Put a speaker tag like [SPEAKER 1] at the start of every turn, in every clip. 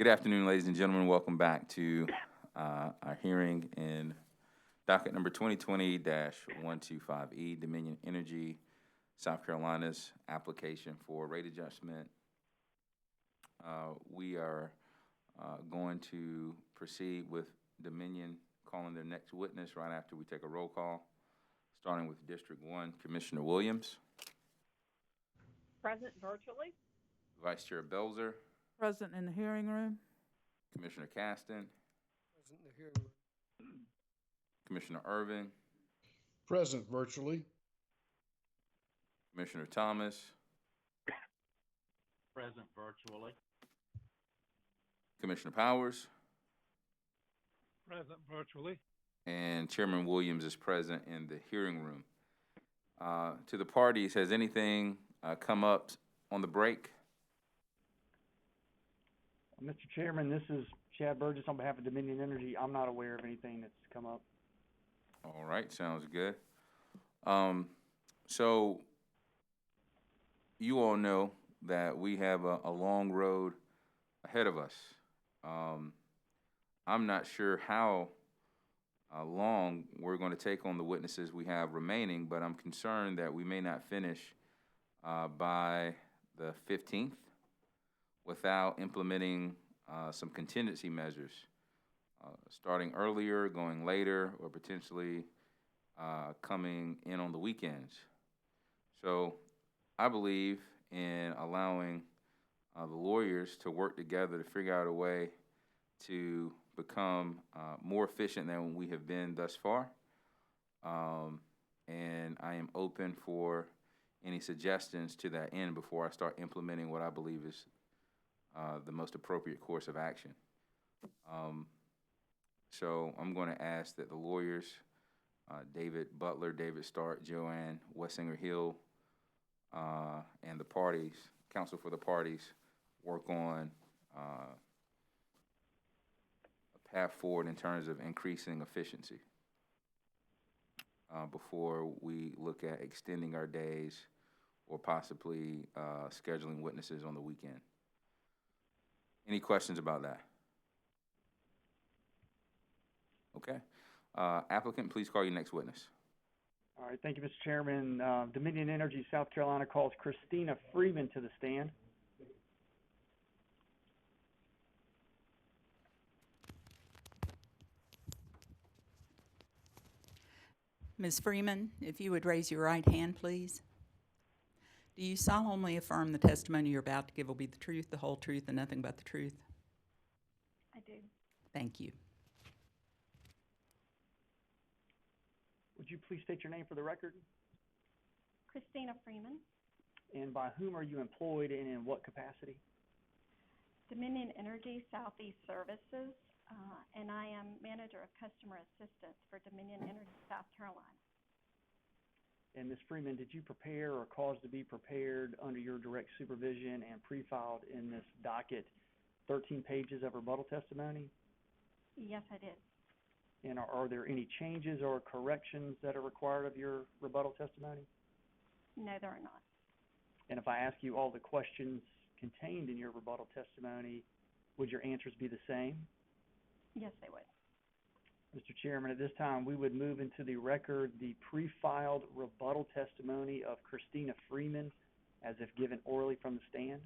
[SPEAKER 1] Good afternoon, ladies and gentlemen. Welcome back to our hearing in docket number 2020-125E, Dominion Energy, South Carolina's application for rate adjustment. We are going to proceed with Dominion calling their next witness right after we take a roll call, starting with District 1, Commissioner Williams.
[SPEAKER 2] Present virtually.
[SPEAKER 1] Vice Chair Belzer.
[SPEAKER 3] Present in the hearing room.
[SPEAKER 1] Commissioner Caston.
[SPEAKER 4] Present in the hearing room.
[SPEAKER 1] Commissioner Irvin.
[SPEAKER 4] Present virtually.
[SPEAKER 1] Commissioner Thomas.
[SPEAKER 5] Present virtually.
[SPEAKER 1] Commissioner Powers.
[SPEAKER 4] Present virtually.
[SPEAKER 1] And Chairman Williams is present in the hearing room. To the parties, has anything come up on the break?
[SPEAKER 6] Mr. Chairman, this is Chad Burgess on behalf of Dominion Energy. I'm not aware of anything that's come up.
[SPEAKER 1] All right, sounds good. So you all know that we have a long road ahead of us. I'm not sure how long we're going to take on the witnesses we have remaining, but I'm concerned that we may not finish by the 15th without implementing some contingency measures, starting earlier, going later, or potentially coming in on the weekends. So I believe in allowing the lawyers to work together to figure out a way to become more efficient than we have been thus far. And I am open for any suggestions to that end before I start implementing what I believe is the most appropriate course of action. So I'm going to ask that the lawyers, David Butler, David Stark, Joanne Wessinger Hill, and the parties, counsel for the parties, work on a path forward in terms of increasing efficiency before we look at extending our days or possibly scheduling witnesses on the weekend. Any questions about that? Okay. Applicant, please call your next witness.
[SPEAKER 6] All right, thank you, Mr. Chairman. Dominion Energy, South Carolina calls Christina Freeman to the stand.
[SPEAKER 7] Ms. Freeman, if you would raise your right hand, please. Do you solemnly affirm the testimony you're about to give will be the truth, the whole truth, and nothing but the truth?
[SPEAKER 2] I do.
[SPEAKER 7] Thank you.
[SPEAKER 6] Would you please state your name for the record?
[SPEAKER 2] Christina Freeman,
[SPEAKER 6] And by whom are you employed and in what capacity?
[SPEAKER 2] Dominion Energy Southeast Services, and I am Manager of Customer Assistance for Dominion Energy South Carolina.
[SPEAKER 6] And Ms. Freeman, did you prepare or cause to be prepared under your direct supervision and pre-filed in this docket 13 pages of rebuttal testimony?
[SPEAKER 2] Yes, I did.
[SPEAKER 6] And are there any changes or corrections that are required of your rebuttal testimony?
[SPEAKER 2] No, there are not.
[SPEAKER 6] And if I ask you all the questions contained in your rebuttal testimony, would your answers be the same?
[SPEAKER 2] Yes, they would.
[SPEAKER 6] Mr. Chairman, at this time, we would move into the record the pre-filed rebuttal testimony of Christina Freeman as if given orally from the stand.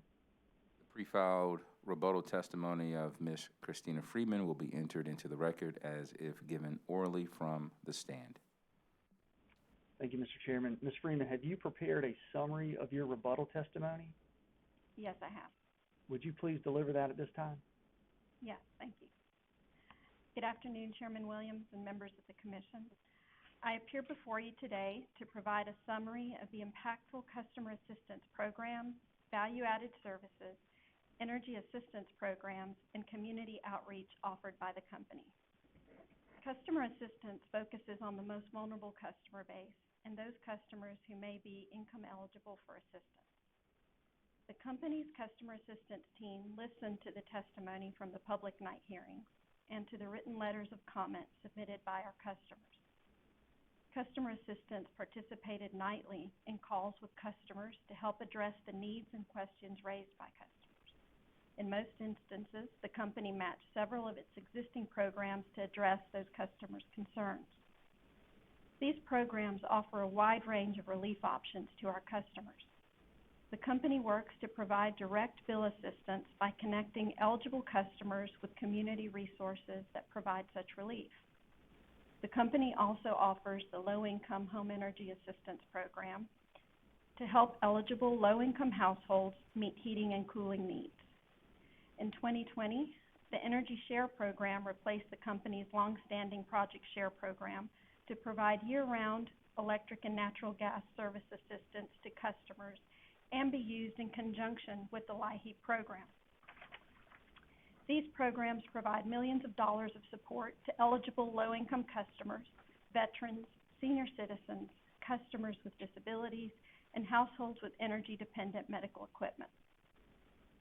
[SPEAKER 1] The pre-filed rebuttal testimony of Ms. Christina Freeman will be entered into the record as if given orally from the stand.
[SPEAKER 6] Thank you, Mr. Chairman. Ms. Freeman, have you prepared a summary of your rebuttal testimony?
[SPEAKER 2] Yes, I have.
[SPEAKER 6] Would you please deliver that at this time?
[SPEAKER 2] Yes, thank you. Good afternoon, Chairman Williams and members of the Commission. I appear before you today to provide a summary of the impactful customer assistance programs, value-added services, energy assistance programs, and community outreach offered by the company. Customer assistance focuses on the most vulnerable customer base and those customers who may be income eligible for assistance. The company's customer assistance team listened to the testimony from the public night hearings and to the written letters of comment submitted by our customers. Customer assistance participated nightly in calls with customers to help address the needs and questions raised by customers. In In most instances, the company matched several of its existing programs to address those customers' concerns. These programs offer a wide range of relief options to our customers. The company works to provide direct bill assistance by connecting eligible customers with community resources that provide such relief. The company also offers the Low-Income Home Energy Assistance Program to help eligible low-income households meet heating and cooling needs. In 2020, the Energy Share Program replaced the company's long-standing Project Share Program to provide year-round electric and natural gas service assistance to customers and be used in conjunction with the LIHEAP program. These programs provide millions of dollars of support to eligible low-income customers, veterans, senior citizens, customers with disabilities, and households with energy-dependent medical equipment.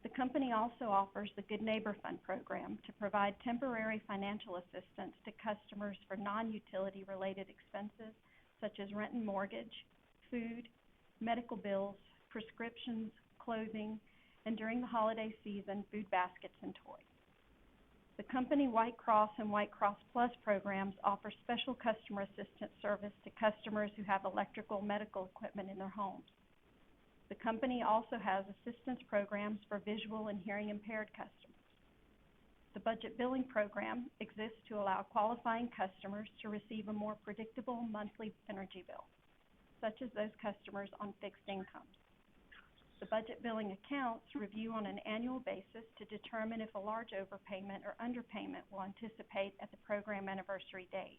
[SPEAKER 2] The company also offers the Good Neighbor Fund program to provide temporary financial assistance to customers for non-utility related expenses such as rent and mortgage, food, medical bills, prescriptions, clothing, and during the holiday season, food baskets and toys. The company White Cross and White Cross Plus programs offer special customer assistance service to customers who have electrical medical equipment in their homes. The company also has assistance programs for visual and hearing impaired customers. The budget billing program exists to allow qualifying customers to receive a more predictable monthly energy bill, such as those customers on fixed incomes. The budget billing accounts review on an annual basis to determine if a large overpayment or underpayment will anticipate at the program anniversary date.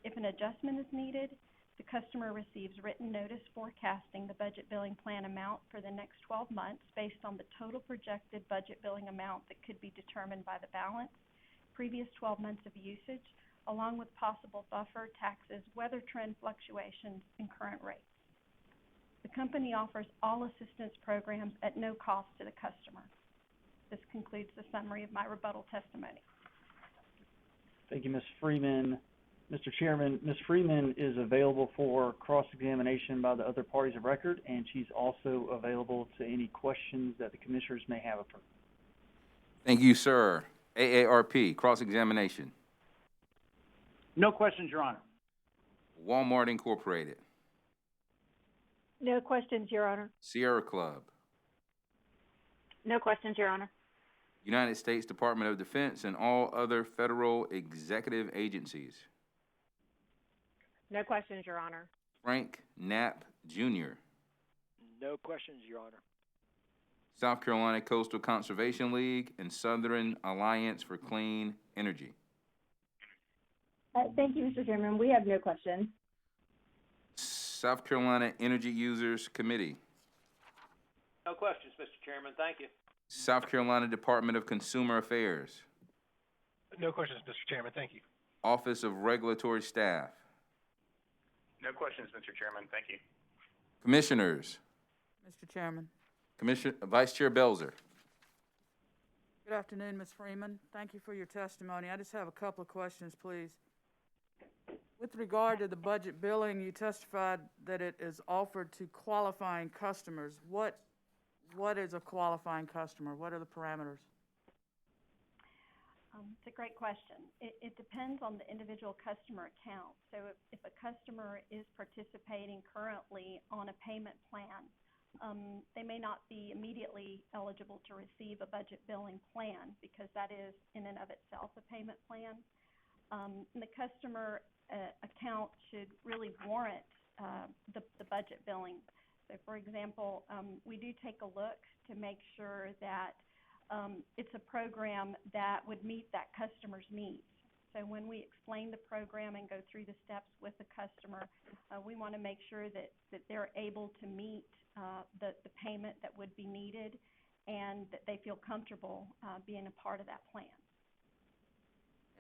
[SPEAKER 2] If an adjustment is needed, the customer receives written notice forecasting the budget billing plan amount for the next 12 months based on the total projected budget billing amount that could be determined by the balance, previous 12 months of usage, along with possible buffer, taxes, weather trend fluctuations, and current rates. The company offers all assistance programs at no cost to the customer. This concludes the summary of my rebuttal testimony.
[SPEAKER 6] Thank you, Ms. Freeman. Mr. Chairman, Ms. Freeman is available for cross-examination by the other parties of record, and she's also available to any questions that the commissioners may have of her.
[SPEAKER 1] Thank you, sir. AARP, cross-examination.
[SPEAKER 5] No questions, Your Honor.
[SPEAKER 1] Walmart Incorporated.
[SPEAKER 8] No questions, Your Honor.
[SPEAKER 1] Sierra Club.
[SPEAKER 8] No questions, Your Honor.
[SPEAKER 1] United States Department of Defense and all other federal executive agencies.
[SPEAKER 8] No questions, Your Honor.
[SPEAKER 1] Frank Knapp, Jr.
[SPEAKER 5] No questions, Your Honor.
[SPEAKER 1] South Carolina Coastal Conservation League and Southern Alliance for Clean Energy.
[SPEAKER 9] Thank you, Mr. Chairman. We have no questions.
[SPEAKER 1] South Carolina Energy Users Committee.
[SPEAKER 5] No questions, Mr. Chairman. Thank you.
[SPEAKER 1] South Carolina Department of Consumer Affairs.
[SPEAKER 10] No questions, Mr. Chairman. Thank you.
[SPEAKER 1] Office of Regulatory Staff.
[SPEAKER 10] No questions, Mr. Chairman. Thank you.
[SPEAKER 1] Commissioners.
[SPEAKER 3] Mr. Chairman.
[SPEAKER 1] Vice Chair Belzer.
[SPEAKER 3] Good afternoon, Ms. Freeman. Thank you for your testimony. I just have a couple of questions, please. With regard to the budget billing, you testified that it is offered to qualifying customers. What is a qualifying customer? What are the parameters?
[SPEAKER 2] It's a great question. It depends on the individual customer account. So if a customer is participating currently on a payment plan, they may not be immediately eligible to receive a budget billing plan because that is in and of itself a payment plan. And the customer account should really warrant the budget billing. So for example, we do take a look to make sure that it's a program that would meet that customer's needs. So when we explain the program and go through the steps with the customer, we want to make sure that they're able to meet the payment that would be needed and that they feel comfortable being a part of that plan.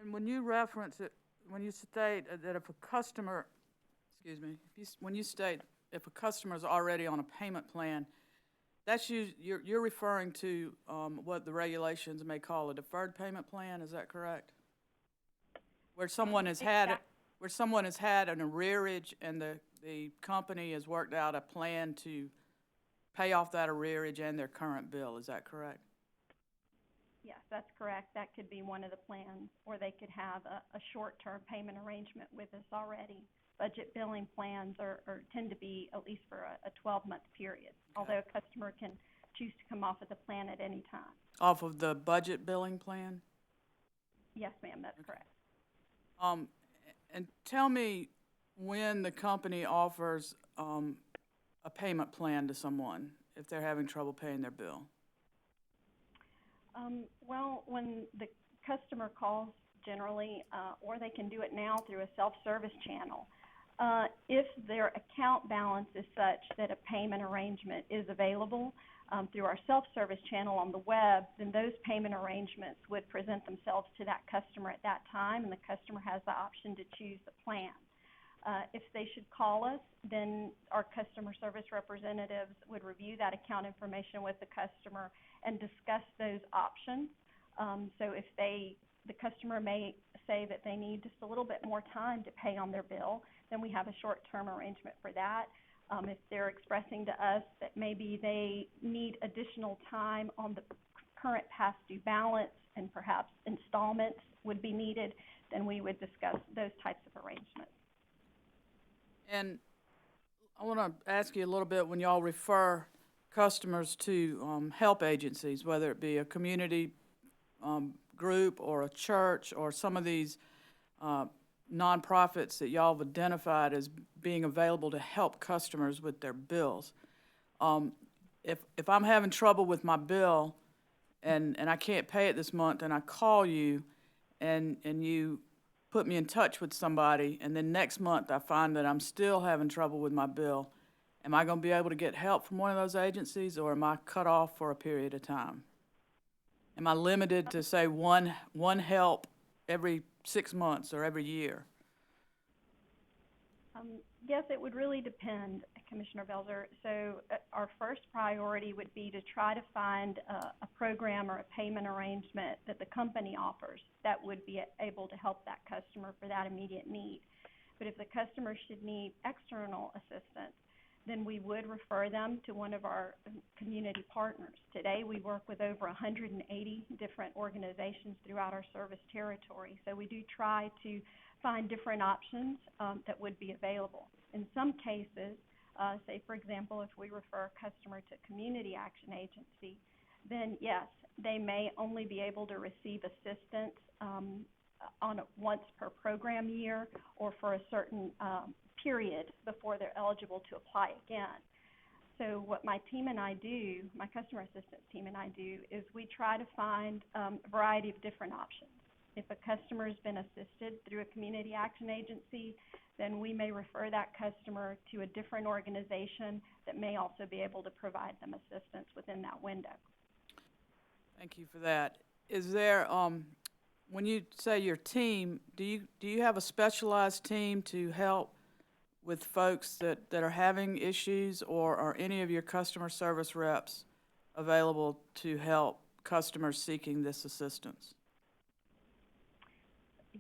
[SPEAKER 3] And when you reference it, when you state that if a customer, when you state if a customer is already on a payment plan, that's you're referring to what the regulations may call a deferred payment plan. Is that correct? Where someone has had an arrearage and the company has worked out a plan to pay off that arrearage and their current bill. Is that correct?
[SPEAKER 2] that's correct. That could be one of the plans, or they could have a short-term payment arrangement with us already. Budget billing plans tend to be at least for a 12-month period, although a customer can choose to come off of the plan at any time.
[SPEAKER 3] Off of the budget billing plan?
[SPEAKER 2] Yes, ma'am, that's correct.
[SPEAKER 3] And tell me when the company offers a payment plan to someone if they're having trouble paying their bill.
[SPEAKER 2] Well, when the customer calls generally, or they can do it now through a self-service channel. If their account balance is such that a payment arrangement is available through our self-service channel on the web, then those payment arrangements would present themselves to that customer at that time, and the customer has the option to choose the plan. If they should call us, then our customer service representatives would review that account information with the customer and discuss those options. So if the customer may say that they need just a little bit more time to pay on their bill, then we have a short-term arrangement for that. If they're expressing to us that maybe they need additional time on the current past due balance and perhaps installments would be needed, then we would discuss those types of arrangements.
[SPEAKER 3] And I want to ask you a little bit, when y'all refer customers to help agencies, whether it be a community group or a church or some of these nonprofits that y'all have identified as being available to help customers with their bills. If I'm having trouble with my bill and I can't pay it this month, and I call you and you put me in touch with somebody, and then next month I find that I'm still having trouble with my bill, am I going to be able to get help from one of those agencies, or am I cut off for a period of time? Am I limited to, say, one help every 6 months or every year?
[SPEAKER 2] Yes, it would really depend, Commissioner Belzer. So our first priority would be to try to find a program or a payment arrangement that the company offers that would be able to help that customer for that immediate need. But if the customer should need external assistance, then we would refer them to one of our community partners. Today, we work with over 180 different organizations throughout our service territory. So we do try to find different options that would be available. In some cases, say for example, if we refer a customer to a community action agency, then yes, they may only be able to receive assistance on a once per program year or for a certain period before they're eligible to apply again. So what my team and I do, my customer assistance team and I do, is we try to find a variety of different options. If a customer has been assisted through a community action agency, then we may refer that customer to a different organization that may also be able to provide them assistance within that window.
[SPEAKER 3] Thank you for that. Is there, when you say your team, do you have a specialized team to help with folks that are having issues, or are any of your customer service reps available to help customers seeking this assistance?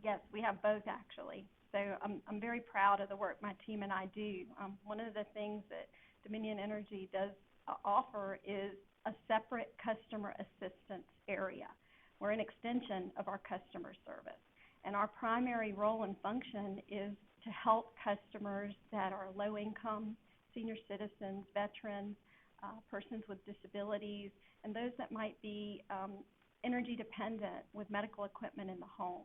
[SPEAKER 2] Yes, we have both actually. So I'm very proud of the work my team and I do. One of the things that Dominion Energy does offer is a separate customer assistance area. We're an extension of our customer service. And our primary role and function is to help customers that are low income, senior citizens, veterans, persons with disabilities, and those that might be energy dependent with medical equipment in the home.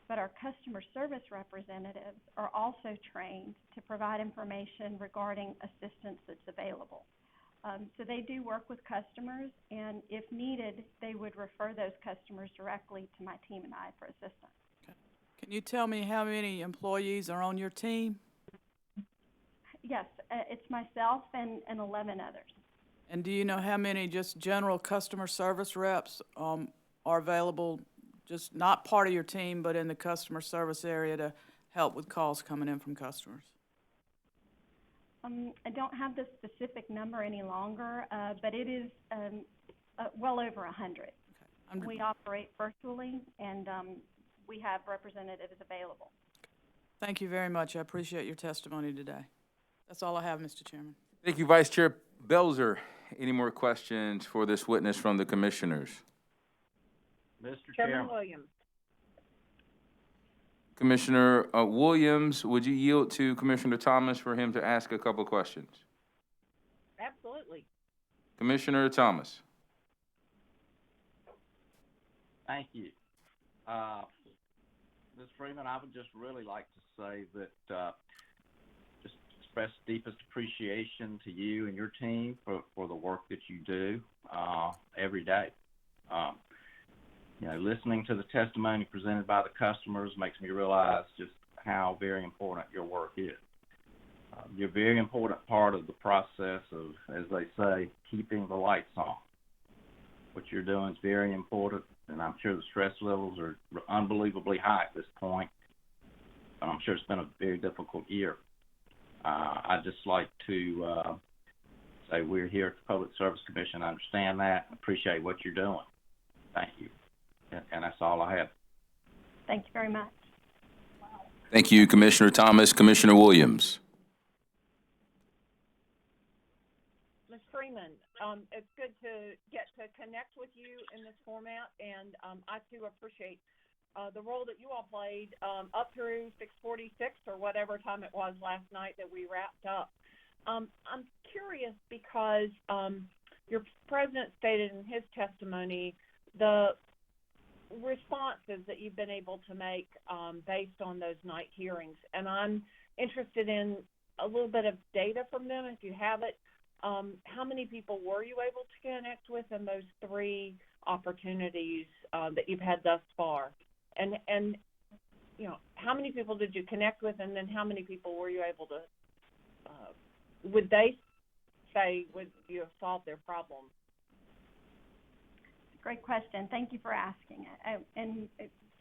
[SPEAKER 2] But our customer service representatives are also trained to provide information regarding assistance that's available. So they do work with customers, and if needed, they would refer those customers directly to my team and I for assistance.
[SPEAKER 3] Okay. Can you tell me how many employees are on your team?
[SPEAKER 2] Yes, it's myself and 11 others.
[SPEAKER 3] And do you know how many just general customer service reps are available, just not part of your team, but in the customer service area to help with calls coming in from customers?
[SPEAKER 2] I don't have the specific number any longer, but it is well over 100. Okay. We operate virtually, and we have representatives available.
[SPEAKER 3] Thank you very much. I appreciate your testimony today. That's all I have, Mr. Chairman.
[SPEAKER 1] Thank you, Vice Chair Belzer. Any more questions for this witness from the commissioners?
[SPEAKER 11] Mr.
[SPEAKER 8] Chairman
[SPEAKER 11] Chairman.
[SPEAKER 8] Williams.
[SPEAKER 1] Commissioner Williams, would you yield to Commissioner Thomas for him to ask a couple of questions?
[SPEAKER 8] Absolutely.
[SPEAKER 1] Commissioner Thomas.
[SPEAKER 11] Thank you. Ms. Freeman, I would just really like to say that just express deepest appreciation to you and your team for the work that you do every day. Listening to the testimony presented by the customers makes me realize just how very important your work is. You're a very important part of the process of, as they say, keeping the lights on. What you're doing is very important, and I'm sure the stress levels are unbelievably high at this point. I'm sure it's been a very difficult year. I'd just like to say we're here at the Public Service Commission. I understand that. Appreciate what you're doing. Thank you. And that's all I have.
[SPEAKER 2] Thank you very much.
[SPEAKER 1] Thank you, Commissioner Thomas. Commissioner Williams.
[SPEAKER 8] Ms. Freeman, it's good to get to connect with you in this format, and I too appreciate the role that you all played up through 6:46 or whatever time it was last night that we wrapped up. I'm curious because your president stated in his testimony the responses that you've been able to make based on those night hearings, and I'm interested in a little bit of data from them if you have it. How many people were you able to connect with in those 3 opportunities that you've had thus far? And how many people did you connect with, and then how many people were you able to, would they say, would you have solved their problem?
[SPEAKER 2] Great question. Thank you for asking it. And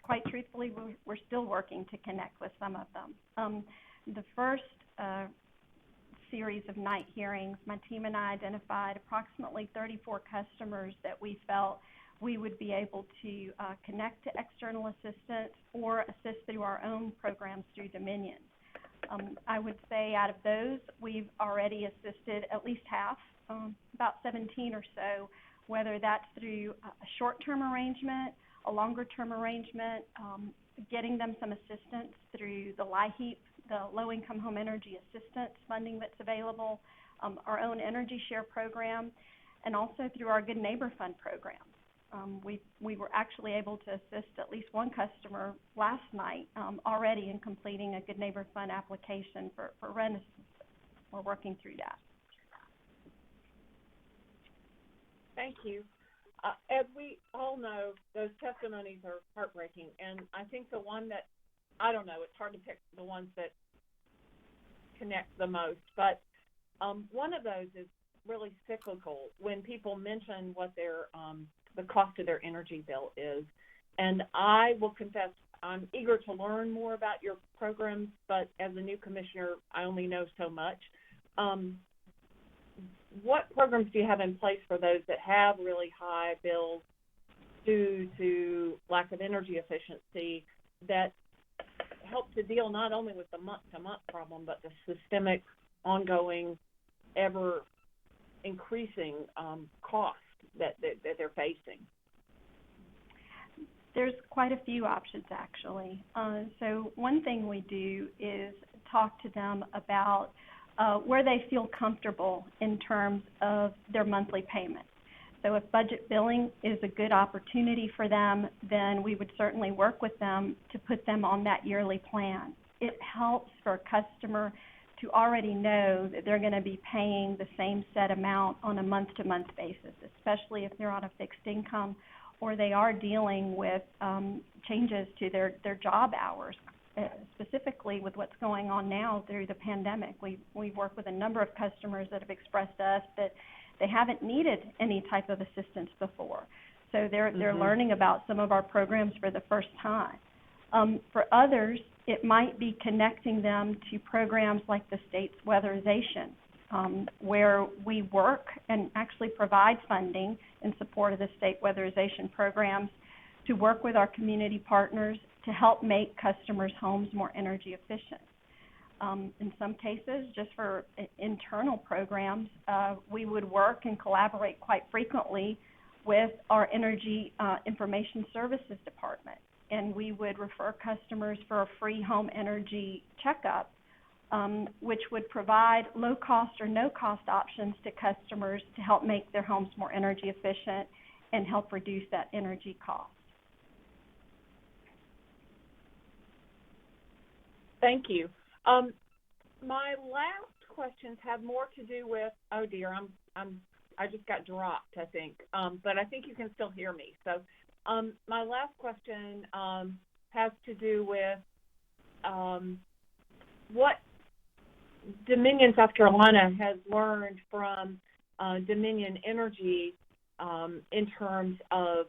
[SPEAKER 2] quite truthfully, we're still working to connect with some of them. The first series of night hearings, my team and I identified approximately 34 customers that we felt we would be able to connect to external assistance or assist through our own programs through Dominion. I would say out of those, we've already assisted at least half, about 17 or so, whether that's through a short-term arrangement, a longer-term arrangement, getting them some assistance through the LIHEAP, the Low-Income Home Energy Assistance funding that's available, our own Energy Share program, and also through our Good Neighbor Fund program. We were actually able to assist at least one customer last night already in completing a Good Neighbor Fund application for rent assistance. We're working through that.
[SPEAKER 8] Thank you. As we all know, those testimonies are heartbreaking, and I think the one that, I don't know, it's hard to pick the ones that connect the most, but one of those is really cyclical when people mention what their the cost of their energy bill is. And I will confess, I'm eager to learn more about your programs, but as a new commissioner, I only know so much. What programs do you have in place for those that have really high bills due to lack of energy efficiency that help to deal not only with the month-to-month problem, but the systemic, ongoing, ever-increasing cost that they're facing?
[SPEAKER 2] There's quite a few options, actually. So one thing we do is talk to them about where they feel comfortable in terms of their monthly payment. So if budget billing is a good opportunity for them, then we would certainly work with them to put them on that yearly plan. It helps for a customer to already know that they're going to be paying the same set amount on a month-to-month basis, especially if they're on a fixed income or they are dealing with changes to their job hours, specifically with what's going on now through the pandemic. We work with a number of customers that have expressed to us that they haven't needed any type of assistance before. So they're learning about some of our programs for the first time. For others, it might be connecting them to programs like the state's weatherization, where we work and actually provide funding in support of the state weatherization programs to work with our community partners to help make customers' homes more energy efficient. In some cases, just for internal programs, we would work and collaborate quite frequently with our Energy Information Services Department, and we would refer customers for a free home energy checkup, which would provide low-cost or no-cost options to customers to help make their homes more energy efficient and help reduce that energy cost.
[SPEAKER 8] Thank you. My last questions have more to do with, oh dear, I just got dropped, I think, but I think you can still hear me. So my last question has to do with what Dominion, South Carolina has learned from Dominion Energy in terms of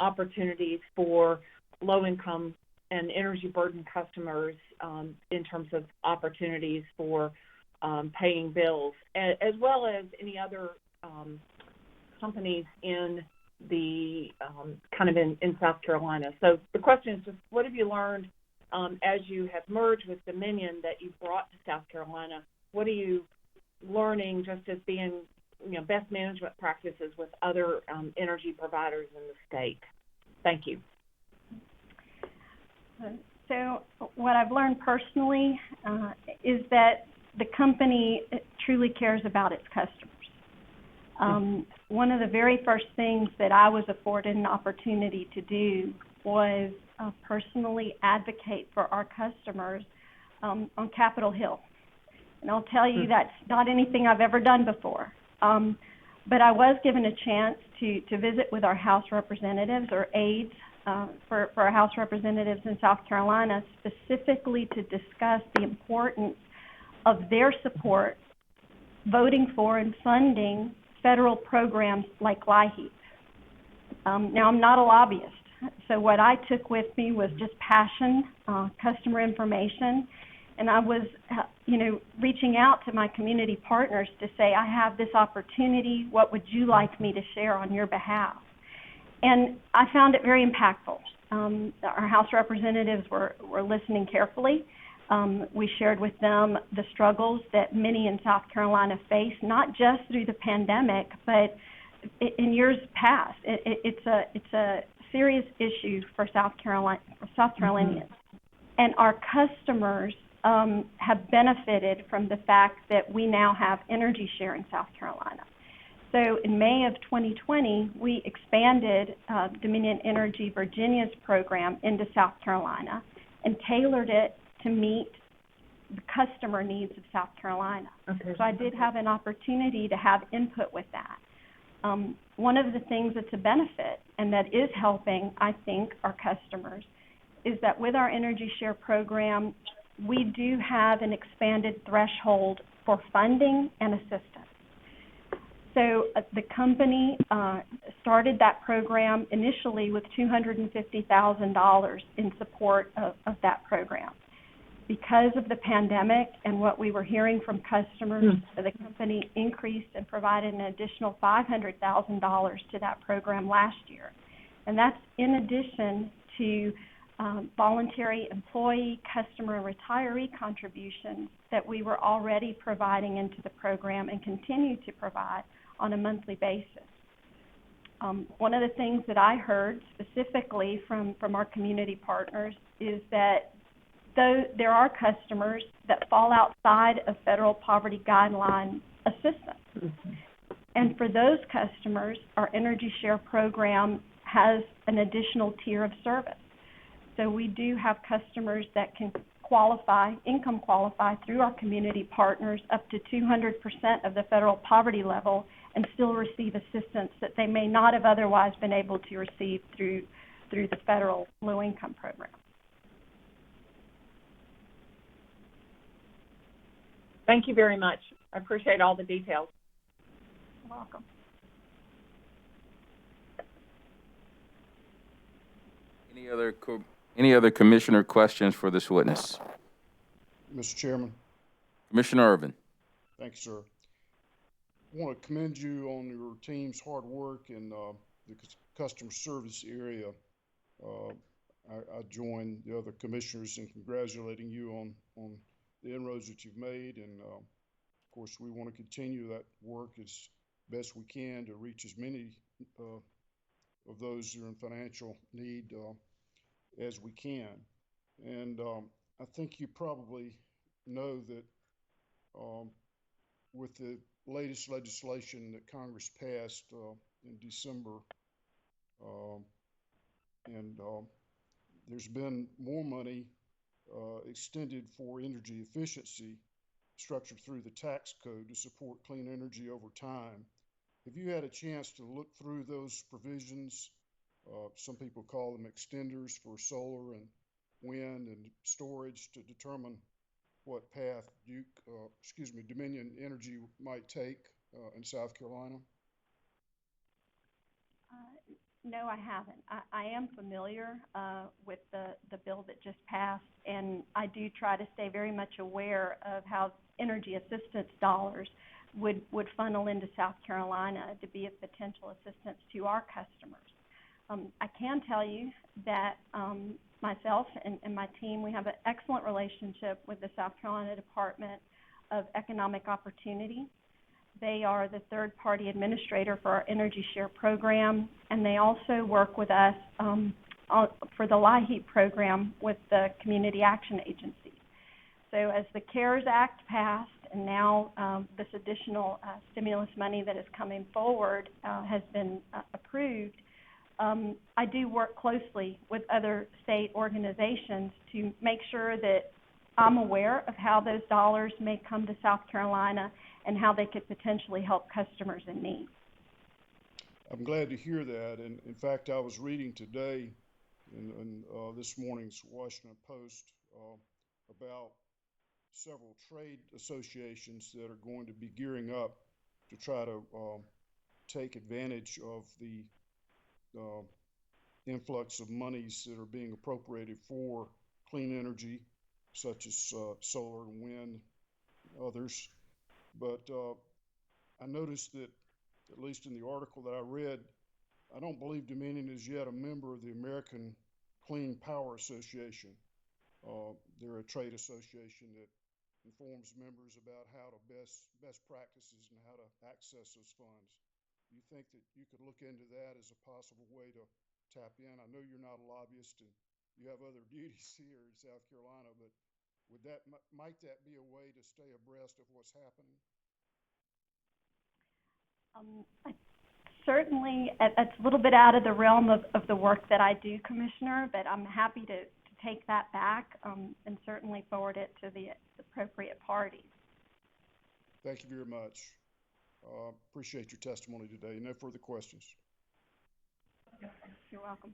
[SPEAKER 8] opportunities for low-income and energy-burdened customers, in terms of opportunities for paying bills, as well as any other companies in the kind of in South Carolina. So the question is just, what have you learned as you have merged with Dominion that you brought to South Carolina? What are you learning just as being, best management practices with other energy providers in the state? Thank you.
[SPEAKER 2] So what I've learned personally is that the company truly cares about its customers. One of the very first things that I was afforded an opportunity to do was personally advocate for our customers on Capitol Hill. And I'll tell you, that's not anything I've ever done before. But I was given a chance to visit with our House representatives or aides for our House representatives in South Carolina, specifically to discuss the importance of their support voting for and funding federal programs like LIHEAP. Now, I'm not a lobbyist, so what I took with me was just passion, customer information, and I was, reaching out to my community partners to say, I have this opportunity, what would you like me to share on your behalf? And I found it very impactful. Our House representatives were listening carefully. We shared with them the struggles that many in South Carolina face, not just through the pandemic, but in years past. It's a serious issue for South Carolinians. And our customers have benefited from the fact that we now have energy share in South Carolina. So in May of 2020, we expanded Dominion Energy Virginia's program into South Carolina and tailored it to meet the customer needs of South Carolina. Okay. So I did have an opportunity to have input with that. One of the things that's a benefit and that is helping, I think, our customers is that with our Energy Share program, we do have an expanded threshold for funding and assistance. So the company started that program initially with $250,000 in support of that program. Because of the pandemic and what we were hearing from customers, the company increased and provided an additional $500,000 to that program last year. And that's in addition to voluntary employee, customer, and retiree contributions that we were already providing into the program and continue to provide on a monthly basis. One of the things that I heard specifically from our community partners is that though there are customers that fall outside of federal poverty guideline assistance. And for those customers, our Energy Share program has an additional tier of service. So we do have customers that can income qualify through our community partners up to 200% of the federal poverty level and still receive assistance that they may not have otherwise been able to receive through the federal low-income program.
[SPEAKER 8] Thank you very much. I appreciate all the details.
[SPEAKER 2] You're welcome.
[SPEAKER 1] Any other commissioner questions for this witness?
[SPEAKER 4] Mr. Chairman.
[SPEAKER 1] Commissioner Irvin.
[SPEAKER 4] Thank you, sir. I want to commend you on your team's hard work in the customer service area. I join the other commissioners in congratulating you on the inroads that you've made, and of course we want to continue that work as best we can to reach as many of those who are in financial need as we can. And I think you probably know that with the latest legislation that Congress passed in December, and there's been more money extended for energy efficiency structured through the tax code to support clean energy over time. Have you had a chance to look through those provisions? Some people call them extenders for solar and wind and storage to determine what path Dominion Energy might take in South Carolina?
[SPEAKER 2] No, I haven't. I am familiar with the bill that just passed, and I do try to stay very much aware of how energy assistance dollars would funnel into South Carolina to be of potential assistance to our customers. I can tell you that myself and my team, we have an excellent relationship with the South Carolina Department of Economic Opportunity. They are the third-party administrator for our Energy Share program, and they also work with us for the LIHEAP program with the Community Action Agency. So as the CARES Act passed, and now this additional stimulus money that is coming forward has been approved, I do work closely with other state organizations to make sure that I'm aware of how those dollars may come to South Carolina and how they could potentially help customers in need.
[SPEAKER 4] I'm glad to hear that. And in fact, I was reading today in this morning's Washington Post about several trade associations that are going to be gearing up to try to take advantage of the influx of monies that are being appropriated for clean energy, such as solar and wind, others. But I noticed that, at least in the article that I read, I don't believe Dominion is yet a member of the American Clean Power Association. They're a trade association that informs members about how to best practices and how to access those funds. Do you think that you could look into that as a possible way to tap in? I know you're not a lobbyist and you have other duties here in South Carolina, but might that be a way to stay abreast of what's happening?
[SPEAKER 2] Certainly, it's a little bit out of the realm of the work that I do, Commissioner, but I'm happy to take that back and certainly forward it to the appropriate parties.
[SPEAKER 4] Thank you very much. Appreciate your testimony today. No further questions.
[SPEAKER 2] You're welcome.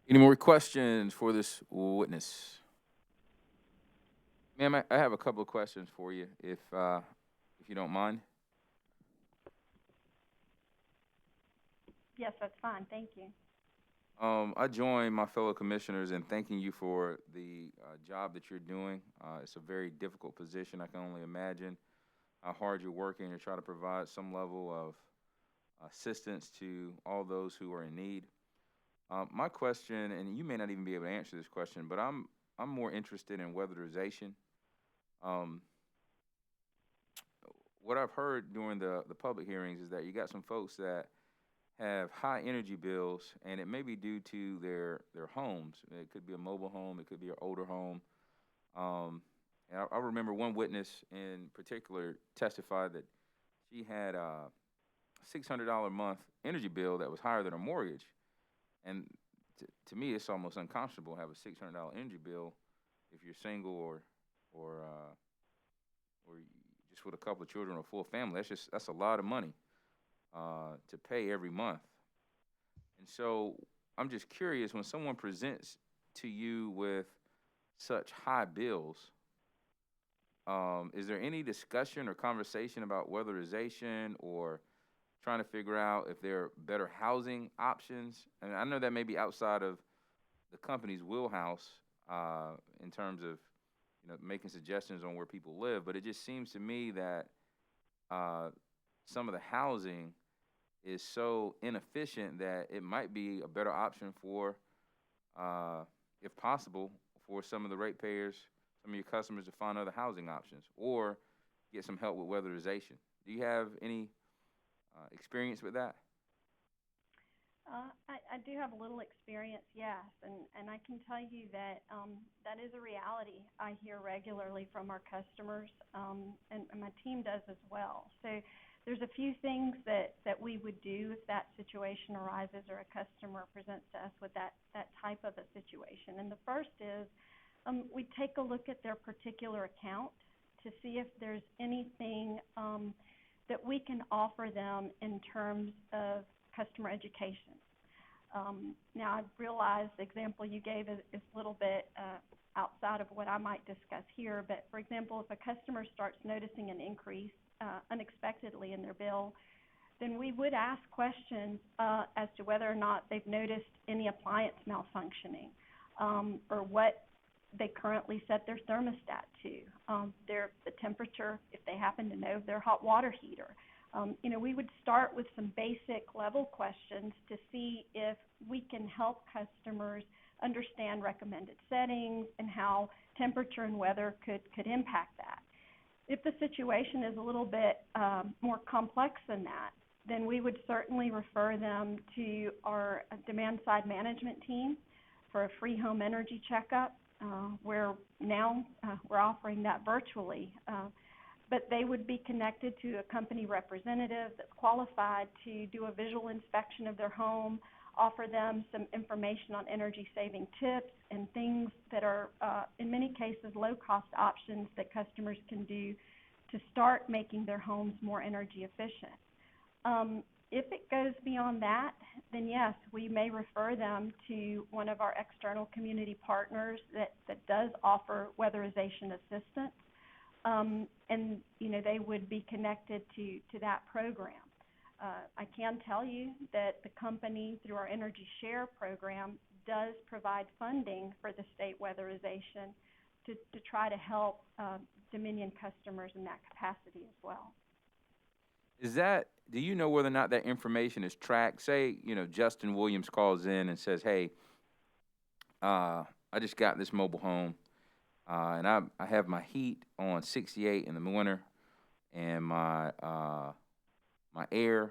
[SPEAKER 1] Any more questions for this witness? Ma'am, I have a couple of questions for you, if you don't mind.
[SPEAKER 2] Yes, that's fine. Thank you.
[SPEAKER 1] I join my fellow commissioners in thanking you for the job that you're doing. It's a very difficult position. I can only imagine how hard you're working to try to provide some level of assistance to all those who are in need. My question, and you may not even be able to answer this question, but I'm more interested in weatherization. What I've heard during the public hearings is that you got some folks that have high energy bills, and it may be due to their homes. It could be a mobile home, it could be an older home. And I remember one witness in particular testified that she had a $600 a month energy bill that was higher than her mortgage. And to me, it's almost unconscionable to have a $600 energy bill if you're single or just with a couple of children or a full family. That's a lot of money to pay every month. And so I'm just curious, when someone presents to you with such high bills, is there any discussion or conversation about weatherization or trying to figure out if there are better housing options? And I know that may be outside of the company's wheelhouse in terms of making suggestions on where people live, but it just seems to me that some of the housing is so inefficient that it might be a better option for, if possible, for some of the ratepayers, some of your customers to find other housing options or get some help with weatherization. Do you have any experience with that?
[SPEAKER 2] I do have a little experience, yes, and I can tell you that that is a reality I hear regularly from our customers, and my team does as well. So there's a few things that we would do if that situation arises or a customer presents to us with that type of a situation. And the first is we take a look at their particular account to see if there's anything that we can offer them in terms of customer education. Now, I realize the example you gave is a little bit outside of what I might discuss here, but for example, if a customer starts noticing an increase unexpectedly in their bill, then we would ask questions as to whether or not they've noticed any appliance malfunctioning or what they currently set their thermostat to, the temperature, if they happen to know their hot water heater. We would start with some basic level questions to see if we can help customers understand recommended settings and how temperature and weather could impact that. If the situation is a little bit more complex than that, then we would certainly refer them to our demand-side management team for a free home energy checkup, where now we're offering that virtually. But they would be connected to a company representative that's qualified to do a visual inspection of their home, offer them some information on energy-saving tips and things that are, in many cases, low-cost options that customers can do to start making their homes more energy efficient. If it goes beyond that, then yes, we may refer them to one of our external community partners that does offer weatherization assistance. And they would be connected to that program. I can tell you that the company, through our Energy Share program, does provide funding for the state weatherization to try to help Dominion customers in that capacity as well.
[SPEAKER 1] Do you know whether or not that information is tracked? Say, Justin Williams calls in and says, hey, I just got this mobile home. And I have my heat on 68 in the winter, and my air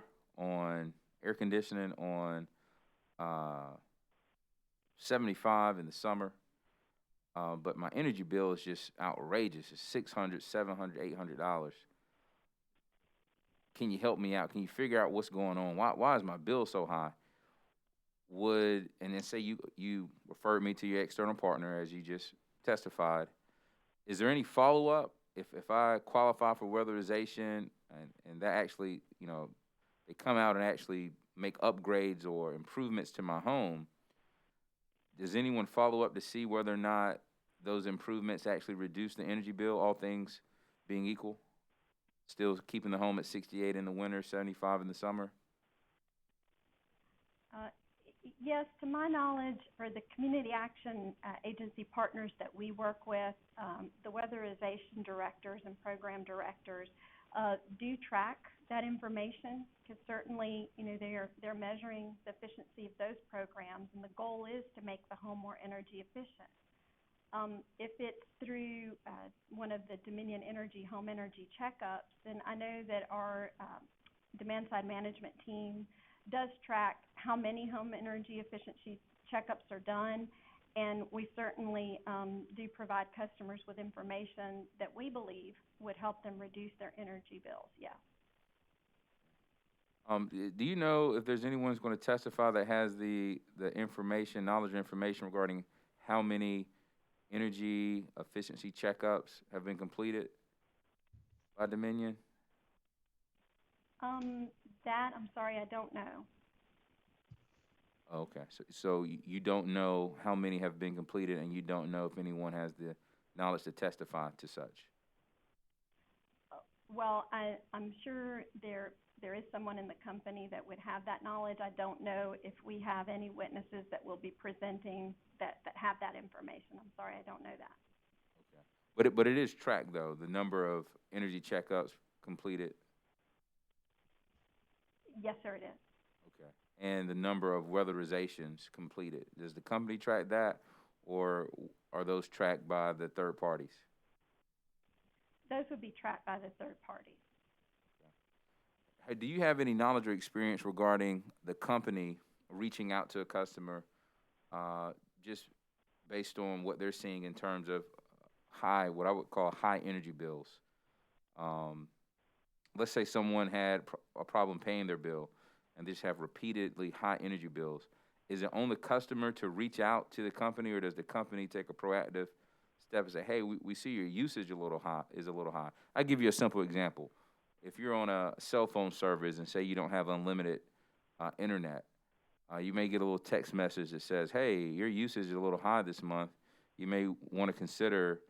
[SPEAKER 1] conditioning on 75 in the summer. But my energy bill is just outrageous. It's $600, $700, $800. Can you help me out? Can you figure out what's going on? Why is my bill so high? And then say you referred me to your external partner, as you just testified. Is there any follow-up if I qualify for weatherization and that actually, they come out and actually make upgrades or improvements to my home? Does anyone follow up to see whether or not those improvements actually reduce the energy bill, all things being equal? Still keeping the home at 68 in the winter, 75 in the summer?
[SPEAKER 2] Yes, to my knowledge, for the community action agency partners that we work with, the weatherization directors and program directors do track that information, because certainly, they're measuring the efficiency of those programs, and the goal is to make the home more energy efficient. If it's through one of the Dominion Energy home energy checkups, then I know that our demand-side management team does track how many home energy efficiency checkups are done, and we certainly do provide customers with information that we believe would help them reduce their energy bills, yes.
[SPEAKER 1] Do you know if there's anyone who's going to testify that has the information, knowledge and information regarding how many energy efficiency checkups have been completed by Dominion?
[SPEAKER 2] I'm sorry, I don't know.
[SPEAKER 1] Okay, so you don't know how many have been completed, and you don't know if anyone has the knowledge to testify to such?
[SPEAKER 2] Well, I'm sure there is someone in the company that would have that knowledge. I don't know if we have any witnesses that will be presenting that have that information. I'm sorry, I don't know that.
[SPEAKER 1] Okay, but it is tracked, though, the number of energy checkups completed?
[SPEAKER 2] Yes, sir, it is.
[SPEAKER 1] Okay, and the number of weatherizations completed. Does the company track that, or are those tracked by the third parties?
[SPEAKER 2] Those would be tracked by the third parties.
[SPEAKER 1] Okay. Hey, do you have any knowledge or experience regarding the company reaching out to a customer, just based on what they're seeing in terms of what I would call high energy bills. Let's say someone had a problem paying their bill and they just have repeatedly high energy bills. Is it on the customer to reach out to the company, or does the company take a proactive step and say, hey, we see your usage is a little high? I'll give you a simple example. If you're on a cell phone service and say you don't have unlimited internet, you may get a little text message that says, hey, your usage is a little high this month. You may want to consider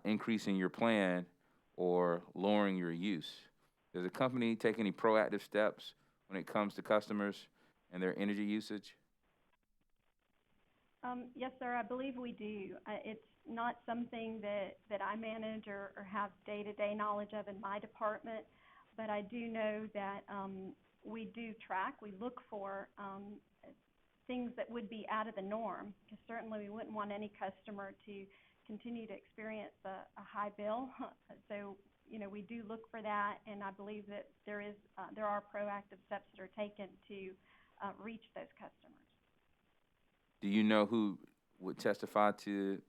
[SPEAKER 1] increasing your plan or lowering your use. Does the company take any proactive steps when it comes to customers and their energy usage?
[SPEAKER 2] Yes, sir, I believe we do. It's not something that I manage or have day-to-day knowledge of in my department, but I do know that we do track. We look for things that would be out of the norm, because certainly we wouldn't want any customer to continue to experience a high bill. So, we do look for that, and I believe that there are proactive steps that are taken to reach those customers.
[SPEAKER 1] Do you know who would testify to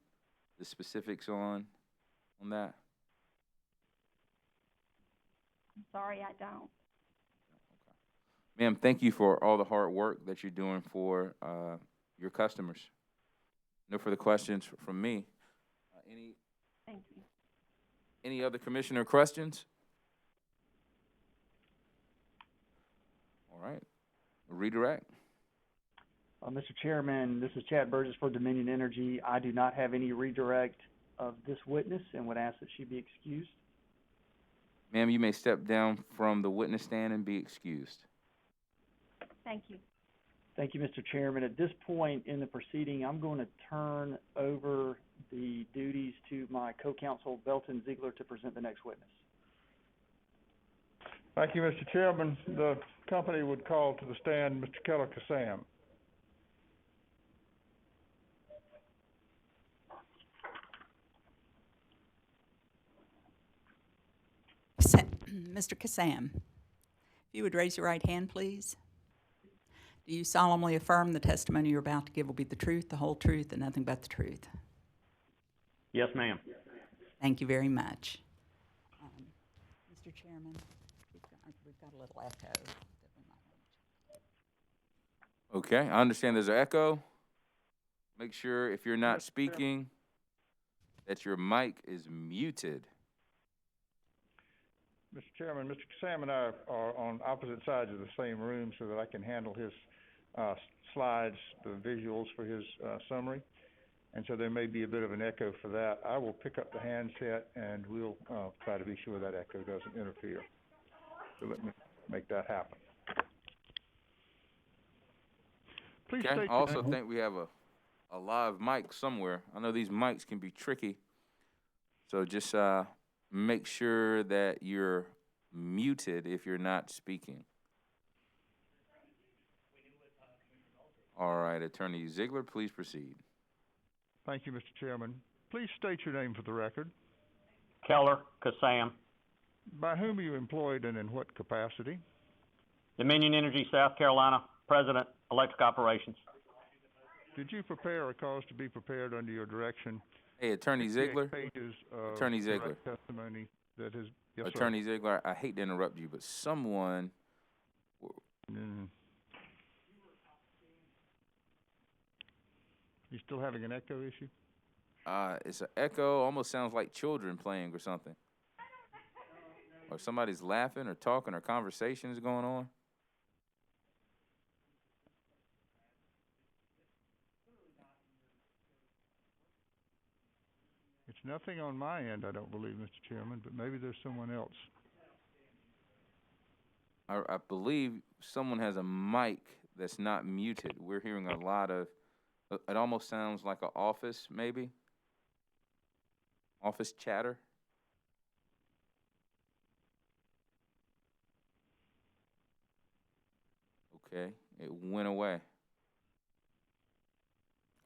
[SPEAKER 1] the specifics on that?
[SPEAKER 2] I'm sorry, I don't.
[SPEAKER 1] Ma'am, thank you for all the hard work that you're doing for your customers. No further questions from me.
[SPEAKER 2] Thank you.
[SPEAKER 1] Any other commissioner questions? All right. Redirect.
[SPEAKER 6] Mr. Chairman, this is Chad Burgess for Dominion Energy. I do not have any redirect of this witness and would ask that she be excused.
[SPEAKER 1] Ma'am, you may step down from the witness stand and be excused.
[SPEAKER 2] Thank you.
[SPEAKER 6] Thank you, Mr. Chairman. At this point in the proceeding, I'm going to turn over the duties to my co-counsel, Belton Ziegler, to present the next witness.
[SPEAKER 12] Thank you, Mr. Chairman. The company would call to the stand Mr. Keller Kassam.
[SPEAKER 7] Mr. Kassam, if you would raise your right hand, please. Do you solemnly affirm the testimony you're about to give will be the truth, the whole truth, and nothing but the truth?
[SPEAKER 5] Yes, ma'am.
[SPEAKER 7] Thank you very much. Mr. Chairman, we've got a little echo that we might want to check.
[SPEAKER 1] Okay, I understand there's an echo. Make sure if you're not speaking that your mic is muted.
[SPEAKER 12] Mr. Chairman, Mr. Kassam and I are on opposite sides of the same room so that I can handle his slides, the visuals for his summary. And so there may be a bit of an echo for that. I will pick up the handset and we'll try to be sure that echo doesn't interfere. So let me make that happen. Please
[SPEAKER 1] Okay, I
[SPEAKER 12] state
[SPEAKER 1] also think we have a live mic somewhere. I know these mics can be tricky. So just make sure that you're muted if you're not speaking. All right, Attorney Ziegler, please proceed.
[SPEAKER 12] Thank you, Mr. Chairman. Please state your name for the record.
[SPEAKER 5] Keller Kassam,
[SPEAKER 12] By whom are you employed and in what capacity?
[SPEAKER 5] Dominion Energy, South Carolina, President, Electric Operations.
[SPEAKER 12] Did you prepare or cause to be prepared under your direction?
[SPEAKER 1] Hey, Attorney Ziegler.
[SPEAKER 12] Pages of
[SPEAKER 1] Attorney Ziegler.
[SPEAKER 12] Testimony that is, yes,
[SPEAKER 1] Attorney Ziegler, I hate to interrupt you, but someone.
[SPEAKER 12] You still having an echo issue?
[SPEAKER 1] It's an echo. Almost sounds like children playing or something. Or somebody's laughing or talking or conversation is going on.
[SPEAKER 12] It's nothing on my end, I don't believe, Mr. Chairman, but maybe there's someone else.
[SPEAKER 1] I believe someone has a mic that's not muted. We're hearing a lot of, it almost sounds like an office, maybe. Office chatter. Okay, it went away.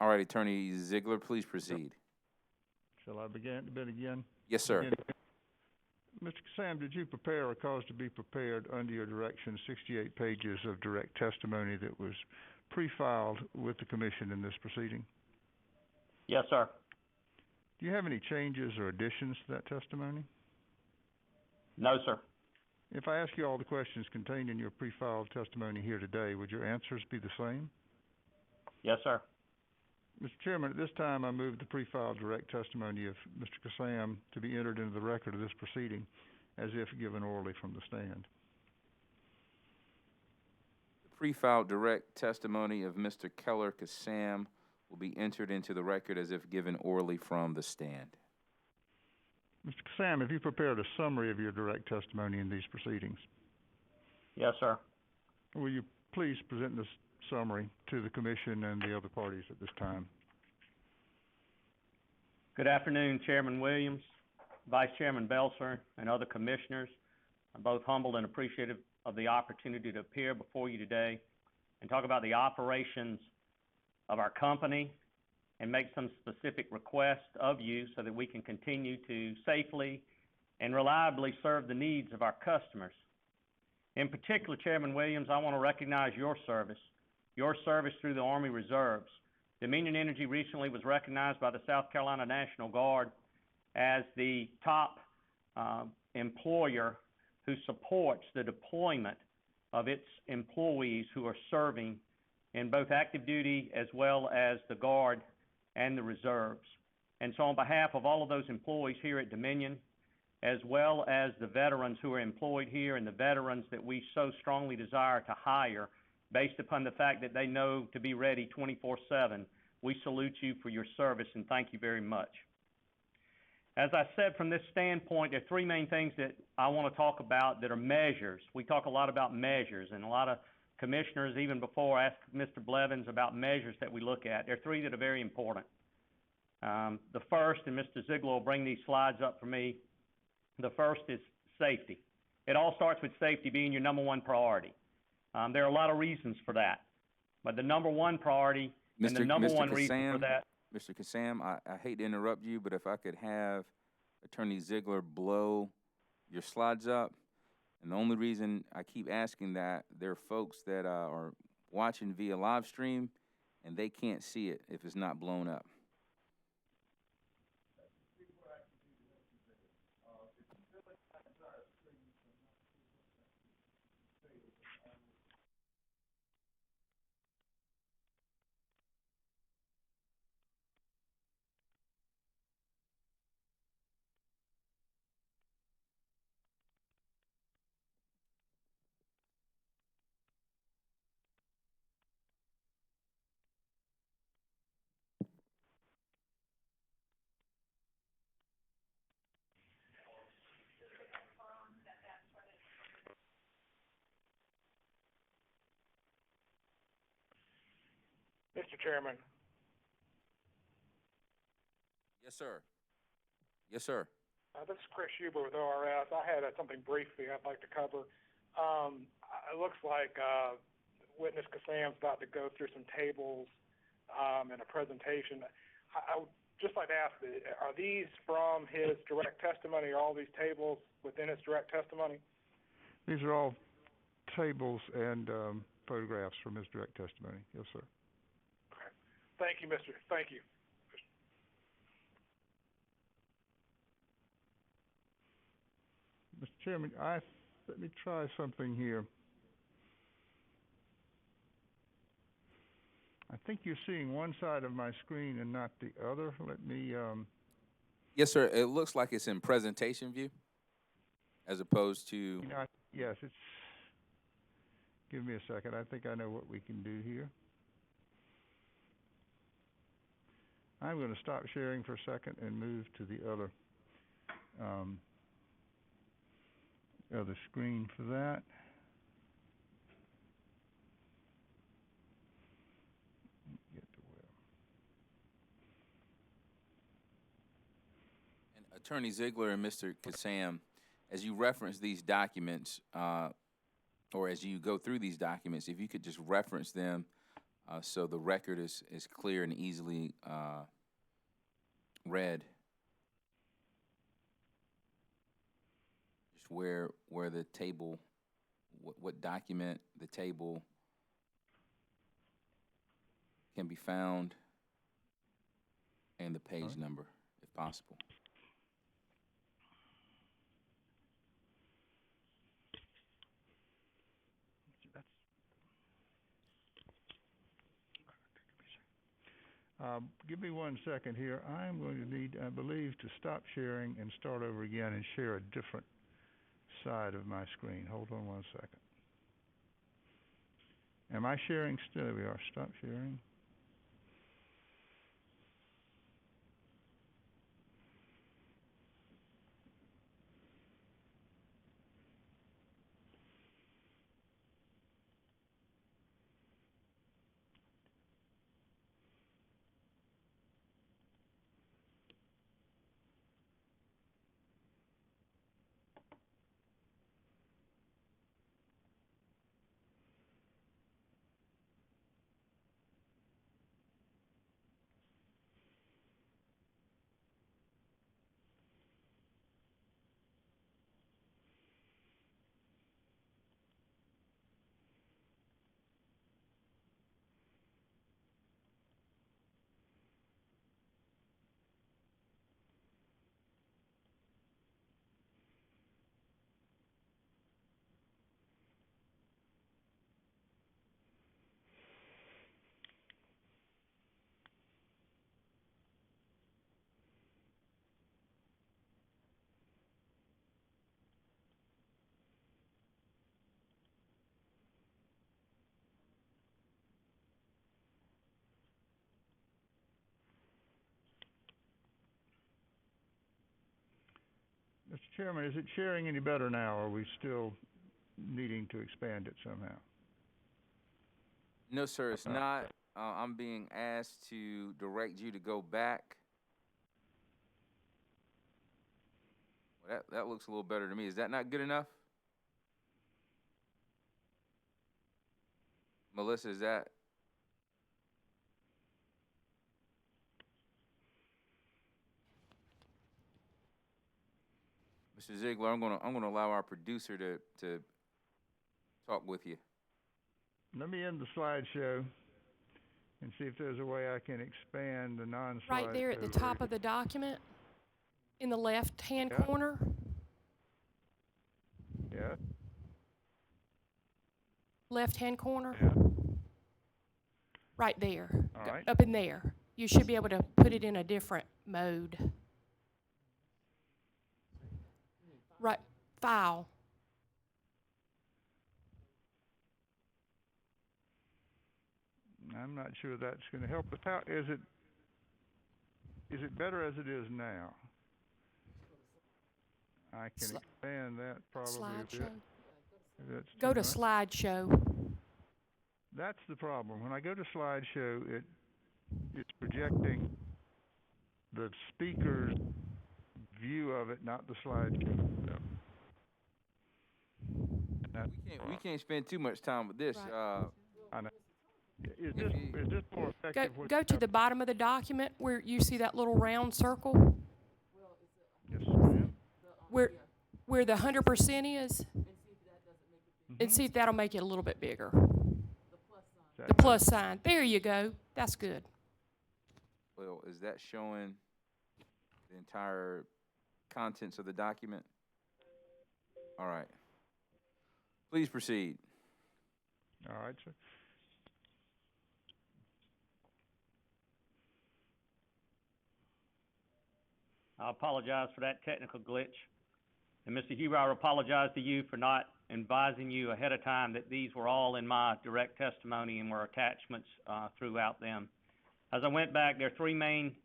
[SPEAKER 1] All right, Attorney Ziegler, please proceed.
[SPEAKER 12] Shall I begin again?
[SPEAKER 1] Yes, sir.
[SPEAKER 12] Mr. Kassam, did you prepare or cause to be prepared under your direction 68 pages of direct testimony that was pre-filed with the commission in this proceeding?
[SPEAKER 5] Yes, sir.
[SPEAKER 12] Do you have any changes or additions to that testimony?
[SPEAKER 5] No, sir.
[SPEAKER 12] If I ask you all the questions contained in your pre-filed testimony here today, would your answers be the same?
[SPEAKER 5] Yes, sir.
[SPEAKER 12] Mr. Chairman, at this time I move the pre-filed direct testimony of Mr. Kassam to be entered into the record of this proceeding as if given orally from the stand.
[SPEAKER 1] The pre-filed direct testimony of Mr. Keller Kassam will be entered into the record as if given orally from the stand.
[SPEAKER 12] Mr. Kassam, have you prepared a summary of your direct testimony in these proceedings?
[SPEAKER 5] Yes, sir.
[SPEAKER 12] Will you please present this summary to the commission and the other parties at this time?
[SPEAKER 5] Good afternoon, Chairman Williams, Vice Chairman Belser, and other commissioners. I'm both humbled and appreciative of the opportunity to appear before you today and talk about the operations of our company and make some specific requests of you so that we can continue to safely and reliably serve the needs of our customers. In particular, Chairman Williams, I want to recognize your service through the Army Reserves. Dominion Energy recently was recognized by the South Carolina National Guard as the top employer who supports the deployment of its employees who are serving in both active duty as well as the Guard and the Reserves. And so on behalf of all of those employees here at Dominion, as well as the veterans who are employed here and the veterans that we so strongly desire to hire based upon the fact that they know to be ready 24/7, we salute you for your service and thank you very much. As I said, from this standpoint, there are three main things that I want to talk about that are measures. We talk a lot about measures, and a lot of commissioners, even before, asked Mr. Blevins about measures that we look at. There are three that are very important. The first, and Mr. Ziegler will bring these slides up for me, the first is safety. It all starts with safety being your number one priority. There are a lot of reasons for that, but the number one priority and the number one reason for that.
[SPEAKER 1] Mr. Kassam, I hate to interrupt you, but if I could have Attorney Ziegler blow your slides up. And the only reason I keep asking that, there are folks that are watching via live stream, and they can't see it if it's not blown up.
[SPEAKER 10] Mr. Chairman.
[SPEAKER 1] Yes, sir. Yes, sir.
[SPEAKER 10] This is Chris Huber with ORS. I had something briefly I'd like to cover. It looks like witness Kassam's about to go through some tables and a presentation. I would just like to ask, are these from his direct testimony? Are all these tables within his direct testimony?
[SPEAKER 12] These are all tables and photographs from his direct testimony. Yes, sir.
[SPEAKER 10] Okay. Thank you, Mr. Thank you.
[SPEAKER 12] Mr. Chairman, let me try something here. I think you're seeing one side of my screen and not the other. Let me...
[SPEAKER 1] Yes, sir. It looks like it's in presentation view as opposed to...
[SPEAKER 12] Yes, it's... Give me a second. I think I know what we can do here. I'm going to stop sharing for a second and move to the other screen for that. Get to where.
[SPEAKER 1] And Attorney Ziegler and Mr. Kassam, as you reference these documents, or as you go through these documents, if you could just reference them so the record is clear and easily read. Just where the table, what document, the table can be found and the page
[SPEAKER 12] Alright.
[SPEAKER 1] number, if possible.
[SPEAKER 12] Give me 1 second here. I'm going to need, I believe, to stop sharing and start over again and share a different side of my screen. Hold on 1 second. Am I sharing still? There we are. Stop sharing. Mr. Chairman, is it sharing any better now, or are we still needing to expand it somehow?
[SPEAKER 1] No, sir, it's not. I'm being asked to direct you to go back. Well, that looks a little better to me. Is that not good enough? Melissa, is that? Mr. Ziegler, I'm gonna allow our producer to talk with you.
[SPEAKER 12] Let me end the slideshow and see if there's a way I can expand the non-slideshow.
[SPEAKER 13] Right there at the top of the document, in the left-hand corner.
[SPEAKER 12] Yeah.
[SPEAKER 13] Left-hand corner.
[SPEAKER 12] Yeah.
[SPEAKER 13] Right there.
[SPEAKER 12] All right.
[SPEAKER 13] Up in there. You should be able to put it in a different mode. Right, file.
[SPEAKER 12] I'm not sure that's going to help. But how is it better as it is now? I can expand that probably a bit. That's
[SPEAKER 13] Go to
[SPEAKER 12] much.
[SPEAKER 13] slideshow.
[SPEAKER 12] That's the problem. When I go to slideshow, it's projecting the speaker's view of it, not the slideshow.
[SPEAKER 1] We can't spend too much time with this.
[SPEAKER 13] Right.
[SPEAKER 12] I know. Is this more effective?
[SPEAKER 13] Go to the bottom of the document where you see that little round circle.
[SPEAKER 12] Yes, ma'am.
[SPEAKER 13] Where the 100% is, and see if that'll make it a little bit bigger. The plus sign. There you go. That's good.
[SPEAKER 1] Well, is that showing the entire contents of the document? All right. Please proceed.
[SPEAKER 12] All right, sir.
[SPEAKER 5] I apologize for that technical glitch. And Mr. Huber, I apologize to you for not advising you ahead of time that these were all in my direct testimony and were attachments throughout them. As I went back, there are three main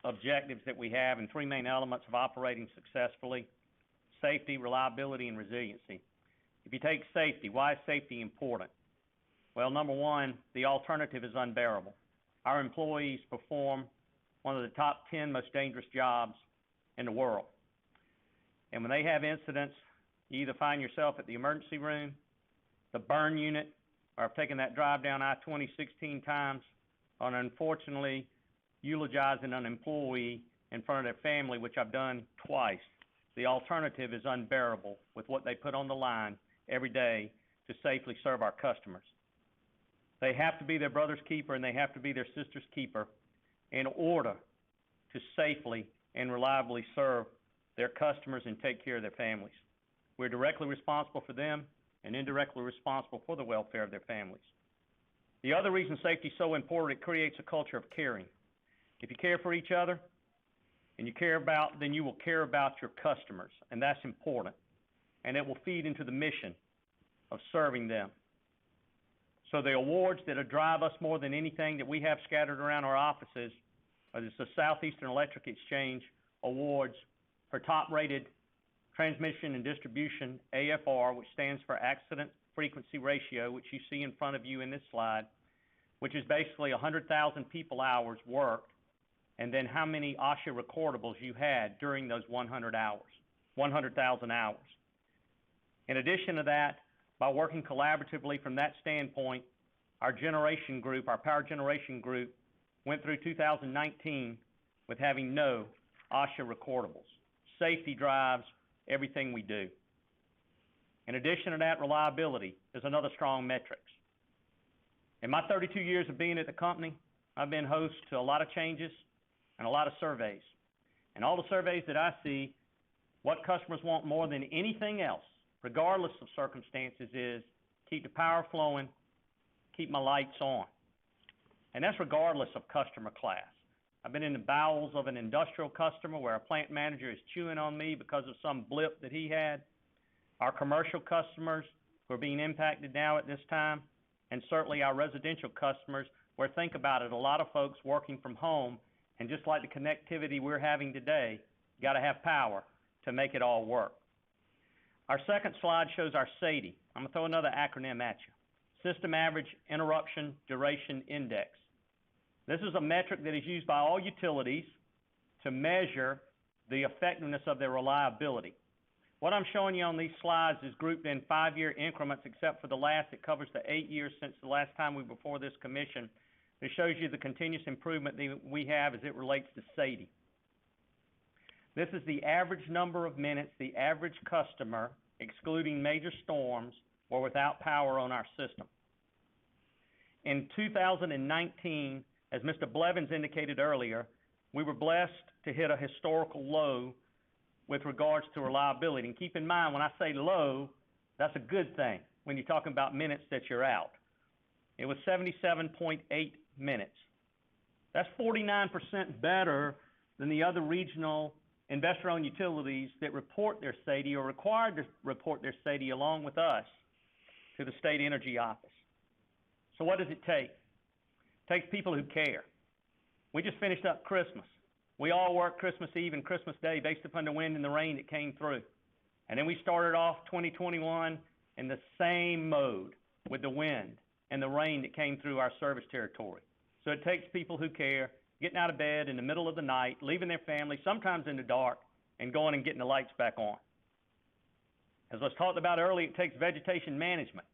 [SPEAKER 5] objectives that we have and three main elements of operating successfully: safety, reliability, and resiliency. If you take safety, why is safety important? Well, number one, the alternative is unbearable. Our employees perform one of the top 10 most dangerous jobs in the world. And when they have incidents, you either find yourself at the emergency room, the burn unit, or have taken that drive down I-20 16 times, or unfortunately eulogizing an employee in front of their family, which I've done twice. The alternative is unbearable with what they put on the line every day to safely serve our customers. They have to be their brother's keeper and they have to be their sister's keeper in order to safely and reliably serve their customers and take care of their families. We're directly responsible for them and indirectly responsible for the welfare of their families. The other reason safety is so important, it creates a culture of caring. If you care for each other and you care about, then you will care about your customers, and that's important. And it will feed into the mission of serving them. So the awards that drive us more than anything that we have scattered around our offices is the Southeastern Electric Exchange Awards for top-rated transmission and distribution, AFR, which stands for Accident Frequency Ratio, which you see in front of you in this slide, which is basically 100,000 people hours worked, and then how many OSHA recordables you had during those 100,000 hours. In addition to that, by working collaboratively from that standpoint, our generation group, our power generation group, went through 2019 with having no OSHA recordables. Safety drives everything we do. In addition to that, reliability is another strong metric. In my 32 years of being at the company, I've been host to a lot of changes and a lot of surveys. And all the surveys that I see, what customers want more than anything else, regardless of circumstances, is keep the power flowing, keep my lights on. And that's regardless of customer class. I've been in the bowels of an industrial customer where a plant manager is chewing on me because of some blip that he had. Our commercial customers who are being impacted now at this time, and certainly our residential customers where, think about it, a lot of folks working from home, and just like the connectivity we're having today, you got to have power to make it all work. Our second slide shows our SAIDI. I'm going to throw another acronym at you. System Average Interruption Duration Index. This is a metric that is used by all utilities to measure the effectiveness of their reliability. What I'm showing you on these slides is grouped in 5-year increments, except for the last. It covers the 8 years since the last time we were before this commission. It shows you the continuous improvement that we have as it relates to SAIDI. This is the average number of minutes the average customer, excluding major storms, were without power on our system. In 2019, as Mr. Blevins indicated earlier, we were blessed to hit a historical low with regards to reliability. And keep in mind, when I say low, that's a good thing when you're talking about minutes that you're out. It was 77.8 minutes. That's 49% better than the other regional investor-owned utilities that report their SAIDI or required to report their SAIDI along with us to the State Energy Office. So what does it take? It takes people who care. We just finished up Christmas. We all worked Christmas Eve and Christmas Day based upon the wind and the rain that came through. And then we started off 2021 in the same mode with the wind and the rain that came through our service territory. So it takes people who care, getting out of bed in the middle of the night, leaving their family, sometimes in the dark, and going and getting the lights back on. As was talked about earlier, it takes vegetation management.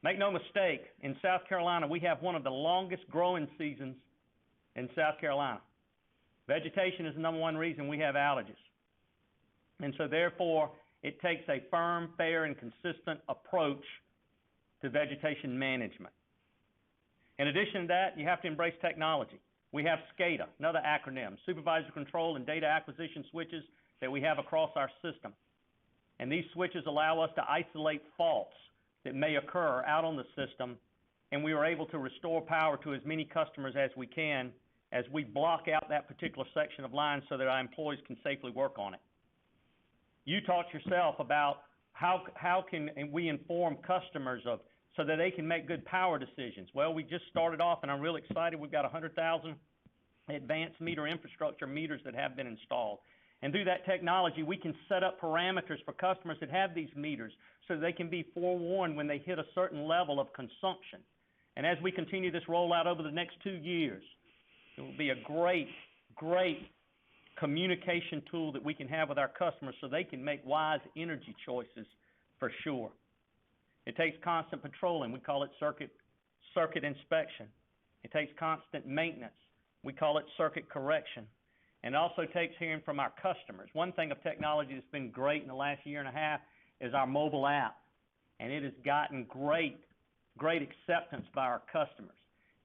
[SPEAKER 5] Make no mistake, in South Carolina, we have one of the longest growing seasons in South Carolina. Vegetation is the number one reason we have outages. And so therefore, it takes a firm, fair, and consistent approach to vegetation management. In addition to that, you have to embrace technology. We have SCADA, another acronym, Supervisor Control and Data Acquisition Switches that we have across our system. And these switches allow us to isolate faults that may occur out on the system, and we are able to restore power to as many customers as we can as we block out that particular section of line so that our employees can safely work on it. You talked yourself about how can we inform customers of so that they can make good power decisions. Well, we just started off, and I'm really excited. We've got 100,000 advanced meter infrastructure meters that have been installed. And through that technology, we can set up parameters for customers that have these meters so they can be forewarned when they hit a certain level of consumption. And as we continue this rollout over the next 2 years, it will be a great, great communication tool that we can have with our customers so they can make wise energy choices for sure. It takes constant patrolling. We call it circuit inspection. It takes constant maintenance. We call it circuit correction. And it also takes hearing from our customers. One thing of technology that's been great in the last year and a half is our mobile app. And it has gotten great great acceptance by our customers.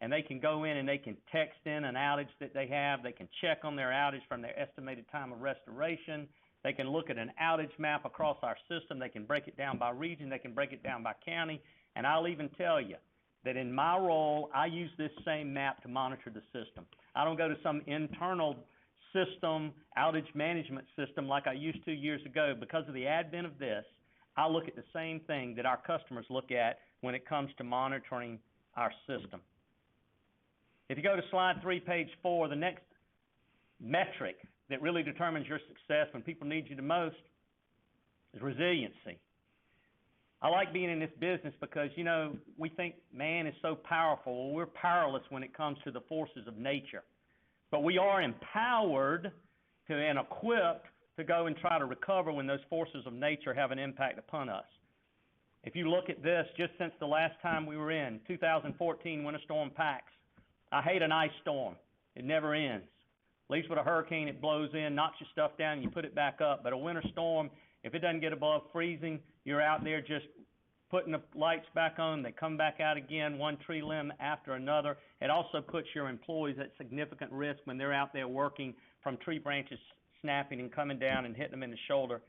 [SPEAKER 5] And they can go in and they can text in an outage that they have. They can check on their outage from their estimated time of restoration. They can look at an outage map across our system. They can break it down by region. They can break it down by county. And I'll even tell you that in my role, I use this same map to monitor the system. I don't go to some internal system, outage management system like I used to years ago. Because of the advent of this, I look at the same thing that our customers look at when it comes to monitoring our system. If you go to slide 3, page 4, the next metric that really determines your success when people need you the most is resiliency. I like being in this business because, you know, we think man is so powerful. Well, we're powerless when it comes to the forces of nature. But we are empowered and equipped to go and try to recover when those forces of nature have an impact upon us. If you look at this, just since the last time we were in, 2014 Winter Storm Pax, I hate an ice storm. It never ends. At least with a hurricane, it blows in, knocks your stuff down, and you put it back up. But a winter storm, if it doesn't get above freezing, you're out there just putting the lights back on. They come back out again, one tree limb after another. It also puts your employees at significant risk when they're out there working from tree branches snapping and coming down and hitting them in the shoulder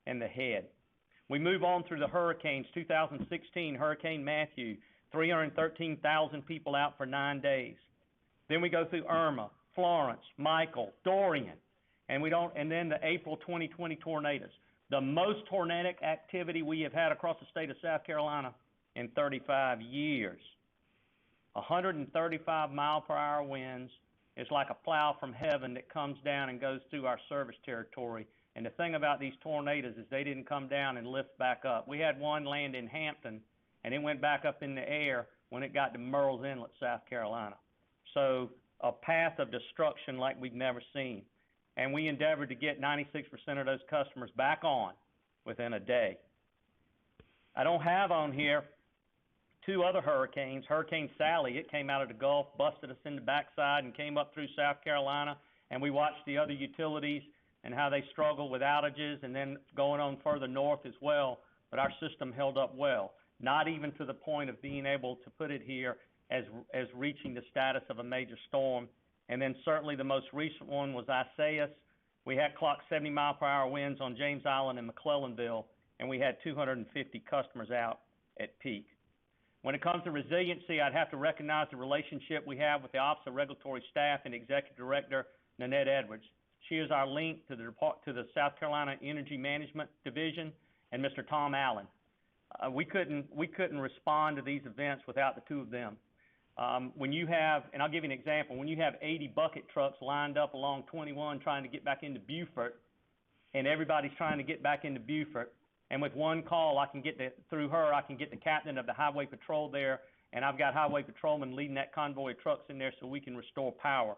[SPEAKER 5] and the head. We move on through the hurricanes. 2016, Hurricane Matthew, 313,000 people out for 9 days. Then we go through Irma, Florence, Michael, Dorian, and then the April 2020 tornadoes. The most tornadic activity we have had across the state of South Carolina in 35 years. 135 mile-per-hour winds. It's like a plow from heaven that comes down and goes through our service territory. And the thing about these tornadoes is they didn't come down and lift back up. We had one land in Hampton, and it went back up in the air when it got to Murrells Inlet, South Carolina. So a path of destruction like we've never seen. And we endeavored to get 96% of those customers back on within a day. I don't have on here 2 other hurricanes. Hurricane Sally, it came out of the Gulf, busted us in the backside and came up through South Carolina, and we watched the other utilities and how they struggled with outages and then going on further north as well, but our system held up well, not even to the point of being able to put it here as reaching the status of a major storm. And then certainly the most recent one was Isaias. We had clocked 70 mile-per-hour winds on James Island and McClellanville, and we had 250 customers out at peak. When it comes to resiliency, I'd have to recognize the relationship we have with the Office of Regulatory Staff and Executive Director Nanette Edwards. She is our link to the South Carolina Energy Management Division and Mr. Tom Allen. We couldn't respond to these events without the two of them. When you have, and I'll give you an example, when you have 80 bucket trucks lined up along 21 trying to get back into Beaufort, and everybody's trying to get back into Beaufort, and with one call, through her, I can get the captain of the highway patrol there, and I've got highway patrolmen leading that convoy of trucks in there so we can restore power.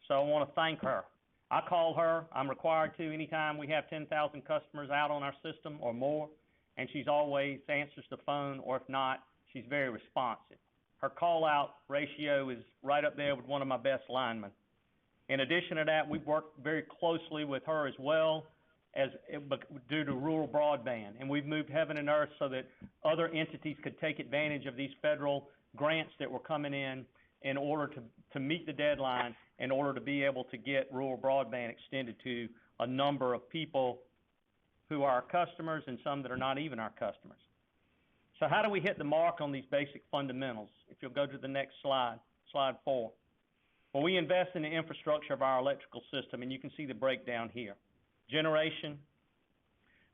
[SPEAKER 5] So I want to thank her. I call her. I'm required to anytime we have 10,000 customers out on our system or more, and she's always answers the phone, or if not, she's very responsive. Her call-out ratio is right up there with one of my best linemen. In addition to that, we've worked very closely with her as well due to rural broadband, and we've moved heaven and earth so that other entities could take advantage of these federal grants that were coming in order to meet the deadline, in order to be able to get rural broadband extended to a number of people who are our customers and some that are not even our customers. So how do we hit the mark on these basic fundamentals? If you'll go to the next slide, slide 4. Well, we invest in the infrastructure of our electrical system, and you can see the breakdown here. Generation,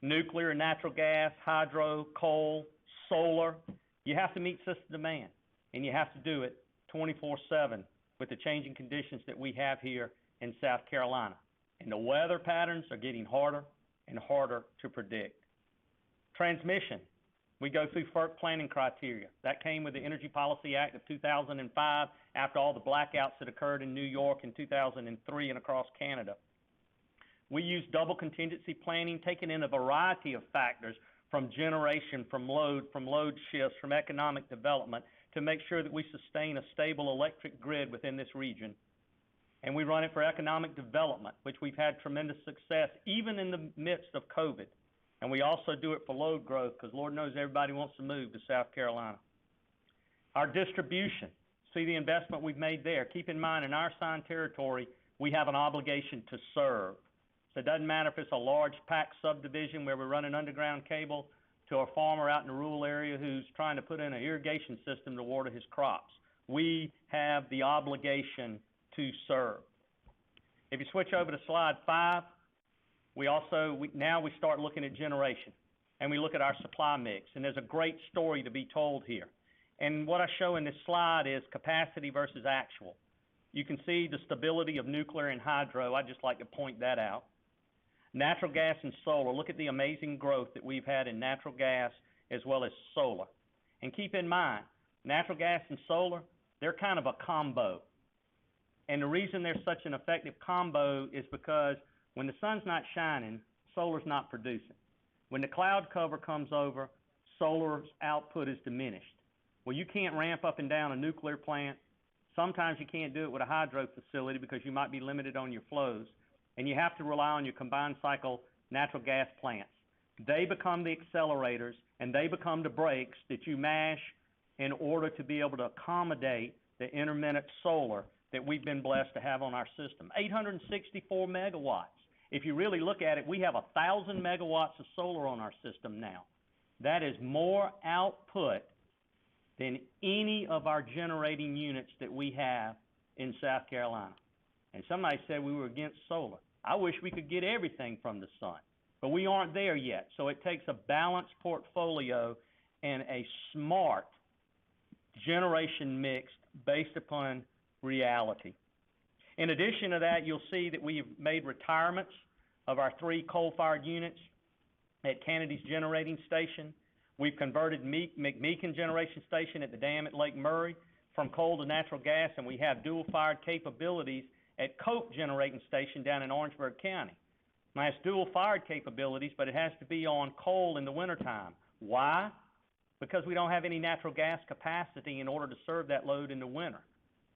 [SPEAKER 5] nuclear and natural gas, hydro, coal, solar. You have to meet system demand, and you have to do it 24/7 with the changing conditions that we have here in South Carolina. And the weather patterns are getting harder and harder to predict. Transmission. We go through FERC planning criteria. That came with the Energy Policy Act of 2005 after all the blackouts that occurred in New York in 2003 and across Canada. We use double contingency planning, taking in a variety of factors from generation, from load shifts, from economic development, to make sure that we sustain a stable electric grid within this region. And we run it for economic development, which we've had tremendous success, even in the midst of COVID. And we also do it for load growth, because Lord knows everybody wants to move to South Carolina. Our distribution, see the investment we've made there. Keep in mind, in our assigned territory, we have an obligation to serve. So it doesn't matter if it's a large packed subdivision where we're running underground cable to a farmer out in a rural area who's trying to put in an irrigation system to water his crops. We have the obligation to serve. If you switch over to slide 5, now we start looking at generation, and we look at our supply mix, and there's a great story to be told here. And what I show in this slide is capacity versus actual. You can see the stability of nuclear and hydro. I'd just like to point that out. Natural gas and solar. Look at the amazing growth that we've had in natural gas as well as solar. And keep in mind, natural gas and solar, they're kind of a combo. And the reason they're such an effective combo is because when the sun's not shining, solar's not producing. When the cloud cover comes over, solar's output is diminished. Well, you can't ramp up and down a nuclear plant. Sometimes you can't do it with a hydro facility because you might be limited on your flows. And you have to rely on your combined cycle natural gas plants. They become the accelerators, and they become the brakes that you mash in order to be able to accommodate the intermittent solar that we've been blessed to have on our system. 864 megawatts. If you really look at it, we have 1,000 megawatts of solar on our system now. That is more output than any of our generating units that we have in South Carolina. And somebody said we were against solar. I wish we could get everything from the sun, but we aren't there yet. So it takes a balanced portfolio and a smart generation mix based upon reality. In addition to that, you'll see that we've made retirements of our 3 coal-fired units at Kennedy's Generating Station. We've converted McMeekin Generation Station at the dam at Lake Murray from coal to natural gas, and we have dual-fired capabilities at Coke Generating Station down in Orangeburg County. Now, it's dual-fired capabilities, but it has to be on coal in the wintertime. Why? Because we don't have any natural gas capacity in order to serve that load in the winter.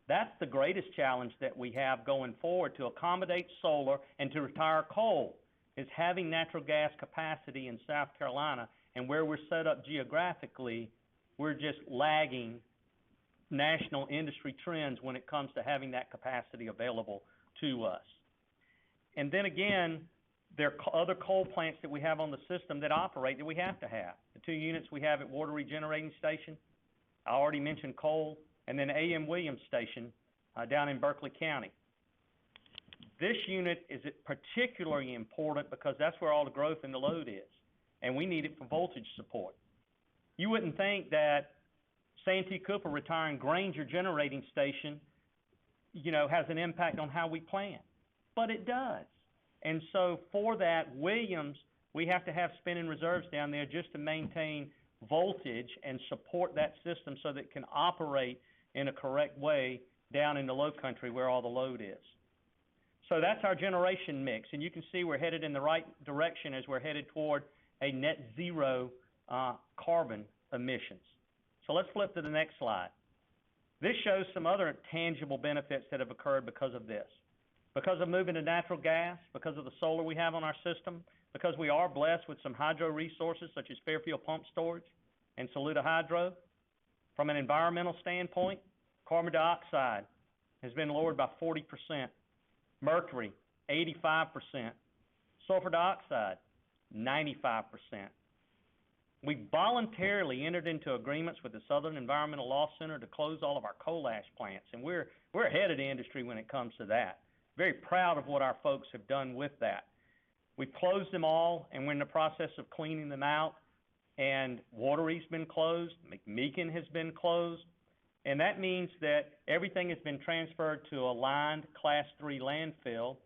[SPEAKER 5] That's the greatest challenge that we have going forward to accommodate solar and to retire coal, is having natural gas capacity in South Carolina. And where we're set up geographically, we're just lagging national industry trends when it comes to having that capacity available to us. And then again, there are other coal plants that we have on the system that operate that we have to have. The 2 units we have at Water Regenerating Station, I already mentioned coal, and then A.M. Williams Station down in Berkeley County. This unit is particularly important because that's where all the growth in the load is, and we need it for voltage support. You wouldn't think that Santee Cooper retiring Granger Generating Station, has an impact on how we plan, but it does. And so for that, Williams, we have to have spinning reserves down there just to maintain voltage and support that system so that it can operate in a correct way down in the low country where all the load is. So that's our generation mix, and you can see we're headed in the right direction as we're headed toward a net zero carbon emissions. So let's flip to the next slide. This shows some other tangible benefits that have occurred because of this. Because of moving to natural gas, because of the solar we have on our system, because we are blessed with some hydro resources such as Fairfield Pump Storage and Saluda Hydro. From an environmental standpoint, carbon dioxide has been lowered by 40%, mercury 85%, sulfur dioxide 95%. We voluntarily entered into agreements with the Southern Environmental Law Center to close all of our coal ash plants, and we're ahead of the industry when it comes to that. Very proud of what our folks have done with that. We've closed them all, and we're in the process of cleaning them out, and Watery's been closed, McMeekin has been closed, and that means that everything has been transferred to a lined Class 3 landfill.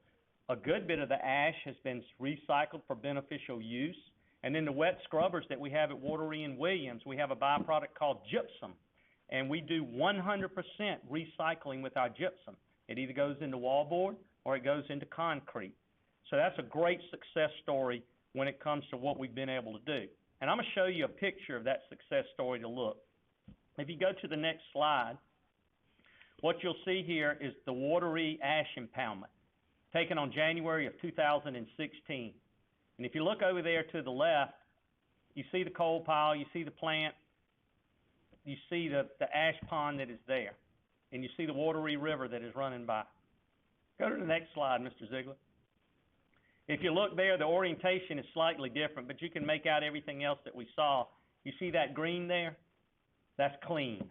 [SPEAKER 5] A good bit of the ash has been recycled for beneficial use. And then the wet scrubbers that we have at Watery and Williams, we have a byproduct called gypsum. And we do 100% recycling with our gypsum. It either goes into wallboard or it goes into concrete. So that's a great success story when it comes to what we've been able to do. And I'm going to show you a picture of that success story to look. If you go to the next slide, what you'll see here is the Watery ash impoundment taken on January of 2016. And if you look over there to the left, you see the coal pile, you see the plant. you see the ash pond that is there, and you see the watery river that is running by. Go to the next slide, Mr. Ziegler. If you look there, the orientation is slightly different, but you can make out everything else that we saw. You see that green there? That's clean.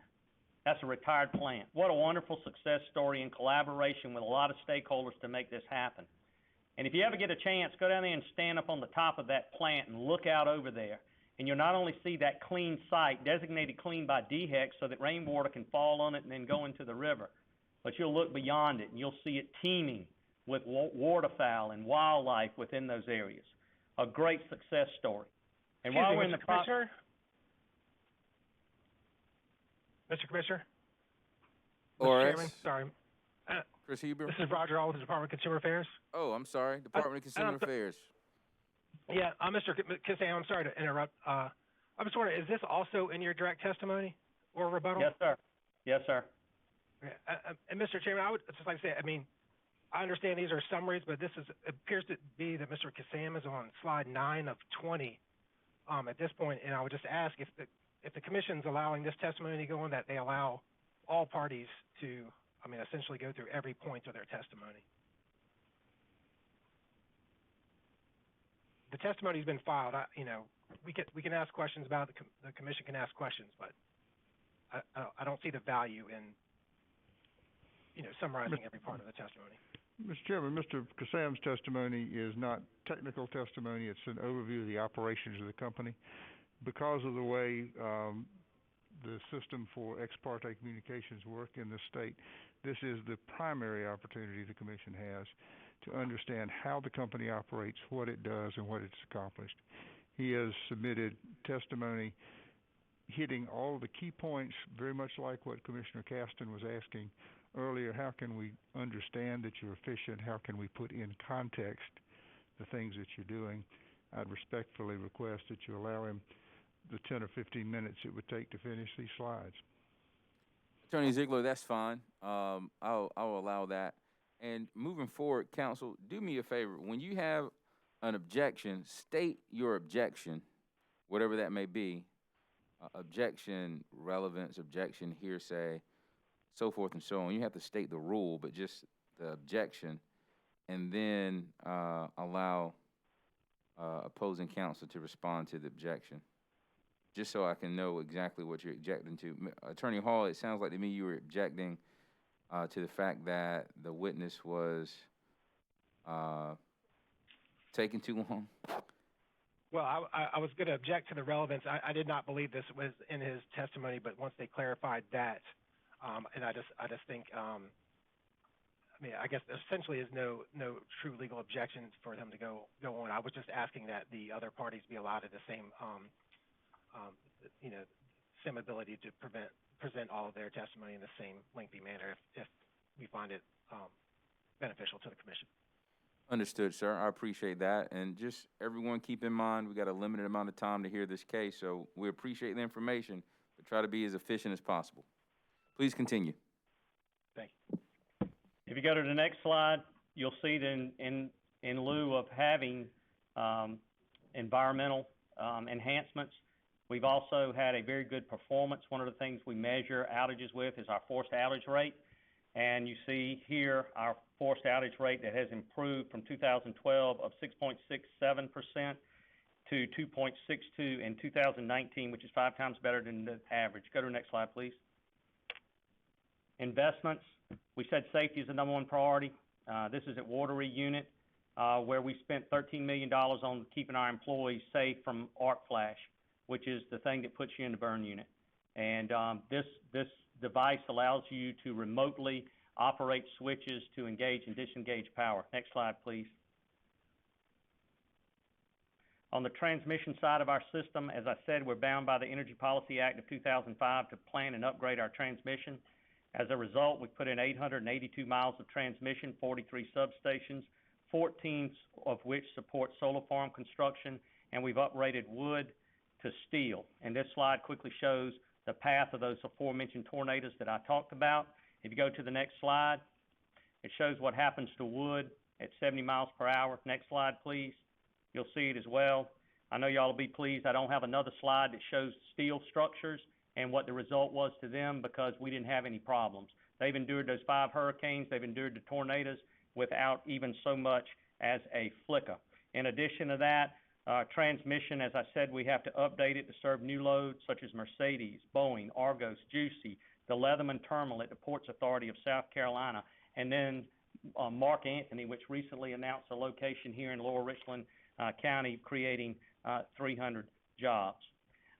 [SPEAKER 5] That's a retired plant. What a wonderful success story in collaboration with a lot of stakeholders to make this happen. And if you ever get a chance, go down there and stand up on the top of that plant and look out over there. And you'll not only see that clean site, designated clean by DHEC so that rainwater can fall on it and then go into the river, but you'll look beyond it and you'll see it teeming with waterfowl and wildlife within those areas. A great success story. And while we're in the process...
[SPEAKER 14] Mr. Commissioner?
[SPEAKER 1] Or
[SPEAKER 14] Mr. Chairman, sorry.
[SPEAKER 1] Chris Huber?
[SPEAKER 14] This is Roger All with the Department of Consumer Affairs.
[SPEAKER 1] Oh, I'm sorry. Department of Consumer Affairs.
[SPEAKER 14] Yeah, Mr. Kissam, I'm sorry to interrupt. I'm just wondering, is this also in your direct testimony or rebuttal?
[SPEAKER 5] Yes, sir. Yes, sir.
[SPEAKER 14] Okay. And Mr. Chairman, I would just like to say, I mean, I understand these are summaries, but this appears to be that Mr. Kissam is on slide 9 of 20 at this point, and I would just ask if the Commission's allowing this testimony to go on, that they allow all parties to, I mean, essentially go through every point of their testimony. The testimony's been filed. We can ask questions about it. The Commission can ask questions, but I don't see the value in, summarizing every part of the testimony.
[SPEAKER 12] Mr. Chairman, Mr. Kassam's testimony is not technical testimony. It's an overview of the operations of the company. Because of the way the system for ex parte communications work in the state, this is the primary opportunity the Commission has to understand how the company operates, what it does, and what it's accomplished. He has submitted testimony hitting all the key points, very much like what Commissioner Caston was asking earlier. How can we understand that you're efficient? How can we put in context the things that you're doing? I'd respectfully request that you allow him the 10 or 15 minutes it would take to finish these slides.
[SPEAKER 1] Attorney Ziegler, that's fine. I'll allow that. And moving forward, counsel, do me a favor. When you have an objection, state your objection, whatever that may be. Objection, relevance, objection, hearsay, so forth and so on. You have to state the rule, but just the objection, and then allow opposing counsel to respond to the objection, just so I can know exactly what you're objecting to. Attorney Hall, it sounds like to me you were objecting to the fact that the witness was taking too long.
[SPEAKER 14] Well, I was going to object to the relevance. I did not believe this was in his testimony, but once they clarified that, and I just think, I mean, I guess essentially is no true legal objection for them to go on. I was just asking that the other parties be allowed at the same, same ability to present all of their testimony in the same lengthy manner if we find it beneficial to the Commission.
[SPEAKER 1] Understood, sir. I appreciate that. And just everyone keep in mind, we got a limited amount of time to hear this case, so we appreciate the information, but try to be as efficient as possible. Please continue.
[SPEAKER 14] Thank you.
[SPEAKER 5] If you go to the next slide, you'll see that in lieu of having environmental enhancements, we've also had a very good performance. One of the things we measure outages with is our forced outage rate. And you see here our forced outage rate that has improved from 2012 of 6.67% to 2.62 in 2019, which is 5 times better than the average. Go to the next slide, please. Investments. We said safety is the #1 priority. This is at Watery Unit, where we spent $13 million on keeping our employees safe from arc flash, which is the thing that puts you in the burn unit. And this device allows you to remotely operate switches to engage and disengage power. Next slide, please. On the transmission side of our system, as I said, we're bound by the Energy Policy Act of 2005 to plan and upgrade our transmission. As a result, we put in 882 miles of transmission, 43 substations, 14 of which support solar farm construction, and we've upgraded wood to steel. And this slide quickly shows the path of those aforementioned tornadoes that I talked about. If you go to the next slide, it shows what happens to wood at 70 miles per hour. Next slide, please. You'll see it as well. I know y'all will be pleased. I don't have another slide that shows steel structures and what the result was to them because we didn't have any problems. They've endured those 5 hurricanes, they've endured the tornadoes without even so much as a flicker. In addition to that, transmission, as I said, we have to update it to serve new loads such as Mercedes, Boeing, Argos, Juicy, the Leatherman Terminal at the Ports Authority of South Carolina, and then Mark Anthony, which recently announced a location here in Lower Richland County, creating 300 jobs.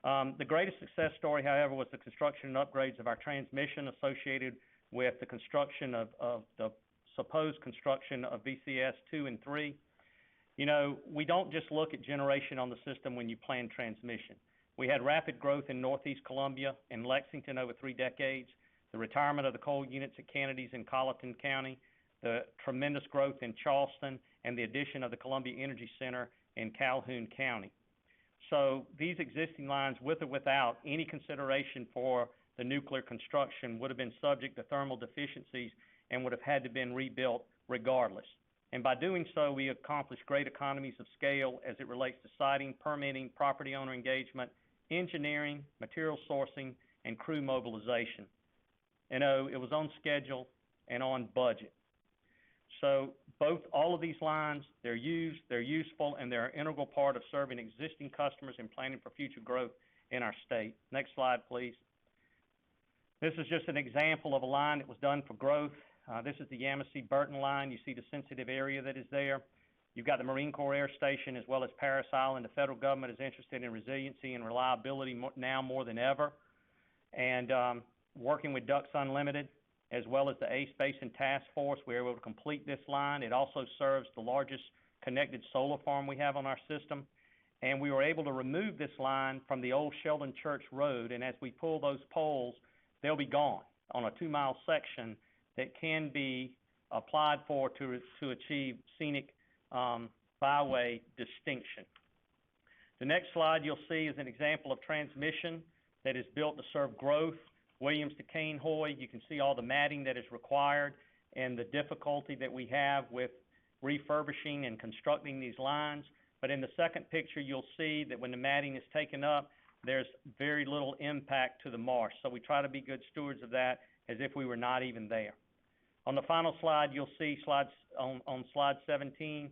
[SPEAKER 5] The greatest success story, however, was the construction and upgrades of our transmission associated with the construction of the supposed construction of VCS 2 and 3. You know, we don't just look at generation on the system when you plan transmission. We had rapid growth in Northeast Columbia and Lexington over 3 decades, the retirement of the coal units at Kennedy's in Colleton County, the tremendous growth in Charleston, and the addition of the Columbia Energy Center in Calhoun County. So these existing lines, with or without any consideration for the nuclear construction, would have been subject to thermal deficiencies and would have had to been rebuilt regardless. And by doing so, we accomplished great economies of scale as it relates to siting, permitting, property owner engagement, engineering, material sourcing, and crew mobilization. You know, it was on schedule and on budget. So all of these lines, they're used, they're useful, and they're an integral part of serving existing customers and planning for future growth in our state. Next slide, please. This is just an example of a line that was done for growth. This is the Yamasee-Burton line. You see the sensitive area that is there. You've got the Marine Corps Air Station as well as Parris Island. The federal government is interested in resiliency and reliability now more than ever. And working with Ducks Unlimited as well as the Ace Basin Task Force, we were able to complete this line. It also serves the largest connected solar farm we have on our system. And we were able to remove this line from the old Sheldon Church Road. And as we pull those poles, they'll be gone on a 2-mile section that can be applied for to achieve scenic byway distinction. The next slide you'll see is an example of transmission that is built to serve growth. Williams to Cane Hoy, you can see all the matting that is required and the difficulty that we have with refurbishing and constructing these lines. But in the second picture, you'll see that when the matting is taken up, there's very little impact to the marsh. So we try to be good stewards of that as if we were not even there. On the final slide, you'll see on slide 17,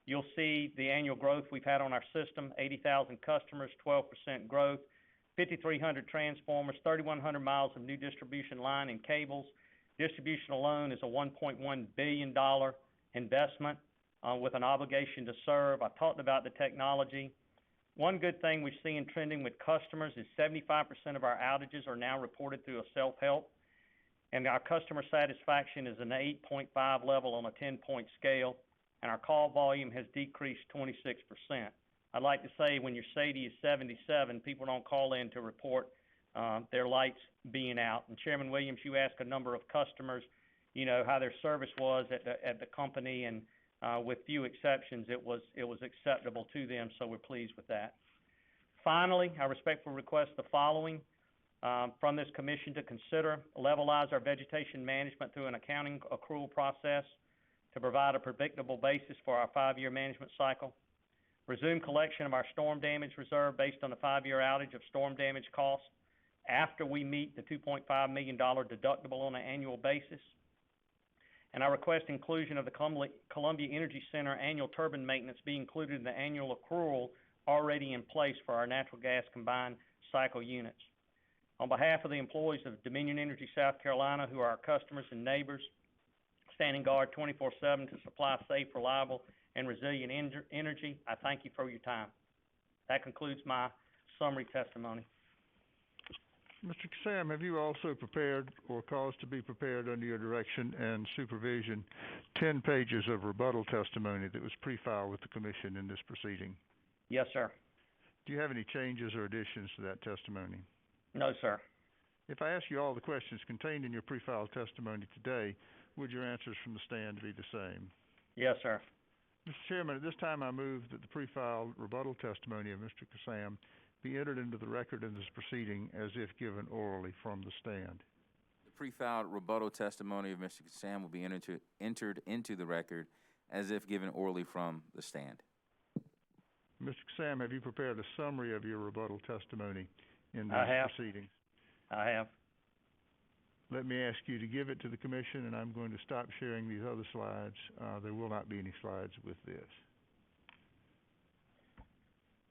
[SPEAKER 5] you'll see the annual growth we've had on our system, 80,000 customers, 12% growth, 5,300 transformers, 3,100 miles of new distribution line and cables. Distribution alone is a $1.1 billion investment with an obligation to serve. I talked about the technology. One good thing we've seen trending with customers is 75% of our outages are now reported through a self-help. And our customer satisfaction is an 8.5 level on a 10-point scale, and our call volume has decreased 26%. I'd like to say when your SAIDI is 77, people don't call in to report their lights being out. And Chairman Williams, you asked a number of customers, you know, how their service was at the company, and with few exceptions, it was acceptable to them, so we're pleased with that. Finally, I respectfully request the following from this commission to consider: levelize our vegetation management through an accounting accrual process to provide a predictable basis for our 5-year management cycle. Resume collection of our storm damage reserve based on the 5-year outage of storm damage costs after we meet the $2.5 million deductible on an annual basis. And I request inclusion of the Columbia Energy Center annual turbine maintenance be included in the annual accrual already in place for our natural gas combined cycle units. On behalf of the employees of Dominion Energy South Carolina, who are our customers and neighbors, standing guard 24/7 to supply safe, reliable, and resilient energy, I thank you for your time. That concludes my summary testimony.
[SPEAKER 12] Mr. Sam, have you also prepared or caused to be prepared under your direction and supervision 10 pages of rebuttal testimony that was pre-filed with the commission in this proceeding?
[SPEAKER 5] Yes, sir.
[SPEAKER 12] Do you have any changes or additions to that testimony?
[SPEAKER 5] No, sir.
[SPEAKER 12] If I ask you all the questions contained in your pre-filed testimony today, would your answers from the stand be the same?
[SPEAKER 5] Yes, sir.
[SPEAKER 12] Mr. Chairman, at this time I move that the pre-filed rebuttal testimony of Mr. Kassam be entered into the record in this proceeding as if given orally from the stand.
[SPEAKER 1] The pre-filed rebuttal testimony of Mr. Kassam will be entered into the record as if given orally from the stand.
[SPEAKER 12] Mr. Kassam, have you prepared a summary of your rebuttal testimony in
[SPEAKER 5] I
[SPEAKER 12] these
[SPEAKER 5] have.
[SPEAKER 12] proceedings?
[SPEAKER 5] I have.
[SPEAKER 12] Let me ask you to give it to the commission, and I'm going to stop sharing these other slides. There will not be any slides with this.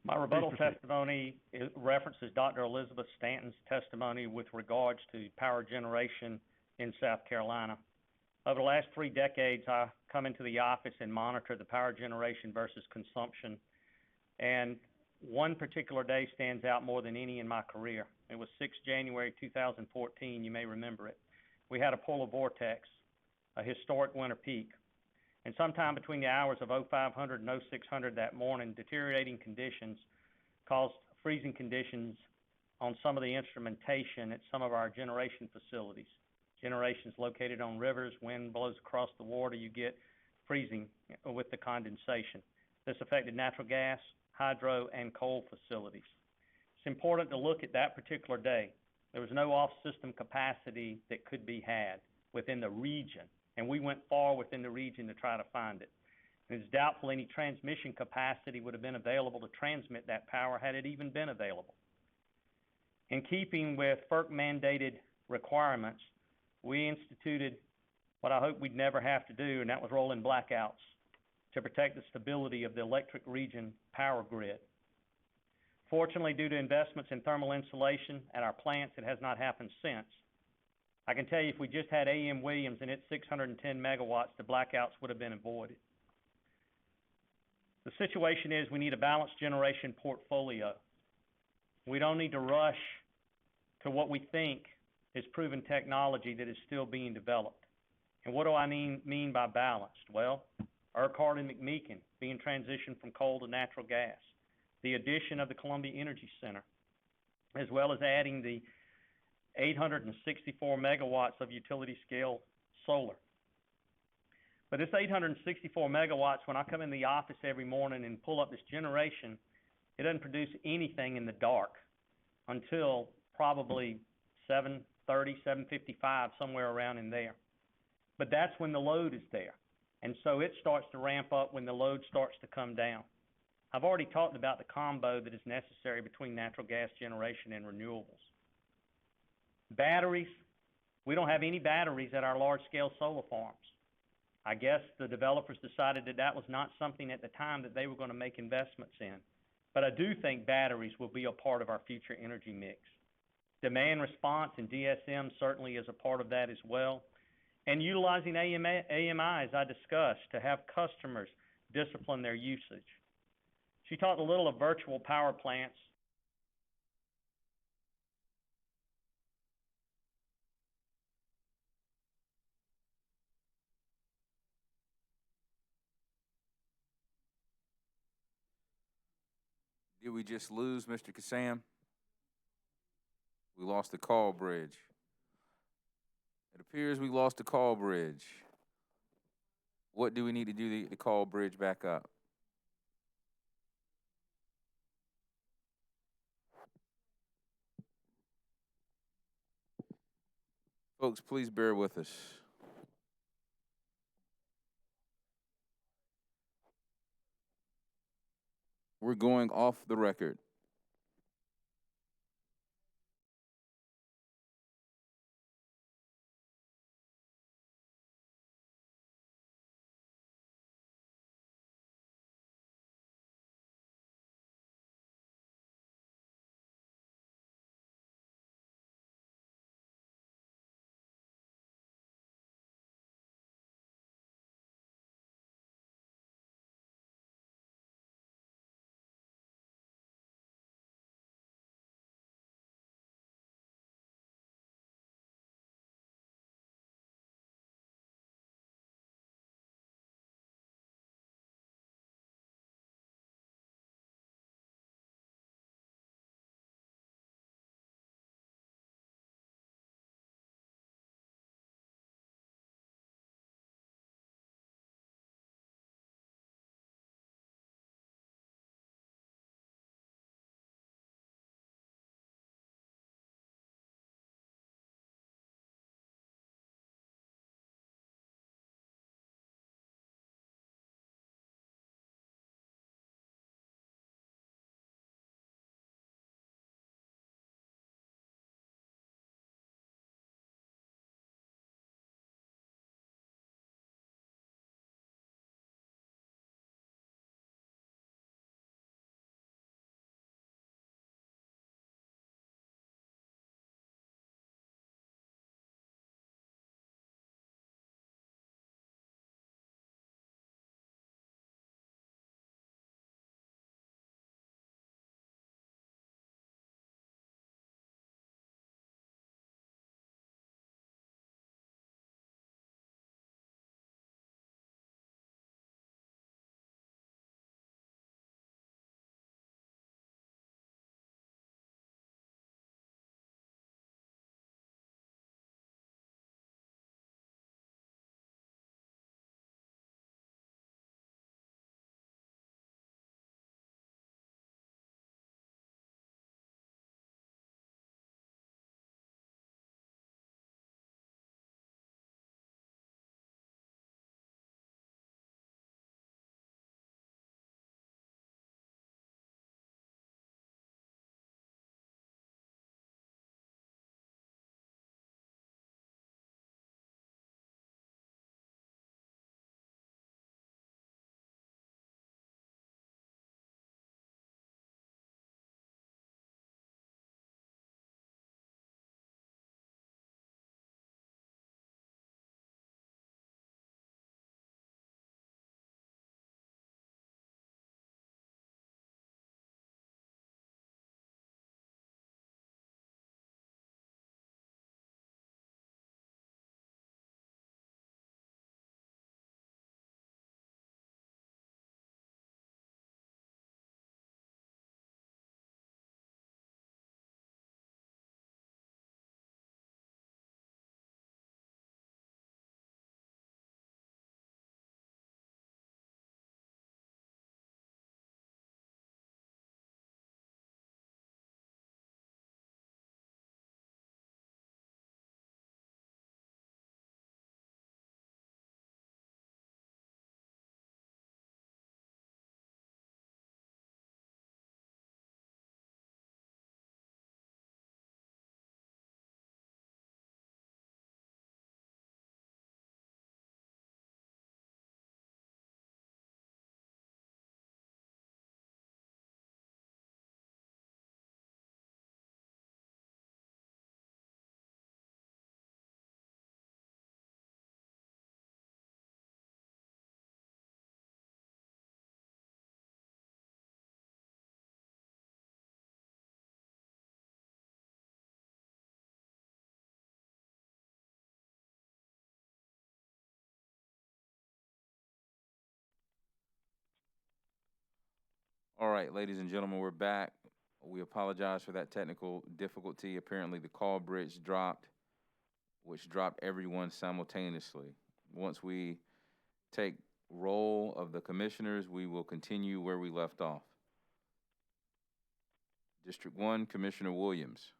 [SPEAKER 5] My rebuttal
[SPEAKER 12] proceed.
[SPEAKER 5] testimony references Dr. Elizabeth Stanton's testimony with regards to power generation in South Carolina. Over the last 3 decades, I come into the office and monitor the power generation versus consumption. And one particular day stands out more than any in my career. It was 6 January 2014, you may remember it. We had a polar vortex, a historic winter peak. And sometime between the hours of 0500 and 0600 that morning, deteriorating conditions caused freezing conditions on some of the instrumentation at some of our generation facilities. Generations located on rivers, wind blows across the water, you get freezing with the condensation. This affected natural gas, hydro, and coal facilities. It's important to look at that particular day. There was no off-system capacity that could be had within the region, and we went far within the region to try to find it. And it's doubtful any transmission capacity would have been available to transmit that power had it even been available. In keeping with FERC-mandated requirements, we instituted what I hope we'd never have to do, and that was roll in blackouts to protect the stability of the electric region power grid. Fortunately, due to investments in thermal insulation at our plants, it has not happened since. I can tell you if we just had A.M. Williams and its 610 megawatts, the blackouts would have been avoided. The situation is we need a balanced generation portfolio. We don't need to rush to what we think is proven technology that is still being developed. And what do I mean by balanced? Well, Urquhart and McMeekin being transitioned from coal to natural gas, the addition of the Columbia Energy Center, as well as adding the 864 megawatts of utility scale solar. But this 864 megawatts, when I come in the office every morning and pull up this generation, it doesn't produce anything in the dark until probably 7:30, 7:55, somewhere around in there. But that's when the load is there. And so it starts to ramp up when the load starts to come down. I've already talked about the combo that is necessary between natural gas generation and renewables. Batteries, we don't have any batteries at our large-scale solar farms. I guess the developers decided that that was not something at the time that they were going to make investments in. But I do think batteries will be a part of our future energy mix. Demand response and DSM certainly is a part of that as well. And utilizing AMI, as I discussed, to have customers discipline their usage. She talked a little of virtual power plants.
[SPEAKER 1] Did we just lose Mr. Kassam? We lost the call bridge. It appears we lost the call bridge. What do we need to do to get the call bridge back up? Folks, please bear with us. We're going off the record. All right, ladies and gentlemen, we're back. We apologize for that technical difficulty. Apparently, the call bridge dropped, which dropped everyone simultaneously. Once we take roll of the commissioners, we will continue where we left off. District 1, Commissioner Williams.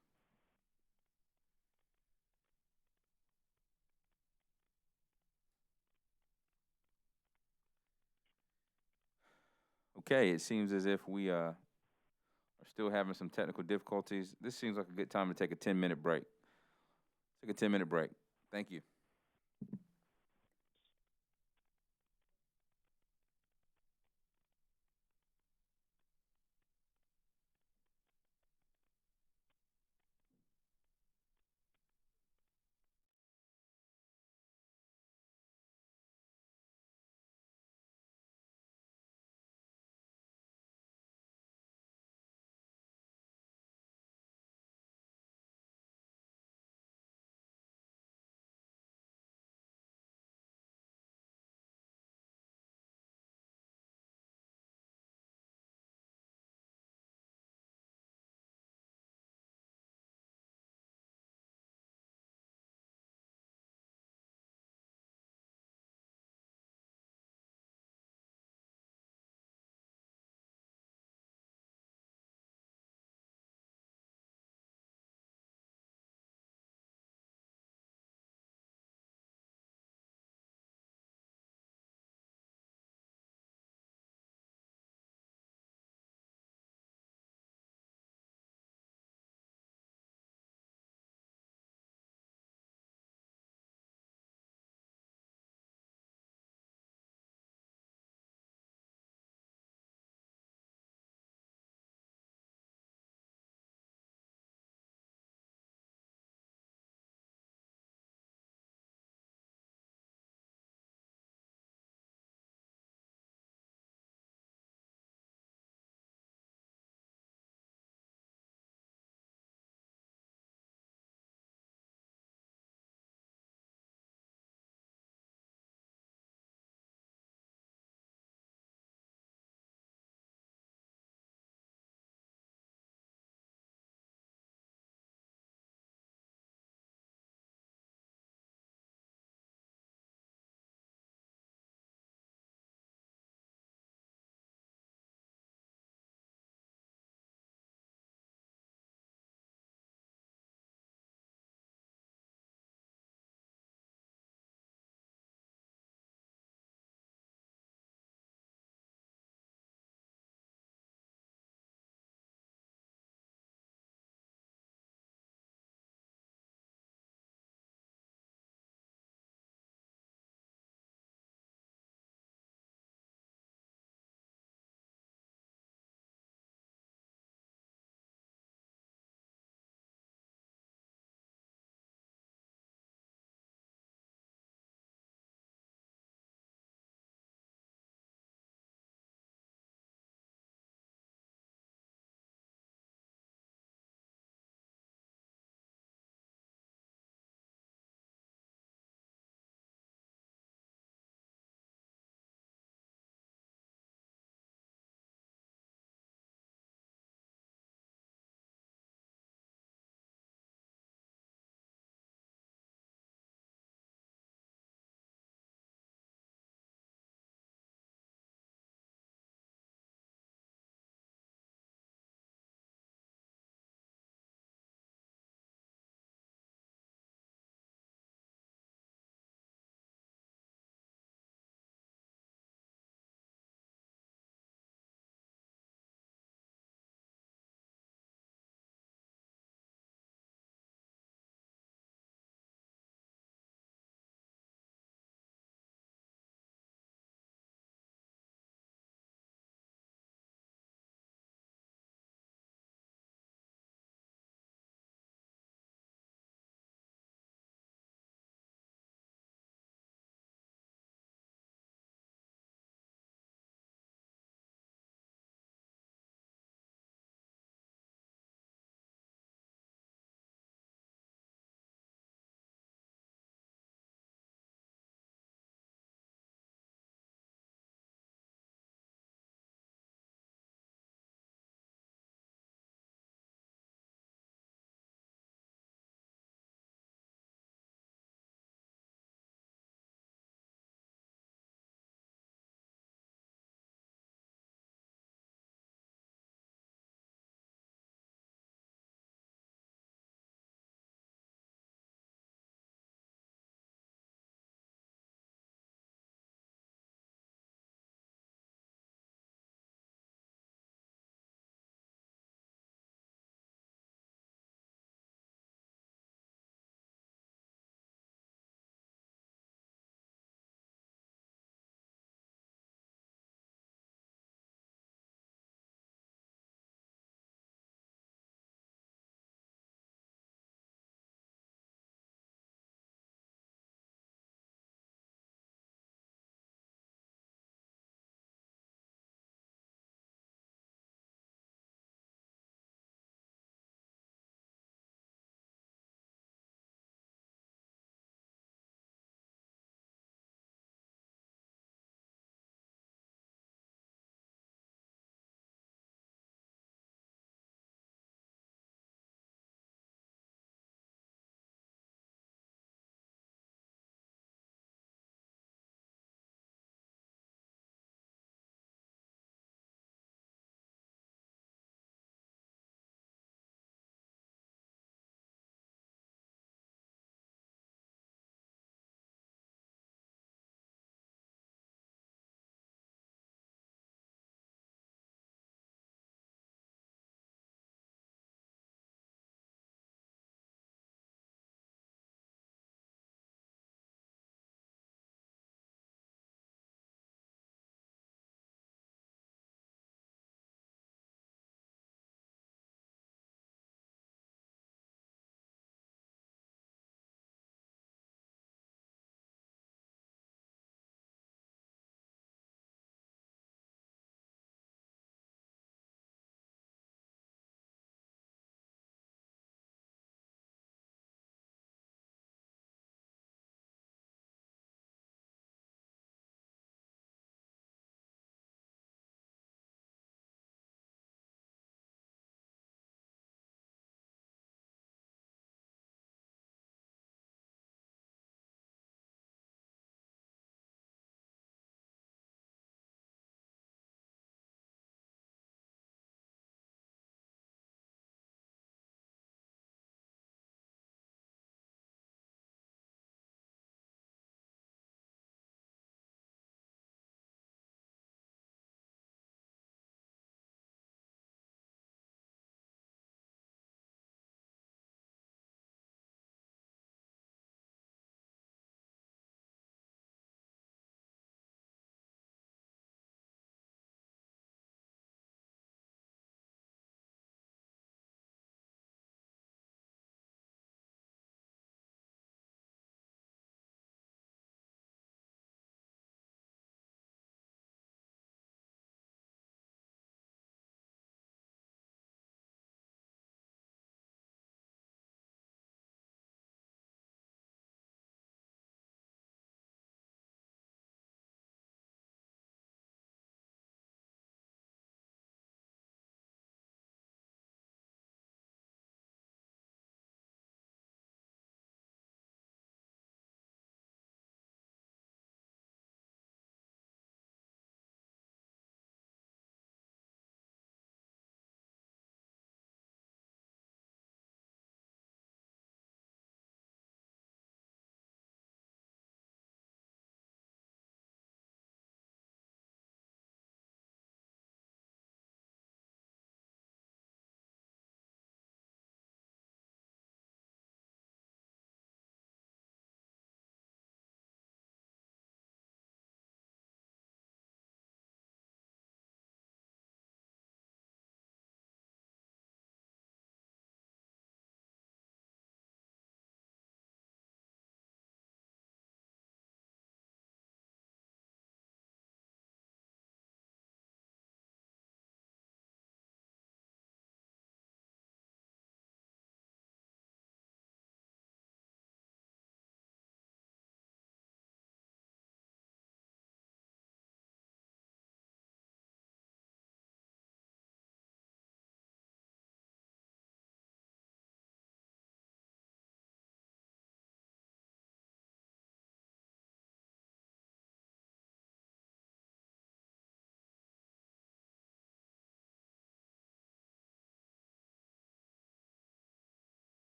[SPEAKER 1] Okay, it seems as if we are still having some technical difficulties. This seems like a good time to take a 10-minute break. Take a 10-minute break. Thank you.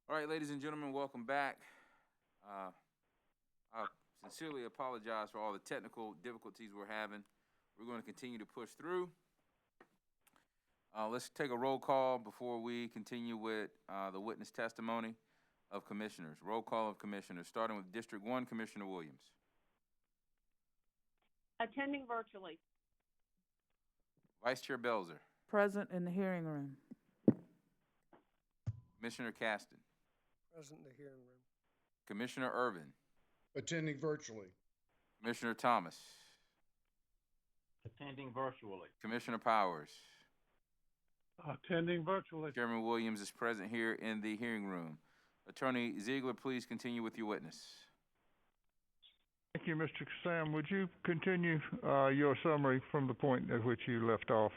[SPEAKER 1] All right, ladies and gentlemen, welcome back. I sincerely apologize for all the technical difficulties we're having. We're going to continue to push through. Let's take a roll call before we continue with the witness testimony of commissioners. Roll call of commissioners, starting with District 1, Commissioner Williams.
[SPEAKER 8] Attending virtually.
[SPEAKER 1] Vice Chair Belzer.
[SPEAKER 3] Present in the hearing room.
[SPEAKER 1] Commissioner Caston.
[SPEAKER 15] Present in the hearing room.
[SPEAKER 1] Commissioner Irvin.
[SPEAKER 4] Attending virtually.
[SPEAKER 1] Commissioner Thomas.
[SPEAKER 11] Attending virtually.
[SPEAKER 1] Commissioner Powers.
[SPEAKER 12] Attending virtually.
[SPEAKER 1] Chairman Williams is present here in the hearing room. Attorney Ziegler, please continue with your witness.
[SPEAKER 12] Thank you, Mr. Sam. Would you continue your summary from the point at which you left off?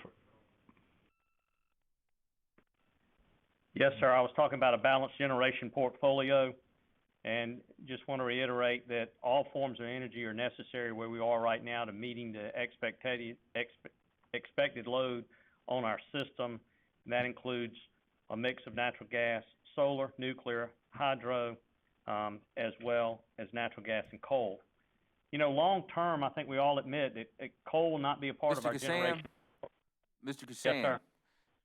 [SPEAKER 5] Yes, sir. I was talking about a balanced generation portfolio, and just want to reiterate that all forms of energy are necessary where we are right now to meeting the expected load on our system. And that includes a mix of natural gas, solar, nuclear, hydro, as well as natural gas and coal. You know, long term, I think we all admit that coal will not be a part of our generation.
[SPEAKER 1] Mr. Kassam.
[SPEAKER 5] Yes, sir.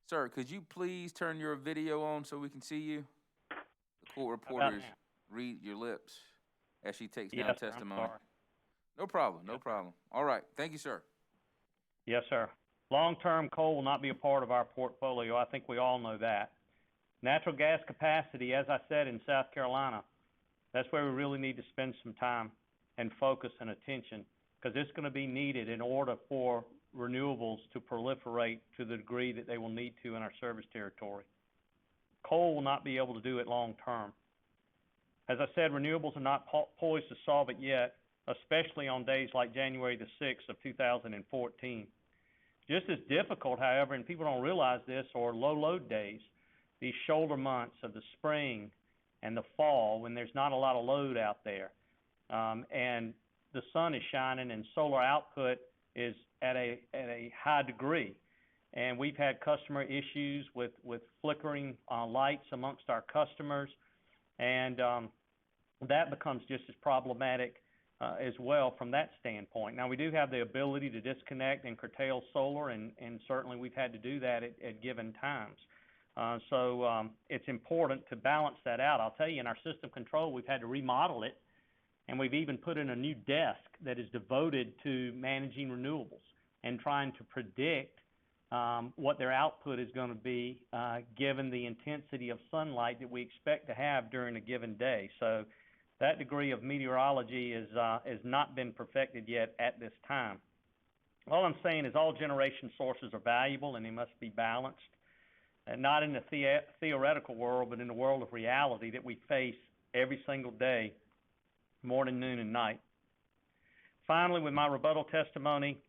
[SPEAKER 1] Sir, could you please turn your video on so we can see you? The court reporters read your lips as she takes down testimony.
[SPEAKER 5] I'm sorry.
[SPEAKER 1] No problem, no problem. All right, thank you, sir.
[SPEAKER 5] Yes, sir. Long-term coal will not be a part of our portfolio. I think we all know that. Natural gas capacity, as I said, in South Carolina, that's where we really need to spend some time and focus and attention, because it's going to be needed in order for renewables to proliferate to the degree that they will need to in our service territory. Coal will not be able to do it long term. As I said, renewables are not poised to solve it yet, especially on days like January the 6th of 2014. Just as difficult, however, and people don't realize this, are low load days, these shoulder months of the spring and the fall when there's not a lot of load out there. And the sun is shining and solar output is at a high degree. And we've had customer issues with flickering lights amongst our customers, and that becomes just as problematic as well from that standpoint. Now, we do have the ability to disconnect and curtail solar, and certainly we've had to do that at given times. So it's important to balance that out. I'll tell you, in our system control, we've had to remodel it, and we've even put in a new desk that is devoted to managing renewables and trying to predict what their output is going to be given the intensity of sunlight that we expect to have during a given day. So that degree of meteorology has not been perfected yet at this time. All I'm saying is all generation sources are valuable and they must be balanced, and not in the theoretical world, but in the world of reality that we face every single day, morning, noon, and night. Finally, with my rebuttal testimony,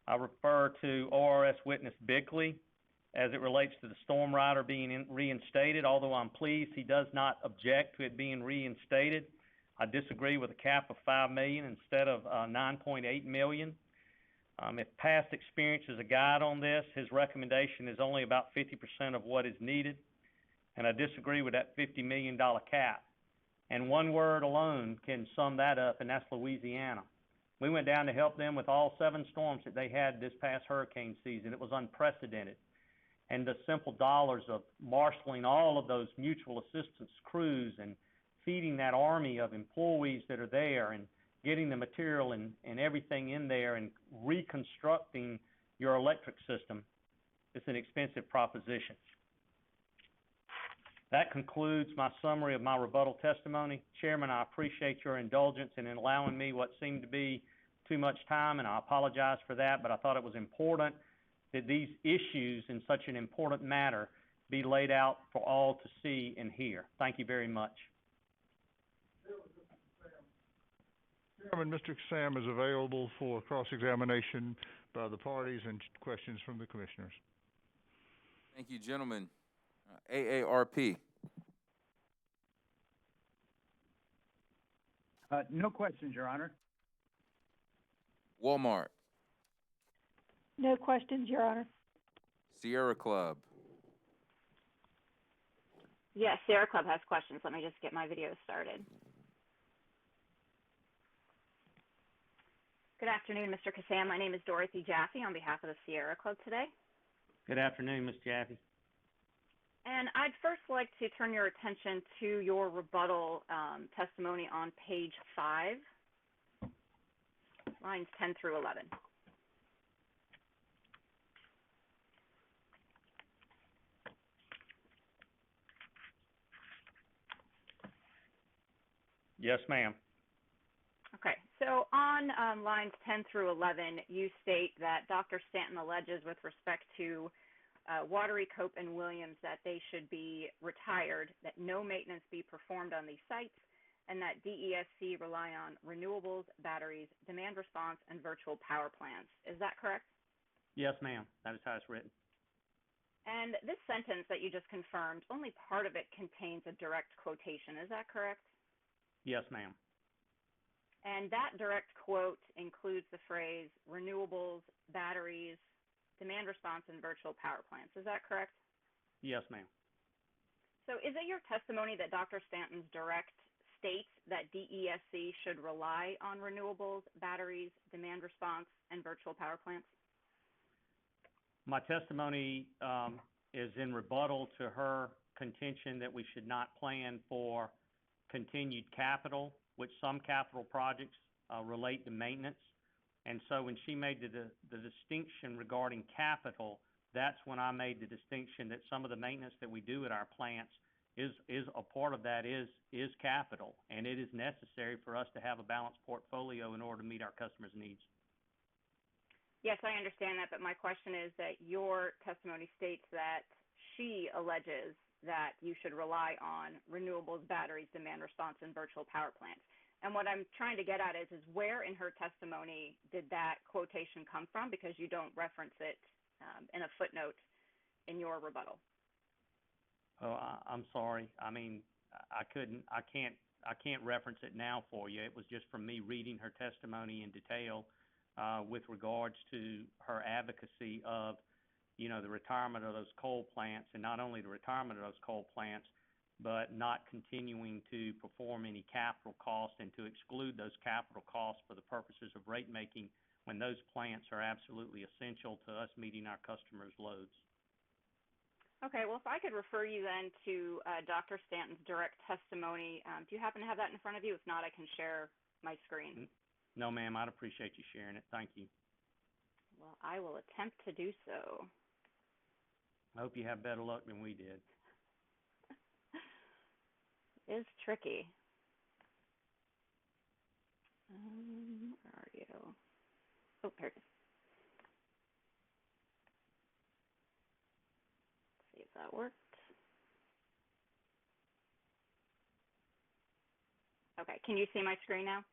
[SPEAKER 5] I refer to ORS witness Bickley as it relates to the storm rider being reinstated. Although I'm pleased he does not object to it being reinstated, I disagree with a cap of $5 million instead of $9.8 million. If past experience is a guide on this, his recommendation is only about 50% of what is needed, and I disagree with that $50 million cap. And one word alone can sum that up, and that's Louisiana. We went down to help them with all 7 storms that they had this past hurricane season. It was unprecedented. And the simple dollars of marshaling all of those mutual assistance crews and feeding that army of employees that are there and getting the material and everything in there and reconstructing your electric system, it's an expensive proposition. That concludes my summary of my rebuttal testimony. Chairman, I appreciate your indulgence in allowing me what seemed to be too much time, and I apologize for that, but I thought it was important that these issues in such an important matter be laid out for all to see and hear. Thank you very much.
[SPEAKER 12] Chairman, Mr. Sam is available for cross-examination by the parties and questions from the commissioners.
[SPEAKER 1] Thank you, gentlemen. AARP.
[SPEAKER 16] No questions, Your Honor.
[SPEAKER 1] Walmart.
[SPEAKER 17] No questions, Your Honor.
[SPEAKER 1] Sierra Club.
[SPEAKER 18] Yes, Sierra Club has questions. Let me just get my video started. Good afternoon, Mr. Kassam. My name is Dorothy Jaffe on behalf of the Sierra Club today.
[SPEAKER 5] Good afternoon, Ms. Jaffe.
[SPEAKER 18] And I'd first like to turn your attention to your rebuttal testimony on page 5, lines 10 through 11.
[SPEAKER 5] Yes, ma'am.
[SPEAKER 18] Okay, so on lines 10 through 11, you state that Dr. Stanton alleges with respect to Watery, Cope, and Williams that they should be retired, that no maintenance be performed on these sites, and that DESC rely on renewables, batteries, demand response, and virtual power plants. Is that correct?
[SPEAKER 5] Yes, ma'am. That is how it's written.
[SPEAKER 18] And this sentence that you just confirmed, only part of it contains a direct quotation. Is that correct?
[SPEAKER 5] Yes, ma'am.
[SPEAKER 18] And that direct quote includes the phrase renewables, batteries, demand response, and virtual power plants. Is that correct?
[SPEAKER 5] Yes, ma'am.
[SPEAKER 18] So is it your testimony that Dr. Stanton's direct states that DESC should rely on renewables, batteries, demand response, and virtual power plants?
[SPEAKER 5] My testimony is in rebuttal to her contention that we should not plan for continued capital, which some capital projects relate to maintenance. And so when she made the distinction regarding capital, that's when I made the distinction that some of the maintenance that we do at our plants is a part of that is capital, and it is necessary for us to have a balanced portfolio in order to meet our customers' needs.
[SPEAKER 18] Yes, I understand that, but my question is that your testimony states that she alleges that you should rely on renewables, batteries, demand response, and virtual power plants. And what I'm trying to get at is where in her testimony did that quotation come from? Because you don't reference it in a footnote in your rebuttal.
[SPEAKER 5] Oh, I'm sorry. I mean, I can't reference it now for you. It was just from me reading her testimony in detail with regards to her advocacy of, you know, the retirement of those coal plants, and not only the retirement of those coal plants, but not continuing to perform any capital costs and to exclude those capital costs for the purposes of rate making when those plants are absolutely essential to us meeting our customers' loads.
[SPEAKER 18] Okay, well, if I could refer you then to Dr. Stanton's direct testimony. Do you happen to have that in front of you? If not, I can share my screen.
[SPEAKER 5] No, ma'am, I'd appreciate you sharing it. Thank you.
[SPEAKER 18] Well, I will attempt to do so.
[SPEAKER 5] I hope you have better luck than we did.
[SPEAKER 18] It is tricky. Where are you? Oh, here it is. Let's see if that worked. Okay, can you see my screen now?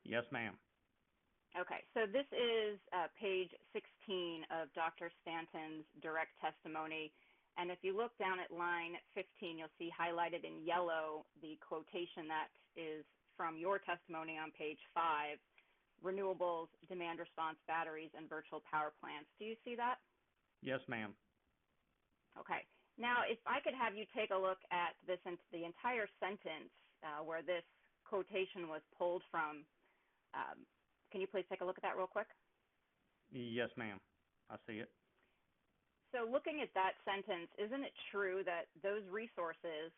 [SPEAKER 5] Yes, ma'am.
[SPEAKER 18] Okay, so this is page 16 of Dr. Stanton's direct testimony. And if you look down at line 15, you'll see highlighted in yellow the quotation that is from your testimony on page 5, renewables, demand response, batteries, and virtual power plants. Do you see that?
[SPEAKER 5] Yes, ma'am.
[SPEAKER 18] Okay. Now, if I could have you take a look at this, the entire sentence where this quotation was pulled from, can you please take a look at that real quick?
[SPEAKER 5] Yes, ma'am. I see it.
[SPEAKER 18] So looking at that sentence, isn't it true that those resources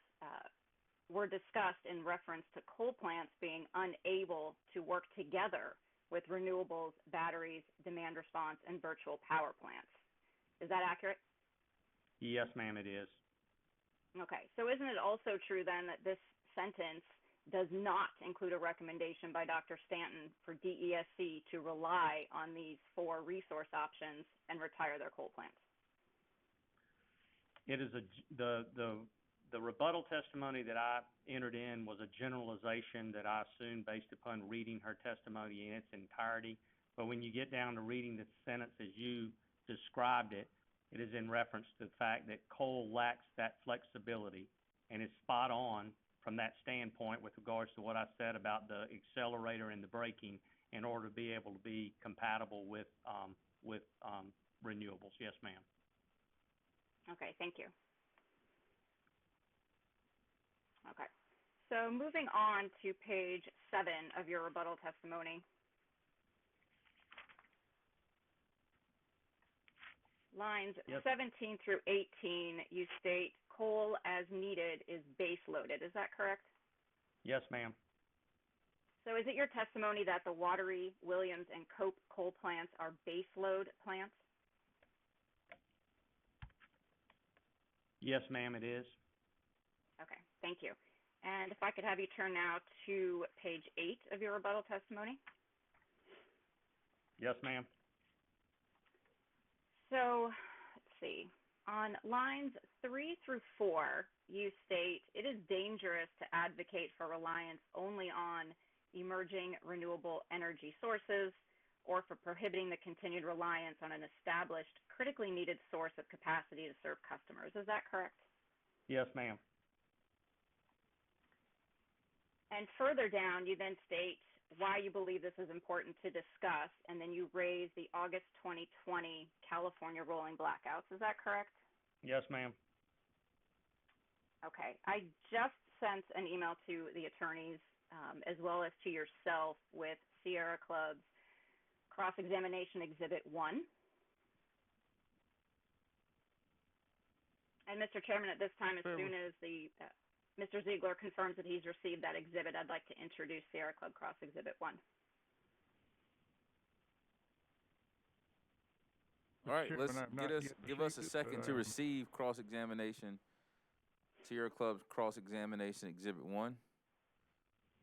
[SPEAKER 18] were discussed in reference to coal plants being unable to work together with renewables, batteries, demand response, and virtual power plants? Is that accurate?
[SPEAKER 5] Yes, ma'am, it is.
[SPEAKER 18] Okay. So isn't it also true then that this sentence does not include a recommendation by Dr. Stanton for DESC to rely on these 4 resource options and retire their coal plants?
[SPEAKER 5] It is the rebuttal testimony that I entered in was a generalization that I assumed based upon reading her testimony in its entirety. But when you get down to reading the sentence as you described it, it is in reference to the fact that coal lacks that flexibility and is spot on from that standpoint with regards to what I said about the accelerator and the braking in order to be able to be compatible with renewables. Yes, ma'am.
[SPEAKER 18] Okay, thank you. Okay. So moving on to page 7 of your rebuttal testimony. Lines 17 through 18, you state coal as needed is base loaded. Is that correct?
[SPEAKER 5] Yes, ma'am.
[SPEAKER 18] So is it your testimony that the Watery, Williams, and Cope coal plants are base load plants?
[SPEAKER 5] Yes, ma'am, it is.
[SPEAKER 18] Okay, thank you. And if I could have you turn now to page 8 of your rebuttal testimony.
[SPEAKER 5] Yes, ma'am.
[SPEAKER 18] So, let's see. On lines 3 through 4, you state, it is dangerous to advocate for reliance only on emerging renewable energy sources or for prohibiting the continued reliance on an established, critically needed source of capacity to serve customers. Is that correct?
[SPEAKER 5] Yes, ma'am.
[SPEAKER 18] And further down, you then state why you believe this is important to discuss, and then you raise the August 2020 California rolling blackouts. Is that correct?
[SPEAKER 5] Yes, ma'am.
[SPEAKER 18] Okay. I just sent an email to the attorneys as well as to yourself with Sierra Club's cross-examination Exhibit 1. And Mr. Chairman, at this time, as soon as Mr. Ziegler confirms that he's received that exhibit, I'd like to introduce Sierra Club Cross Exhibit 1.
[SPEAKER 1] All right, give us a second to receive cross-examination, Sierra Club's cross-examination Exhibit 1.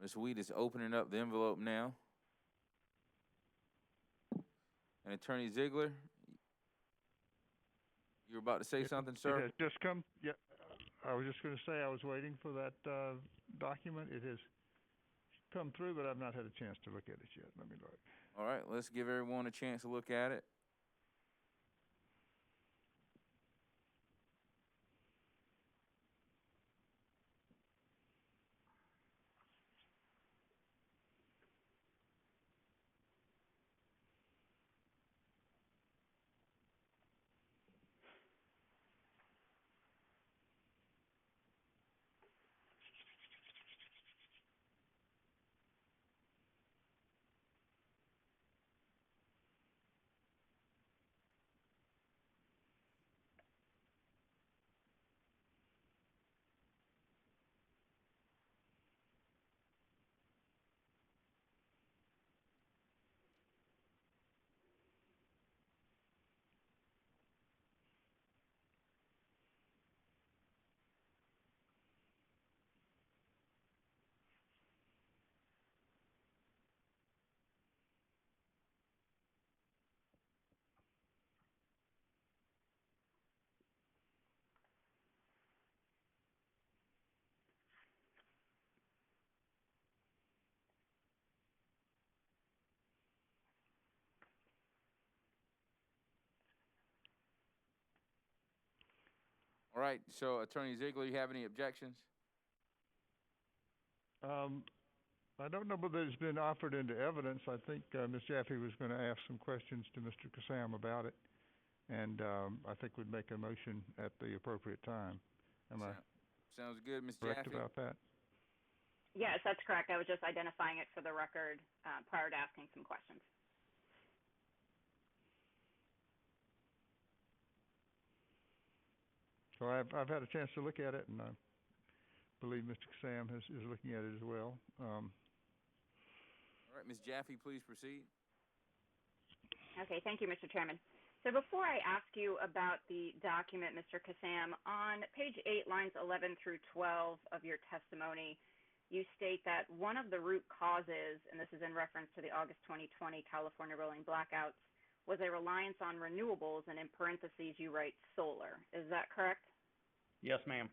[SPEAKER 1] Ms. Wheat is opening up the envelope now. And Attorney Ziegler, you were about to say something, sir?
[SPEAKER 12] It has just come. Yeah, I was just going to say I was waiting for that document. It has come through, but I've not had a chance to look at it yet. Let me look.
[SPEAKER 1] All right, let's give everyone a chance to look at it. All right, so Attorney Ziegler, you have any objections?
[SPEAKER 12] I don't know whether it's been offered into evidence. I think Ms. Jaffe was going to ask some questions to Mr. Kassam about it, and I think we'd make a motion at the appropriate time.
[SPEAKER 1] Sounds good, Ms.
[SPEAKER 12] correct
[SPEAKER 1] Jaffe?
[SPEAKER 12] about that?
[SPEAKER 18] Yes, that's correct. I was just identifying it for the record prior to asking some questions.
[SPEAKER 12] So I've had a chance to look at it, and I believe Mr. Kassam is looking at it as well.
[SPEAKER 1] All right, Ms. Jaffe, please proceed.
[SPEAKER 18] Okay, thank you, Mr. Chairman. So before I ask you about the document, Mr. Kassam, on page 8, lines 11 through 12 of your testimony, you state that one of the root causes, and this is in reference to the August 2020 California rolling blackouts, was a reliance on renewables, and in parentheses you write solar. Is that correct?
[SPEAKER 5] Yes, ma'am.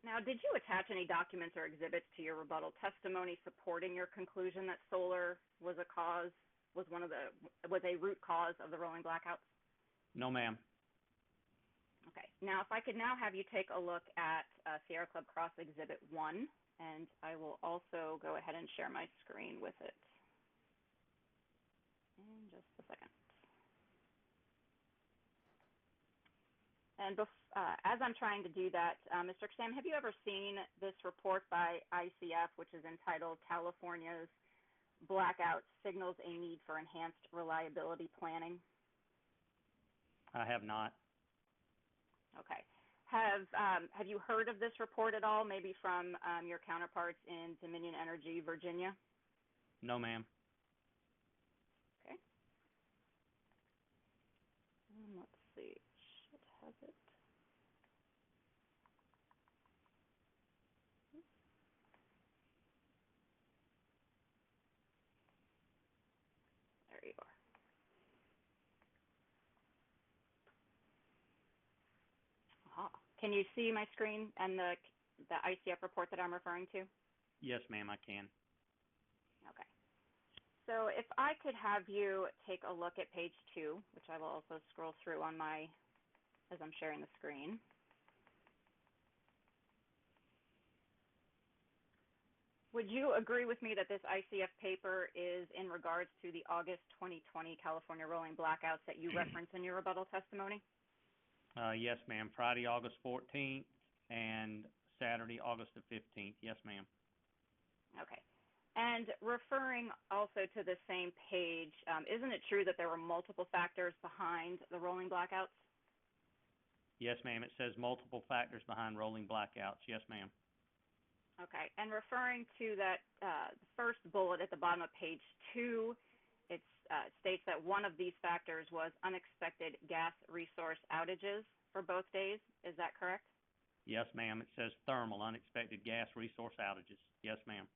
[SPEAKER 18] Now, did you attach any documents or exhibits to your rebuttal testimony supporting your conclusion that solar was a root cause of the rolling blackouts?
[SPEAKER 5] No, ma'am.
[SPEAKER 18] Okay. Now, if I could now have you take a look at Sierra Club Cross Exhibit 1, and I will also go ahead and share my screen with it in just a second. And as I'm trying to do that, Mr. Sam, have you ever seen this report by ICF, which is entitled California's Blackout Signals a Need for Enhanced Reliability Planning?
[SPEAKER 5] I have not.
[SPEAKER 18] Okay. Have you heard of this report at all, maybe from your counterparts in Dominion Energy, Virginia?
[SPEAKER 5] No, ma'am.
[SPEAKER 18] Okay. Let's see. Should have it. There you are. Aha. Can you see my screen and the ICF report that I'm referring to?
[SPEAKER 5] Yes, ma'am, I can.
[SPEAKER 18] Okay. So if I could have you take a look at page 2, which I will also scroll through on as I'm sharing the screen. Would you agree with me that this ICF paper is in regards to the August 2020 California rolling blackouts that you referenced in your rebuttal testimony?
[SPEAKER 5] Yes, ma'am. Friday, August 14th, and Saturday, August the 15th. Yes, ma'am.
[SPEAKER 18] Okay. And referring also to the same page, isn't it true that there were multiple factors behind the rolling blackouts?
[SPEAKER 5] Yes, ma'am. It says multiple factors behind rolling blackouts. Yes, ma'am.
[SPEAKER 18] Okay. And referring to that first bullet at the bottom of page 2, it states that one of these factors was unexpected gas resource outages for both days. Is that correct?
[SPEAKER 5] Yes, ma'am. It says thermal, unexpected gas resource outages. Yes, ma'am.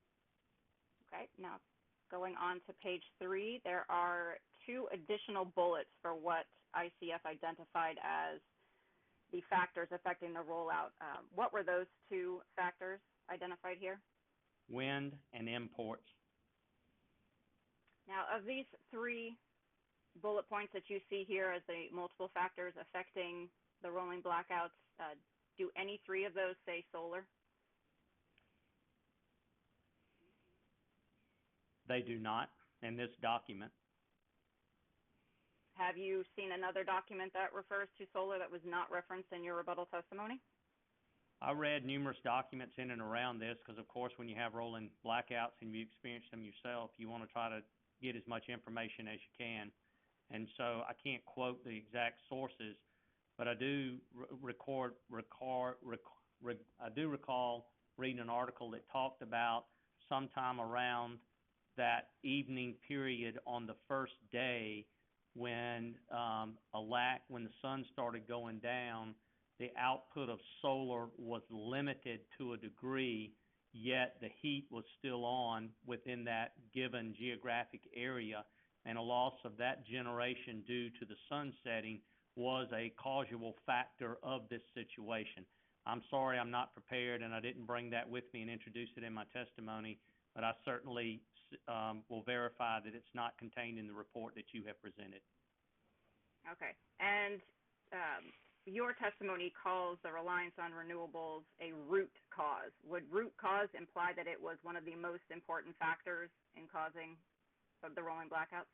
[SPEAKER 18] Okay. Now, going on to page 3, there are 2 additional bullets for what ICF identified as the factors affecting the rollout. What were those 2 factors identified here?
[SPEAKER 5] Wind and imports.
[SPEAKER 18] Now, of these 3 bullet points that you see here as the multiple factors affecting the rolling blackouts, do any 3 of those say solar?
[SPEAKER 5] They do not in this document.
[SPEAKER 18] Have you seen another document that refers to solar that was not referenced in your rebuttal testimony?
[SPEAKER 5] I read numerous documents in and around this because, of course, when you have rolling blackouts and you experience them yourself, you want to try to get as much information as you can. And so I can't quote the exact sources, but I do recall reading an article that talked about sometime around that evening period on the first day when when the sun started going down, the output of solar was limited to a degree, yet the heat was still on within that given geographic area, and a loss of that generation due to the sun setting was a causal factor of this situation. I'm sorry I'm not prepared, and I didn't bring that with me and introduce it in my testimony, but I certainly will verify that it's not contained in the report that you have presented.
[SPEAKER 18] Okay. And your testimony calls the reliance on renewables a root cause. Would root cause imply that it was one of the most important factors in causing the rolling blackouts?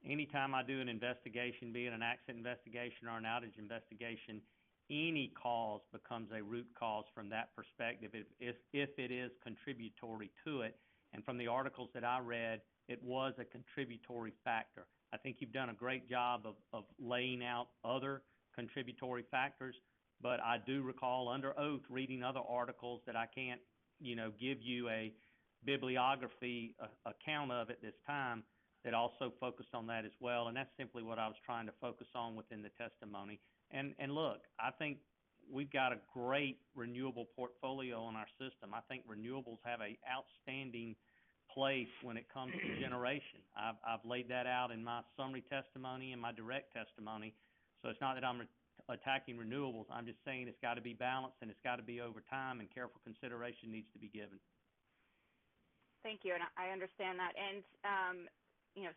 [SPEAKER 5] Anytime I do an investigation, be it an accident investigation or an outage investigation, any cause becomes a root cause from that perspective if it is contributory to it. And from the articles that I read, it was a contributory factor. I think you've done a great job of laying out other contributory factors, but I do recall under oath reading other articles that I can't, give you a bibliography account of at this time that also focused on that as well, and that's simply what I was trying to focus on within the testimony. And look, I think we've got a great renewable portfolio in our system. I think renewables have an outstanding place when it comes to generation. I've laid that out in my summary testimony and my direct testimony. So it's not that I'm attacking renewables. I'm just saying it's got to be balanced and it's got to be over time, and careful consideration needs to be given.
[SPEAKER 18] Thank you, and I understand that. And,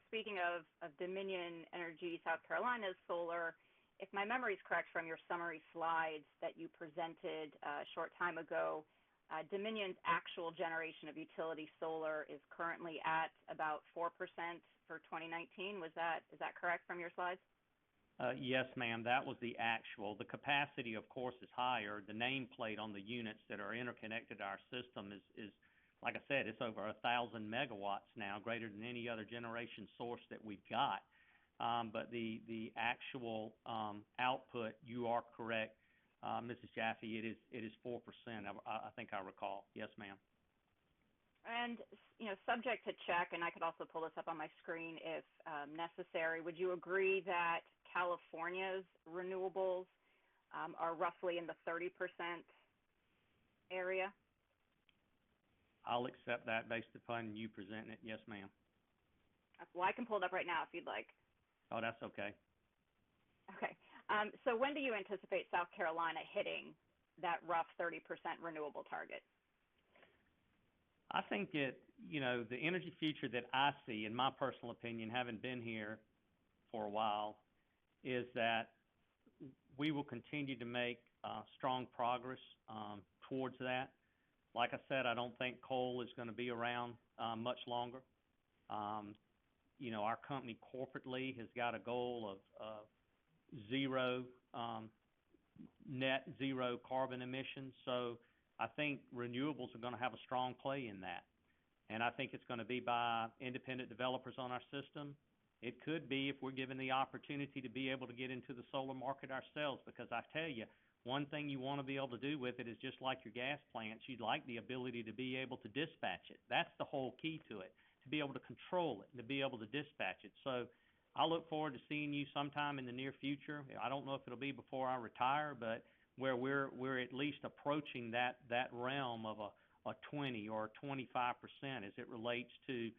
[SPEAKER 18] speaking of Dominion Energy South Carolina's solar, if my memory is correct from your summary slides that you presented a short time ago, Dominion's actual generation of utility solar is currently at about 4% for 2019. Is that correct from your slides?
[SPEAKER 5] Yes, ma'am, that was the actual. The capacity, of course, is higher. The nameplate on the units that are interconnected to our system is, like I said, it's over 1,000 megawatts now, greater than any other generation source that we've got. But the actual output, you are correct, Mrs. Jaffe, it is 4%. I think I recall. Yes, ma'am.
[SPEAKER 18] And, you know, subject to check, and I could also pull this up on my screen if necessary, would you agree that California's renewables are roughly in the 30% area?
[SPEAKER 5] I'll accept that based upon you presenting it. Yes, ma'am.
[SPEAKER 18] Well, I can pull it up right now if you'd like.
[SPEAKER 5] Oh, that's okay.
[SPEAKER 18] Okay. So when do you anticipate South Carolina hitting that rough 30% renewable target?
[SPEAKER 5] I think the energy future that I see, in my personal opinion, having been here for a while, is that we will continue to make strong progress towards that. Like I said, I don't think coal is going to be around much longer. Our company corporately has got a goal of net zero carbon emissions. So I think renewables are going to have a strong play in that. And I think it's going to be by independent developers on our system. It could be if we're given the opportunity to be able to get into the solar market ourselves, because I tell you, one thing you want to be able to do with it is just like your gas plants, you'd like the ability to be able to dispatch it. That's the whole key to it, to be able to control it, and to be able to dispatch it. So I look forward to seeing you sometime in the near future. I don't know if it'll be before I retire, but where we're at least approaching that realm of a 20 or 25% as it relates to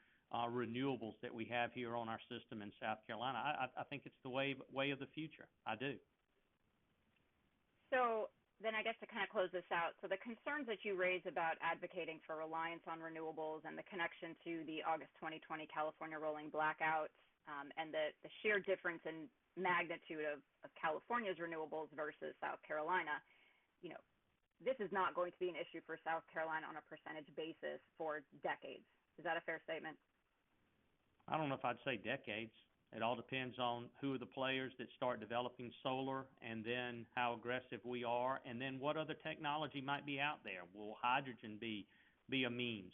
[SPEAKER 5] renewables that we have here on our system in South Carolina. I think it's the way of the future. I do.
[SPEAKER 18] So then I guess to kind of close this out, so the concerns that you raise about advocating for reliance on renewables and the connection to the August 2020 California rolling blackouts and the sheer difference in magnitude of California's renewables versus South Carolina, this is not going to be an issue for South Carolina on a percentage basis for decades. Is that a fair statement?
[SPEAKER 5] I don't know if I'd say decades. It all depends on who are the players that start developing solar, and then how aggressive we are, and then what other technology might be out there. Will hydrogen be a means?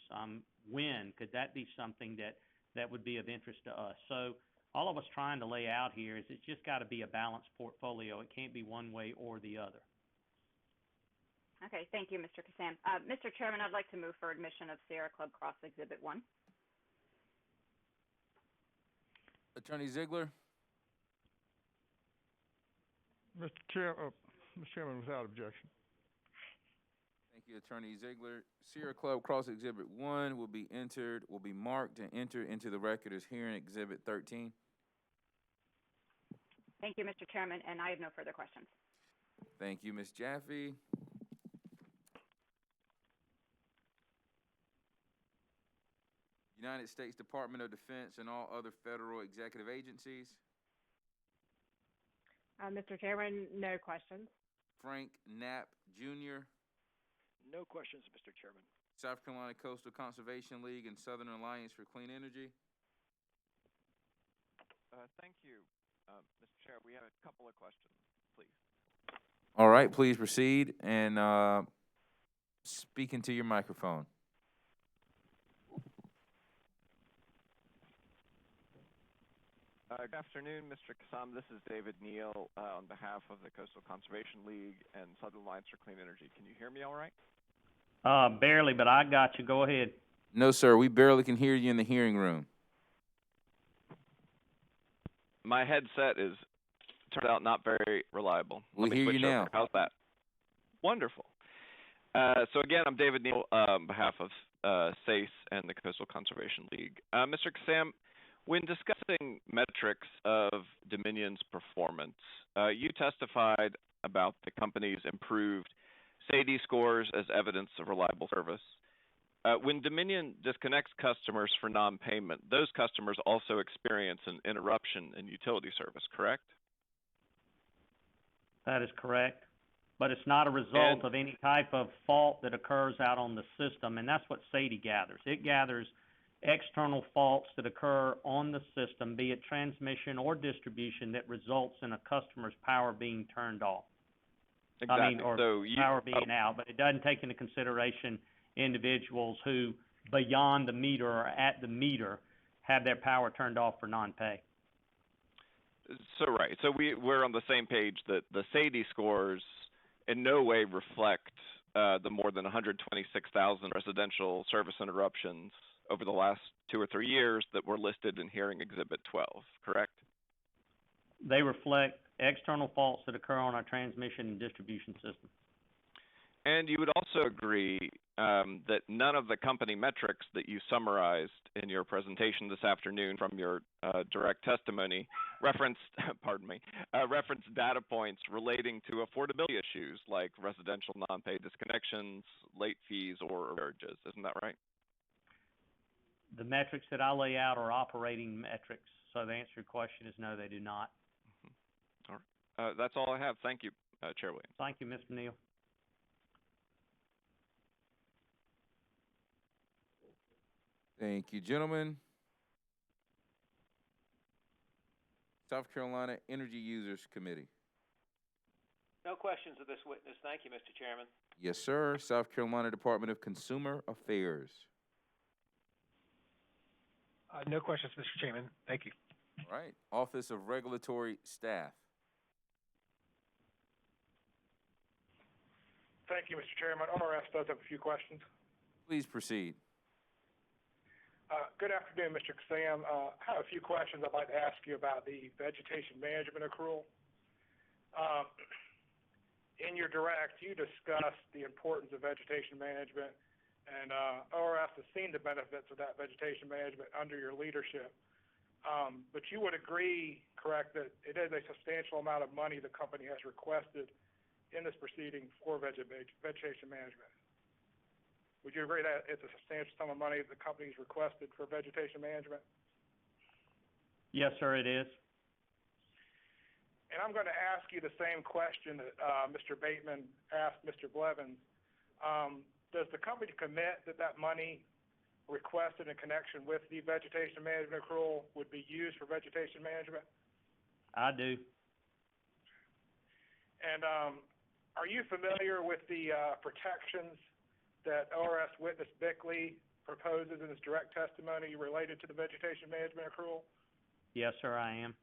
[SPEAKER 5] Wind, could that be something that would be of interest to us? So all of us trying to lay out here is it's just got to be a balanced portfolio. It can't be one way or the other.
[SPEAKER 18] Okay, thank you, Mr. Kassam. Mr. Chairman, I'd like to move for admission of Sierra Club Cross Exhibit 1.
[SPEAKER 1] Attorney Ziegler?
[SPEAKER 12] Mr. Chairman, without objection.
[SPEAKER 1] Thank you, Attorney Ziegler. Sierra Club Cross Exhibit 1 will be marked and entered into the record as hearing Exhibit 13.
[SPEAKER 18] Thank you, Mr. Chairman, and I have no further questions.
[SPEAKER 1] Thank you, Ms. Jaffe. United States Department of Defense and all other federal executive agencies.
[SPEAKER 19] Mr. Chairman, no questions.
[SPEAKER 1] Frank Knapp, Jr.
[SPEAKER 20] No questions, Mr. Chairman.
[SPEAKER 1] South Carolina Coastal Conservation League and Southern Alliance for Clean Energy.
[SPEAKER 20] Thank you, Mr. Chair. We have a couple of questions, please.
[SPEAKER 1] All right, please proceed and speak into your microphone.
[SPEAKER 20] Good afternoon, Mr. Kassam. This is David Neal on behalf of the Coastal Conservation League and Southern Alliance for Clean Energy. Can you hear me all right?
[SPEAKER 5] Barely, but I got you. Go ahead.
[SPEAKER 1] No, sir. We barely can hear you in the hearing room.
[SPEAKER 20] My headset turned out not very reliable.
[SPEAKER 1] We hear you now.
[SPEAKER 20] How's that? Wonderful. So again, I'm David Neal on behalf of SACE and the Coastal Conservation League. Mr. Kassam, when discussing metrics of Dominion's performance, you testified about the company's improved SAIDI scores as evidence of reliable service. When Dominion disconnects customers for non-payment, those customers also experience an interruption in utility service, correct?
[SPEAKER 5] That is correct. But it's not a result of any type of fault that occurs out on the system, and that's what SAIDI gathers. It gathers external faults that occur on the system, be it transmission or distribution, that results in a customer's power being turned off.
[SPEAKER 20] Exactly.
[SPEAKER 5] I mean, or power being out, but it doesn't take into consideration individuals who, beyond the meter or at the meter, have their power turned off for non-pay.
[SPEAKER 20] So right. So we're on the same page that the SAIDI scores in no way reflect the more than 126,000 residential service interruptions over the last 2 or 3 years that were listed in Hearing Exhibit 12, correct?
[SPEAKER 5] They reflect external faults that occur on our transmission and distribution system.
[SPEAKER 20] And you would also agree that none of the company metrics that you summarized in your presentation this afternoon from your direct testimony referenced, referenced data points relating to affordability issues like residential non-pay disconnections, late fees, or arrearages. Isn't that right?
[SPEAKER 5] The metrics that I lay out are operating metrics. So the answer to your question is no, they do not.
[SPEAKER 20] All right. That's all I have. Thank you, Chair Williams.
[SPEAKER 5] Thank you, Mr. Neal.
[SPEAKER 1] Thank you, gentlemen. South Carolina Energy Users Committee.
[SPEAKER 21] No questions of this witness. Thank you, Mr. Chairman.
[SPEAKER 1] Yes, sir. South Carolina Department of Consumer Affairs.
[SPEAKER 14] No questions, Mr. Chairman. Thank you.
[SPEAKER 1] All right. Office of Regulatory Staff.
[SPEAKER 10] Thank you, Mr. Chairman. ORS does have a few questions.
[SPEAKER 1] Please proceed.
[SPEAKER 10] Good afternoon, Mr. Kassam. I have a few questions I'd like to ask you about the vegetation management accrual. In your direct, you discussed the importance of vegetation management, and ORS has seen the benefits of that vegetation management under your leadership. But you would agree, correct, that it is a substantial amount of money the company has requested in this proceeding for vegetation management. Would you agree that it's a substantial sum of money the company's requested for vegetation management?
[SPEAKER 5] Yes, sir, it is.
[SPEAKER 10] And I'm going to ask you the same question that Mr. Bateman asked Mr. Blevins. Does the company commit that that money requested in connection with the vegetation management accrual would be used for vegetation management?
[SPEAKER 5] I do.
[SPEAKER 10] And are you familiar with the protections that ORS witness Bickley proposes in his direct testimony related to the vegetation management accrual?
[SPEAKER 5] Yes, sir, I am.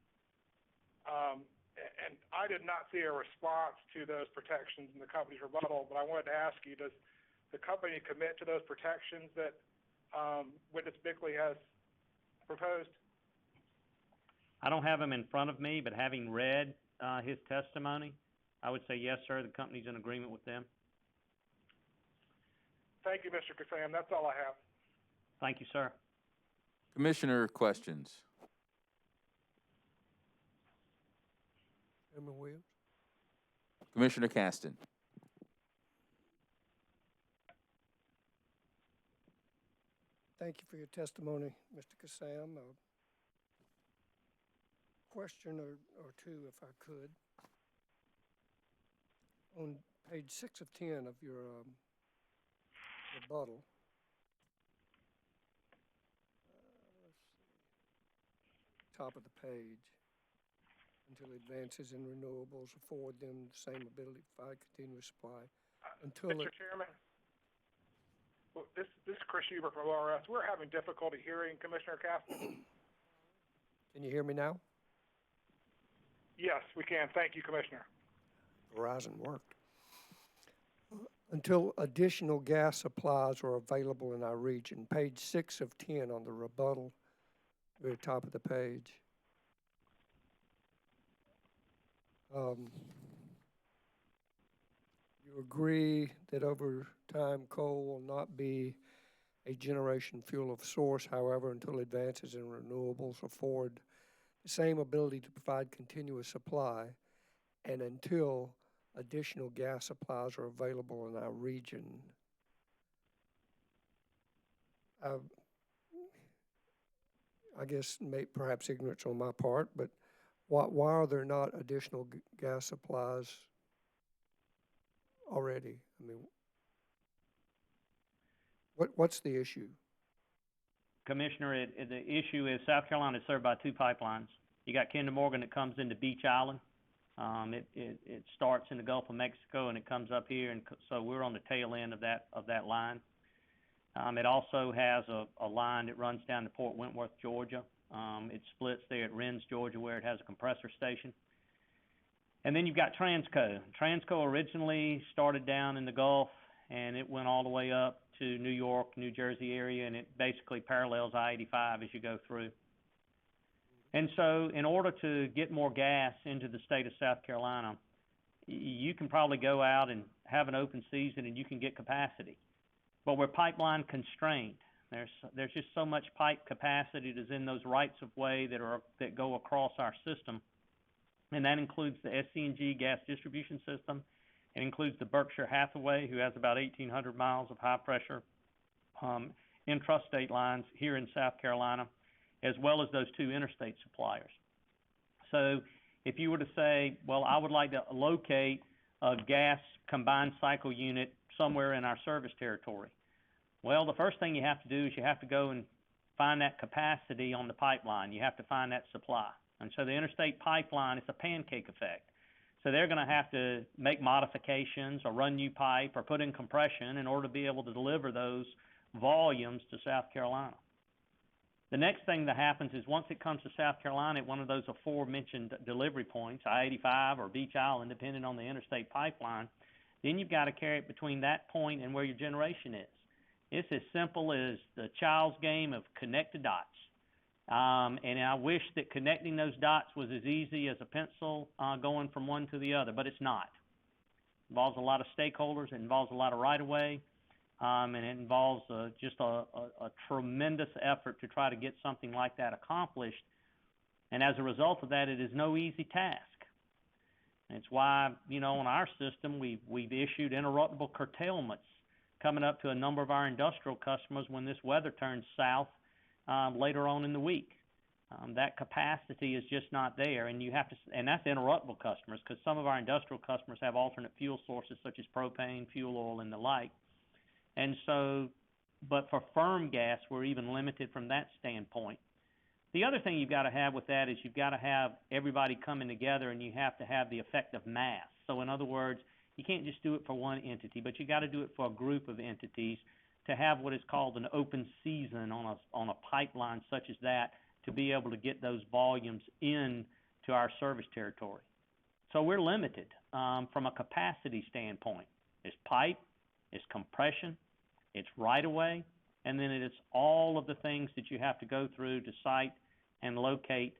[SPEAKER 10] And I did not see a response to those protections in the company's rebuttal, but I wanted to ask you, does the company commit to those protections that witness Bickley has proposed?
[SPEAKER 5] I don't have them in front of me, but having read his testimony, I would say yes, sir, the company's in agreement with them.
[SPEAKER 10] Thank you, Mr. Kassam. That's all I have.
[SPEAKER 5] Thank you, sir.
[SPEAKER 1] Commissioner questions.
[SPEAKER 15] Chairman Williams?
[SPEAKER 1] Commissioner Caston.
[SPEAKER 15] Thank you for your testimony, Mr. Kassam. A question or two, if I could. On page 6 of 10 of your rebuttal, let's see, top of the page, until advances in renewables afford them the same ability to provide continuous supply. Until
[SPEAKER 10] Mr. Chairman, well, this is Chris Huber from ORS. We're having difficulty hearing Commissioner Caston.
[SPEAKER 15] Can you hear me now?
[SPEAKER 10] Yes, we can. Thank you, Commissioner.
[SPEAKER 15] Verizon worked. Until additional gas supplies are available in our region. Page 6 of 10 on the rebuttal, very top of the page. You agree that over time coal will not be a generation fuel of source, however, until advances in renewables afford the same ability to provide continuous supply, and until additional gas supplies are available in our region. I guess perhaps ignorance on my part, but why are there not additional gas supplies already? I mean, what's the issue?
[SPEAKER 5] Commissioner, the issue is South Carolina is served by two pipelines. You got Kinder Morgan that comes into Beach Island. It starts in the Gulf of Mexico and it comes up here, and so we're on the tail end of that line. It also has a line that runs down to Port Wentworth, Georgia. It splits there at Rennes, Georgia, where it has a compressor station. And then you've got Transco. Transco originally started down in the Gulf, and it went all the way up to New York, New Jersey area, and it basically parallels I-85 as you go through. And so in order to get more gas into the state of South Carolina, you can probably go out and have an open season and you can get capacity. But we're pipeline constrained. There's just so much pipe capacity that's in those rights of way that go across our system. And that includes the SC&G gas distribution system. It includes the Berkshire Hathaway, who has about 1,800 miles of high pressure intrastate lines here in South Carolina, as well as those two interstate suppliers. So if you were to say, well, I would like to locate a gas combined cycle unit somewhere in our service territory, well, the first thing you have to do is you have to go and find that capacity on the pipeline. You have to find that supply. And so the interstate pipeline, it's a pancake effect. So they're going to have to make modifications or run new pipe or put in compression in order to be able to deliver those volumes to South Carolina. The next thing that happens is once it comes to South Carolina at one of those aforementioned delivery points, I-85 or Beach Island, depending on the interstate pipeline, then you've got to carry it between that point and where your generation is. It's as simple as the child's game of connect the dots. And I wish that connecting those dots was as easy as a pencil going from one to the other, but it's not. It involves a lot of stakeholders. It involves a lot of right-of-way. And it involves just a tremendous effort to try to get something like that accomplished. And as a result of that, it is no easy task. And it's why, on our system, we've issued interruptible curtailments coming up to a number of our industrial customers when this weather turns south later on in the week. That capacity is just not there, and and that's interruptible customers, because some of our industrial customers have alternate fuel sources such as propane, fuel oil, and the like. And so, but for firm gas, we're even limited from that standpoint. The other thing you've got to have with that is you've got to have everybody coming together, and you have to have the effect of mass. So in other words, you can't just do it for one entity, but you got to do it for a group of entities to have what is called an open season on a pipeline such as that to be able to get those volumes in to our service territory. So we're limited from a capacity standpoint. It's pipe, it's compression, it's right-of-way, and then it's all of the things that you have to go through to site and locate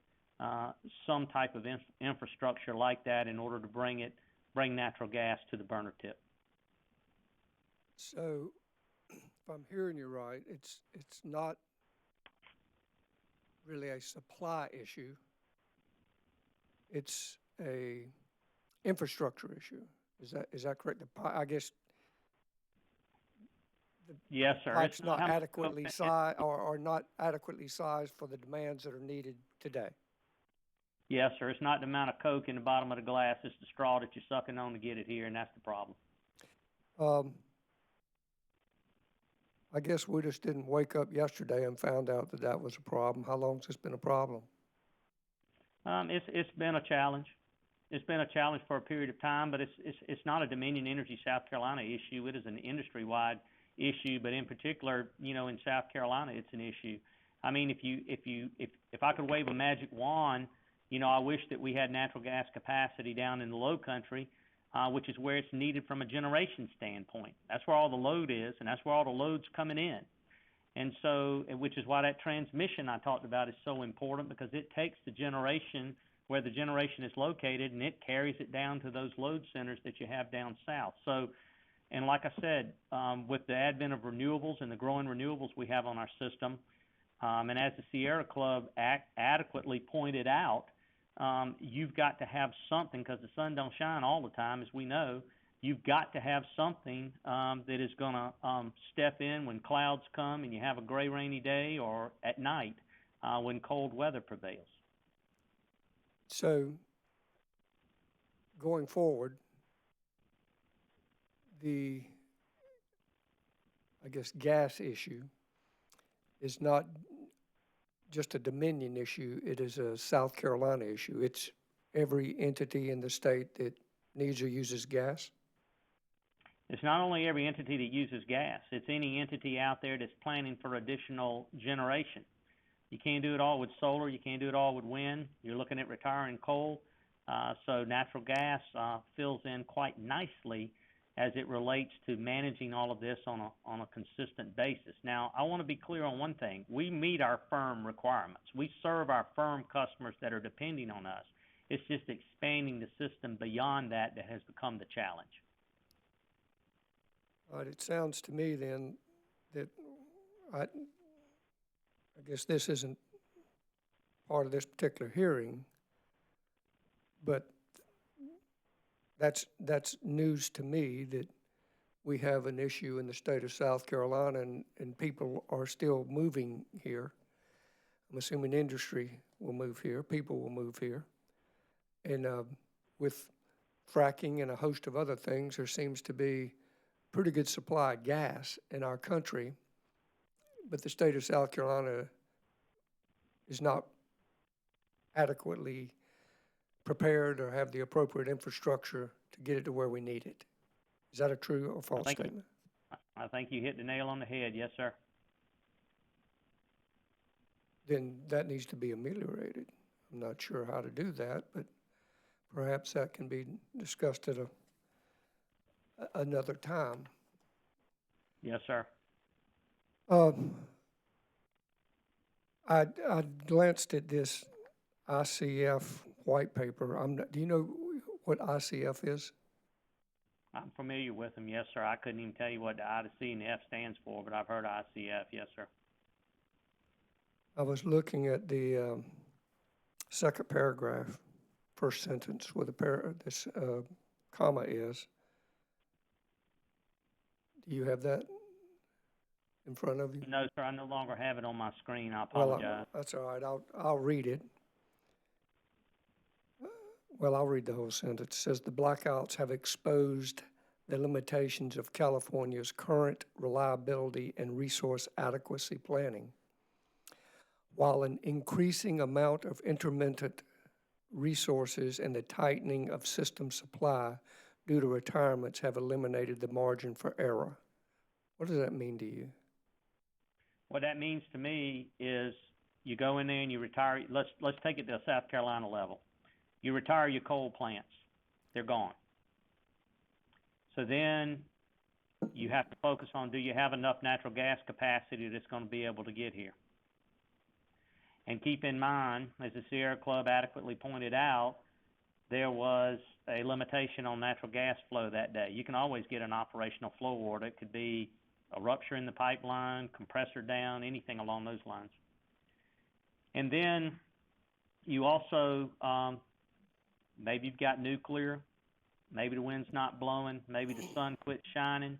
[SPEAKER 5] some type of infrastructure like that in order to bring natural gas to the burner tip.
[SPEAKER 15] So, if I'm hearing you right, it's not really a supply issue. It's a infrastructure issue. Is that correct? I guess the
[SPEAKER 5] yes, sir.
[SPEAKER 15] pipe's not adequately sized or not adequately sized for the demands that are needed today.
[SPEAKER 5] Yes, sir. It's not the amount of Coke in the bottom of the glass. It's the straw that you're sucking on to get it here, and that's the problem.
[SPEAKER 15] I guess we just didn't wake up yesterday and found out that was a problem. How long has this been a problem?
[SPEAKER 5] It's been a challenge. It's been a challenge for a period of time, but it's not a Dominion Energy South Carolina issue. It is an industry-wide issue, but in particular, in South Carolina, it's an issue. I mean, if I could wave a magic wand, I wish that we had natural gas capacity down in the low country, which is where it's needed from a generation standpoint. That's where all the load is, and that's where all the load's coming in. And so, which is why that transmission I talked about is so important, because it takes the generation where the generation is located, and it carries it down to those load centers that you have down south. So, and like I said, with the advent of renewables and the growing renewables we have on our system, and as the Sierra Club adequately pointed out, you've got to have something, because the sun don't shine all the time, as we know. You've got to have something that is going to step in when clouds come and you have a gray, rainy day, or at night when cold weather prevails.
[SPEAKER 15] So, going forward, I guess, gas issue is not just a Dominion issue, it is a South Carolina issue. It's every entity in the state that needs or uses gas?
[SPEAKER 5] It's not only every entity that uses gas, it's any entity out there that's planning for additional generation. You can't do it all with solar, you can't do it all with wind. You're looking at retiring coal. So natural gas fills in quite nicely as it relates to managing all of this on a consistent basis. Now, I want to be clear on one thing. We meet our firm requirements. We serve our firm customers that are depending on us. It's just expanding the system beyond that that has become the challenge.
[SPEAKER 15] All right, it sounds to me then that I guess this isn't part of this particular hearing, but that's news to me that we have an issue in the state of South Carolina and people are still moving here. I'm assuming industry will move here, people will move here. And with fracking and a host of other things, there seems to be pretty good supply of gas in our country, but the state of South Carolina is not adequately prepared or have the appropriate infrastructure to get it to where we need it. Is that a true or false statement?
[SPEAKER 5] I think you hit the nail on the head, yes, sir.
[SPEAKER 15] Then that needs to be ameliorated. I'm not sure how to do that, but perhaps that can be discussed at another time.
[SPEAKER 5] Yes, sir.
[SPEAKER 15] I glanced at this ICF white paper. Do you know what ICF is?
[SPEAKER 5] I'm familiar with them, yes, sir. I couldn't even tell you what the I, the C, and the F stands for, but I've heard ICF, yes, sir.
[SPEAKER 15] I was looking at the second paragraph, first sentence, where this comma is. Do you have that in front of you?
[SPEAKER 5] No, sir, I no longer have it on my screen. I apologize.
[SPEAKER 15] Well, that's all right. I'll read it. Well, I'll read the whole sentence. It says, the blackouts have exposed the limitations of California's current reliability and resource adequacy planning. While an increasing amount of intermittent resources and the tightening of system supply due to retirements have eliminated the margin for error. What does that mean to you?
[SPEAKER 5] What that means to me is you go in there and you retire. Let's take it to a South Carolina level. You retire your coal plants. They're gone. So then you have to focus on, do you have enough natural gas capacity that's going to be able to get here? And keep in mind, as the Sierra Club adequately pointed out, there was a limitation on natural gas flow that day. You can always get an operational flow order. It could be a rupture in the pipeline, compressor down, anything along those lines. And then you also, maybe you've got nuclear, maybe the wind's not blowing, maybe the sun quit shining.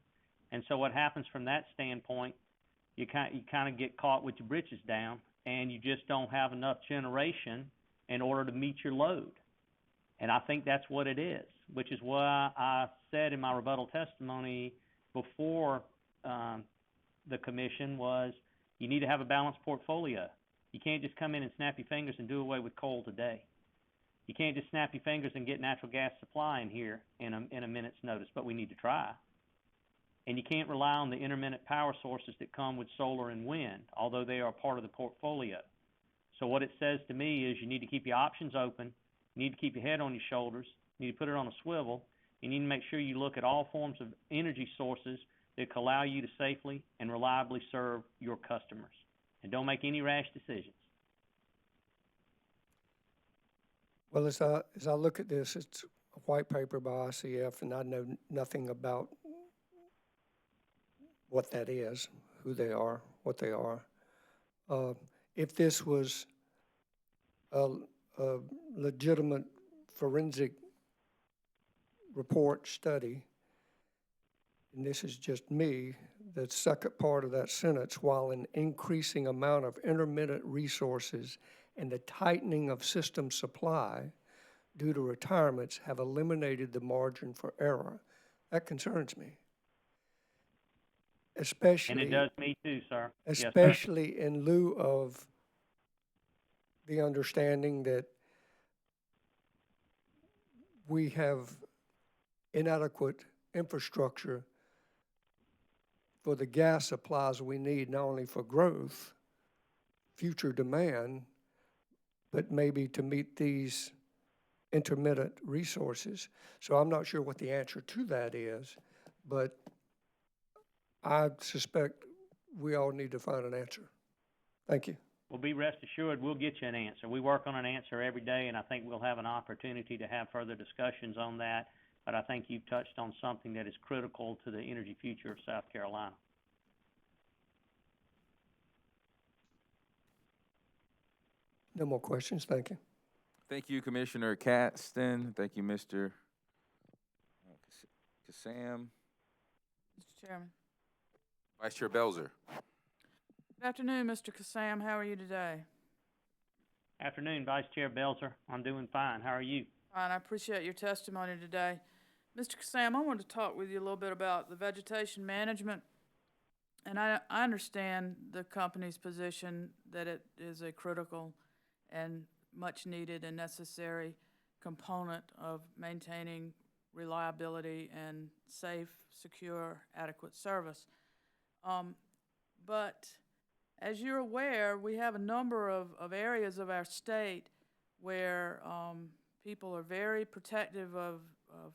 [SPEAKER 5] And so what happens from that standpoint, you kind of get caught with your britches down, and you just don't have enough generation in order to meet your load. And I think that's what it is, which is why I said in my rebuttal testimony before the commission was you need to have a balanced portfolio. You can't just come in and snap your fingers and do away with coal today. You can't just snap your fingers and get natural gas supply in here in a minute's notice, but we need to try. And you can't rely on the intermittent power sources that come with solar and wind, although they are part of the portfolio. So what it says to me is you need to keep your options open, you need to keep your head on your shoulders, you need to put it on a swivel, you need to make sure you look at all forms of energy sources that can allow you to safely and reliably serve your customers. And don't make any rash decisions.
[SPEAKER 15] Well, as I look at this, it's a white paper by ICF, and I know nothing about what that is, who they are, what they are. If this was a legitimate forensic report study, and this is just me, the second part of that sentence, while an increasing amount of intermittent resources and the tightening of system supply due to retirements have eliminated the margin for error. That concerns me. Especially,
[SPEAKER 5] and it does me too, sir.
[SPEAKER 15] especially
[SPEAKER 5] Yes, sir.
[SPEAKER 15] in lieu of the understanding that we have inadequate infrastructure for the gas supplies we need, not only for growth, future demand, but maybe to meet these intermittent resources. So I'm not sure what the answer to that is, but I suspect we all need to find an answer. Thank you.
[SPEAKER 5] Well, be rest assured, we'll get you an answer. We work on an answer every day, and I think we'll have an opportunity to have further discussions on that. But I think you've touched on something that is critical to the energy future of South Carolina.
[SPEAKER 15] No more questions. Thank you.
[SPEAKER 1] Thank you, Commissioner Caston. Thank you, Mr. Kassam.
[SPEAKER 3] Mr. Chairman.
[SPEAKER 1] Vice Chair Belzer.
[SPEAKER 3] Good afternoon, Mr. Kassam. How are you today?
[SPEAKER 5] Afternoon, Vice Chair Belzer. I'm doing fine. How are you?
[SPEAKER 3] Fine. I appreciate your testimony today. Mr. Kassam, I wanted to talk with you a little bit about the vegetation management. And I understand the company's position that it is a critical and much needed and necessary component of maintaining reliability and safe, secure, adequate service. But as you're aware, we have a number of areas of our state where people are very protective of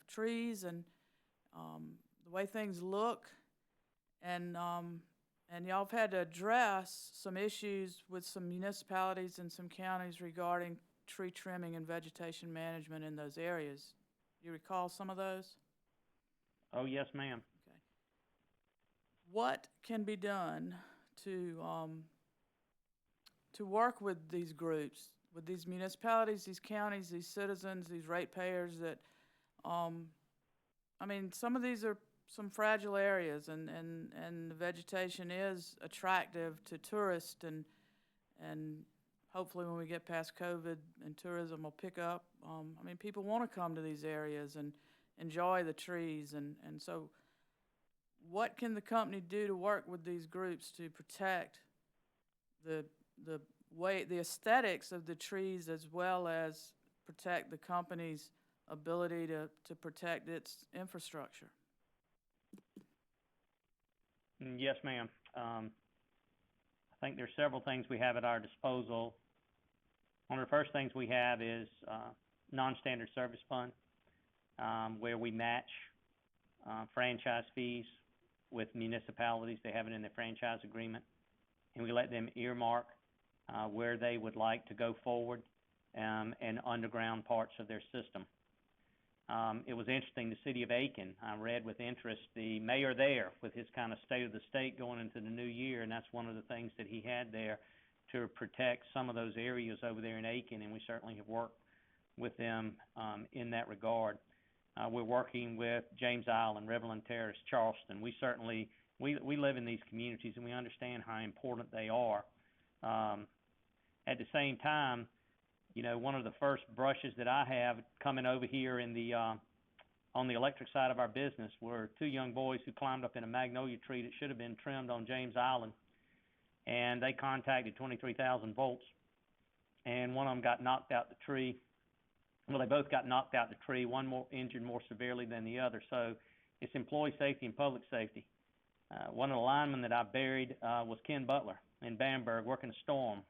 [SPEAKER 3] trees and the way things look. And y'all have had to address some issues with some municipalities and some counties regarding tree trimming and vegetation management in those areas. Do you recall some of those?
[SPEAKER 5] Oh, yes, ma'am.
[SPEAKER 3] Okay. What can be done to work with these groups, with these municipalities, these counties, these citizens, these ratepayers that, I mean, some of these are some fragile areas, and the vegetation is attractive to tourists, and hopefully when we get past COVID and tourism will pick up, I mean, people want to come to these areas and enjoy the trees, and so what can the company do to work with these groups to protect the aesthetics of the trees, as well as protect the company's ability to protect its infrastructure?
[SPEAKER 5] Yes, ma'am. I think there's several things we have at our disposal. One of the first things we have is non-standard service fund, where we match franchise fees with municipalities. They have it in their franchise agreement, and we let them earmark where they would like to go forward and underground parts of their system. It was interesting, the city of Aiken, I read with interest the mayor there with his kind of state of the state going into the new year, and that's one of the things that he had there to protect some of those areas over there in Aiken, and we certainly have worked with them in that regard. We're working with James Island, Riverland Terrace, Charleston. We certainly, we live in these communities and we understand how important they are. At the same time, you know, one of the first brushes that I have coming over here in the on the electric side of our business were two young boys who climbed up in a magnolia tree that should have been trimmed on James Island, and they contacted 23,000 volts, and one of them got knocked out the tree. Well, they both got knocked out the tree, one more injured more severely than the other. So it's employee safety and public safety. One of the linemen that I buried was Ken Butler in Bamberg, working a storm,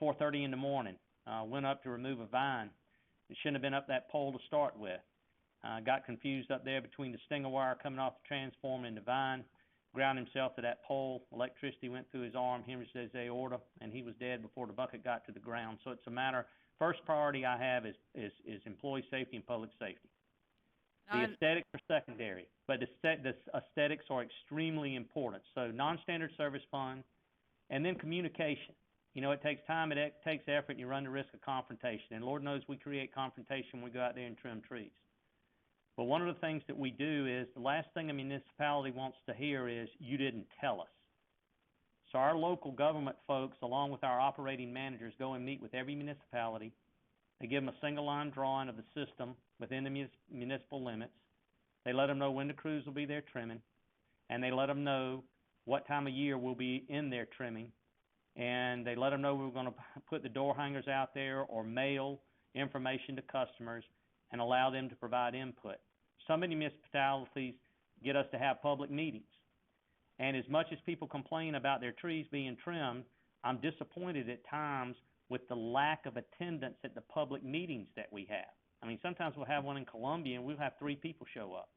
[SPEAKER 5] 4:30 in the morning. Went up to remove a vine. It shouldn't have been up that pole to start with. Got confused up there between the stinger wire coming off the transformer and the vine, ground himself to that pole. Electricity went through his arm, hemorrhaged his aorta, and he was dead before the bucket got to the ground. So it's a matter, first priority I have is employee safety and public safety. The aesthetics are secondary, but the aesthetics are extremely important. So non-standard service fund, and then communication. You know, it takes time, it takes effort, and you run the risk of confrontation. And Lord knows we create confrontation when we go out there and trim trees. But one of the things that we do is the last thing a municipality wants to hear is, you didn't tell us. So our local government folks, along with our operating managers, go and meet with every municipality. They give them a single line drawing of the system within the municipal limits. They let them know when the crews will be there trimming, and they let them know what time of year we'll be in there trimming. and they let them know we were gonna put the door hangers out there or mail information to customers and allow them to provide input. So many municipalities get us to have public meetings. And as much as people complain about their trees being trimmed, I'm disappointed at times with the lack of attendance at the public meetings that we have. I mean, sometimes we'll have one in Columbia and we'll have 3 people show up.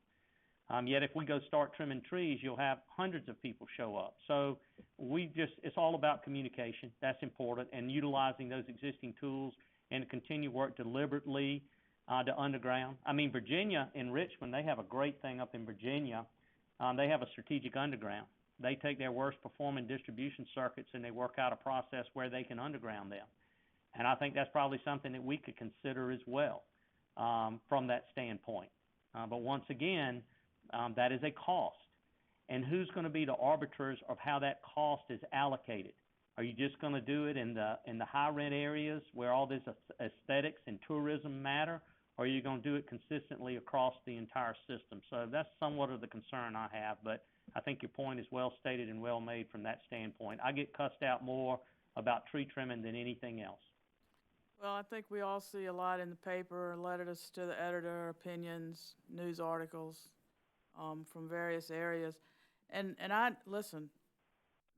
[SPEAKER 5] Yet if we go start trimming trees, you'll have hundreds of people show up. So it's all about communication. That's important, and utilizing those existing tools and to continue work deliberately to underground. I mean, Virginia in Richmond, they have a great thing up in Virginia. They have a strategic underground. They take their worst performing distribution circuits and they work out a process where they can underground them. And I think that's probably something that we could consider as well from that standpoint. But once again, that is a cost. And who's going to be the arbiters of how that cost is allocated? Are you just going to do it in the high rent areas where all this aesthetics and tourism matter? Or are you going to do it consistently across the entire system? So that's somewhat of the concern I have, but I think your point is well stated and well made from that standpoint. I get cussed out more about tree trimming than anything else.
[SPEAKER 3] Well, I think we all see a lot in the paper, letters to the editor, opinions, news articles from various areas. And listen,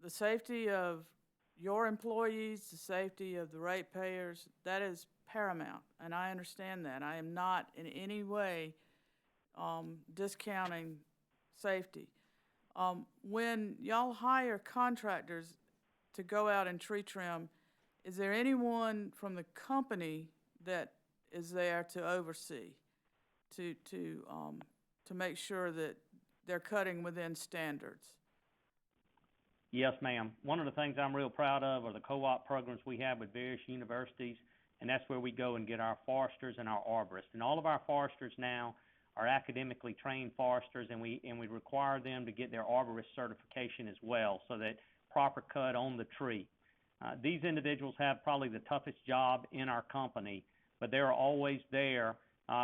[SPEAKER 3] the safety of your employees, the safety of the ratepayers, that is paramount, and I understand that. I am not in any way discounting safety. When y'all hire contractors to go out and tree trim, is there anyone from the company that is there to oversee, to make sure that they're cutting within standards?
[SPEAKER 5] Yes, ma'am. One of the things I'm real proud of are the co-op programs we have with various universities, and that's where we go and get our foresters and our arborists. And all of our foresters now are academically trained foresters, and we require them to get their arborist certification as well, so that proper cut on the tree. These individuals have probably the toughest job in our company, but they're always there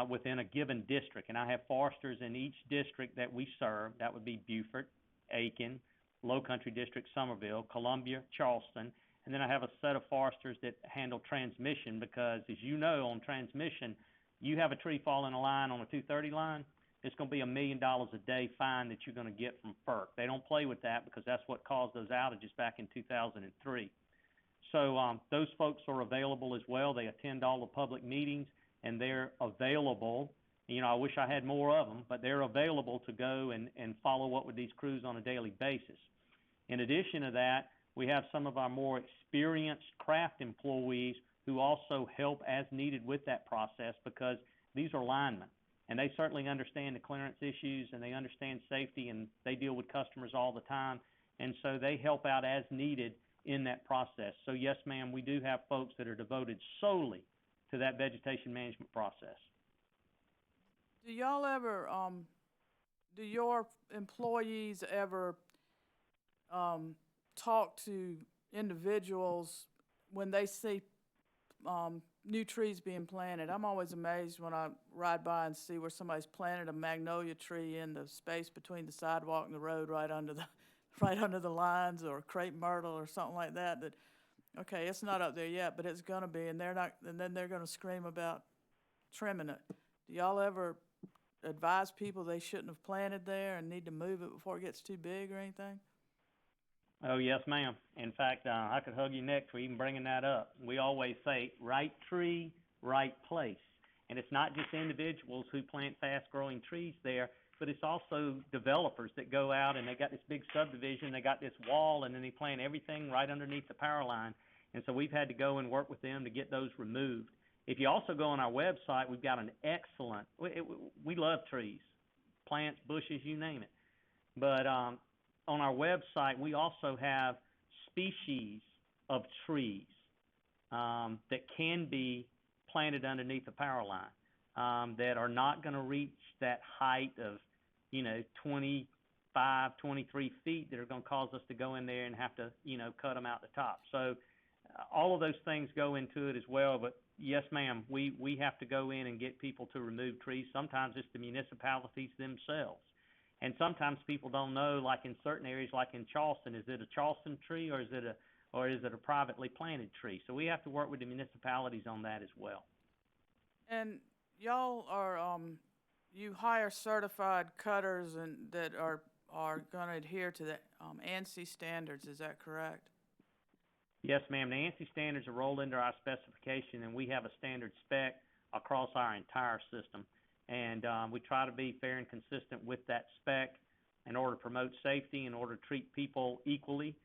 [SPEAKER 5] within a given district. And I have foresters in each district that we serve. That would be Beaufort, Aiken, Low Country District, Somerville, Columbia, Charleston. And then I have a set of foresters that handle transmission because, as you know, on transmission, you have a tree fall in a line on a 230 line, it's going to be $1 million a day fine that you're going to get from FERC. They don't play with that because that's what caused those outages back in 2003. So those folks are available as well. They attend all the public meetings, and they're available. You know, I wish I had more of them, but they're available to go and follow up with these crews on a daily basis. In addition to that, we have some of our more experienced craft employees who also help as needed with that process because these are linemen, and they certainly understand the clearance issues, and they understand safety, and they deal with customers all the time, and so they help out as needed in that process. So yes, ma'am, we do have folks that are devoted solely to that vegetation management process.
[SPEAKER 3] Do y'all ever, do your employees ever talk to individuals when they see new trees being planted? I'm always amazed when I ride by and see where somebody's planted a magnolia tree in the space between the sidewalk and the road right under the lines, or crepe myrtle or something like that, that, okay, it's not up there yet, but it's gonna be, and then they're gonna scream about trimming it. Do y'all ever advise people they shouldn't have planted there and need to move it before it gets too big or anything?
[SPEAKER 5] Oh, yes, ma'am. In fact, I could hug your neck for even bringing that up. We always say, right tree, right place. And it's not just individuals who plant fast-growing trees there, but it's also developers that go out and they got this big subdivision, they got this wall, and then they plant everything right underneath the power line. And so we've had to go and work with them to get those removed. If you also go on our website, we've got an excellent, we love trees, plants, bushes, you name it. But on our website, we also have species of trees that can be planted underneath the power line that are not going to reach that height of, 25, 23 feet that are going to cause us to go in there and have to, cut them out the top. So all of those things go into it as well. But yes, ma'am, we have to go in and get people to remove trees. Sometimes it's the municipalities themselves. And sometimes people don't know, like in certain areas, like in Charleston, is it a Charleston tree or is it or is it a privately planted tree? So we have to work with the municipalities on that as well.
[SPEAKER 3] And y'all are, you hire certified cutters and that are gonna adhere to the, ANSI standards, is that correct?
[SPEAKER 5] Yes, ma'am. The ANSI standards are rolled into our specification, and we have a standard spec across our entire system. And we try to be fair and consistent with that spec in order to promote safety, in order to treat people equally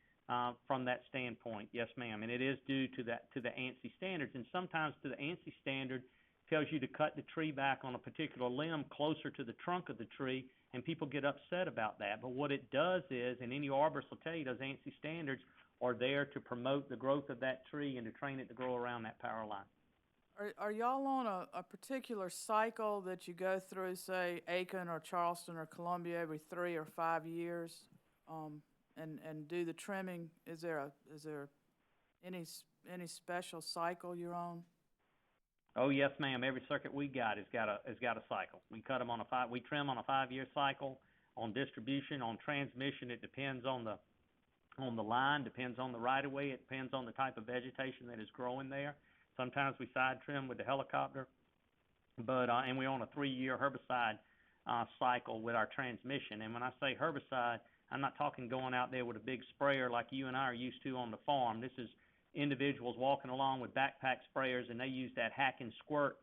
[SPEAKER 5] from that standpoint. Yes, ma'am. And it is due to the ANSI standards. And sometimes to the ANSI standard tells you to cut the tree back on a particular limb closer to the trunk of the tree, and people get upset about that. But what it does is, and any arborist will tell you, those ANSI standards are there to promote the growth of that tree and to train it to grow around that power line.
[SPEAKER 3] Are y'all on a particular cycle that you go through, say, Aiken or Charleston or Columbia every 3 or 5 years, and do the trimming? Is there any special cycle you're on?
[SPEAKER 5] Oh yes, ma'am. Every circuit we got has got a cycle. We cut them on we trim on a 5-year cycle. On distribution, on transmission, it depends on the line, depends on the right of way, it depends on the type of vegetation that is growing there. Sometimes we side trim with the helicopter, but and we're on a 3-year herbicide cycle with our transmission. And when I say herbicide, I'm not talking going out there with a big sprayer like you and I are used to on the farm. This is individuals walking along with backpack sprayers, and they use that hack and squirt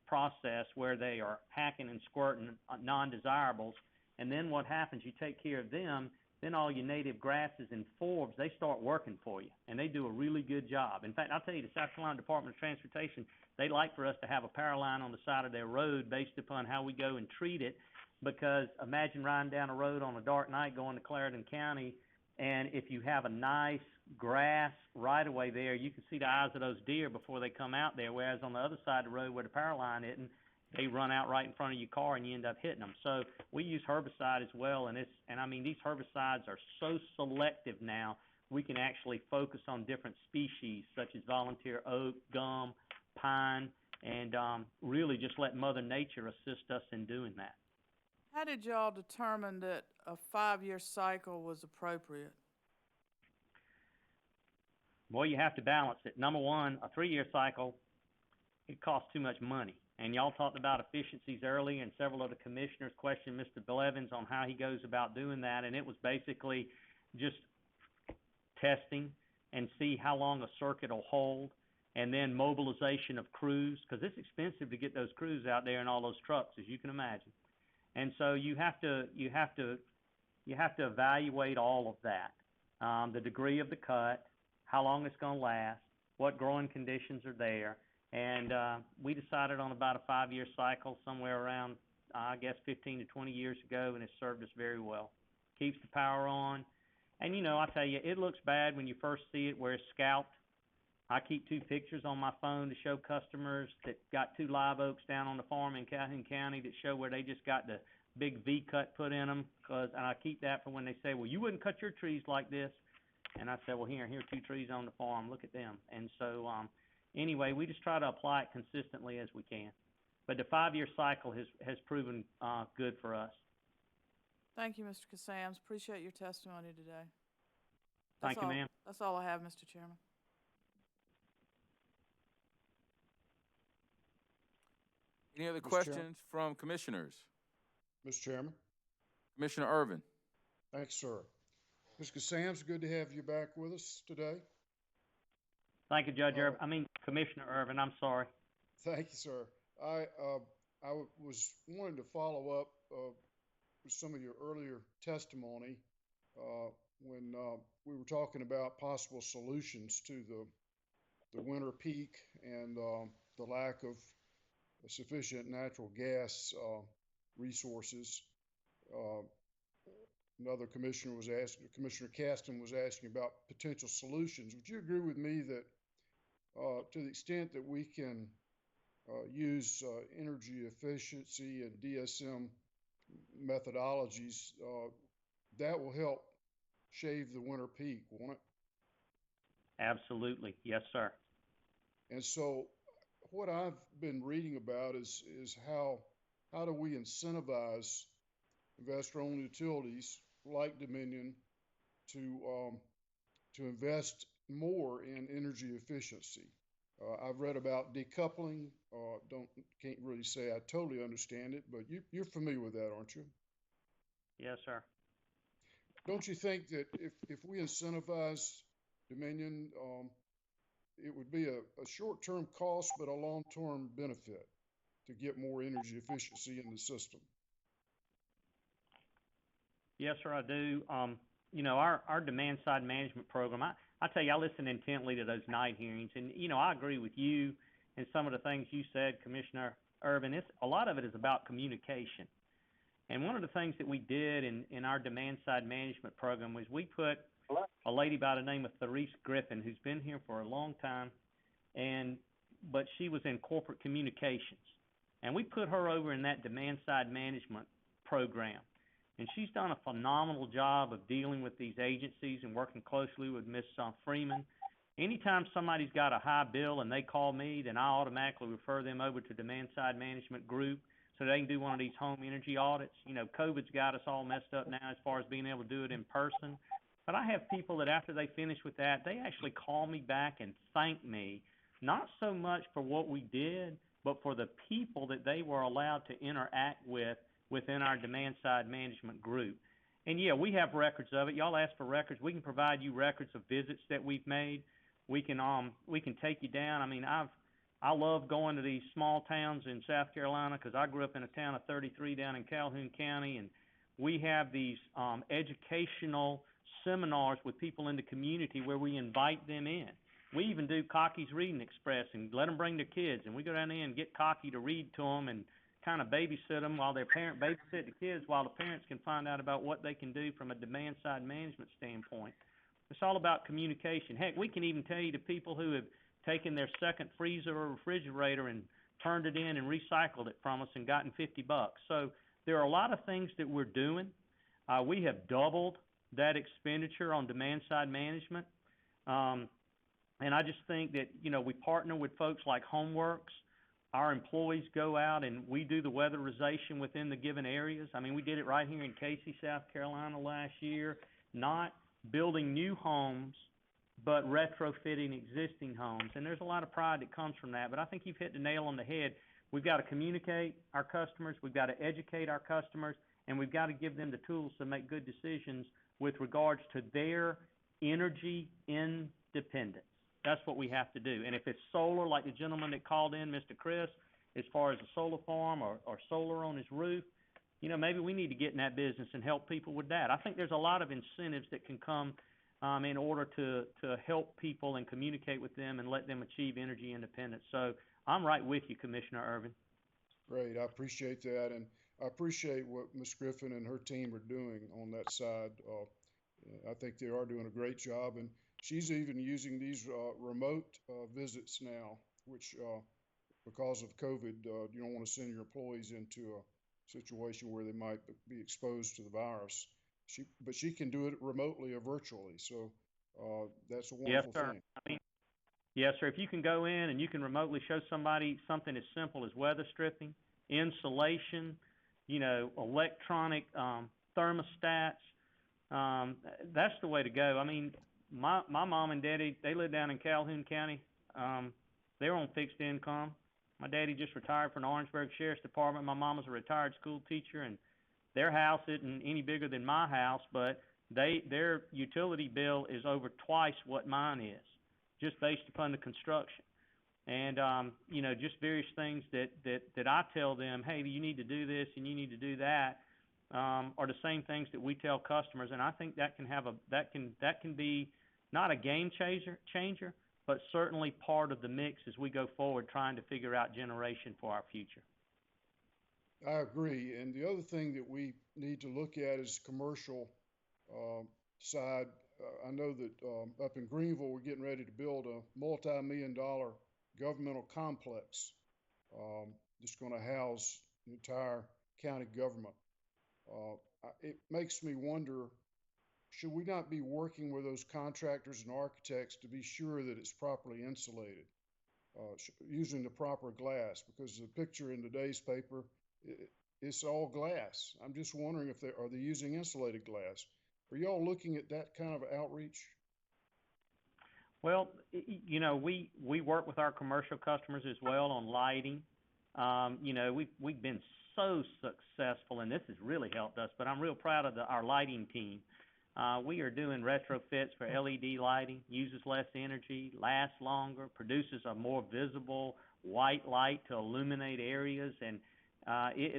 [SPEAKER 5] process where they are hacking and squirting non-desirables. And then what happens, you take care of them, then all your native grasses and forbs, they start working for you, and they do a really good job. In fact, I'll tell you, the South Carolina Department of Transportation, they like for us to have a power line on the side of their road based upon how we go and treat it, because imagine riding down a road on a dark night going to Clarendon County, and if you have a nice grass right-of-way there, you can see the eyes of those deer before they come out there, whereas on the other side of the road where the power line isn't, they run out right in front of your car and you end up hitting them. So we use herbicide as well, and I mean, these herbicides are so selective now, we can actually focus on different species such as volunteer oak, gum, pine, and really just let Mother Nature assist us in doing that.
[SPEAKER 3] How did y'all determine that a 5-year cycle was appropriate?
[SPEAKER 5] Well, you have to balance it. Number one, a 3-year cycle, it costs too much money. And y'all talked about efficiencies early, and several of the commissioners questioned Mr. Blevins on how he goes about doing that, and it was basically just testing and see how long a circuit will hold, and then mobilization of crews, because it's expensive to get those crews out there in all those trucks, as you can imagine. And so you have to evaluate all of that, the degree of the cut, how long it's going to last, what growing conditions are there. And we decided on about a 5-year cycle somewhere around, I guess, 15 to 20 years ago, and it's served us very well. Keeps the power on. And, you know, I tell you, it looks bad when you first see it where it's scalped. I keep 2 pictures on my phone to show customers that got 2 live oaks down on the farm in Calhoun County that show where they just got the big V-cut put in them. And I keep that for when they say, well, you wouldn't cut your trees like this. And I said, well, here are 2 trees on the farm. Look at them. And so, anyway, we just try to apply it consistently as we can. But the 5-year cycle has proven good for us.
[SPEAKER 3] Thank you, Mr. Casams. Appreciate your testimony today.
[SPEAKER 5] Thank you, ma'am.
[SPEAKER 3] That's all I have, Mr. Chairman.
[SPEAKER 1] Any other
[SPEAKER 4] Mr.
[SPEAKER 1] questions from commissioners?
[SPEAKER 4] Mr. Chairman.
[SPEAKER 1] Commissioner Irvin.
[SPEAKER 4] Thanks, sir. Mr. Casams, good to have you back with us today.
[SPEAKER 5] Thank you, Judge Irvin. I mean, Commissioner Irvin, I'm sorry.
[SPEAKER 4] Thank you, sir. I was wanting to follow up with some of your earlier testimony when we were talking about possible solutions to the winter peak and the lack of sufficient natural gas resources. Another commissioner was asking, Commissioner Caston was asking about potential solutions. Would you agree with me that to the extent that we can use energy efficiency and DSM methodologies, that will help shave the winter peak, won't it?
[SPEAKER 5] Absolutely. Yes, sir.
[SPEAKER 4] And so what I've been reading about is how do we incentivize investor-owned utilities like Dominion to to invest more in energy efficiency. I've read about decoupling. Can't really say I totally understand it, but you're familiar with that, aren't you?
[SPEAKER 5] Yes, sir.
[SPEAKER 4] Don't you think that if we incentivize Dominion, it would be a short-term cost, but a long-term benefit to get more energy efficiency in the system?
[SPEAKER 5] Yes, sir, I do. You know, our demand side management program, I tell you, I listen intently to those night hearings, and, you know, I agree with you and some of the things you said, Commissioner Irvin. A lot of it is about communication. And one of the things that we did in our demand side management program was we put a lady by the name of Therese Griffin, who's been here for a long time, but she was in corporate communications. And we put her over in that demand side management program. And she's done a phenomenal job of dealing with these agencies and working closely with Ms. Freeman. Anytime somebody's got a high bill and they call me, then I automatically refer them over to demand side management group so they can do one of these home energy audits. You know, COVID's got us all messed up now as far as being able to do it in person. But I have people that after they finish with that, they actually call me back and thank me, not so much for what we did, but for the people that they were allowed to interact with within our demand side management group. And yeah, we have records of it. Y'all ask for records. We can provide you records of visits that we've made. We can take you down. I mean, I love going to these small towns in South Carolina because I grew up in a town of 33 down in Calhoun County, and we have these educational seminars with people in the community where we invite them in. We even do Cocky's Reading Express and let them bring their kids, and we go down there and get Cocky to read to them and kind of babysit them while their parent babysit the kids while the parents can find out about what they can do from a demand side management standpoint. It's all about communication. Heck, we can even tell you to people who have taken their second freezer or refrigerator and turned it in and recycled it from us and gotten $50. So there are a lot of things that we're doing. We have doubled that expenditure on demand side management. And I just think that, you know, we partner with folks like HomeWorks. Our employees go out and we do the weatherization within the given areas. I mean, we did it right here in Casey, South Carolina last year, not building new homes, but retrofitting existing homes. And there's a lot of pride that comes from that. But I think you've hit the nail on the head. We've got to communicate our customers, we've got to educate our customers, and we've got to give them the tools to make good decisions with regards to their energy independence. That's what we have to do. And if it's solar, like the gentleman that called in, Mr. Chris, as far as a solar farm or solar on his roof, you know, maybe we need to get in that business and help people with that. I think there's a lot of incentives that can come in order to help people and communicate with them and let them achieve energy independence. So I'm right with you, Commissioner Irvin.
[SPEAKER 4] Great, I appreciate that, and I appreciate what Ms. Griffin and her team are doing on that side. I think they are doing a great job, and she's even using these remote visits now, which because of COVID, you don't want to send your employees into a situation where they might be exposed to the virus. But she can do it remotely or virtually, so that's a wonderful thing.
[SPEAKER 5] I mean, yes, sir. If you can go in and you can remotely show somebody something as simple as weather stripping, insulation, you know, electronic thermostats, that's the way to go. I mean, my mom and daddy, they live down in Calhoun County. They're on fixed income. My daddy just retired from the Orangeburg Sheriff's Department. My mom was a retired school teacher, and their house isn't any bigger than my house, but their utility bill is over twice what mine is, just based upon the construction. And, you know, just various things that I tell them, hey, you need to do this and you need to do that, are the same things that we tell customers. And I think that can be not a game changer, but certainly part of the mix as we go forward trying to figure out generation for our future.
[SPEAKER 4] I agree. And the other thing that we need to look at is commercial side. I know that up in Greenville, we're getting ready to build a multi-million-dollar governmental complex that's going to house the entire county government. It makes me wonder, should we not be working with those contractors and architects to be sure that it's properly insulated, using the proper glass? Because the picture in today's paper, it's all glass. I'm just wondering if are they using insulated glass? Are y'all looking at that kind of outreach?
[SPEAKER 5] Well, you know, we work with our commercial customers as well on lighting. You know, we've been so successful, and this has really helped us, but I'm real proud of our lighting team. We are doing retrofits for LED lighting, uses less energy, lasts longer, produces a more visible white light to illuminate areas, and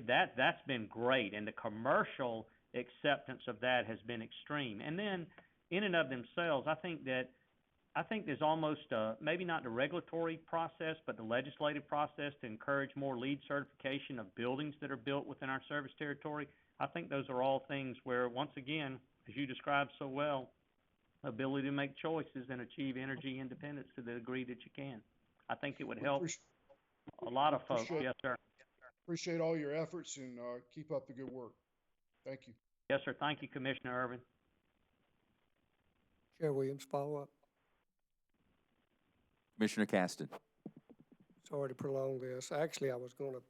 [SPEAKER 5] that's been great. And the commercial acceptance of that has been extreme. And then, in and of themselves, I think there's almost maybe not the regulatory process, but the legislative process to encourage more LEED certification of buildings that are built within our service territory. I think those are all things where, once again, as you described so well, ability to make choices and achieve energy independence to the degree that you can. I think it would help a lot of folks. Yes, sir.
[SPEAKER 4] Appreciate all your efforts, and keep up the good work. Thank you.
[SPEAKER 5] Yes, sir. Thank you, Commissioner Irvin.
[SPEAKER 15] Chair Williams, follow up.
[SPEAKER 1] Commissioner Caston.
[SPEAKER 15] Sorry to prolong this. Actually, I was going to,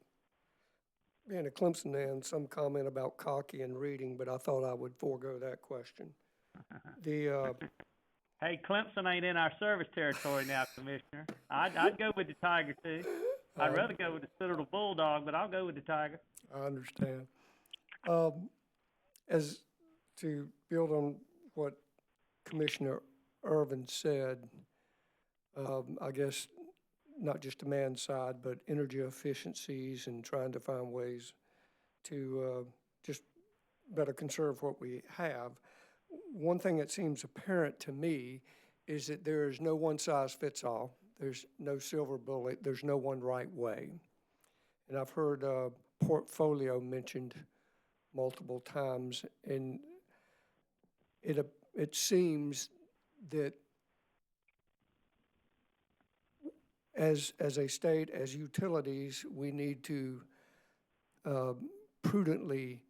[SPEAKER 15] being a Clemson man, some comment about cocky and reading, but I thought I would forego that question.
[SPEAKER 5] Hey, Clemson ain't in our service territory now, Commissioner. I'd go with the Tiger, too. I'd rather go with the Citadel Bulldog, but I'll go with the Tiger.
[SPEAKER 15] I understand. As to build on what Commissioner Irvin said, I guess not just demand side, but energy efficiencies and trying to find ways to just better conserve what we have. One thing that seems apparent to me is that there is no one size fits all. There's no silver bullet. There's no one right way. And I've heard portfolio mentioned multiple times, and it seems that as a state, as utilities, we need to prudently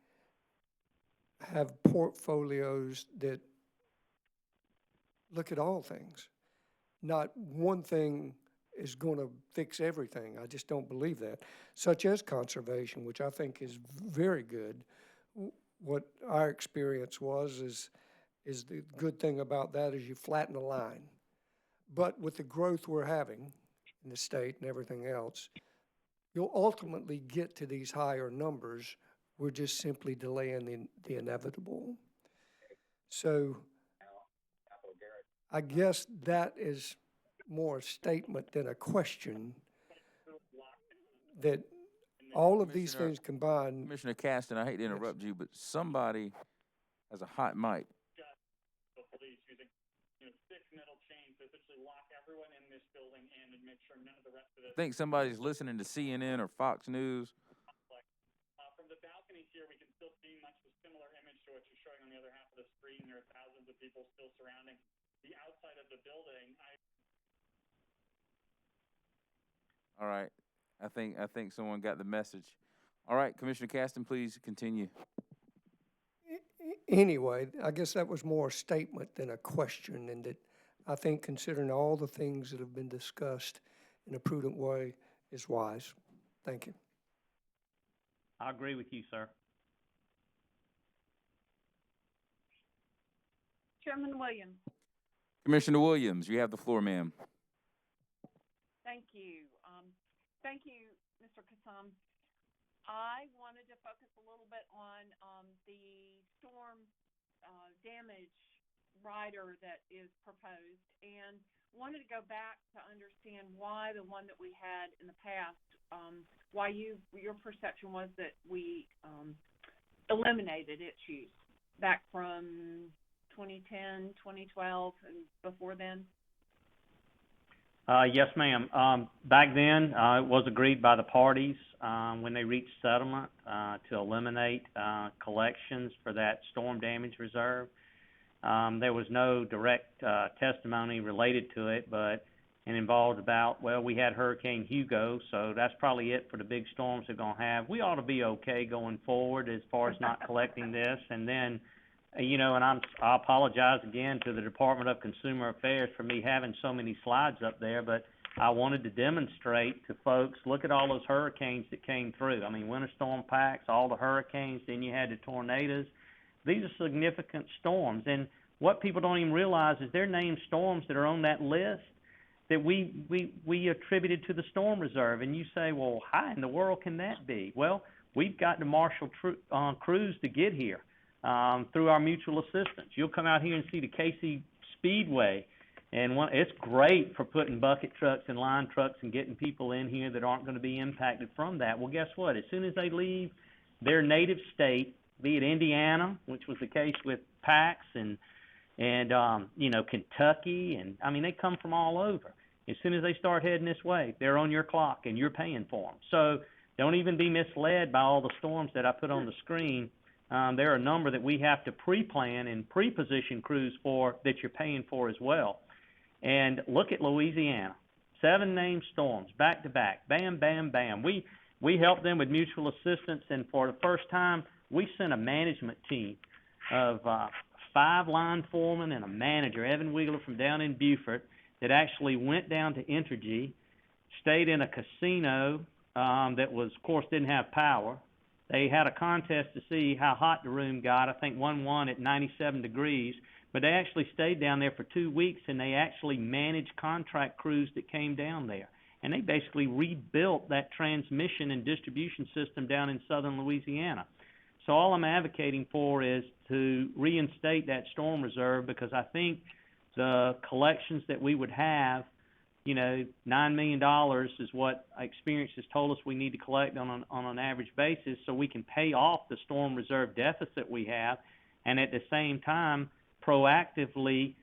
[SPEAKER 15] have portfolios that look at all things. Not one thing is going to fix everything. I just don't believe that. Such as conservation, which I think is very good. What our experience is the good thing about that is you flatten the line. But with the growth we're having in the state and everything else, you'll ultimately get to these higher numbers. We're just simply delaying the inevitable. So I guess that is more a statement than a question, that all of these things combined.
[SPEAKER 1] Commissioner Caston, I hate to interrupt you, but somebody has a hot mic.
[SPEAKER 9] The police using, thick metal chains to essentially lock everyone in this building and make sure none of the rest of
[SPEAKER 1] I think somebody's listening to CNN or Fox News.
[SPEAKER 9] From the balcony here, we can still see much of a similar image to what you're showing on the other half of the screen. There are thousands of people still surrounding the outside of the building.
[SPEAKER 1] All right. I think someone got the message. All right, Commissioner Caston, please continue.
[SPEAKER 15] Anyway, I guess that was more a statement than a question, and that I think considering all the things that have been discussed in a prudent way is wise. Thank you.
[SPEAKER 5] I agree with you, sir.
[SPEAKER 8] Chairman Williams.
[SPEAKER 1] Commissioner Williams, you have the floor, ma'am.
[SPEAKER 8] Thank you. Thank you, Mr. Kassam. I wanted to focus a little bit on the storm damage rider that is proposed, and wanted to go back to understand why the one that we had in the past, why your perception was that we eliminated its use back from 2010, 2012, and before then.
[SPEAKER 5] Yes, ma'am. Back then, it was agreed by the parties when they reached settlement to eliminate collections for that storm damage reserve. There was no direct testimony related to it, but it involved about, we had Hurricane Hugo, so that's probably it for the big storms they're going to have. We ought to be okay going forward as far as not collecting this. And then, and I apologize again to the Department of Consumer Affairs for me having so many slides up there, but I wanted to demonstrate to folks, look at all those hurricanes that came through. I mean, winter storm packs, all the hurricanes, then you had the tornadoes. These are significant storms. And what people don't even realize is they're named storms that are on that list that we attributed to the storm reserve. And you say, well, how in the world can that be? Well, we've got to marshal crews to get here through our mutual assistance. You'll come out here and see the Casey Speedway, and it's great for putting bucket trucks and line trucks and getting people in here that aren't going to be impacted from that. Well, guess what? As soon as they leave their native state, be it Indiana, which was the case with PAX, and you know, Kentucky, and I mean, they come from all over. As soon as they start heading this way, they're on your clock and you're paying for them. So don't even be misled by all the storms that I put on the screen. There are a number that we have to pre-plan and pre-position crews for that you're paying for as well. And look at Louisiana, 7 named storms back to back, bam, bam, bam. We helped them with mutual assistance, and for the first time, we sent a management team of 5 line foremen and a manager, Evan Wiegler from down in Beaufort, that actually went down to Entergy, stayed in a casino that was, of course, didn't have power. They had a contest to see how hot the room got. I think one won at 97 degrees. But they actually stayed down there for 2 weeks, and they actually managed contract crews that came down there. And they basically rebuilt that transmission and distribution system down in southern Louisiana. So all I'm advocating for is to reinstate that storm reserve, because I think the collections that we would have, you know, $9 million is what experience has told us we need to collect on an average basis, so we can pay off the storm reserve deficit we have, and at the same time proactively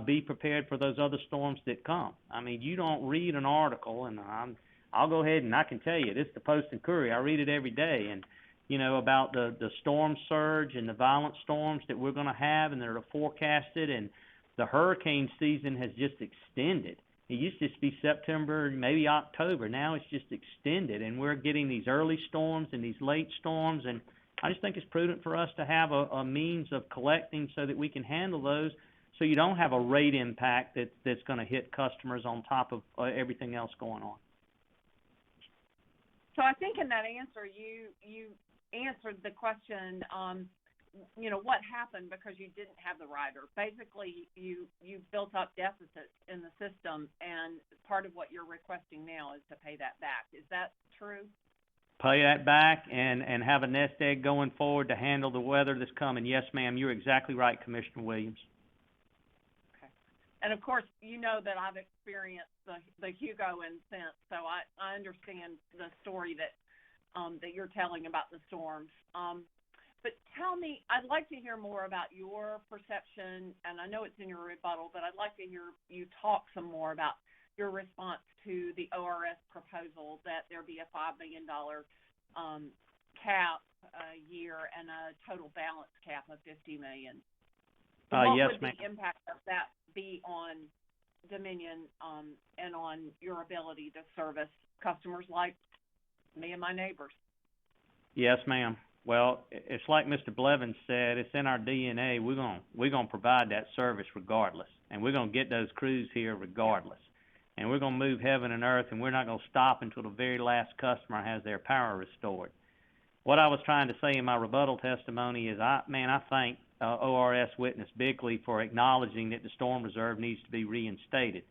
[SPEAKER 5] be prepared for those other storms that come. I mean, you don't read an article, and I'll go ahead and I can tell you, this is the Post and Courier. I read it every day, and you know, about the storm surge and the violent storms that we're going to have and that are forecasted, and the hurricane season has just extended. It used to be September, maybe October. Now it's just extended, and we're getting these early storms and these late storms, and I just think it's prudent for us to have a means of collecting so that we can handle those, so you don't have a rate impact that's going to hit customers on top of everything else going on.
[SPEAKER 8] So I think in that answer, you answered the question, you know, what happened because you didn't have the rider. Basically, you built up deficits in the system, and part of what you're requesting now is to pay that back. Is that true?
[SPEAKER 5] Pay that back and have a nest egg going forward to handle the weather that's coming. Yes, ma'am, you're exactly right, Commissioner Williams.
[SPEAKER 8] Okay. And of course, you know that I've experienced the Hugo incident, so I understand the story that you're telling about the storms. But tell me, I'd like to hear more about your perception, and I know it's in your rebuttal, but I'd like to hear you talk some more about your response to the ORS proposal that there be a $5 million cap a year and a total balance cap of $50 million. What
[SPEAKER 5] Yes,
[SPEAKER 8] would
[SPEAKER 5] ma'am.
[SPEAKER 8] the impact of that be on Dominion and on your ability to service customers like me and my neighbors?
[SPEAKER 5] Yes, ma'am. Well, it's like Mr. Blevins said, it's in our DNA. We're gonna provide that service regardless, and we're gonna get those crews here regardless, and we're gonna move heaven and earth, and we're not gonna stop until the very last customer has their power restored. What I was trying to say in my rebuttal testimony is, I thank ORS witness Bickley for acknowledging that the storm reserve needs to be reinstated.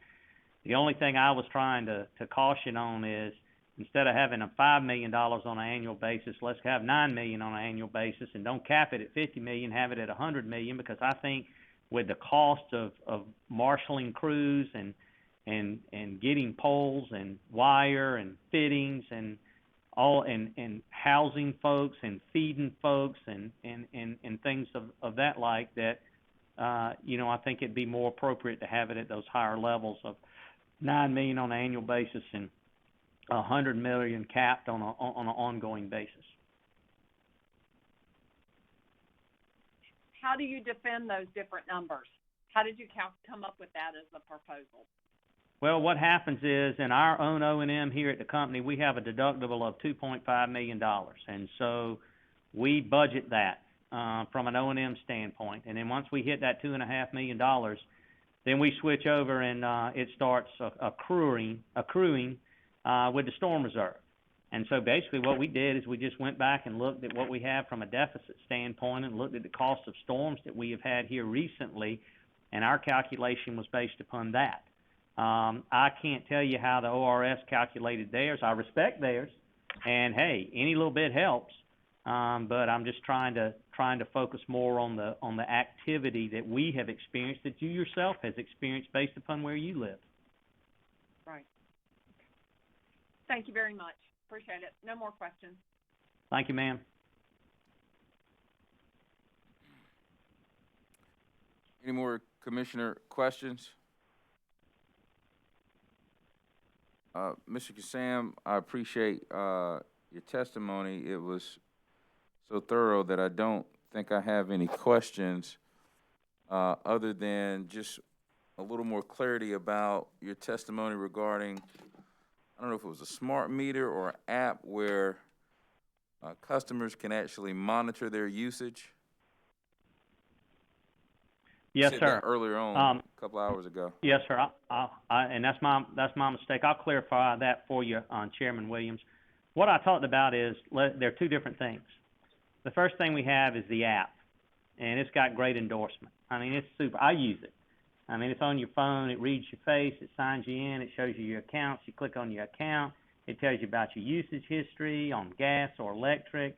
[SPEAKER 5] The only thing I was trying to caution on is, instead of having a $5 million on an annual basis, let's have $9 million on an annual basis, and don't cap it at $50 million, have it at $100 million, because I think with the cost of marshaling crews and getting poles and wire and fittings and all and housing folks and feeding folks and things of that like, that you know, I think it'd be more appropriate to have it at those higher levels of $9 million on an annual basis and $100 million capped on an ongoing basis.
[SPEAKER 8] How do you defend those different numbers? How did you come up with that as a proposal?
[SPEAKER 5] Well, what happens is, in our own O&M here at the company, we have a deductible of $2.5 million, and so we budget that from an O&M standpoint. And then once we hit that $2.5 million, then we switch over and it starts accruing with the storm reserve. And so basically what we did is we just went back and looked at what we have from a deficit standpoint and looked at the cost of storms that we have had here recently and our calculation was based upon that. I can't tell you how the ORS calculated theirs. I respect theirs, and hey, any little bit helps. But I'm just trying to focus more on the activity that we have experienced, that you yourself has experienced based upon where you live.
[SPEAKER 8] Right. Thank you very much. Appreciate it. No more questions.
[SPEAKER 5] Thank you, ma'am.
[SPEAKER 1] Any more commissioner questions? Mr. Kassam, I appreciate your testimony. It was so thorough that I don't think I have any questions other than just a little more clarity about your testimony regarding, I don't know if it was a smart meter or an app where customers can actually monitor their usage.
[SPEAKER 5] Yes,
[SPEAKER 1] said
[SPEAKER 5] sir.
[SPEAKER 1] that earlier on, a couple hours ago.
[SPEAKER 5] Yes, sir. And that's my mistake. I'll clarify that for you, Chairman Williams. What I talked about is there are two different things. The first thing we have is the app, and it's got great endorsement. I mean, it's super. I use it. I mean, it's on your phone. It reads your face. It signs you in. It shows you your accounts. You click on your account. It tells you about your usage history on gas or electric.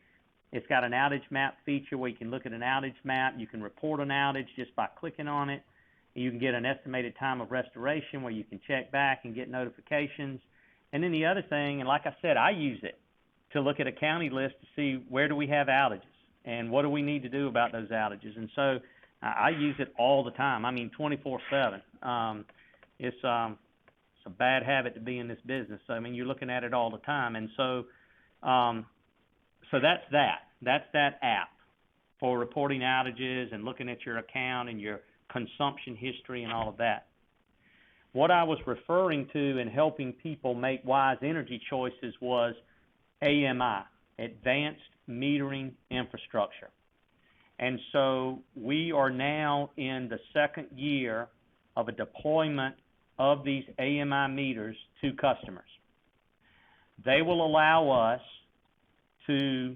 [SPEAKER 5] It's got an outage map feature where you can look at an outage map. You can report an outage just by clicking on it. You can get an estimated time of restoration where you can check back and get notifications. And then the other thing, and like I said, I use it to look at a county list to see where do we have outages and what do we need to do about those outages. And so I use it all the time. I mean, 24/7. It's a bad habit to be in this business. So, I mean, you're looking at it all the time. And so, so that's that. That's that app for reporting outages and looking at your account and your consumption history and all of that. What I was referring to in helping people make wise energy choices was AMI, Advanced Metering Infrastructure. And so we are now in the second year of a deployment of these AMI meters to customers. They will allow us to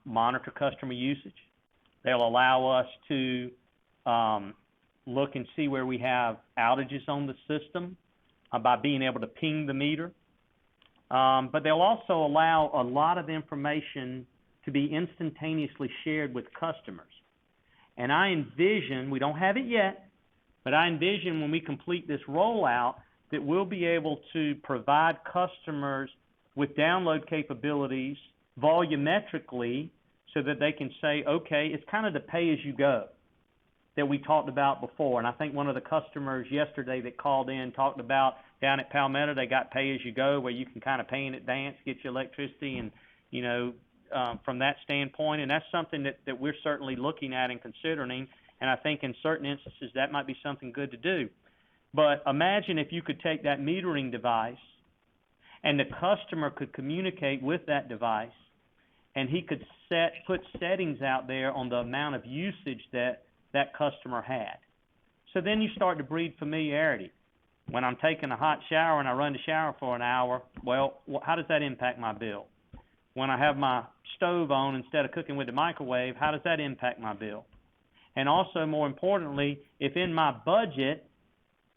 [SPEAKER 5] monitor customer usage. They'll allow us to look and see where we have outages on the system by being able to ping the meter. But they'll also allow a lot of information to be instantaneously shared with customers. And I envision, we don't have it yet, but I envision when we complete this rollout that we'll be able to provide customers with download capabilities volumetrically so that they can say, okay, it's kind of the pay-as-you-go that we talked about before. And I think one of the customers yesterday that called in talked about down at Palmetto, they got pay-as-you-go where you can kind of pay in advance, get your electricity, and, you know, from that standpoint. And that's something that we're certainly looking at and considering. And I think in certain instances that might be something good to do. But imagine if you could take that metering device and the customer could communicate with that device, and he could put settings out there on the amount of usage that that customer had. So then you start to breed familiarity. When I'm taking a hot shower and I run the shower for an hour, well, how does that impact my bill? When I have my stove on instead of cooking with the microwave, how does that impact my bill? And also, more importantly, if in my budget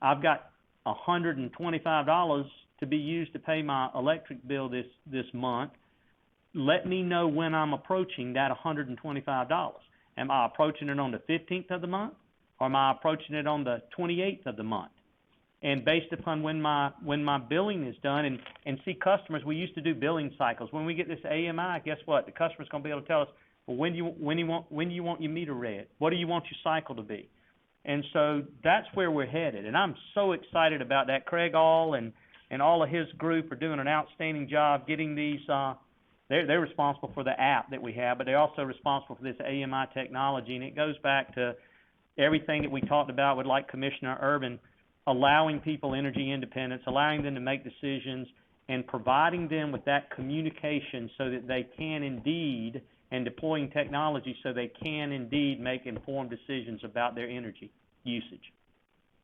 [SPEAKER 5] I've got $125 to be used to pay my electric bill this month, let me know when I'm approaching that $125. Am I approaching it on the 15th of the month, or am I approaching it on the 28th of the month? And based upon when my billing is done, and see, customers, we used to do billing cycles. When we get this AMI, guess what? The customer's going to be able to tell us, well, when do you want your meter read? What do you want your cycle to be? And so that's where we're headed. And I'm so excited about that. Craig All and all of his group are doing an outstanding job getting these. They're responsible for the app that we have, but they're also responsible for this AMI technology. And it goes back to everything that we talked about with, like Commissioner Urban, allowing people energy independence, allowing them to make decisions, and providing them with that communication so that they can indeed, and deploying technology so they can indeed make informed decisions about their energy usage.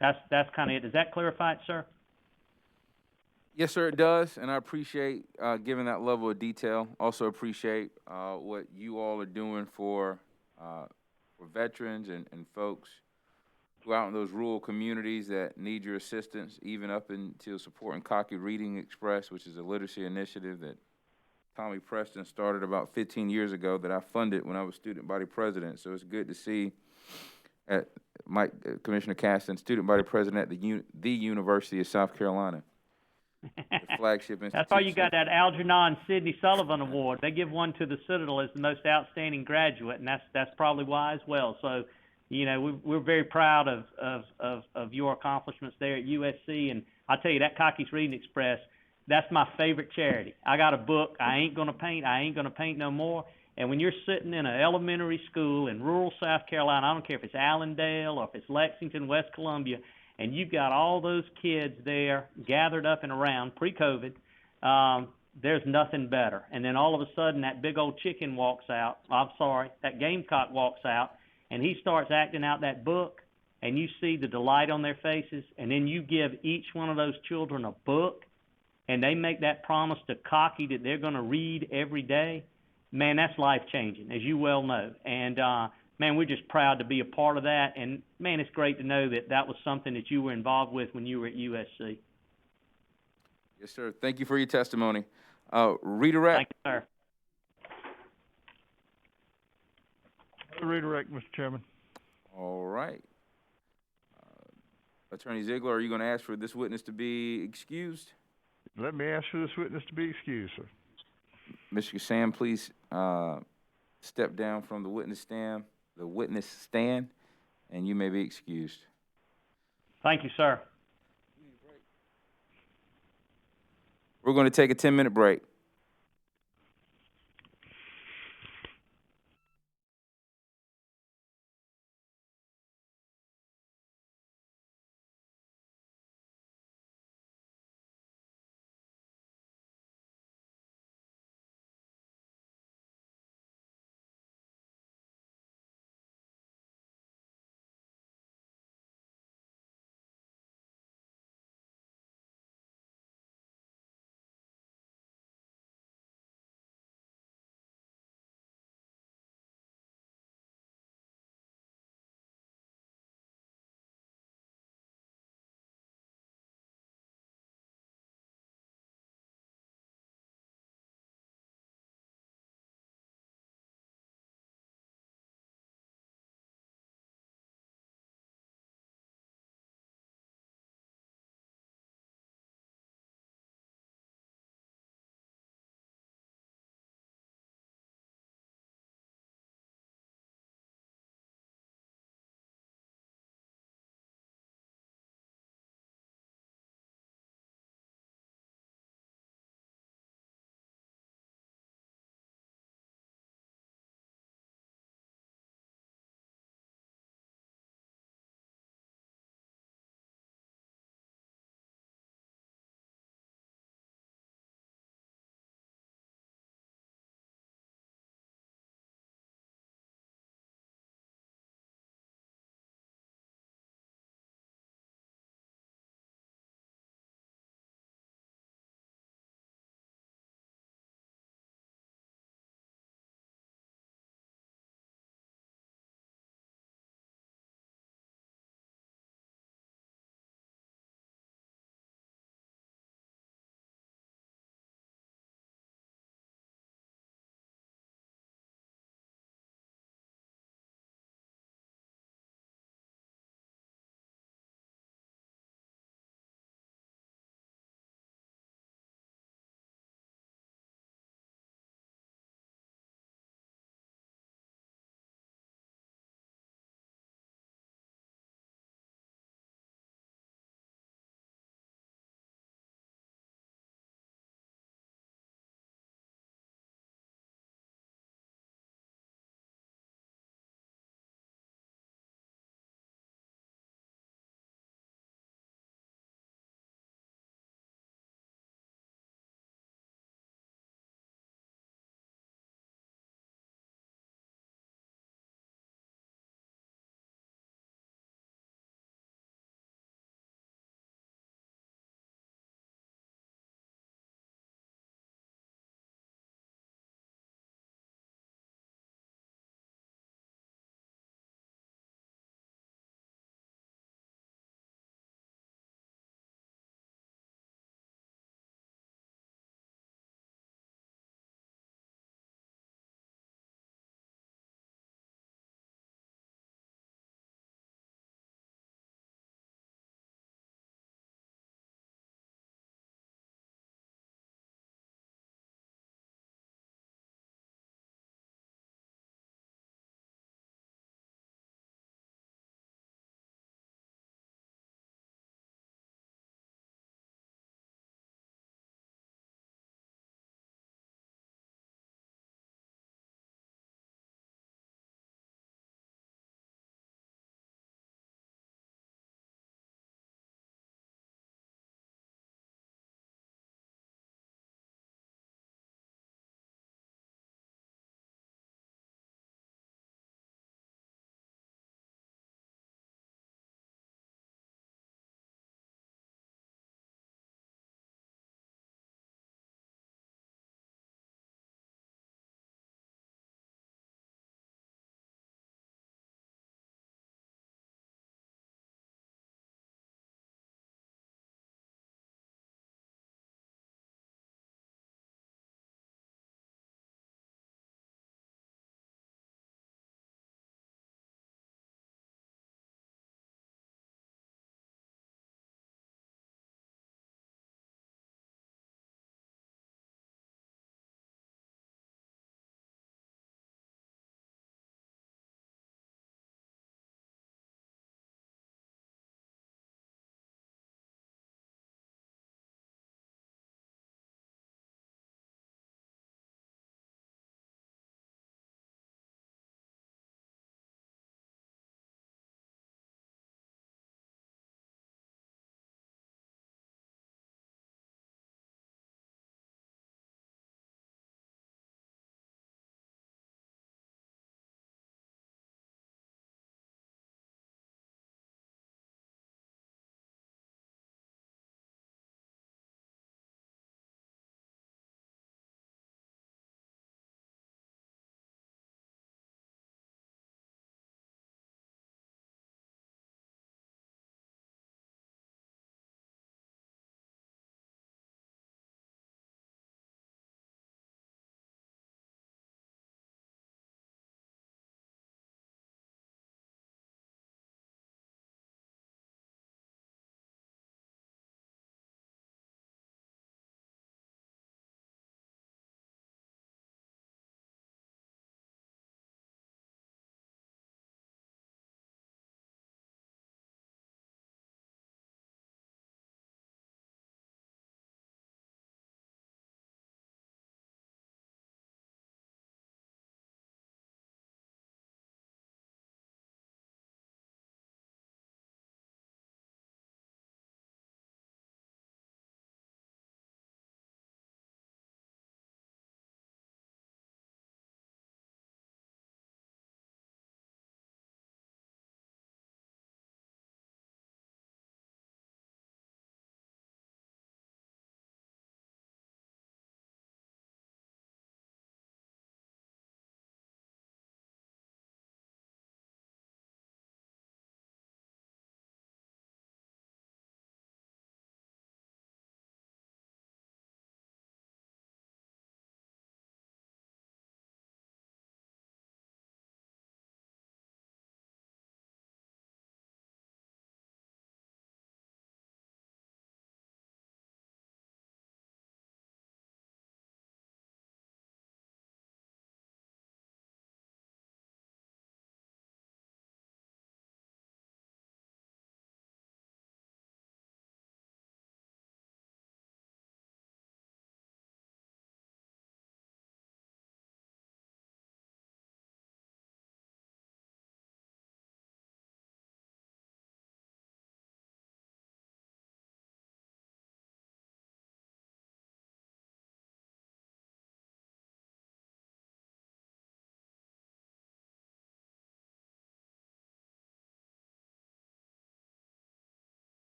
[SPEAKER 5] That's kind of it. Does that clarify it, sir?
[SPEAKER 1] Yes, sir, it does, and I appreciate giving that level of detail. Also appreciate what you all are doing for veterans and folks go out in those rural communities that need your assistance, even up until supporting Cocky Reading Express, which is a literacy initiative that Tommy Preston started about 15 years ago that I funded when I was student body president. So it's good to see Commissioner Caston, student body president at the University of South Carolina. The flagship institution.
[SPEAKER 5] That's why you got that Algernon Sidney Sullivan Award. They give one to the Citadel as the most outstanding graduate, and that's probably why as well. So, you know, we're very proud of your accomplishments there at USC. And I tell you, that Cocky's Reading Express, that's my favorite charity. I got a book. I ain't gonna paint no more. And when you're sitting in an elementary school in rural South Carolina, I don't care if it's Allendale or if it's Lexington, West Columbia, and you've got all those kids there gathered up and around pre-COVID, there's nothing better. And then all of a sudden that big old chicken walks out, that gamecock walks out, and he starts acting out that book, and you see the delight on their faces, and then you give each one of those children a book, and they make that promise to Cocky that they're going to read every day. Man, that's life-changing, as you well know. And man, we're just proud to be a part of that. And, man, it's great to know that that was something that you were involved with when you were at USC.
[SPEAKER 1] Yes, sir. Thank you for your testimony. Redirect.
[SPEAKER 5] Thank you, sir.
[SPEAKER 12] Redirect, Mr. Chairman.
[SPEAKER 1] All right. Attorney Ziegler, are you going to ask for this witness to be excused?
[SPEAKER 12] Let me ask for this witness to be excused, sir.
[SPEAKER 1] Mr. Sam, please step down from the witness stand, and you may be excused.
[SPEAKER 5] Thank you, sir.
[SPEAKER 1] We're going to take a 10-minute break.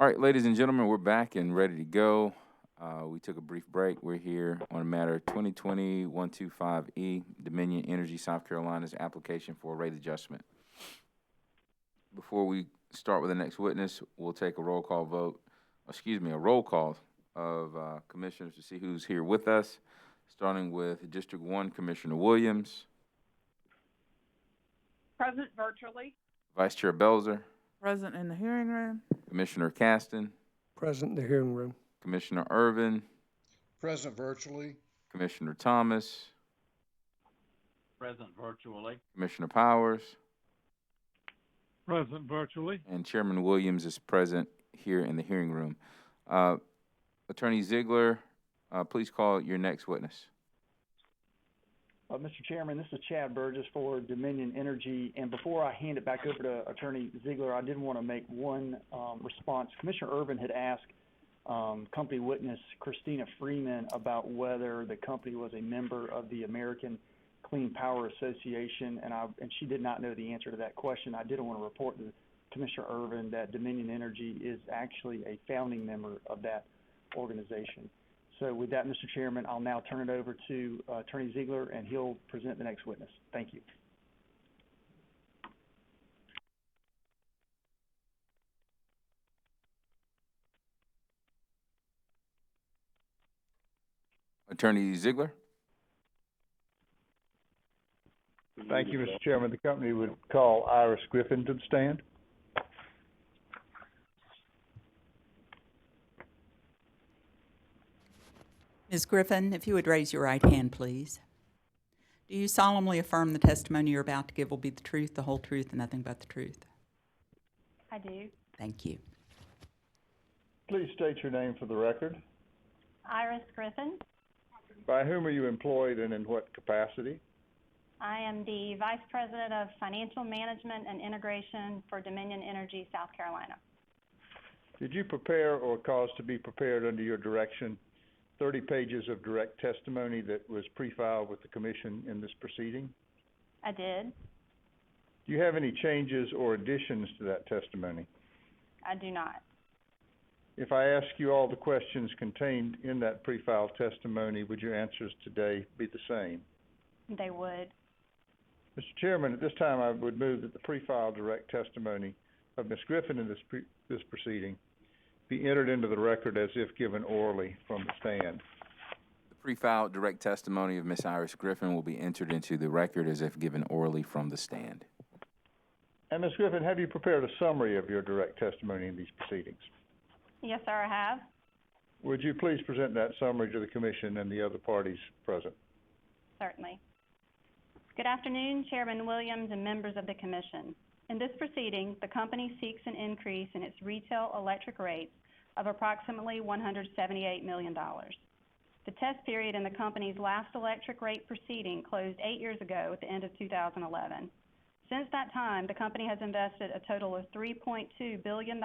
[SPEAKER 1] All right, ladies and gentlemen, we're back and ready to go. We took a brief break. We're here on matter 2020-125E, Dominion Energy South Carolina's application for a rate adjustment. Before we start with the next witness, we'll take a roll call of commissioners to see who's here with us, starting with District 1, Commissioner Williams.
[SPEAKER 8] Present virtually.
[SPEAKER 1] Vice Chair Belzer.
[SPEAKER 3] Present in the hearing room.
[SPEAKER 1] Commissioner Caston.
[SPEAKER 15] Present in the hearing room.
[SPEAKER 1] Commissioner Irvin.
[SPEAKER 4] Present virtually.
[SPEAKER 1] Commissioner Thomas.
[SPEAKER 11] Present virtually.
[SPEAKER 1] Commissioner Powers.
[SPEAKER 2] Present virtually.
[SPEAKER 1] And Chairman Williams is present here in the hearing room. Attorney Ziegler, please call your next witness.
[SPEAKER 6] Mr. Chairman, this is Chad Burgess for Dominion Energy, and before I hand it back over to Attorney Ziegler, I did want to make one response. Commissioner Irvin had asked company witness Christina Freeman about whether the company was a member of the American Clean Power Association, and she did not know the answer to that question. I did want to report to Commissioner Irvin that Dominion Energy is actually a founding member of that organization. So with that, Mr. Chairman, I'll now turn it over to Attorney Ziegler, and he'll present the next witness. Thank you.
[SPEAKER 1] Attorney Ziegler.
[SPEAKER 12] Thank you, Mr. Chairman. The company would call Iris Griffin to the stand.
[SPEAKER 7] Ms. Griffin, if you would raise your right hand, please. Do you solemnly affirm the testimony you're about to give will be the truth, the whole truth, and nothing but the truth?
[SPEAKER 22] I do.
[SPEAKER 7] Thank you.
[SPEAKER 12] Please state your name for the record.
[SPEAKER 22] Iris Griffin.
[SPEAKER 12] By whom are you employed and in what capacity?
[SPEAKER 22] I am the Vice President of Financial Management and Integration for Dominion Energy, South Carolina.
[SPEAKER 12] Did you prepare or cause to be prepared under your direction 30 pages of direct testimony that was pre-filed with the Commission in this proceeding?
[SPEAKER 22] I did.
[SPEAKER 12] Do you have any changes or additions to that testimony?
[SPEAKER 22] I do not.
[SPEAKER 12] If I ask you all the questions contained in that pre-filed testimony, would your answers today be the same?
[SPEAKER 22] They would.
[SPEAKER 12] Mr. Chairman, at this time I would move that the pre-filed direct testimony of Ms. Griffin in this proceeding be entered into the record as if given orally from the stand.
[SPEAKER 1] The pre-filed direct testimony of Ms. Iris Griffin will be entered into the record as if given orally from the stand.
[SPEAKER 12] And Ms. Griffin, have you prepared a summary of your direct testimony in these proceedings?
[SPEAKER 22] Yes, sir, I have.
[SPEAKER 12] Would you please present that summary to the Commission and the other parties present?
[SPEAKER 22] Certainly. Good afternoon, Chairman Williams and members of the Commission. In this proceeding, the company seeks an increase in its retail electric rates of approximately $178 million. The test period in the company's last electric rate proceeding closed 8 years ago at the end of 2011. Since that time, the company has invested a total of $3.2 billion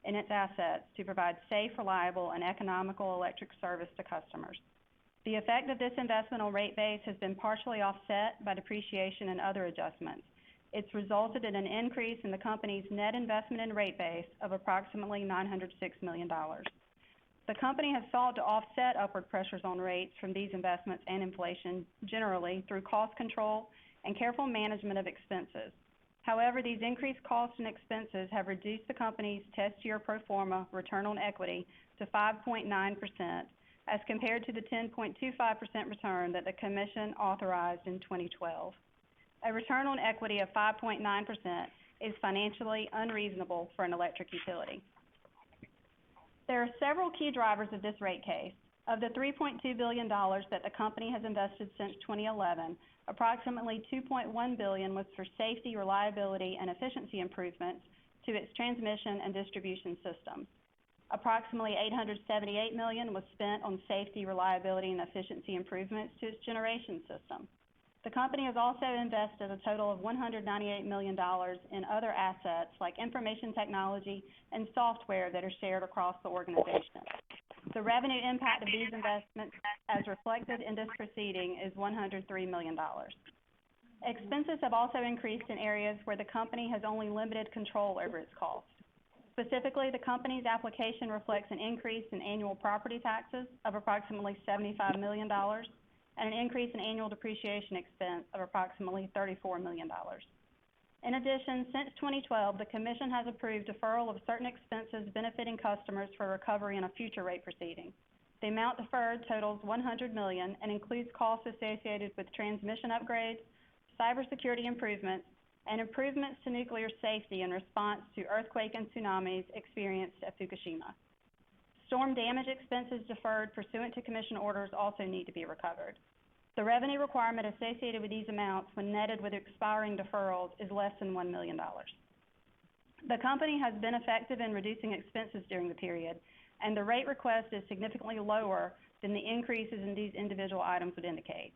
[SPEAKER 22] in its assets to provide safe, reliable, and economical electric service to customers. The effect of this investment on rate base has been partially offset by depreciation and other adjustments. It's resulted in an increase in the company's net investment in rate base of approximately $906 million. The company has sought to offset upward pressures on rates from these investments and inflation generally through cost control and careful management of expenses. However, these increased costs and expenses have reduced the company's test year pro forma return on equity to 5.9% as compared to the 10.25% return that the Commission authorized in 2012. A return on equity of 5.9% is financially unreasonable for an electric utility. There are several key drivers of this rate case. Of the $3.2 billion that the company has invested since 2011, approximately $2.1 billion was for safety, reliability, and efficiency improvements to its transmission and distribution systems. Approximately $878 million was spent on safety, reliability, and efficiency improvements to its generation system. The company has also invested a total of $198 million in other assets like information technology and software that are shared across the organization. The revenue impact of these investments, as reflected in this proceeding, is $103 million. Expenses have also increased in areas where the company has only limited control over its costs. Specifically, the company's application reflects an increase in annual property taxes of approximately $75 million and an increase in annual depreciation expense of approximately $34 million. In addition, since 2012, the Commission has approved deferral of certain expenses benefiting customers for recovery in a future rate proceeding. The amount deferred totals $100 million and includes costs associated with transmission upgrades, cybersecurity improvements, and improvements to nuclear safety in response to earthquake and tsunamis experienced at Fukushima. Storm damage expenses deferred pursuant to Commission orders also need to be recovered. The revenue requirement associated with these amounts when netted with expiring deferrals is less than $1 million. The company has been effective in reducing expenses during the period, and the rate request is significantly lower than the increases in these individual items would indicate.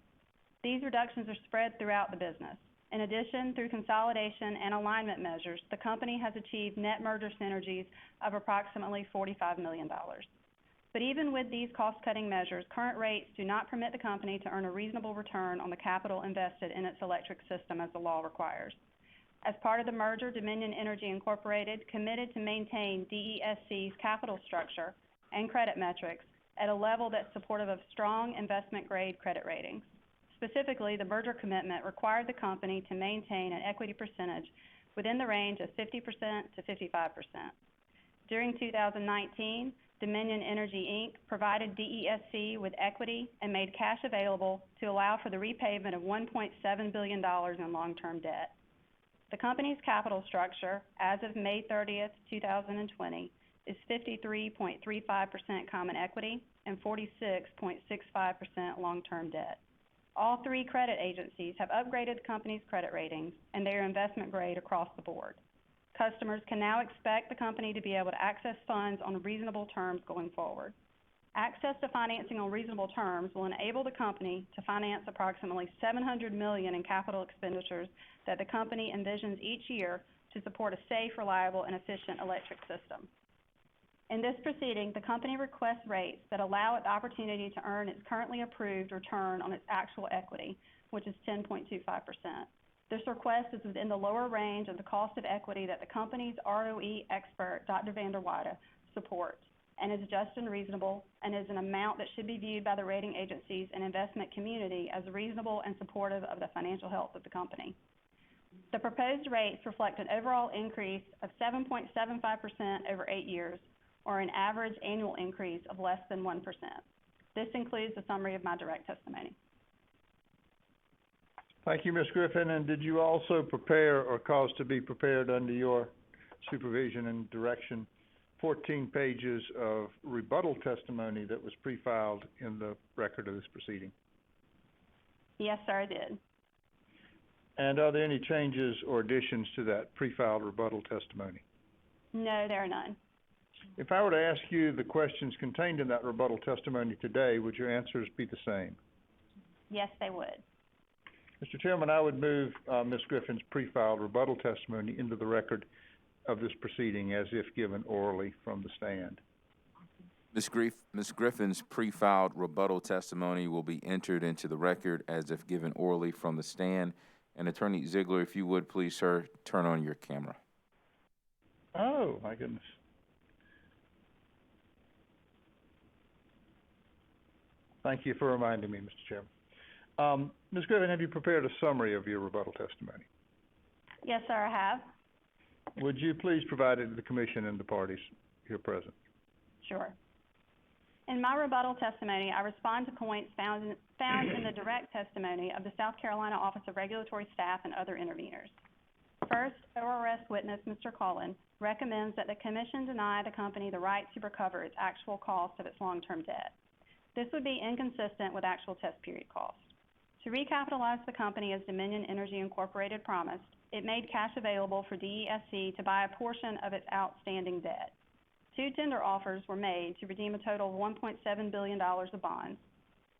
[SPEAKER 22] These reductions are spread throughout the business. In addition, through consolidation and alignment measures, the company has achieved net merger synergies of approximately $45 million. But even with these cost-cutting measures, current rates do not permit the company to earn a reasonable return on the capital invested in its electric system as the law requires. As part of the merger, Dominion Energy Incorporated committed to maintain DESC's capital structure and credit metrics at a level that's supportive of strong investment-grade credit ratings. Specifically, the merger commitment required the company to maintain an equity percentage within the range of 50% to 55%. During 2019, Dominion Energy, Inc. provided DESC with equity and made cash available to allow for the repayment of $1.7 billion in long-term debt. The company's capital structure, as of May 30th, 2020, is 53.35% common equity and 46.65% long-term debt. All three credit agencies have upgraded the company's credit ratings, and they are investment grade across the board. Customers can now expect the company to be able to access funds on reasonable terms going forward. Access to financing on reasonable terms will enable the company to finance approximately $700 million in capital expenditures that the company envisions each year to support a safe, reliable, and efficient electric system. In this proceeding, the company requests rates that allow it the opportunity to earn its currently approved return on its actual equity, which is 10.25%. This request is within the lower range of the cost of equity that the company's ROE expert, Dr. Vander Weyde, supports, and is just and reasonable, and is an amount that should be viewed by the rating agencies and investment community as reasonable and supportive of the financial health of the company. The proposed rates reflect an overall increase of 7.75% over 8 years, or an average annual increase of less than 1%. This includes a summary of my direct testimony.
[SPEAKER 12] Thank you, Ms. Griffin. And did you also prepare or cause to be prepared under your supervision and direction 14 pages of rebuttal testimony that was pre-filed in the record of this proceeding?
[SPEAKER 22] Yes, sir, I did.
[SPEAKER 12] And are there any changes or additions to that pre-filed rebuttal testimony?
[SPEAKER 22] No, there are none.
[SPEAKER 12] If I were to ask you the questions contained in that rebuttal testimony today, would your answers be the same?
[SPEAKER 22] Yes, they would.
[SPEAKER 12] Mr. Chairman, I would move Ms. Griffin's pre-filed rebuttal testimony into the record of this proceeding as if given orally from the stand.
[SPEAKER 1] Ms. Griffin's pre-filed rebuttal testimony will be entered into the record as if given orally from the stand. And Attorney Ziegler, if you would please, sir, turn on your camera.
[SPEAKER 12] Oh, my goodness. Thank you for reminding me, Mr. Chairman. Ms. Griffin, have you prepared a summary of your rebuttal testimony?
[SPEAKER 22] Yes, sir, I have.
[SPEAKER 12] Would you please provide it to the Commission and the parties here present?
[SPEAKER 22] Sure. In my rebuttal testimony, I respond to points found in the direct testimony of the South Carolina Office of Regulatory Staff and other interveners. First, ORS witness Mr. Cullen recommends that the Commission deny the company the right to recover its actual cost of its long-term debt. This would be inconsistent with actual test period costs. To recapitalize the company as Dominion Energy Incorporated promised, it made cash available for DESC to buy a portion of its outstanding debt. 2 tender offers were made to redeem a total of $1.7 billion of bonds.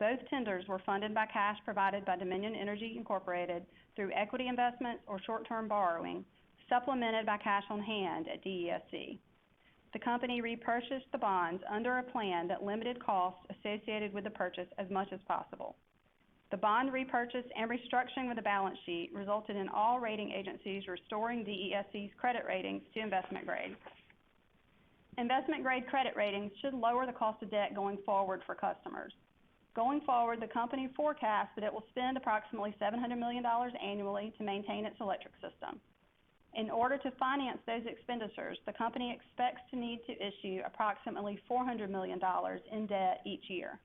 [SPEAKER 22] Both tenders were funded by cash provided by Dominion Energy Incorporated through equity investments or short-term borrowing, supplemented by cash on hand at DESC. The company repurchased the bonds under a plan that limited costs associated with the purchase as much as possible. The bond repurchase and restructuring of the balance sheet resulted in all rating agencies restoring DESC's credit ratings to investment grade. Investment-grade credit ratings should lower the cost of debt going forward for customers. Going forward, the company forecasts that it will spend approximately $700 million annually to maintain its electric system. In order to finance those expenditures, the company expects to need to issue approximately $400 million in debt each year.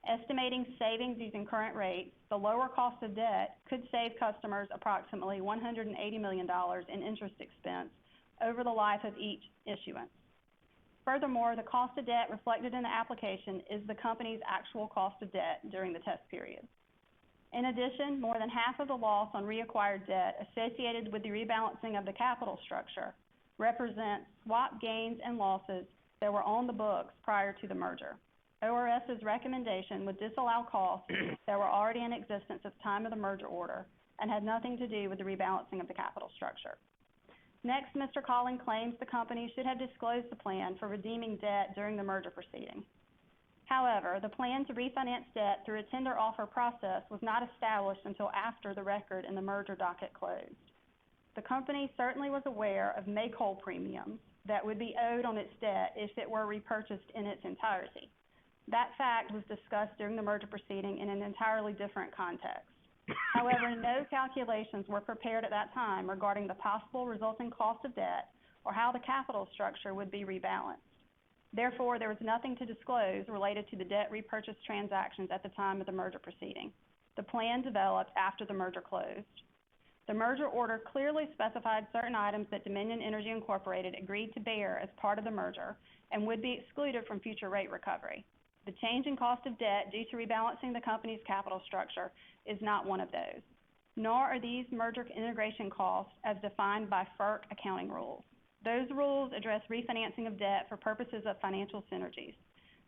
[SPEAKER 22] Estimating savings using current rates, the lower cost of debt could save customers approximately $180 million in interest expense over the life of each issuance. Furthermore, the cost of debt reflected in the application is the company's actual cost of debt during the test period. In addition, more than half of the loss on reacquired debt associated with the rebalancing of the capital structure represents swap gains and losses that were on the books prior to the merger. ORS's recommendation would disallow costs that were already in existence at the time of the merger order and had nothing to do with the rebalancing of the capital structure. Next, Mr. Collin claims the company should have disclosed the plan for redeeming debt during the merger proceeding. However, the plan to refinance debt through a tender offer process was not established until after the record in the merger docket closed. The company certainly was aware of make-whole premiums that would be owed on its debt if it were repurchased in its entirety. That fact was discussed during the merger proceeding in an entirely different context. However, no calculations were prepared at that time regarding the possible resulting cost of debt or how the capital structure would be rebalanced. Therefore, there was nothing to disclose related to the debt repurchase transactions at the time of the merger proceeding. The plan developed after the merger closed. The merger order clearly specified certain items that Dominion Energy Incorporated agreed to bear as part of the merger and would be excluded from future rate recovery. The change in cost of debt due to rebalancing the company's capital structure is not one of those, nor are these merger integration costs as defined by FERC accounting rules. Those rules address refinancing of debt for purposes of financial synergies.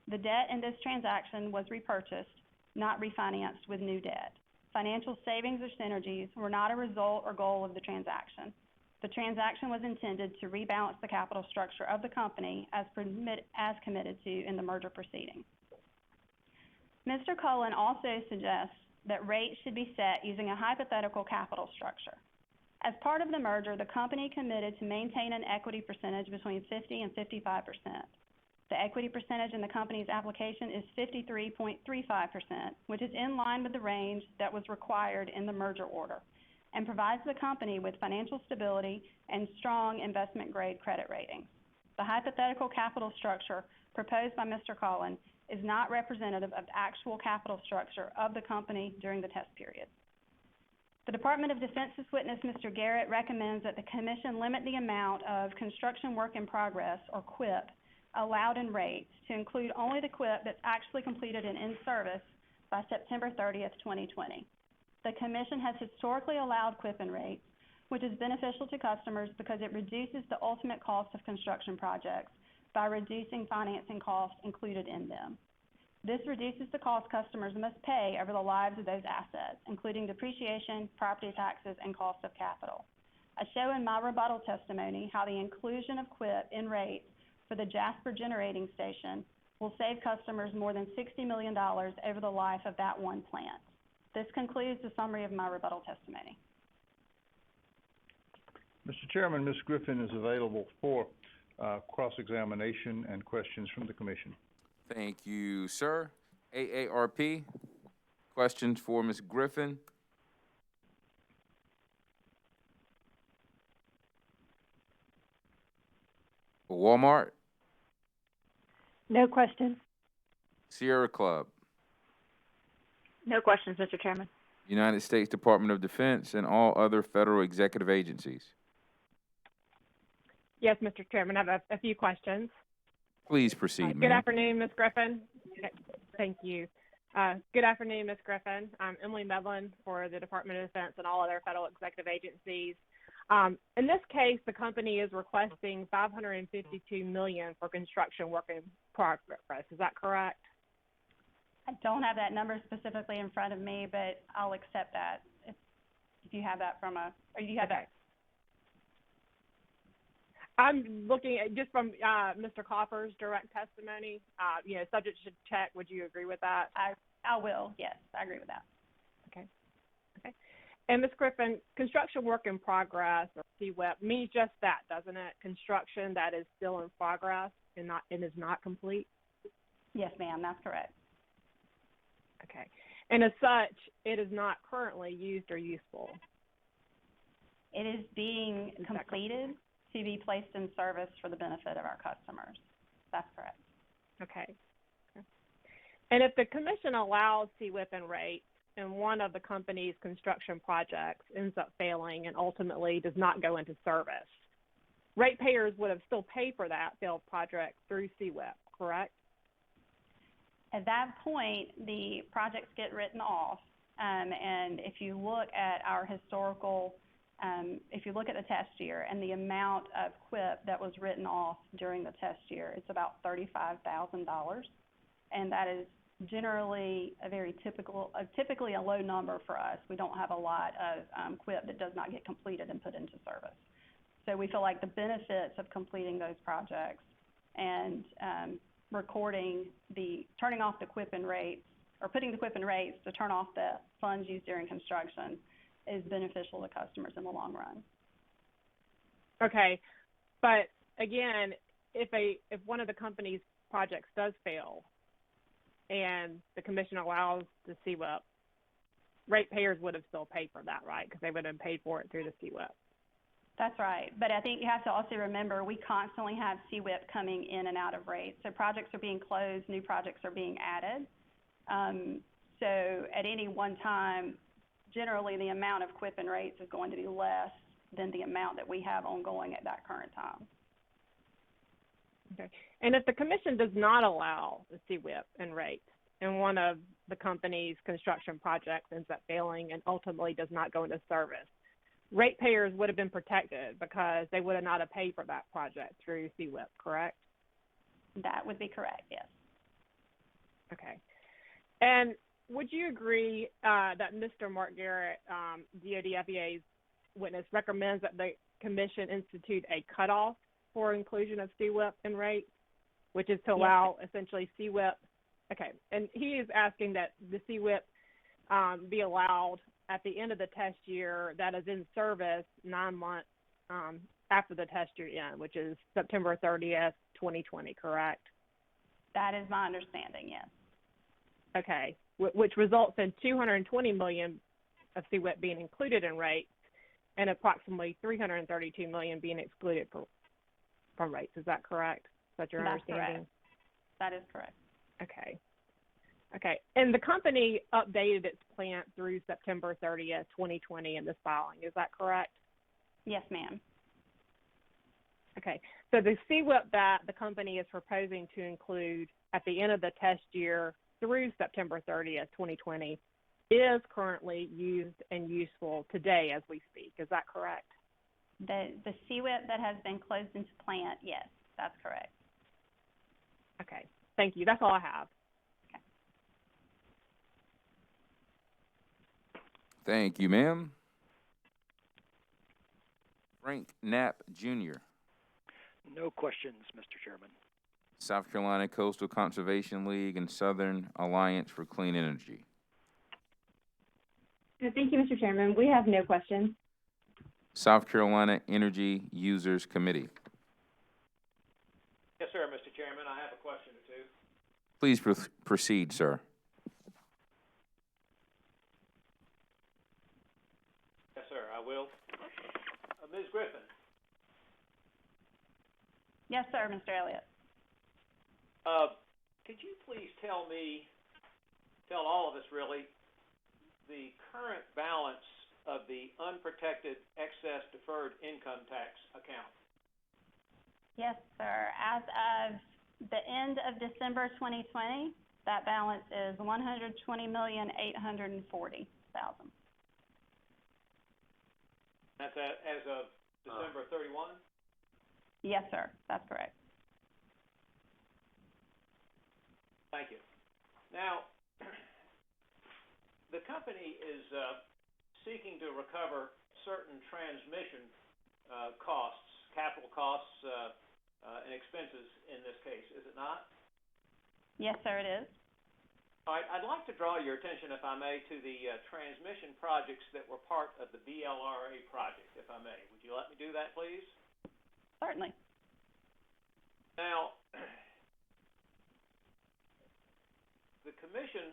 [SPEAKER 22] The debt in this transaction was repurchased, not refinanced with new debt. Financial savings or synergies were not a result or goal of the transaction. The transaction was intended to rebalance the capital structure of the company as committed to in the merger proceeding. Mr. Cullen also suggests that rates should be set using a hypothetical capital structure. As part of the merger, the company committed to maintain an equity percentage between 50 and 55%. The equity percentage in the company's application is 53.35%, which is in line with the range that was required in the merger order, and provides the company with financial stability and strong investment-grade credit ratings. The hypothetical capital structure proposed by Mr. Cullen is not representative of the actual capital structure of the company during the test period. The Department of Defense's witness, Mr. Garrett, recommends that the Commission limit the amount of construction work in progress, or CWIP, allowed in rates to include only the CWIP that's actually completed and in service by September 30th, 2020. The Commission has historically allowed CWIP in rates, which is beneficial to customers because it reduces the ultimate cost of construction projects by reducing financing costs included in them. This reduces the cost customers must pay over the lives of those assets, including depreciation, property taxes, and cost of capital. I show in my rebuttal testimony how the inclusion of CWIP in rates for the Jasper Generating Station will save customers more than $60 million over the life of that one plant. This concludes the summary of my rebuttal testimony.
[SPEAKER 12] Mr. Chairman, Ms. Griffin is available for cross-examination and questions from the Commission.
[SPEAKER 1] Thank you, sir. AARP, questions for Ms. Griffin? Walmart?
[SPEAKER 17] No questions.
[SPEAKER 1] Sierra Club?
[SPEAKER 18] No questions, Mr. Chairman.
[SPEAKER 1] United States Department of Defense and all other federal executive agencies?
[SPEAKER 19] Yes, Mr. Chairman, I have a few questions.
[SPEAKER 1] Please proceed, ma'am.
[SPEAKER 19] Good afternoon, Ms. Griffin. Thank you. Good afternoon, Ms. Griffin. I'm Emily Medlin for the Department of Defense and all other federal executive agencies. In this case, the company is requesting $552 million for construction work in progress. Is that correct?
[SPEAKER 22] I don't have that number specifically in front of me, but I'll accept that if you have that from or you have that.
[SPEAKER 19] I'm looking at just from Mr. Copper's direct testimony, subject to check. Would you agree with that?
[SPEAKER 22] I will, yes. I agree with that.
[SPEAKER 19] Okay. And Ms. Griffin, construction work in progress, or CWIP, means just that, doesn't it? Construction that is still in progress. and is not complete?
[SPEAKER 22] Yes, ma'am, that's correct.
[SPEAKER 19] Okay. And as such, it is not currently used or useful.
[SPEAKER 22] It is being completed to be placed in service for the benefit of our customers. That's correct.
[SPEAKER 19] Okay. And if the commission allows CWIP and rates and one of the company's construction projects ends up failing and ultimately does not go into service, ratepayers would have still paid for that failed project through CWIP, correct?
[SPEAKER 22] At that point, the projects get written off, and if you look at our historical, if you look at the test year and the amount of QUIP that was written off during the test year, it's about $35,000, and that is generally a very typically a low number for us. We don't have a lot of QUIP that does not get completed and put into service. So we feel like the benefits of completing those projects and turning off the QUIP and rates, or putting the QUIP and rates to turn off the funds used during construction is beneficial to customers in the long run.
[SPEAKER 19] Okay, but again, if one of the company's projects does fail and the commission allows the CWIP, ratepayers would have still paid for that, right? Because they would have paid for it through the CWIP.
[SPEAKER 22] That's right. But I think you have to also remember we constantly have CWIP coming in and out of rates. So projects are being closed, new projects are being added. So at any one time, generally the amount of QUIP and rates is going to be less than the amount that we have ongoing at that current time.
[SPEAKER 19] Okay. And if the commission does not allow the CWIP and rates and one of the company's construction projects ends up failing and ultimately does not go into service, ratepayers would have been protected because they would have not have paid for that project through CWIP, correct?
[SPEAKER 22] That would be correct, yes.
[SPEAKER 19] Okay. And would you agree that Mr. Mark Garrett, DOD FEA's witness, recommends that the commission institute a cutoff for inclusion of CWIP and rates, which is to allow essentially CWIP? Okay. And he is asking that the CWIP be allowed at the end of the test year that is in service 9 months after the test year end, which is September 30th, 2020, correct?
[SPEAKER 22] That is my understanding, yes.
[SPEAKER 19] Okay, which results in $220 million of CWIP being included in rates and approximately $332 million being excluded from rates. Is that correct? Is that your understanding?
[SPEAKER 22] Correct. That is correct.
[SPEAKER 19] Okay. Okay, and the company updated its plant through September 30th, 2020 in this filing. Is that correct?
[SPEAKER 22] Yes, ma'am.
[SPEAKER 19] Okay, so the CWIP that the company is proposing to include at the end of the test year through September 30th, 2020 is currently used and useful today as we speak. Is that correct?
[SPEAKER 22] The CWIP that has been closed into plant, yes, that's correct.
[SPEAKER 19] Okay, thank you. That's all I have.
[SPEAKER 1] Thank you, ma'am. Frank Knapp, Jr.,
[SPEAKER 2] No questions, Mr. Chairman.
[SPEAKER 1] South Carolina Coastal Conservation League and Southern Alliance for Clean Energy.
[SPEAKER 13] Thank you, Mr. Chairman. We have no questions.
[SPEAKER 1] South Carolina Energy Users Committee.
[SPEAKER 21] Yes, sir, Mr. Chairman. I have a question or two.
[SPEAKER 1] Please proceed, sir.
[SPEAKER 21] Yes, sir, I will. Ms. Griffin.
[SPEAKER 22] Yes, sir, Mr. Elliott.
[SPEAKER 21] Could you please tell all of us really, the current balance of the unprotected excess deferred income tax account?
[SPEAKER 22] Yes, sir. As of the end of December 2020, that balance is $120,840,000.
[SPEAKER 21] That's as of December 31?
[SPEAKER 22] Yes, sir. That's correct.
[SPEAKER 21] Thank you. Now, the company is seeking to recover certain transmission costs, capital costs, and expenses in this case, is it not?
[SPEAKER 22] Yes, sir, it is.
[SPEAKER 21] All right, I'd like to draw your attention, if I may, to the transmission projects that were part of the BLRA project, if I may. Would you let me do that, please?
[SPEAKER 22] Certainly.
[SPEAKER 21] Now, The commission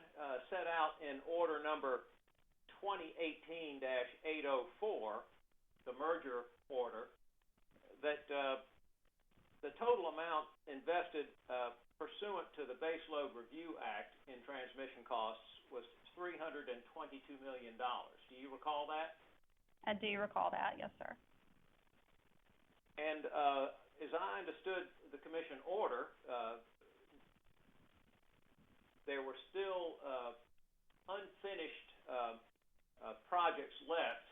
[SPEAKER 21] set out in order number 2018-804, the merger order, that the total amount invested pursuant to the Baseload Review Act in transmission costs was $322 million. Do you recall that?
[SPEAKER 22] I do recall that, yes, sir.
[SPEAKER 21] And as I understood the commission order, there were still unfinished projects left,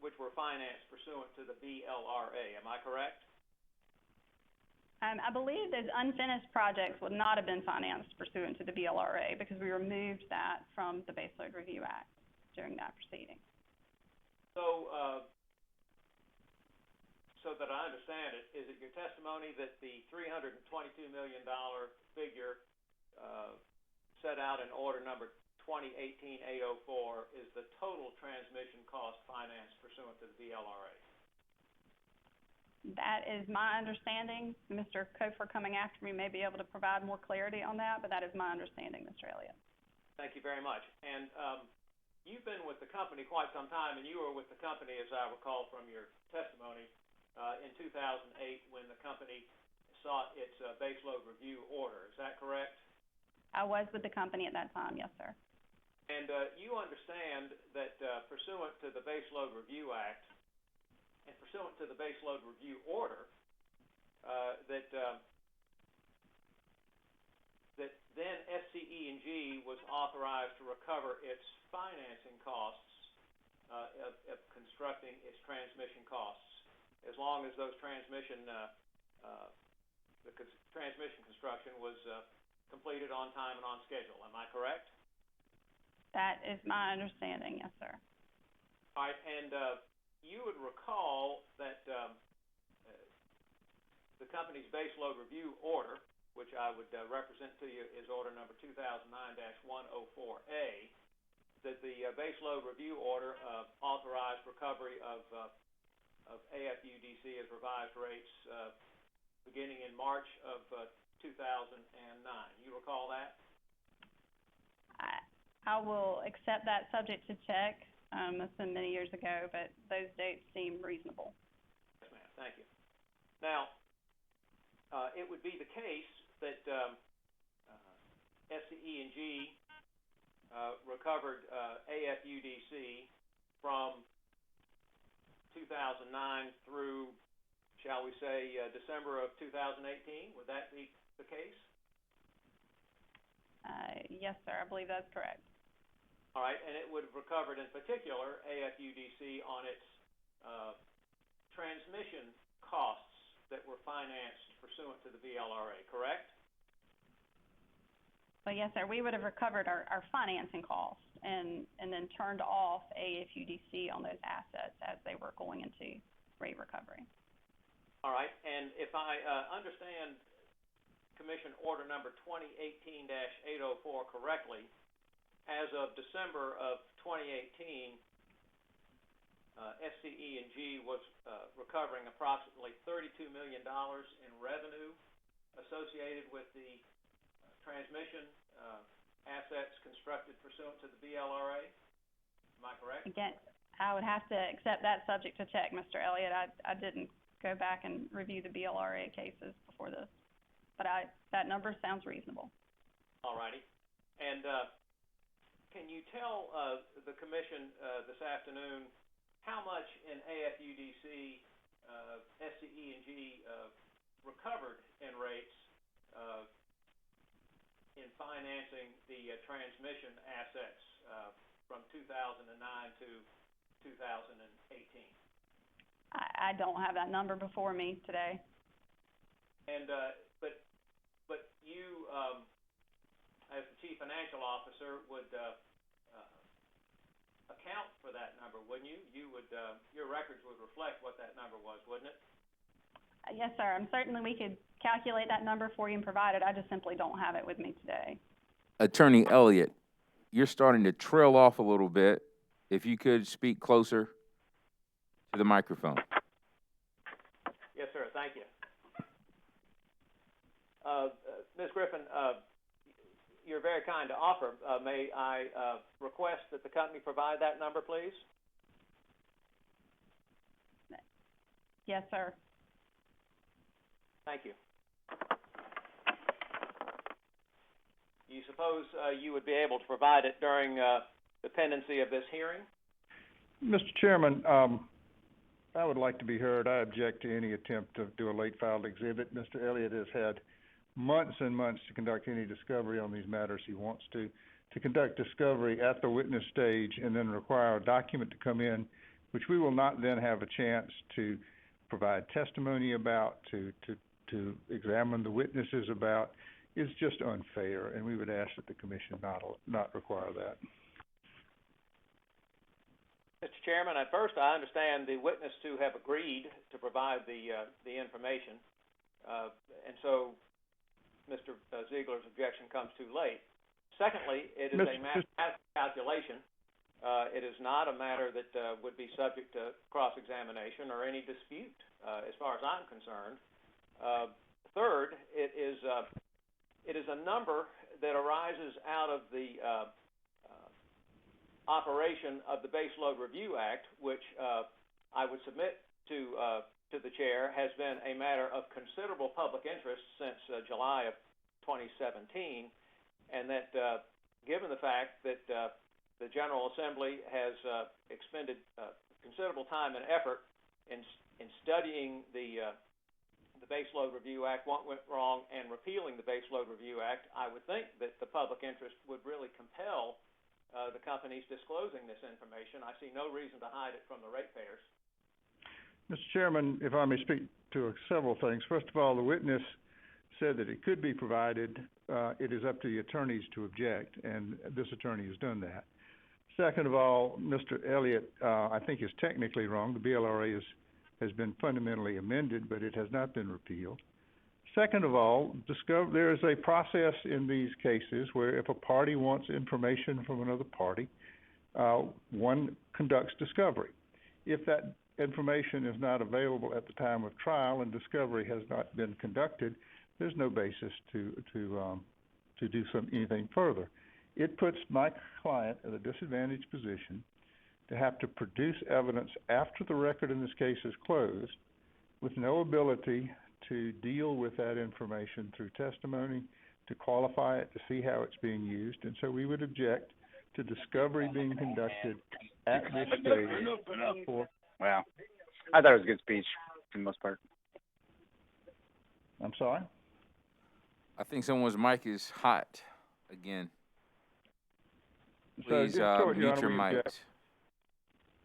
[SPEAKER 21] which were financed pursuant to the BLRA. Am I correct?
[SPEAKER 22] I believe those unfinished projects would not have been financed pursuant to the BLRA because we removed that from the Baseload Review Act during that proceeding.
[SPEAKER 21] So, so that I understand it, is it your testimony that the $322 million figure set out in order number 2018-804 is the total transmission cost financed pursuant to the BLRA?
[SPEAKER 22] That is my understanding. Mr. Kofor coming after me may be able to provide more clarity on that, but that is my understanding, Mr. Elliott.
[SPEAKER 21] Thank you very much. And you've been with the company quite some time, and you were with the company, as I recall from your testimony, in 2008 when the company sought its baseload review order. Is that correct?
[SPEAKER 22] I was with the company at that time, yes, sir.
[SPEAKER 21] And you understand that pursuant to the Baseload Review Act and pursuant to the Baseload Review Order, that then SCE&G was authorized to recover its financing costs of constructing its transmission costs, as long as those transmission construction was completed on time and on schedule. Am I correct?
[SPEAKER 22] That is my understanding, yes, sir.
[SPEAKER 21] All right, and you would recall that the company's baseload review order, which I would represent to you is order number 2009-104A, that the baseload review order authorized recovery of AFUDC as revised rates beginning in March of 2009. You recall that?
[SPEAKER 22] I will accept that subject to check. That's been many years ago, but those dates seem reasonable.
[SPEAKER 21] Yes, ma'am. Thank you. Now, it would be the case that SCE&G recovered AFUDC from 2009 through, shall we say, December of 2018. Would that be the case?
[SPEAKER 22] Yes, sir. I believe that's correct.
[SPEAKER 21] All right, and it would have recovered, in particular, AFUDC on its transmission costs that were financed pursuant to the BLRA, correct?
[SPEAKER 22] Well, yes, sir. We would have recovered our financing costs and then turned off AFUDC on those assets as they were going into rate recovery.
[SPEAKER 21] All right, and if I understand Commission Order Number 2018-804 correctly, as of December of 2018, SCE&G was recovering approximately $32 million in revenue associated with the transmission assets constructed pursuant to the BLRA. Am I correct?
[SPEAKER 22] Again, I would have to accept that subject to check, Mr. Elliott. I didn't go back and review the BLRA cases before this, but that number sounds reasonable.
[SPEAKER 21] All righty. And can you tell the Commission this afternoon how much in AFUDC SCE&G recovered in rates in financing the transmission assets from 2009 to 2018?
[SPEAKER 22] I don't have that number before me today.
[SPEAKER 21] And but you, as the Chief Financial Officer, would account for that number, wouldn't you? You would, your records would reflect what that number was, wouldn't it?
[SPEAKER 22] Yes, sir. Certainly we could calculate that number for you and provide it. I just simply don't have it with me today.
[SPEAKER 1] Attorney Elliott, you're starting to trail off a little bit. If you could speak closer to the microphone.
[SPEAKER 21] Yes, sir. Thank you. Ms. Griffin, you're very kind to offer. May I request that the company provide that number, please?
[SPEAKER 22] Yes, sir.
[SPEAKER 21] Thank you. You suppose you would be able to provide it during the pendency of this hearing?
[SPEAKER 12] Mr. Chairman, I would like to be heard. I object to any attempt to do a late filed exhibit. Mr. Elliott has had months and months to conduct any discovery on these matters he wants to conduct discovery at the witness stage and then require a document to come in, which we will not then have a chance to provide testimony about, to examine the witnesses about, is just unfair, and we would ask that the commission not require that.
[SPEAKER 21] Mr. Chairman, at first I understand the witness to have agreed to provide the information, and so Mr. Ziegler's objection comes too late. Secondly, it is a mathematical calculation. It is not a matter that would be subject to cross-examination or any dispute, as far as I'm concerned. Third, it is a number that arises out of the operation of the Base Load Review Act, which I would submit to the chair has been a matter of considerable public interest since July of 2017, and that given the fact that the General Assembly has expended considerable time and effort in studying the Base Load Review Act, what went wrong, and repealing the Base Load Review Act, I would think that the public interest would really compel the companies disclosing this information. I see no reason to hide it from the ratepayers.
[SPEAKER 12] Mr. Chairman, if I may speak to several things. First of all, the witness said that it could be provided. It is up to the attorneys to object, and this attorney has done that. Second of all, Mr. Elliott, I think is technically wrong. The BLRA has been fundamentally amended, but it has not been repealed. Second of all, there is a process in these cases where if a party wants information from another party, one conducts discovery. If that information is not available at the time of trial and discovery has not been conducted, there's no basis to do anything further. It puts my client at a disadvantaged position to have to produce evidence after the record in this case is closed with no ability to deal with that information through testimony, to qualify it, to see how it's being used. And so we would object to discovery being conducted at this stage.
[SPEAKER 16] Wow. I thought it was a good speech for the most part.
[SPEAKER 12] I'm sorry?
[SPEAKER 1] I think someone's mic is hot again. Please
[SPEAKER 12] Your
[SPEAKER 1] mute
[SPEAKER 12] Honor,
[SPEAKER 1] your
[SPEAKER 12] we
[SPEAKER 1] mic.
[SPEAKER 12] object.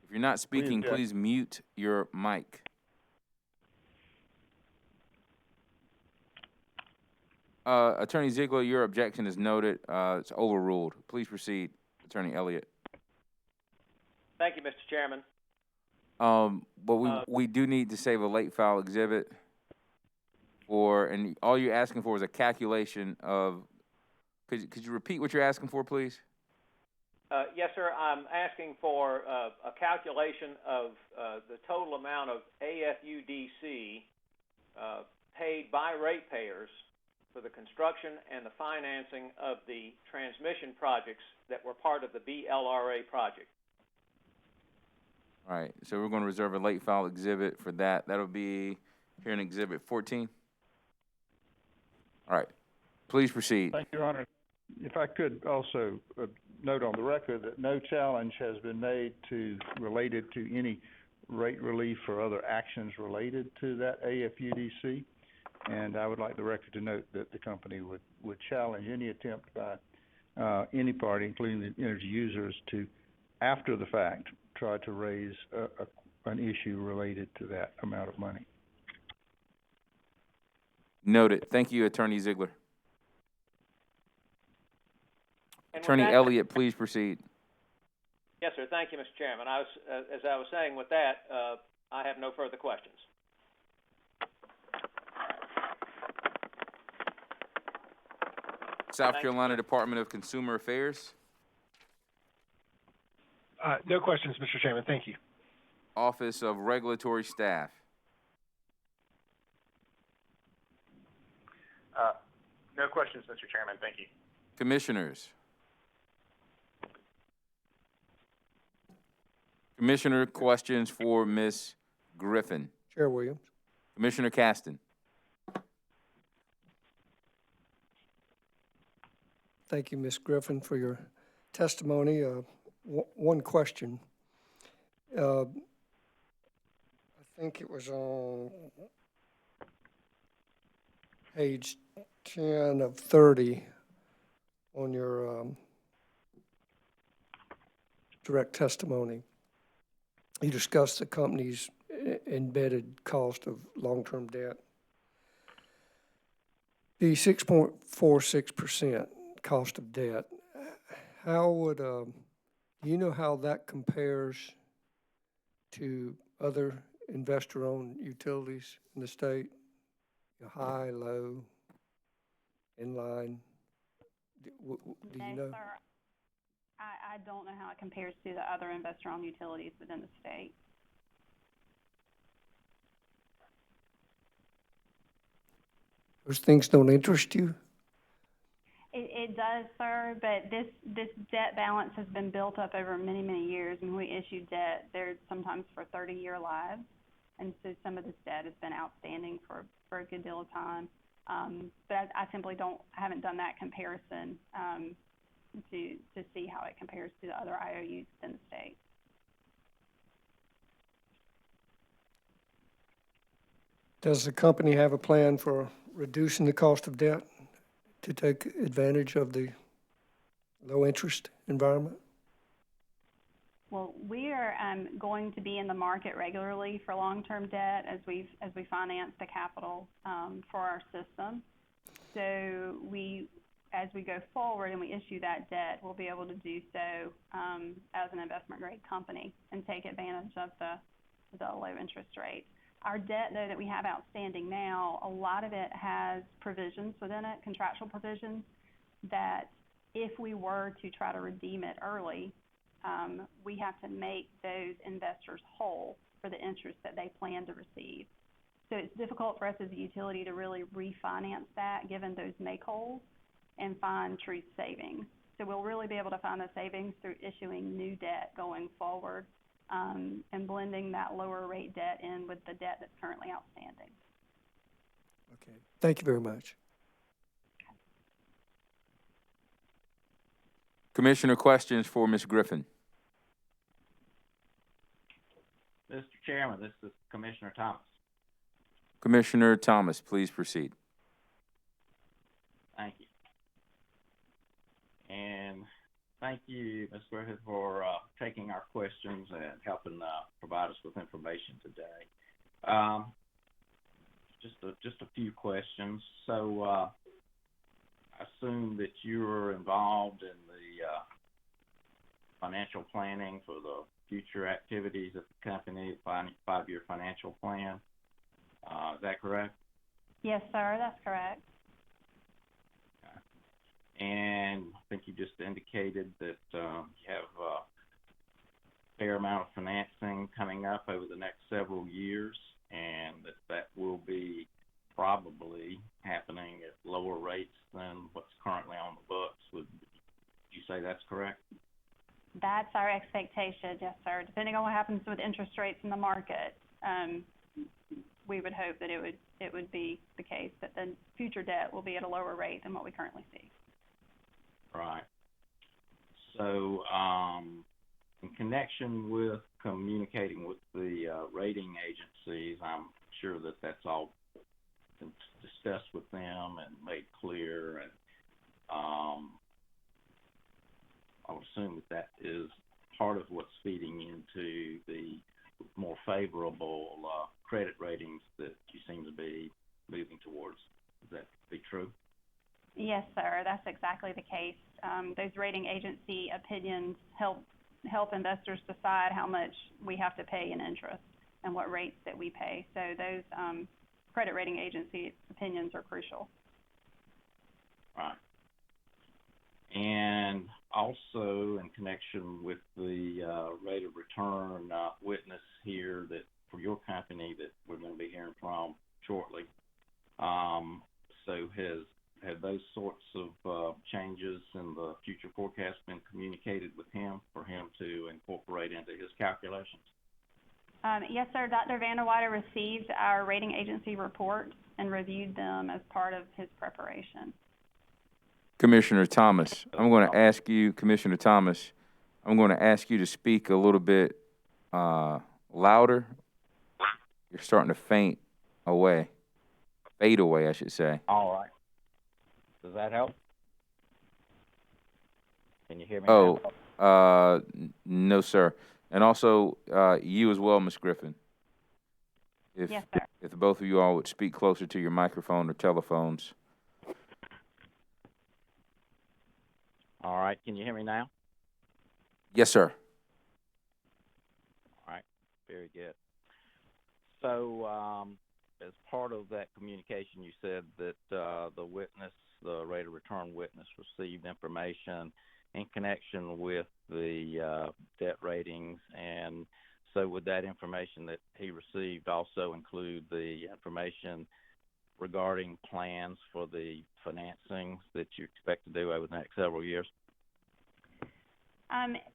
[SPEAKER 1] If you're not speaking,
[SPEAKER 12] object.
[SPEAKER 1] please mute your mic. Attorney Ziegler, your objection is noted. It's overruled. Please proceed, Attorney Elliott.
[SPEAKER 21] Thank you, Mr. Chairman.
[SPEAKER 1] But we do need to save a late file exhibit and all you're asking for is a calculation of, could you repeat what you're asking for, please?
[SPEAKER 21] Yes, sir. I'm asking for a calculation of the total amount of AFUDC paid by ratepayers for the construction and the financing of the transmission projects that were part of the BLRA project.
[SPEAKER 1] All right, so we're going to reserve a late file exhibit for that. That'll be here in Exhibit 14. All right, please proceed.
[SPEAKER 12] Thank you, Your Honor. If I could also note on the record that no challenge has been made related to any rate relief or other actions related to that AFUDC. And I would like the record to note that the company would challenge any attempt by any party, including the energy users, to, after the fact, try to raise an issue related to that amount of money.
[SPEAKER 1] Noted. Thank you, Attorney Ziegler.
[SPEAKER 21] And
[SPEAKER 1] Attorney Elliott, please proceed.
[SPEAKER 21] Yes, sir. Thank you, Mr. Chairman. As I was saying with that, I have no further questions.
[SPEAKER 1] South Carolina Department of Consumer Affairs.
[SPEAKER 14] No questions, Mr. Chairman. Thank you.
[SPEAKER 1] Office of Regulatory Staff.
[SPEAKER 16] No questions, Mr. Chairman. Thank you.
[SPEAKER 1] Commissioners. Commissioner questions for Ms. Griffin.
[SPEAKER 15] Chair Williams.
[SPEAKER 1] Commissioner Caston.
[SPEAKER 15] Thank you, Ms. Griffin, for your testimony. One question. I think it was on page 10 of 30 on your direct testimony. You discussed the company's embedded cost of long-term debt. The 6.46% cost of debt, how would, do you know how that compares to other investor-owned utilities in the state? High, low, in line? Do you know?
[SPEAKER 22] Sir, I don't know how it compares to the other investor-owned utilities within the state.
[SPEAKER 15] Those things don't interest you?
[SPEAKER 22] It does, sir, but this debt balance has been built up over many, many years. When we issue debt, they're sometimes for 30-year lives, and so some of this debt has been outstanding for a good deal of time. But I simply haven't done that comparison to see how it compares to the other IOUs in the state.
[SPEAKER 15] Does the company have a plan for reducing the cost of debt to take advantage of the low interest environment?
[SPEAKER 22] Well, we are going to be in the market regularly for long-term debt as we finance the capital for our system. So as we go forward and we issue that debt, we'll be able to do so as an investment-grade company and take advantage of the low interest rates. Our debt, though, that we have outstanding now, a lot of it has provisions within it, contractual provisions, that if we were to try to redeem it early, we have to make those investors whole for the interest that they plan to receive. So it's difficult for us as a utility to really refinance that, given those make-wholes, and find true savings. So we'll really be able to find the savings through issuing new debt going forward, and blending that lower rate debt in with the debt that's currently outstanding.
[SPEAKER 15] Okay, thank you very much.
[SPEAKER 1] Commissioner questions for Ms. Griffin.
[SPEAKER 11] Mr. Chairman, this is Commissioner Thomas.
[SPEAKER 1] Commissioner Thomas, please proceed.
[SPEAKER 11] Thank you. And thank you, Ms. Griffin, for taking our questions and helping provide us with information today. Just a few questions. So I assume that you're involved in the financial planning for the future activities of the company, five-year financial plan. Is that correct?
[SPEAKER 22] Yes, sir, that's correct.
[SPEAKER 11] And I think you just indicated that you have a fair amount of financing coming up over the next several years, and that will be probably happening at lower rates than what's currently on the books. Would you say that's correct?
[SPEAKER 22] That's our expectation, yes, sir. Depending on what happens with interest rates in the market, we would hope that it would be the case that the future debt will be at a lower rate than what we currently see.
[SPEAKER 11] Right. So, in connection with communicating with the rating agencies, I'm sure that that's all been discussed with them and made clear, and I would assume that is part of what's feeding into the more favorable credit ratings that you seem to be moving towards. Is that be true?
[SPEAKER 22] Yes, sir, that's exactly the case. Those rating agency opinions help investors decide how much we have to pay in interest and what rates that we pay. So those credit rating agency opinions are crucial.
[SPEAKER 11] Right. And also in connection with the rate of return witness here that for your company that we're going to be hearing from shortly. So have those changes in the future forecast been communicated with him for him to incorporate into his calculations?
[SPEAKER 22] Yes, sir. Dr. Vanderwater received our rating agency reports and reviewed them as part of his preparation.
[SPEAKER 1] Commissioner Thomas, I'm going to ask you, Commissioner Thomas, I'm going to ask you to speak a little bit louder. You're starting to fade away, I should say.
[SPEAKER 11] All right. Does that help? Can you hear me
[SPEAKER 1] Oh,
[SPEAKER 11] now?
[SPEAKER 1] no, sir. And also, you as well, Ms. Griffin.
[SPEAKER 22] Yes, sir.
[SPEAKER 1] If both of you all would speak closer to your microphone or telephones.
[SPEAKER 11] All right. Can you hear me now?
[SPEAKER 1] Yes, sir.
[SPEAKER 11] All right. Very good. So, as part of that communication, you said that the rate of return witness received information in connection with the debt ratings, and so would that information that he received also include the information regarding plans for the financings that you expect to do over the next several years?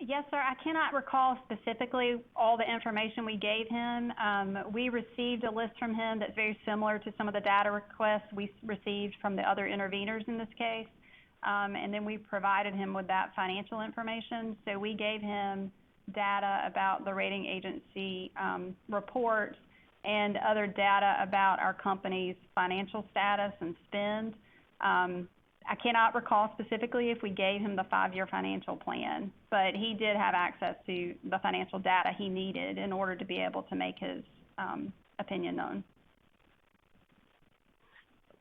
[SPEAKER 22] Yes, sir. I cannot recall specifically all the information we gave him. We received a list from him that's very similar to some of the data requests we received from the other interveners in this case. And then we provided him with that financial information. So we gave him data about the rating agency reports and other data about our company's financial status and spend. I cannot recall specifically if we gave him the 5-year financial plan, but he did have access to the financial data he needed in order to be able to make his opinion known.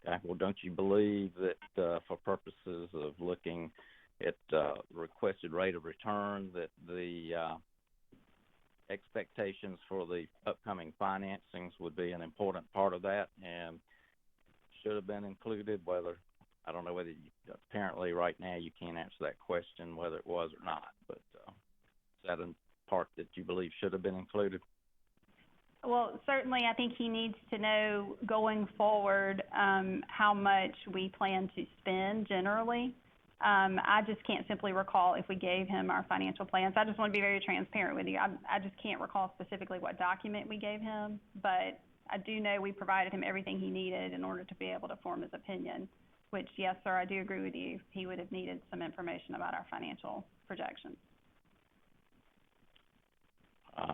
[SPEAKER 11] Okay. Well, don't you believe that for purposes of looking at the requested rate of return, that the expectations for the upcoming financings would be an important part of that and should have been included? I don't know whether apparently right now you can't answer that question whether it was or not, but is that a part that you believe should have been included?
[SPEAKER 22] Well, certainly I think he needs to know going forward how much we plan to spend generally. I just can't simply recall if we gave him our financial plans. I just want to be very transparent with you. I just can't recall specifically what document we gave him, but I do know we provided him everything he needed in order to be able to form his opinion, which, yes, sir, I do agree with you. He would have needed some information about our financial projections.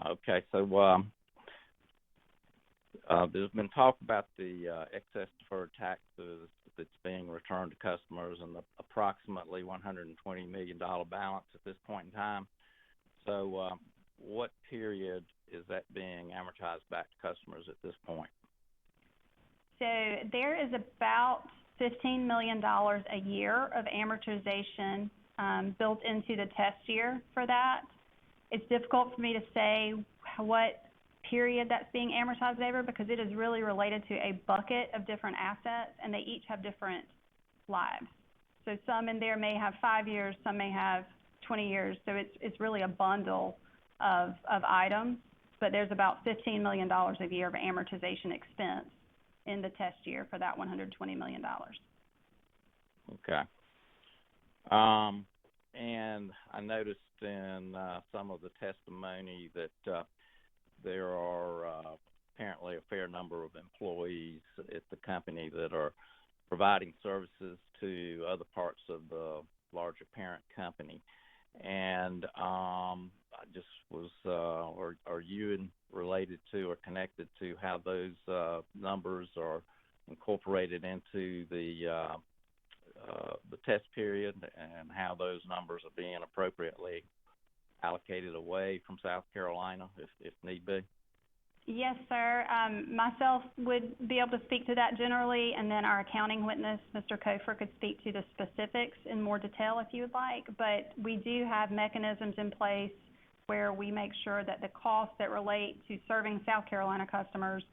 [SPEAKER 11] Okay, so there's been talk about the excess deferred taxes that's being returned to customers and the approximately $120 million balance at this point in time. So what period is that being amortized back to customers at this point?
[SPEAKER 22] So there is about $15 million a year of amortization built into the test year for that. It's difficult for me to say what period that's being amortized over because it is really related to a bucket of different assets, and they each have different lives. So some in there may have 5 years, some may have 20 years. So it's really a bundle of items, but there's about $15 million a year of amortization expense in the test year for that $120 million.
[SPEAKER 11] Okay. And I noticed in some of the testimony that there are apparently a fair number of employees at the company that are providing services to other parts of the larger parent company. And I just was, are you related to or connected to how those numbers are incorporated into the test period and how those numbers are being appropriately allocated away from South Carolina if need be?
[SPEAKER 22] Yes, sir. Myself would be able to speak to that generally, and then our accounting witness, Mr. Kofer, could speak to the specifics in more detail if you would like. But we do have mechanisms in place where we make sure that the costs that relate to serving South Carolina customers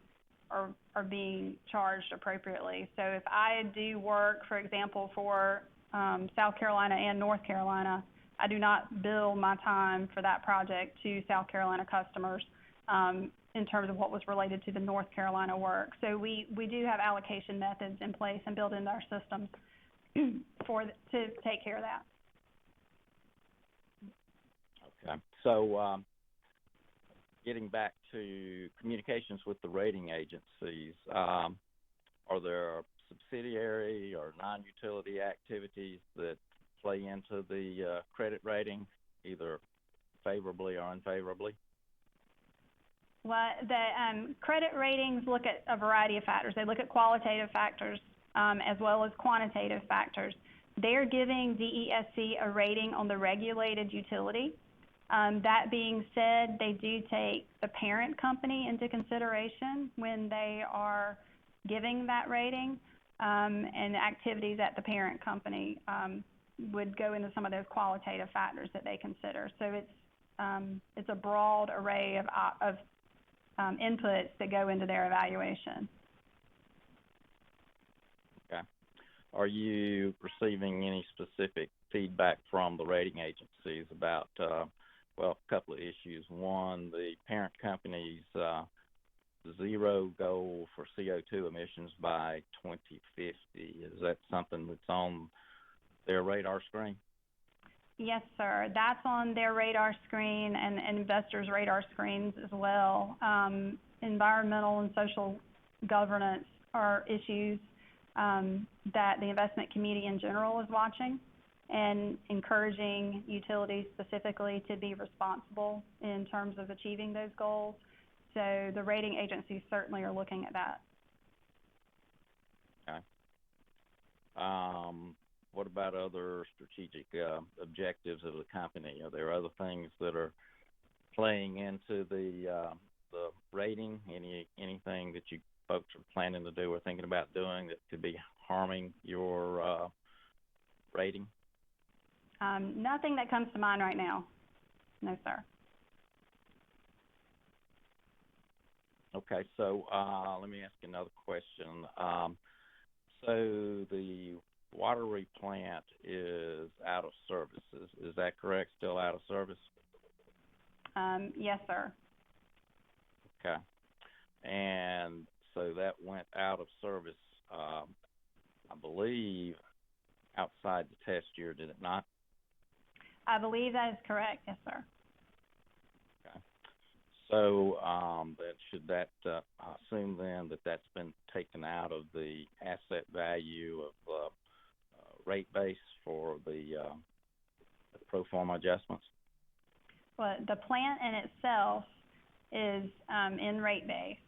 [SPEAKER 22] are being charged appropriately. So if I do work, for example, for South Carolina and North Carolina, I do not bill my time for that project to South Carolina customers in terms of what was related to the North Carolina work. So we do have allocation methods in place and built into our systems to take care of that.
[SPEAKER 11] Okay. So, getting back to communications with the rating agencies, are there subsidiary or non-utility activities that play into the credit rating, either favorably or unfavorably?
[SPEAKER 22] Well, the credit ratings look at a variety of factors. They look at qualitative factors as well as quantitative factors. They're giving DESC a rating on the regulated utility. That being said, they do take the parent company into consideration when they are giving that rating, and activities at the parent company would go into some of those qualitative factors that they consider. So it's a broad array of inputs that go into their evaluation.
[SPEAKER 11] Okay. Are you receiving any specific feedback from the rating agencies about, well, a couple of issues? One, the parent company's zero goal for CO2 emissions by 2050. Is that something that's on their radar screen?
[SPEAKER 22] Yes, sir. That's on their radar screen and investors' radar screens as well. Environmental and social governance are issues that the investment community in general is watching and encouraging utilities specifically to be responsible in terms of achieving those goals. So the rating agencies certainly are looking at that.
[SPEAKER 11] Okay. What about other strategic objectives of the company? Are there other things that are playing into the rating? Anything that you folks are planning to do or thinking about doing that could be harming your rating?
[SPEAKER 22] Nothing that comes to mind right now. No, sir.
[SPEAKER 11] Okay, so let me ask you another question. So the watery plant is out of service. Is that correct? Still out of service?
[SPEAKER 22] Yes, sir.
[SPEAKER 11] Okay. And so that went out of service, I believe, outside the test year, did it not?
[SPEAKER 22] I believe that is correct. Yes, sir.
[SPEAKER 11] So then should that, I assume then that that's been taken out of the asset value of rate base for the pro forma adjustments?
[SPEAKER 22] Well, the plant in itself is in rate base,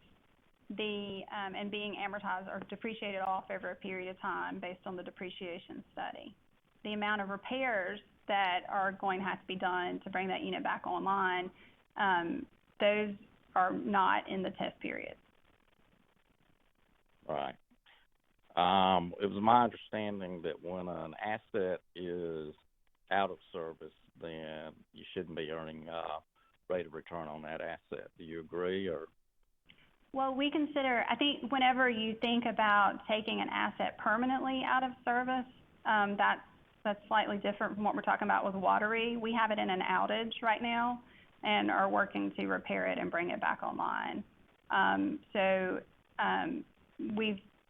[SPEAKER 22] and being amortized or depreciated off over a period of time based on the depreciation study. The amount of repairs that are going to have to be done to bring that unit back online, those are not in the test period.
[SPEAKER 11] Right. It was my understanding that when an asset is out of service, then you shouldn't be earning rate of return on that asset. Do you agree? Or?
[SPEAKER 22] Well, we consider, I think whenever you think about taking an asset permanently out of service, that's slightly different from what we're talking about with watery. We have it in an outage right now and are working to repair it and bring it back online.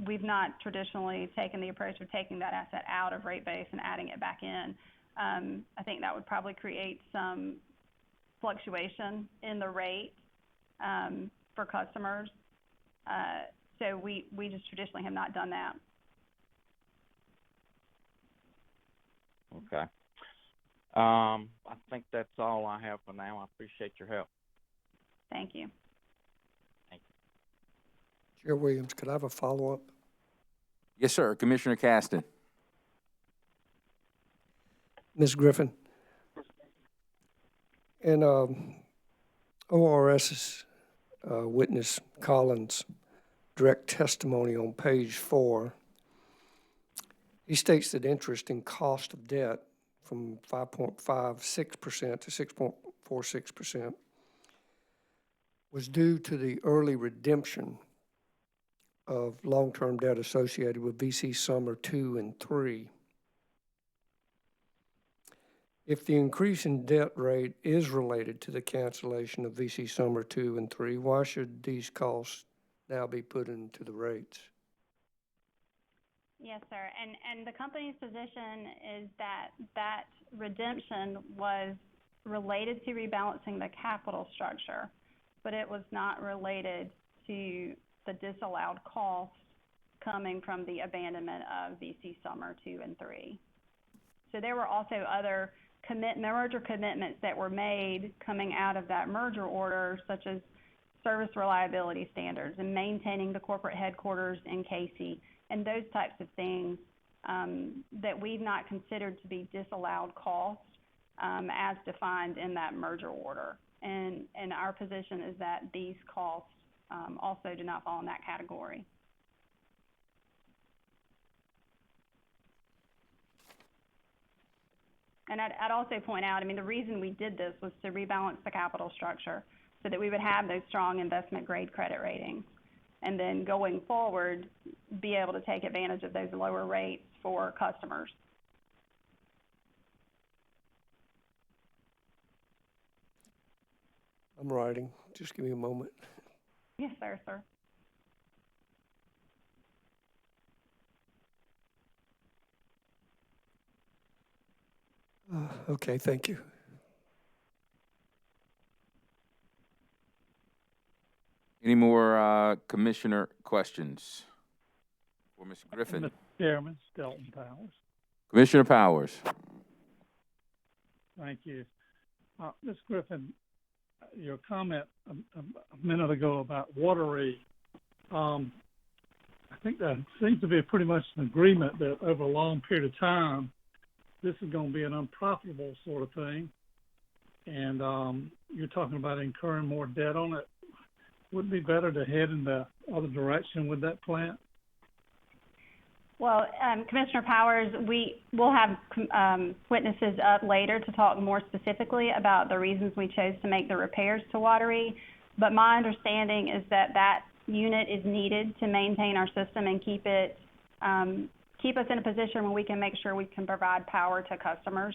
[SPEAKER 22] We've not traditionally taken the approach of taking that asset out of rate base and adding it back in. I think that would probably create some fluctuation in the rate for customers. So we just traditionally have not done that.
[SPEAKER 11] Okay. I think that's all I have for now. I appreciate your help.
[SPEAKER 22] Thank you.
[SPEAKER 11] Thank you.
[SPEAKER 15] Chair Williams, could I have a follow-up?
[SPEAKER 1] Yes, sir. Commissioner Caston.
[SPEAKER 15] Ms. Griffin, in ORS's witness Collins' direct testimony on page 4, he states that interest in cost of debt from 5.56% to 6.46% was due to the early redemption of long-term debt associated with VC Summer 2 and 3. If the increase in debt rate is related to the cancellation of VC Summer 2 and 3, why should these costs now be put into the rates?
[SPEAKER 22] Yes, sir. And the company's position is that that redemption was related to rebalancing the capital structure, but it was not related to the disallowed costs coming from the abandonment of VC Summer 2 and 3. So there were also other merger commitments that were made coming out of that merger order, such as service reliability standards and maintaining the corporate headquarters in Casey, and those types of things that we've not considered to be disallowed costs as defined in that merger order. And our position is that these costs also do not fall in that category. And I'd also point out, I mean, the reason we did this was to rebalance the capital structure so that we would have those strong investment grade credit ratings. And then going forward, be able to take advantage of those lower rates for customers.
[SPEAKER 15] I'm writing. Just give me a moment.
[SPEAKER 22] Yes, sir.
[SPEAKER 15] Okay, thank you.
[SPEAKER 1] Any more commissioner questions for Mr. Griffin?
[SPEAKER 10] Mr. Chairman, Stelton Powers.
[SPEAKER 1] Commissioner Powers.
[SPEAKER 10] Thank you. Ms. Griffin, your comment a minute ago about Wateree, I think that seems to be pretty much an agreement that over a long period of time, this is going to be an unprofitable sort of thing. And you're talking about incurring more debt on it. Wouldn't it be better to head in the other direction with that plant?
[SPEAKER 22] Well, Commissioner Powers, we will have witnesses up later to talk more specifically about the reasons we chose to make the repairs to Wateree. But my understanding is that that unit is needed to maintain our system and keep us in a position where we can make sure we can provide power to customers.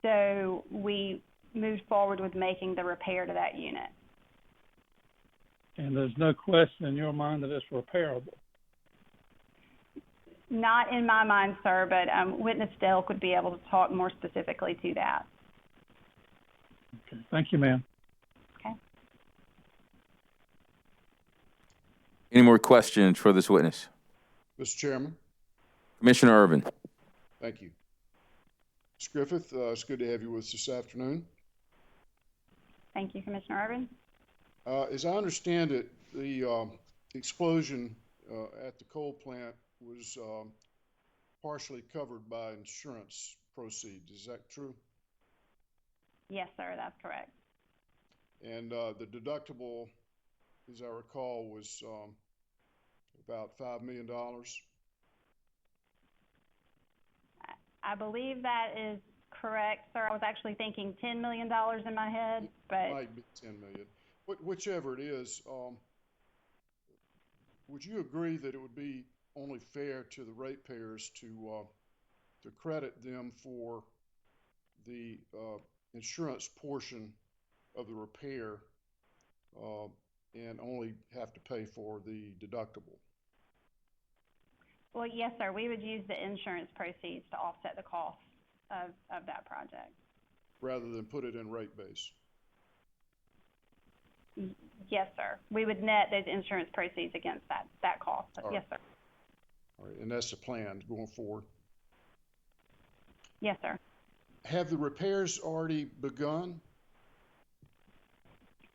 [SPEAKER 22] So we moved forward with making the repair to that unit.
[SPEAKER 10] And there's no question in your mind that it's repairable?
[SPEAKER 22] Not in my mind, sir, but witness Delk would be able to talk more specifically to that.
[SPEAKER 10] Okay. Thank you, ma'am.
[SPEAKER 22] Okay.
[SPEAKER 1] Any more questions for this witness?
[SPEAKER 4] Mr. Chairman.
[SPEAKER 1] Commissioner Urban.
[SPEAKER 4] Thank you. Ms. Griffith, it's good to have you with us this afternoon.
[SPEAKER 22] Thank you, Commissioner Urban.
[SPEAKER 4] As I understand it, the explosion at the coal plant was partially covered by insurance proceeds. Is that true?
[SPEAKER 22] Yes, sir, that's correct.
[SPEAKER 4] And the deductible, as I recall, was about $5 million.
[SPEAKER 22] I believe that is correct, sir. I was actually thinking $10 million in my head, but
[SPEAKER 4] it might be $10 million. Whichever it is, would you agree that it would be only fair to the ratepayers to credit them for the insurance portion of the repair and only have to pay for the deductible?
[SPEAKER 22] well, yes, sir. We would use the insurance proceeds to offset the cost of that project.
[SPEAKER 4] Rather than put it in rate base?
[SPEAKER 22] Yes, sir. We would net those insurance proceeds against that cost.
[SPEAKER 4] All
[SPEAKER 22] yes,
[SPEAKER 4] right.
[SPEAKER 22] sir.
[SPEAKER 4] All right, and that's the plan going forward?
[SPEAKER 22] Yes, sir.
[SPEAKER 4] Have the repairs already begun?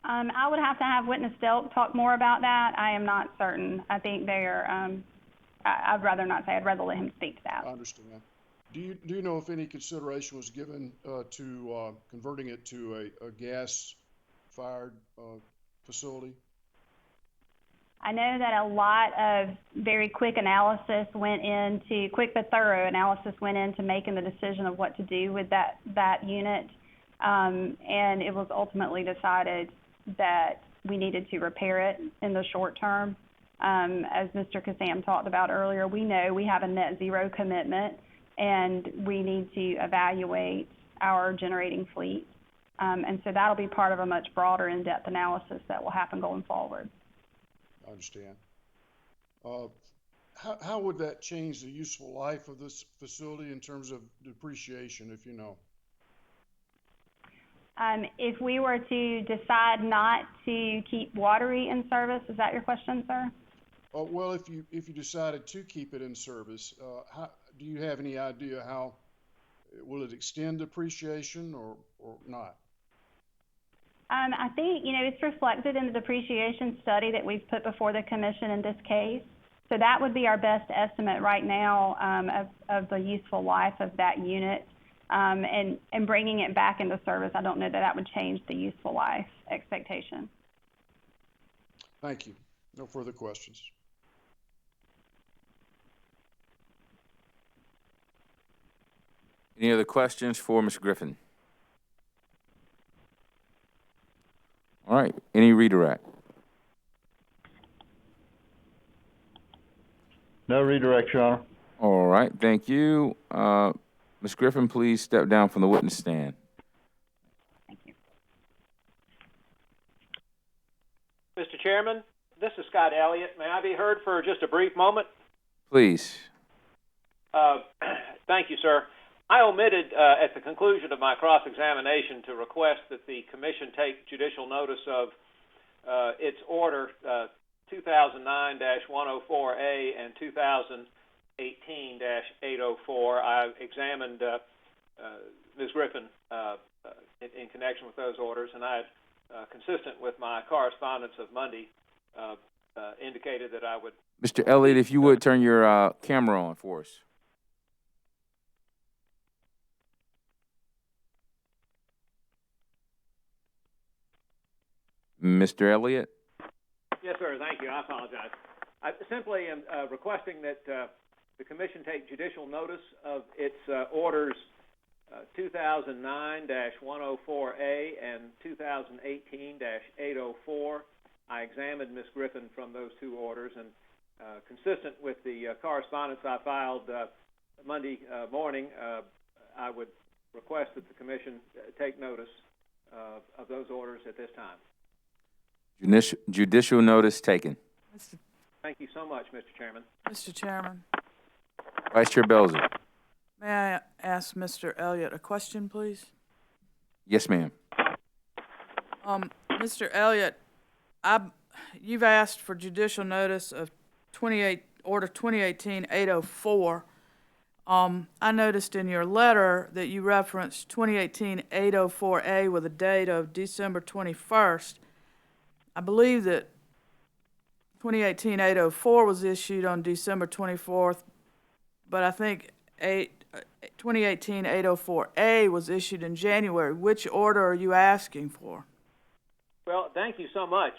[SPEAKER 22] I would have to have witness Delk talk more about that. I am not certain. I think they are, I'd rather not say. I'd rather let him speak to that.
[SPEAKER 4] I understand. Do you know if any consideration was given to converting it to a gas-fired facility?
[SPEAKER 22] I know that a lot of very quick analysis quick but thorough analysis went into making the decision of what to do with that unit. And it was ultimately decided that we needed to repair it in the short term. As Mr. Kassam talked about earlier, we know we have a net zero commitment and we need to evaluate our generating fleet. And so that'll be part of a much broader in-depth analysis that will happen going forward.
[SPEAKER 4] I understand. how would that change the useful life of this facility in terms of depreciation, if you know?
[SPEAKER 22] If we were to decide not to keep Watery in service, is that your question, sir?
[SPEAKER 4] Well, if you decided to keep it in service, do you have any idea how will it extend depreciation or not?
[SPEAKER 22] I think, it's reflected in the depreciation study that we've put before the commission in this case. So that would be our best estimate right now of the useful life of that unit. And bringing it back into service, I don't know that would change the useful life expectation.
[SPEAKER 4] Thank you. No further questions.
[SPEAKER 1] Any other questions for Ms. Griffin? All right, any redirect?
[SPEAKER 12] No redirect, Your Honor.
[SPEAKER 1] All right, thank you. Ms. Griffin, please step down from the witness stand.
[SPEAKER 22] Thank you.
[SPEAKER 21] Mr. Chairman, this is Scott Elliott. May I be heard for just a brief moment?
[SPEAKER 1] Please.
[SPEAKER 21] Thank you, sir. I omitted at the conclusion of my cross-examination to request that the commission take judicial notice of its order 2009-104A and 2018-804. I examined Ms. Griffin in connection with those orders, and I had, consistent with my correspondence of Monday, indicated that I would...
[SPEAKER 1] Mr. Elliott, if you would turn your camera on for us. Mr. Elliott?
[SPEAKER 21] Yes, sir. Thank you. I apologize. I simply am requesting that the commission take judicial notice of its orders 2009-104A and 2018-804. I examined Ms. Griffin from those two orders, and consistent with the correspondence I filed Monday morning, I would request that the commission take notice of those orders at this time.
[SPEAKER 1] Judicial notice taken.
[SPEAKER 21] Thank you so much, Mr. Chairman.
[SPEAKER 3] Mr. Chairman,
[SPEAKER 1] Vice Chair Belzer.
[SPEAKER 3] may I ask Mr. Elliott a question, please?
[SPEAKER 1] Yes, ma'am.
[SPEAKER 3] Mr. Elliott, you've asked for judicial notice of Order 2018-804. I noticed in your letter that you referenced 2018-804A with a date of December 21st. I believe that 2018-804 was issued on December 24th, but I think 2018-804A was issued in January. Which order are you asking for?
[SPEAKER 21] Well, thank you so much,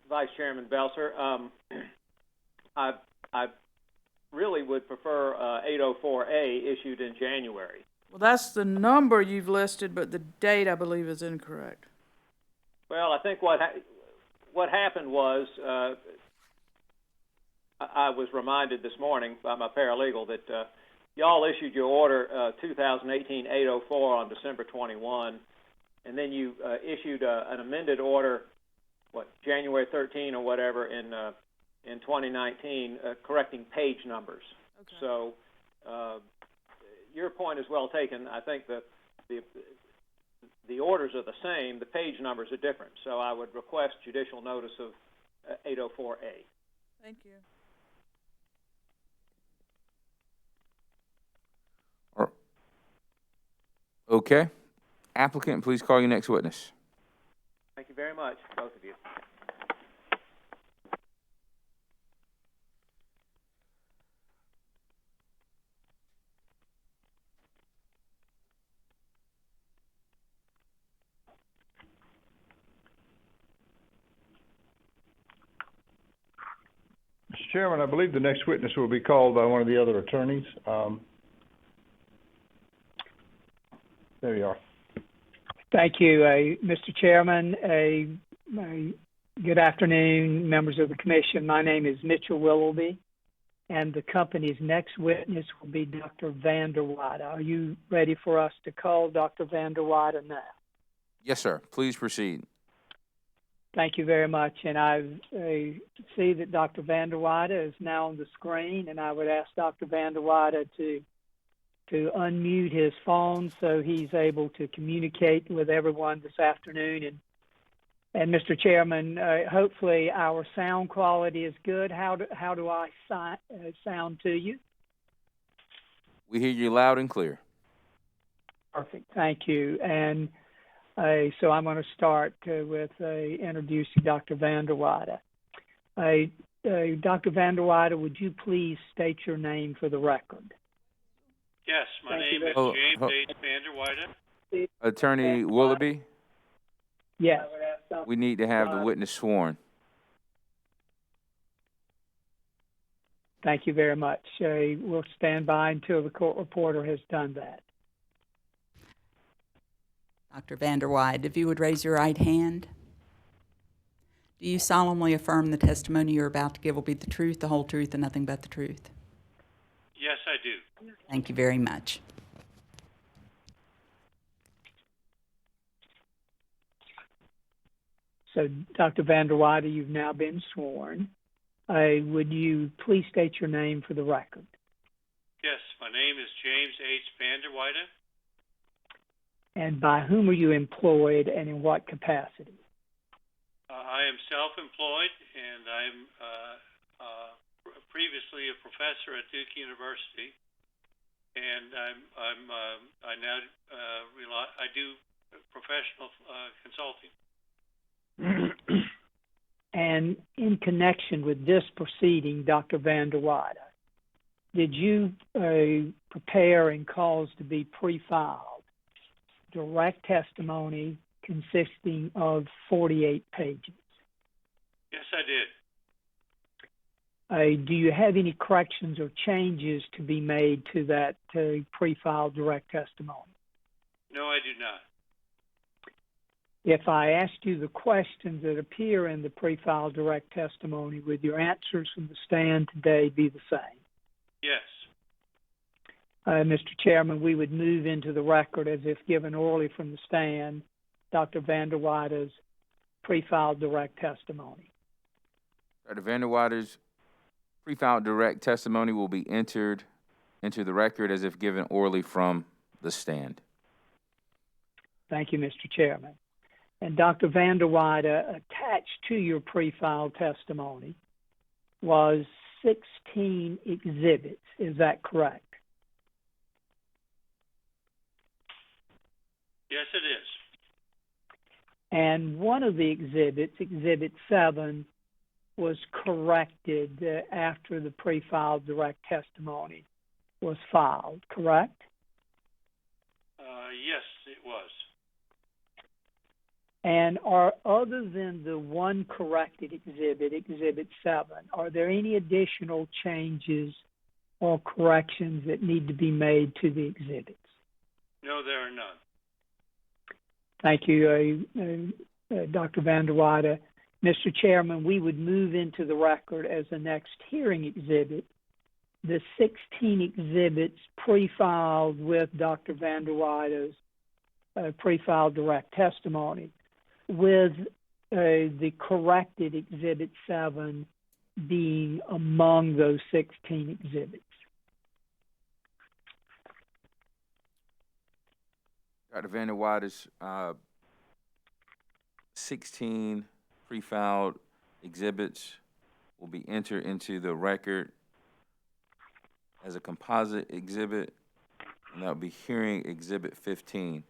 [SPEAKER 21] Vice Chairman Belzer. I really would prefer 804A issued in January.
[SPEAKER 3] Well, that's the number you've listed, but the date, I believe, is incorrect.
[SPEAKER 21] Well, I think what happened was I was reminded this morning by my paralegal that y'all issued your order 2018-804 on December 21, and then you issued an amended order, January 13 or whatever in 2019, correcting page numbers. Okay. So your point is well taken. I think that the orders are the same, the page numbers are different. So I would request judicial notice of 804A.
[SPEAKER 3] Thank you.
[SPEAKER 1] Okay. Applicant, please call your next witness.
[SPEAKER 21] Thank you very much, both of you.
[SPEAKER 12] Mr. Chairman, I believe the next witness will be called by one of the other attorneys. There you are.
[SPEAKER 9] Thank you, Mr. Chairman. Good afternoon, members of the commission. My name is Mitchell Willoughby, and the company's next witness will be Dr. Vanderwater. Are you ready for us to call Dr. Vanderwater now?
[SPEAKER 1] Yes, sir. Please proceed.
[SPEAKER 9] Thank you very much. And I see that Dr. Van der Weide is now on the screen, and I would ask Dr. Van der Weide to unmute his phone so he's able to communicate with everyone this afternoon. And Mr. Chairman, hopefully our sound quality is good. How do I sound to you?
[SPEAKER 1] We hear you loud and clear.
[SPEAKER 9] Perfect. Thank you. And so I'm going to start with introducing Dr. Van der Weide. Dr. Van der Weide, would you please state your name for the record?
[SPEAKER 5] Yes, my name is James H. Van der Weide.
[SPEAKER 1] Attorney Willoughby?
[SPEAKER 9] Yes.
[SPEAKER 1] We need to have the witness sworn.
[SPEAKER 9] Thank you very much. We'll stand by until the court reporter has done that.
[SPEAKER 7] Dr. Van der Weide, if you would raise your right hand. Do you solemnly affirm the testimony you're about to give will be the truth, the whole truth, and nothing but the truth?
[SPEAKER 5] Yes, I do.
[SPEAKER 7] Thank you very much.
[SPEAKER 9] So, Dr. Van der Weide, you've now been sworn. Would you please state your name for the record?
[SPEAKER 5] Yes, my name is James H. Van der Weide.
[SPEAKER 9] And by whom are you employed and in what capacity?
[SPEAKER 5] I am self-employed, and I'm previously a professor at Duke University, and I now do professional consulting.
[SPEAKER 9] And in connection with this proceeding, Dr. Van der Weide, did you prepare and cause to be pre-filed direct testimony consisting of 48 pages?
[SPEAKER 5] Yes, I did.
[SPEAKER 9] Do you have any corrections or changes to be made to that pre-filed direct testimony?
[SPEAKER 5] No, I do not.
[SPEAKER 9] If I asked you the questions that appear in the pre-filed direct testimony, would your answers from the stand today be the same?
[SPEAKER 5] Yes.
[SPEAKER 9] Mr. Chairman, we would move into the record as if given orally from the stand, Dr. Van der Weide's pre-filed direct testimony.
[SPEAKER 1] Dr. Van der Weide's pre-filed direct testimony will be entered into the record as if given orally from the stand.
[SPEAKER 9] Thank you, Mr. Chairman. And Dr. Van der Weide, attached to your pre-filed testimony was 16 exhibits. Is that correct?
[SPEAKER 5] Yes, it is.
[SPEAKER 9] And one of the exhibits, Exhibit 7, was corrected after the pre-filed direct testimony was filed, correct?
[SPEAKER 5] Yes, it was.
[SPEAKER 9] And other than the one corrected exhibit, Exhibit 7, are there any additional changes or corrections that need to be made to the exhibits?
[SPEAKER 5] No, there are none.
[SPEAKER 9] Thank you, Dr. Van der Weide. Mr. Chairman, we would move into the record as the next hearing exhibit the 16 exhibits pre-filed with Dr. Van der Weide's pre-filed direct testimony, with the corrected Exhibit 7 being among those 16 exhibits.
[SPEAKER 1] Dr. Van der Weide's 16 pre-filed exhibits will be entered into the record as a composite exhibit, and that will be hearing Exhibit 15,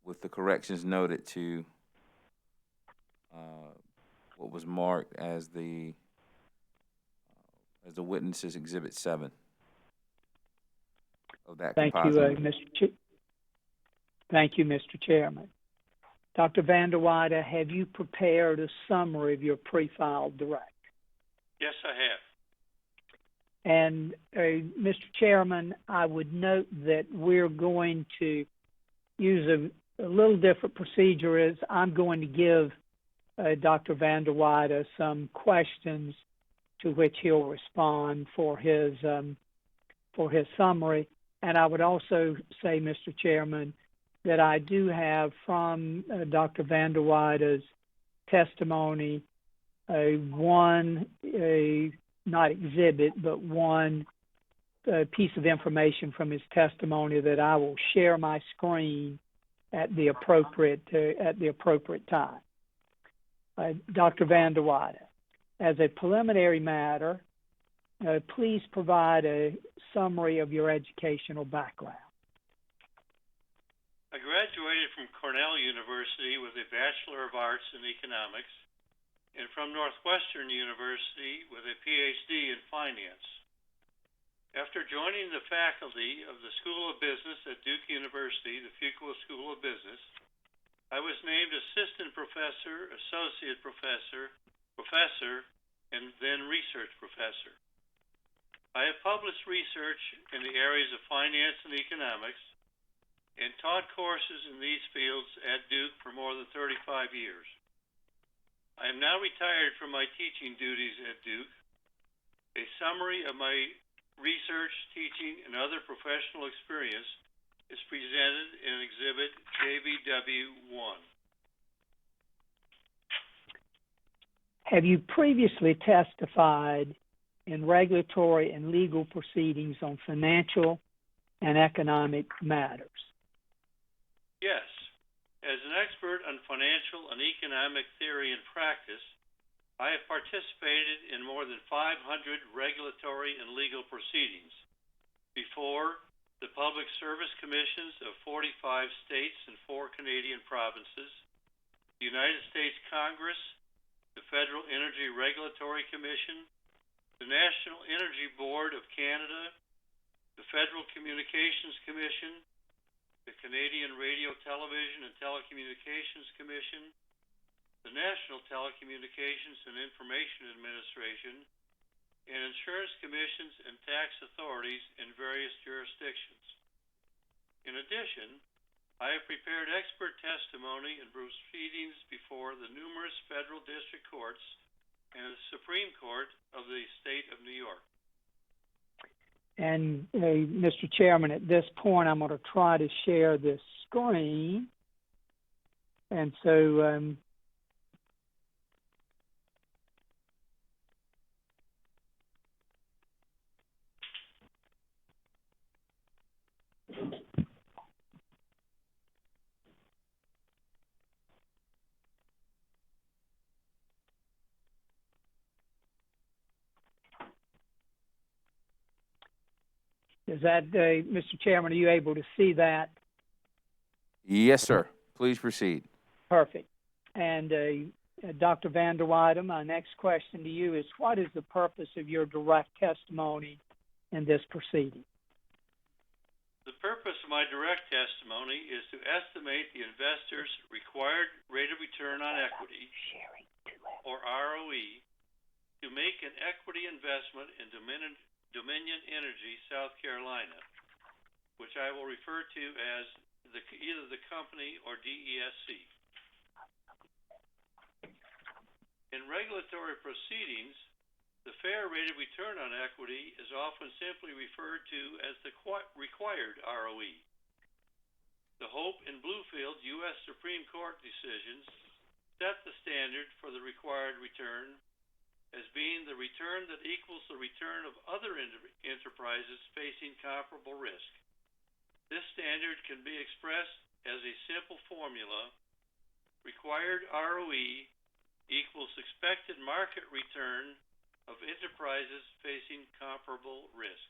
[SPEAKER 1] with the corrections noted to what was marked as the witness's Exhibit 7 of that composite.
[SPEAKER 9] Thank you, Mr. Chairman. Dr. Van der Weide, have you prepared a summary of your pre-filed direct?
[SPEAKER 5] Yes, I have.
[SPEAKER 9] And Mr. Chairman, I would note that we're going to use a little different procedure. Is I'm going to give Dr. Van der Weide some questions to which he'll respond for his summary. And I would also say, Mr. Chairman, that I do have from Dr. Van der Weide's testimony one, not exhibit, but one piece of information from his testimony that I will share my screen at the appropriate time. Dr. Van der Waide, as a preliminary matter, please provide a summary of your educational background.
[SPEAKER 5] I graduated from Cornell University with a Bachelor of Arts in Economics and from Northwestern University with a PhD in Finance. After joining the faculty of the School of Business at Duke University, the Fuqua School of Business, I was named Assistant Professor, Associate Professor, Professor, and then Research Professor. I have published research in the areas of finance and economics and taught courses in these fields at Duke for more than 35 years. I am now retired from my teaching duties at Duke. A summary of my research, teaching, and other professional experience is presented in Exhibit JVW-1.
[SPEAKER 9] Have you previously testified in regulatory and legal proceedings on financial and economic matters?
[SPEAKER 5] Yes. As an expert on financial and economic theory and practice, I have participated in more than 500 regulatory and legal proceedings before the Public Service Commissions of 45 states and 4 Canadian provinces, the United States Congress, the Federal Energy Regulatory Commission, the National Energy Board of Canada, the Federal Communications Commission, the Canadian Radio, Television, and Telecommunications Commission, the National Telecommunications and Information Administration, and insurance commissions and tax authorities in various jurisdictions. In addition, I have prepared expert testimony in proceedings before the numerous federal district courts and the Supreme Court of the state of New York.
[SPEAKER 9] And Mr. Chairman, at this point, I'm going to try to share this screen. And so is that, Mr. Chairman, are you able to see that?
[SPEAKER 1] Yes, sir. Please proceed.
[SPEAKER 9] Perfect. And Dr. Van der Waide, my next question to you is, what is the purpose of your direct testimony in this proceeding?
[SPEAKER 5] The purpose of my direct testimony is to estimate the investor's required rate of return on equity, or ROE, to make an equity investment in Dominion Energy, South Carolina, which I will refer to as either the company or DESC. In regulatory proceedings, the fair rate of return on equity is often simply referred to as the required ROE. The Hope and Bluefield U.S. Supreme Court decisions set the standard for the required return as being the return that equals the return of other enterprises facing comparable risk. This standard can be expressed as a simple formula: required ROE equals expected market return of enterprises facing comparable risk.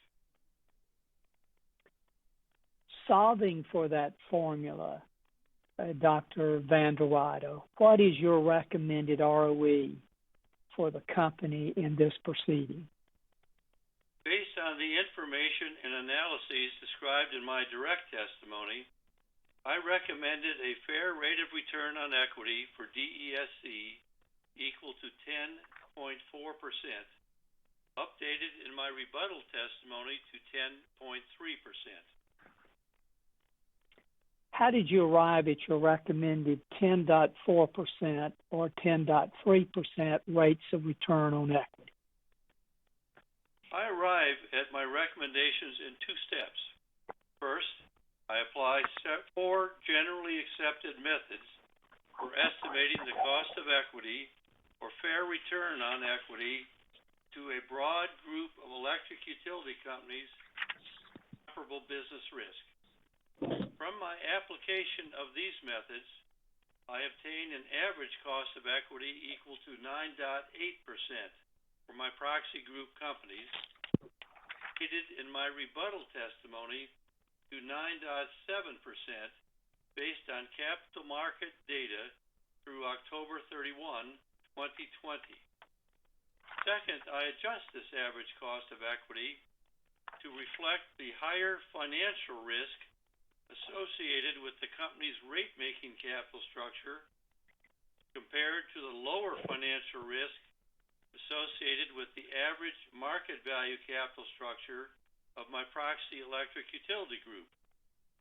[SPEAKER 9] Solving for that formula, Dr. Van der Waide, what is your recommended ROE for the company in this proceeding?
[SPEAKER 5] Based on the information and analyses described in my direct testimony, I recommended a fair rate of return on equity for DESC equal to 10.4%, updated in my rebuttal testimony to 10.3%.
[SPEAKER 9] How did you arrive at your recommended 10.4% or 10.3% rates of return on equity?
[SPEAKER 5] I arrive at my recommendations in 2 steps. First, I apply 4 generally accepted methods for estimating the cost of equity or fair return on equity to a broad group of electric utility companies with comparable business risk. From my application of these methods, I obtained an average cost of equity equal to 9.8% for my proxy group companies, stated in my rebuttal testimony to 9.7% based on capital market data through October 31, 2020. Second, I adjust this average cost of equity to reflect the higher financial risk associated with the company's rate-making capital structure compared to the lower financial risk associated with the average market value capital structure of my proxy electric utility group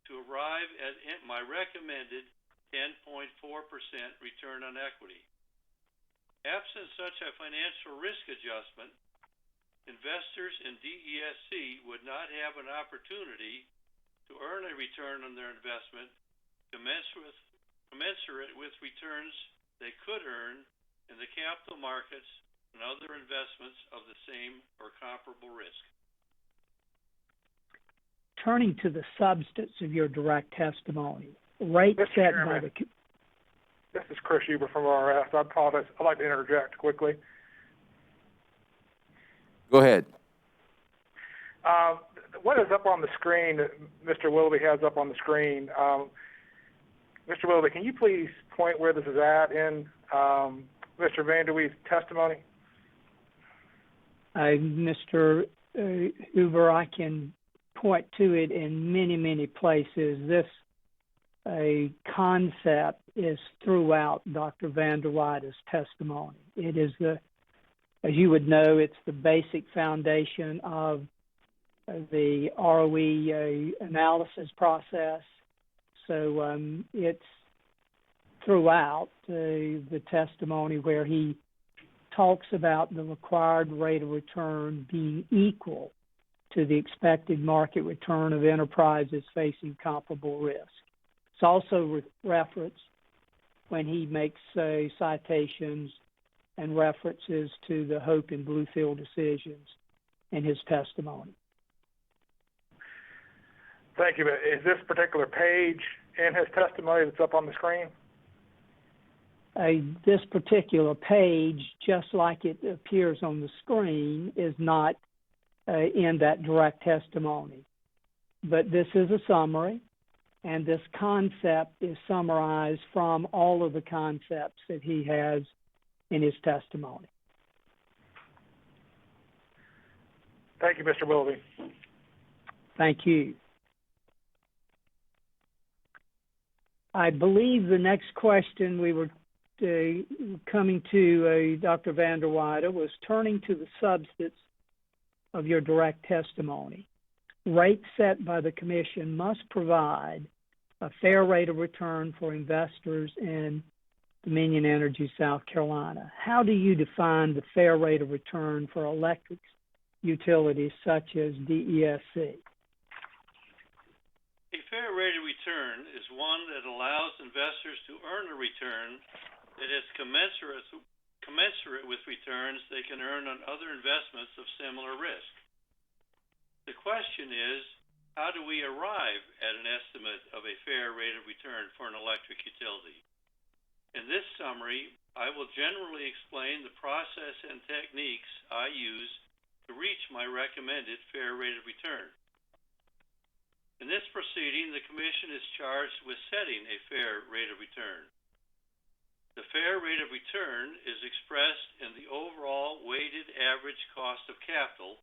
[SPEAKER 5] to arrive at my recommended 10.4% return on equity. Absent such a financial risk adjustment, investors in DESC would not have an opportunity to earn a return on their investment commensurate with returns they could earn in the capital markets and other investments of the same or comparable risk.
[SPEAKER 9] Turning to the substance of your direct testimony, rate set by the...
[SPEAKER 8] This is Chris Huber from RS. I apologize. I'd like to interject quickly.
[SPEAKER 1] Go ahead.
[SPEAKER 8] What is up on the screen that Mr. Willoughby has up on the screen? Mr. Willoughby, can you please point where this is at in Mr. Vanderwee's testimony?
[SPEAKER 9] Mr. Hoover, I can point to it in many, many places. This concept is throughout Dr. Vanderweide's testimony. It is as you would know, it's the basic foundation of the ROE analysis process. So it's throughout the testimony where he talks about the required rate of return being equal to the expected market return of enterprises facing comparable risk. It's also referenced when he makes citations and references to the Hope and Bluefield decisions in his testimony.
[SPEAKER 8] Thank you. Is this particular page in his testimony that's up on the screen?
[SPEAKER 9] This particular page, just like it appears on the screen, is not in that direct testimony. But this is a summary, and this concept is summarized from all of the concepts that he has in his testimony.
[SPEAKER 8] Thank you, Mr. Willoughby.
[SPEAKER 9] Thank you. I believe the next question we were coming to, Dr. Vanderweide, was turning to the substance of your direct testimony. Rates set by the Commission must provide a fair rate of return for investors in Dominion Energy, South Carolina. How do you define the fair rate of return for electric utilities such as DESC?
[SPEAKER 5] A fair rate of return is one that allows investors to earn a return that is commensurate with returns they can earn on other investments of similar risk. The question is, how do we arrive at an estimate of a fair rate of return for an electric utility? In this summary, I will generally explain the process and techniques I use to reach my recommended fair rate of return. In this proceeding, the Commission is charged with setting a fair rate of return. The fair rate of return is expressed in the overall weighted average cost of capital,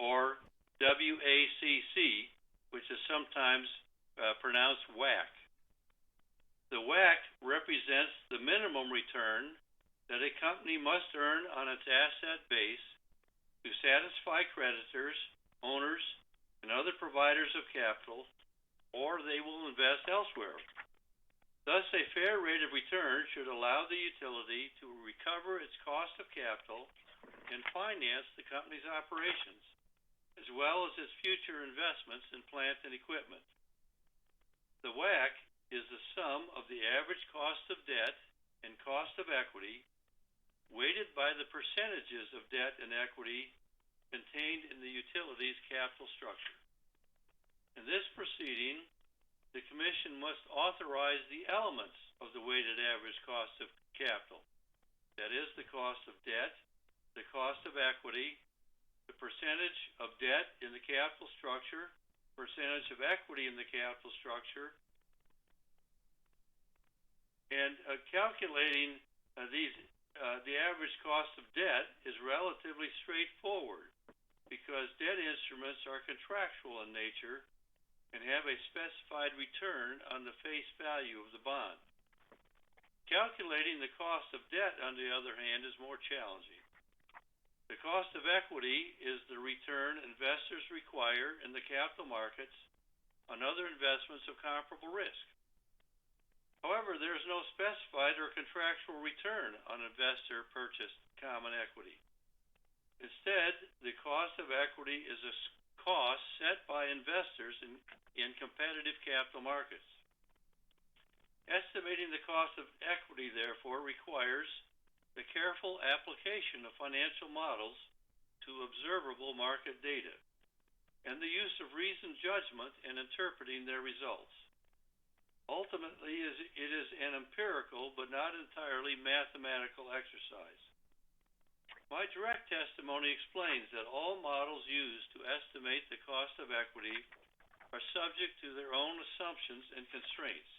[SPEAKER 5] or WACC, which is sometimes pronounced WACC. The WACC represents the minimum return that a company must earn on its asset base to satisfy creditors, owners, and other providers of capital, or they will invest elsewhere. Thus, a fair rate of return should allow the utility to recover its cost of capital and finance the company's operations, as well as its future investments in plant and equipment. The WACC is the sum of the average cost of debt and cost of equity weighted by the percentages of debt and equity contained in the utility's capital structure. In this proceeding, the Commission must authorize the elements of the weighted average cost of capital. That is, the cost of debt, the cost of equity, the percentage of debt in the capital structure, percentage of equity in the capital structure, and calculating the average cost of debt is relatively straightforward because debt instruments are contractual in nature and have a specified return on the face value of the bond. Calculating the cost of debt, on the other hand, is more challenging. The cost of equity is the return investors require in the capital markets on other investments of comparable risk. However, there is no specified or contractual return on investor-purchased common equity. Instead, the cost of equity is a cost set by investors in competitive capital markets. Estimating the cost of equity, therefore, requires the careful application of financial models to observable market data and the use of reasoned judgment in interpreting their results. Ultimately, it is an empirical but not entirely mathematical exercise. My direct testimony explains that all models used to estimate the cost of equity are subject to their own assumptions and constraints.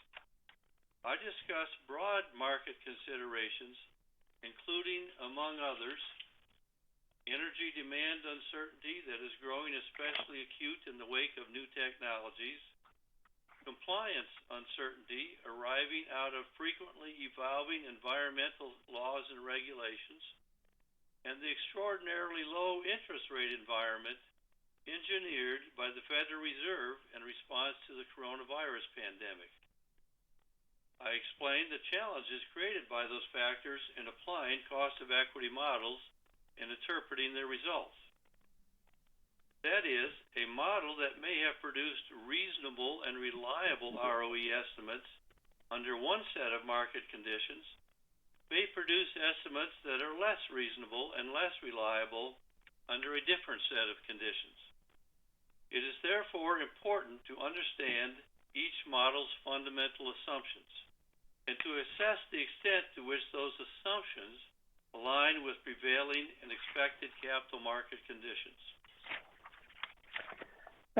[SPEAKER 5] I discuss broad market considerations, including, among others, energy demand uncertainty that is growing especially acute in the wake of new technologies, compliance uncertainty arriving out of frequently evolving environmental laws and regulations, and the extraordinarily low interest rate environment engineered by the Federal Reserve in response to the coronavirus pandemic. I explained the challenges created by those factors in applying cost of equity models and interpreting their results. That is, a model that may have produced reasonable and reliable ROE estimates under one set of market conditions may produce estimates that are less reasonable and less reliable under a different set of conditions. It is therefore important to understand each model's fundamental assumptions and to assess the extent to which those assumptions align with prevailing and expected capital market conditions.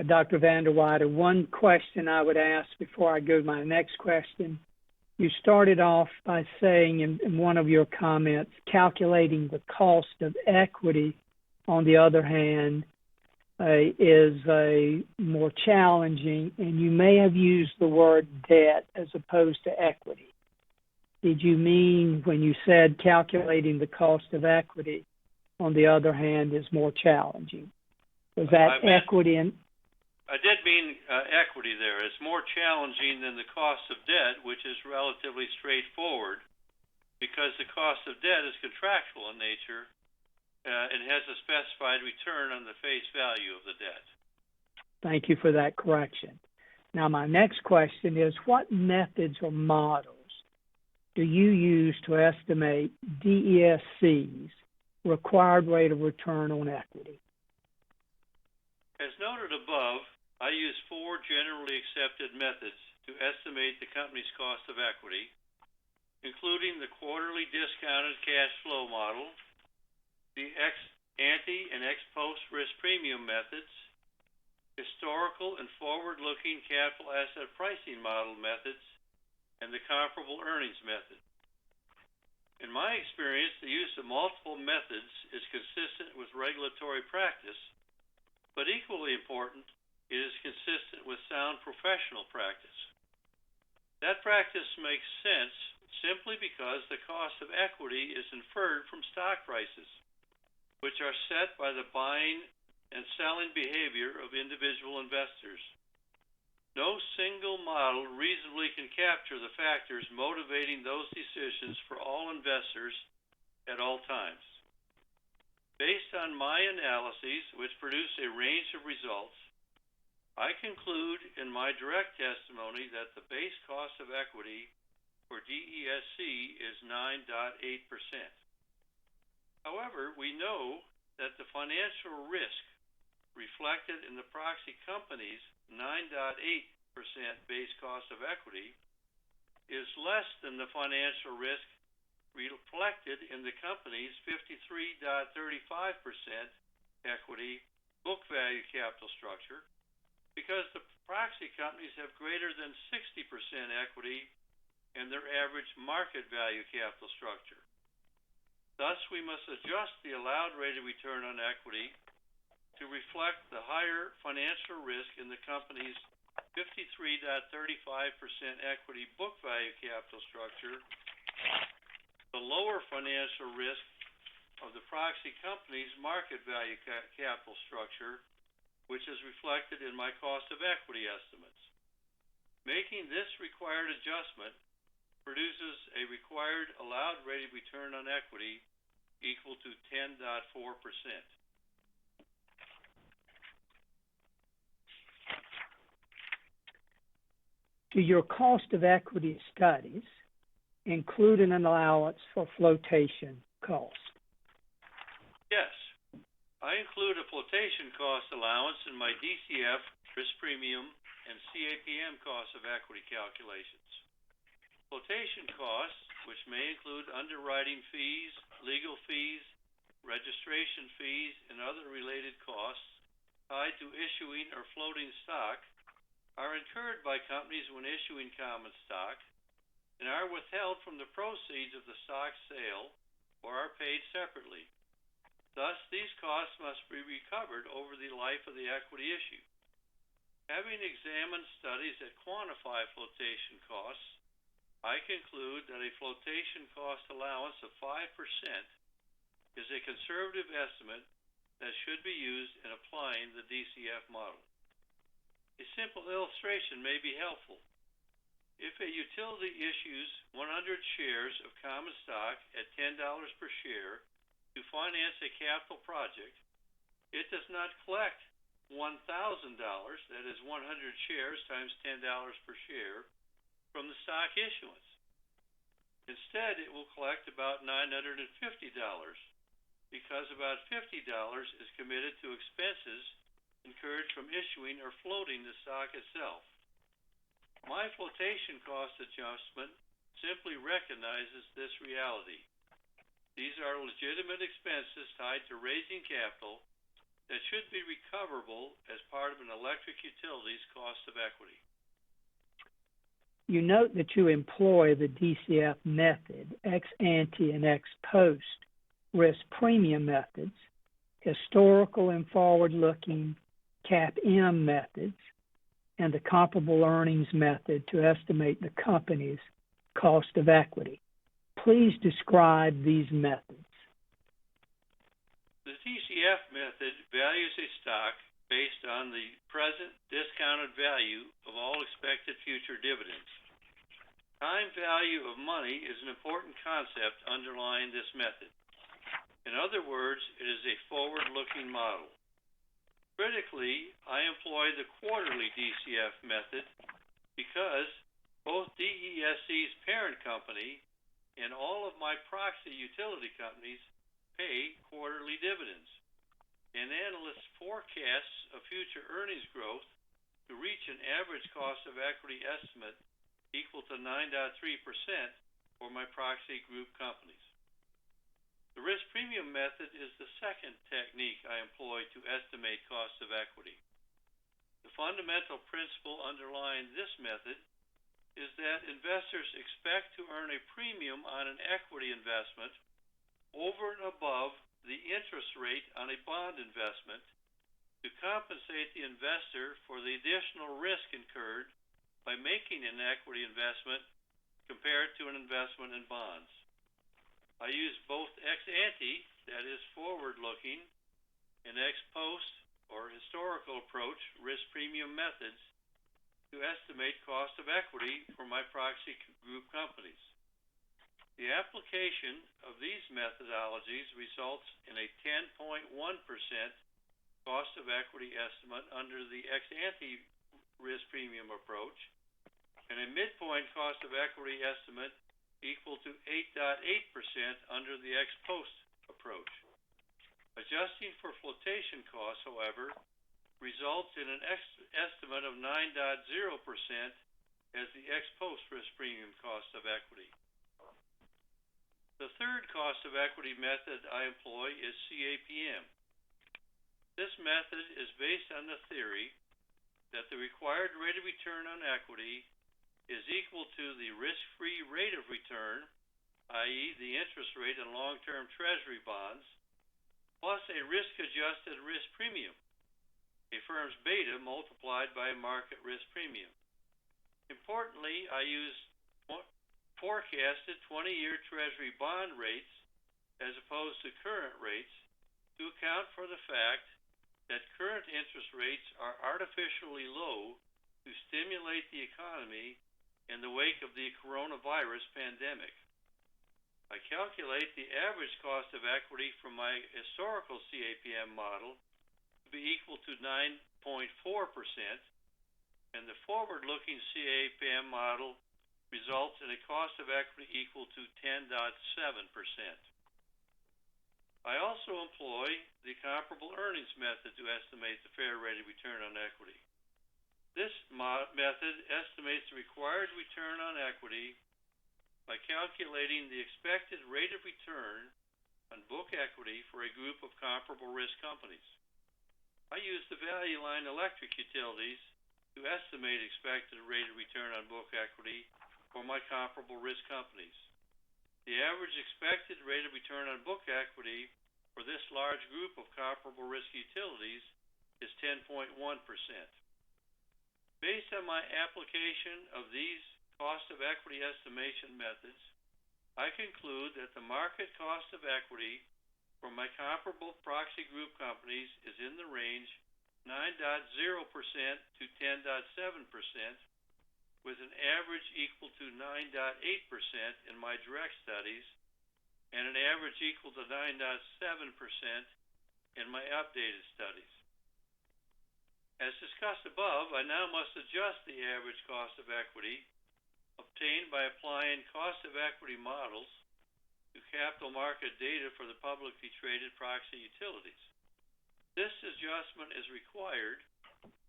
[SPEAKER 9] Dr. Vanderweyde, one question I would ask before I go to my next question. You started off by saying in one of your comments, calculating the cost of equity, on the other hand, is more challenging, and you may have used the word debt as opposed to equity. Did you mean when you said calculating the cost of equity, on the other hand, is more challenging? Was that equity and...
[SPEAKER 5] I did mean equity there. It's more challenging than the cost of debt, which is relatively straightforward because the cost of debt is contractual in nature and has a specified return on the face value of the debt.
[SPEAKER 9] Thank you for that correction. Now, my next question is, what methods or models do you use to estimate DESC's required rate of return on equity?
[SPEAKER 5] As noted above, I use 4 generally accepted methods to estimate the company's cost of equity, including the quarterly discounted cash flow model, the ex-ante and ex-post risk premium methods, historical and forward-looking capital asset pricing model methods, and the comparable earnings method. In my experience, the use of multiple methods is consistent with regulatory practice, but equally important, it is consistent with sound professional practice. That practice makes sense simply because the cost of equity is inferred from stock prices, which are set by the buying and selling behavior of individual investors. No single model reasonably can capture the factors motivating those decisions for all investors at all times. Based on my analyses, which produce a range of results, I conclude in my direct testimony that the base cost of equity for DESC is 9.8%. However, we know that the financial risk reflected in the proxy company's 9.8% base cost of equity is less than the financial risk reflected in the company's 53.35% equity book value capital structure, because the proxy companies have greater than 60% equity in their average market value capital structure. Thus, we must adjust the allowed rate of return on equity to reflect the higher financial risk in the company's 53.35% equity book value capital structure, the lower financial risk of the proxy company's market value capital structure, which is reflected in my cost of equity estimates. Making this required adjustment produces a required allowed rate of return on equity equal to 10.4%.
[SPEAKER 9] Do your cost of equity studies include an allowance for flotation cost?
[SPEAKER 5] Yes. I include a flotation cost allowance in my DCF, risk premium, and CAPM cost of equity calculations. Flotation costs, which may include underwriting fees, legal fees, registration fees, and other related costs tied to issuing or floating stock, are incurred by companies when issuing common stock and are withheld from the proceeds of the stock sale or are paid separately. Thus, these costs must be recovered over the life of the equity issue. Having examined studies that quantify flotation costs, I conclude that a flotation cost allowance of 5% is a conservative estimate that should be used in applying the DCF model. A simple illustration may be helpful. If a utility issues 100 shares of common stock at $10 per share to finance a capital project, it does not collect $1,000, that is 100 shares times $10 per share, from the stock issuance. Instead, it will collect about $950 because about $50 is committed to expenses incurred from issuing or floating the stock itself. My flotation cost adjustment simply recognizes this reality. These are legitimate expenses tied to raising capital that should be recoverable as part of an electric utility's cost of equity.
[SPEAKER 9] You note that you employ the DCF method, ex ante and ex post risk premium methods, historical and forward-looking CAPM methods, and the comparable earnings method to estimate the company's cost of equity. Please describe these methods.
[SPEAKER 5] The DCF method values a stock based on the present discounted value of all expected future dividends. Time value of money is an important concept underlying this method. In other words, it is a forward-looking model. Critically, I employ the quarterly DCF method because both DESC's parent company and all of my proxy utility companies pay quarterly dividends, and analysts' forecasts of future earnings growth to reach an average cost of equity estimate equal to 9.3% for my proxy group companies. The risk premium method is the second technique I employ to estimate cost of equity. The fundamental principle underlying this method is that investors expect to earn a premium on an equity investment over and above the interest rate on a bond investment to compensate the investor for the additional risk incurred by making an equity investment compared to an investment in bonds. I use both ex ante, that is forward-looking, and ex post, or historical approach, risk premium methods to estimate cost of equity for my proxy group companies. The application of these methodologies results in a 10.1% cost of equity estimate under the ex ante risk premium approach, and a midpoint cost of equity estimate equal to 8.8% under the ex post approach. Adjusting for flotation costs, however, results in an estimate of 9.0% as the ex post risk premium cost of equity. The third cost of equity method I employ is CAPM. This method is based on the theory that the required rate of return on equity is equal to the risk-free rate of return, i.e. the interest rate on long-term treasury bonds, plus a risk-adjusted risk premium, a firm's beta multiplied by market risk premium. Importantly, I use forecasted 20-year treasury bond rates as opposed to current rates to account for the fact that current interest rates are artificially low to stimulate the economy in the wake of the coronavirus pandemic. I calculate the average cost of equity from my historical CAPM model to be equal to 9.4%, and the forward-looking CAPM model results in a cost of equity equal to 10.7%. I also employ the comparable earnings method to estimate the fair rate of return on equity. This method estimates the required return on equity by calculating the expected rate of return on book equity for a group of comparable risk companies. I use the Value Line Electric Utilities to estimate expected rate of return on book equity for my comparable risk companies. The average expected rate of return on book equity for this large group of comparable risk utilities is 10.1%. Based on my application of these cost of equity estimation methods, I conclude that the market cost of equity for my comparable proxy group companies is in the range 9.0% to 10.7%, with an average equal to 9.8% in my direct studies and an average equal to 9.7% in my updated studies. As discussed above, I now must adjust the average cost of equity obtained by applying cost of equity models to capital market data for the publicly traded proxy utilities. This adjustment is required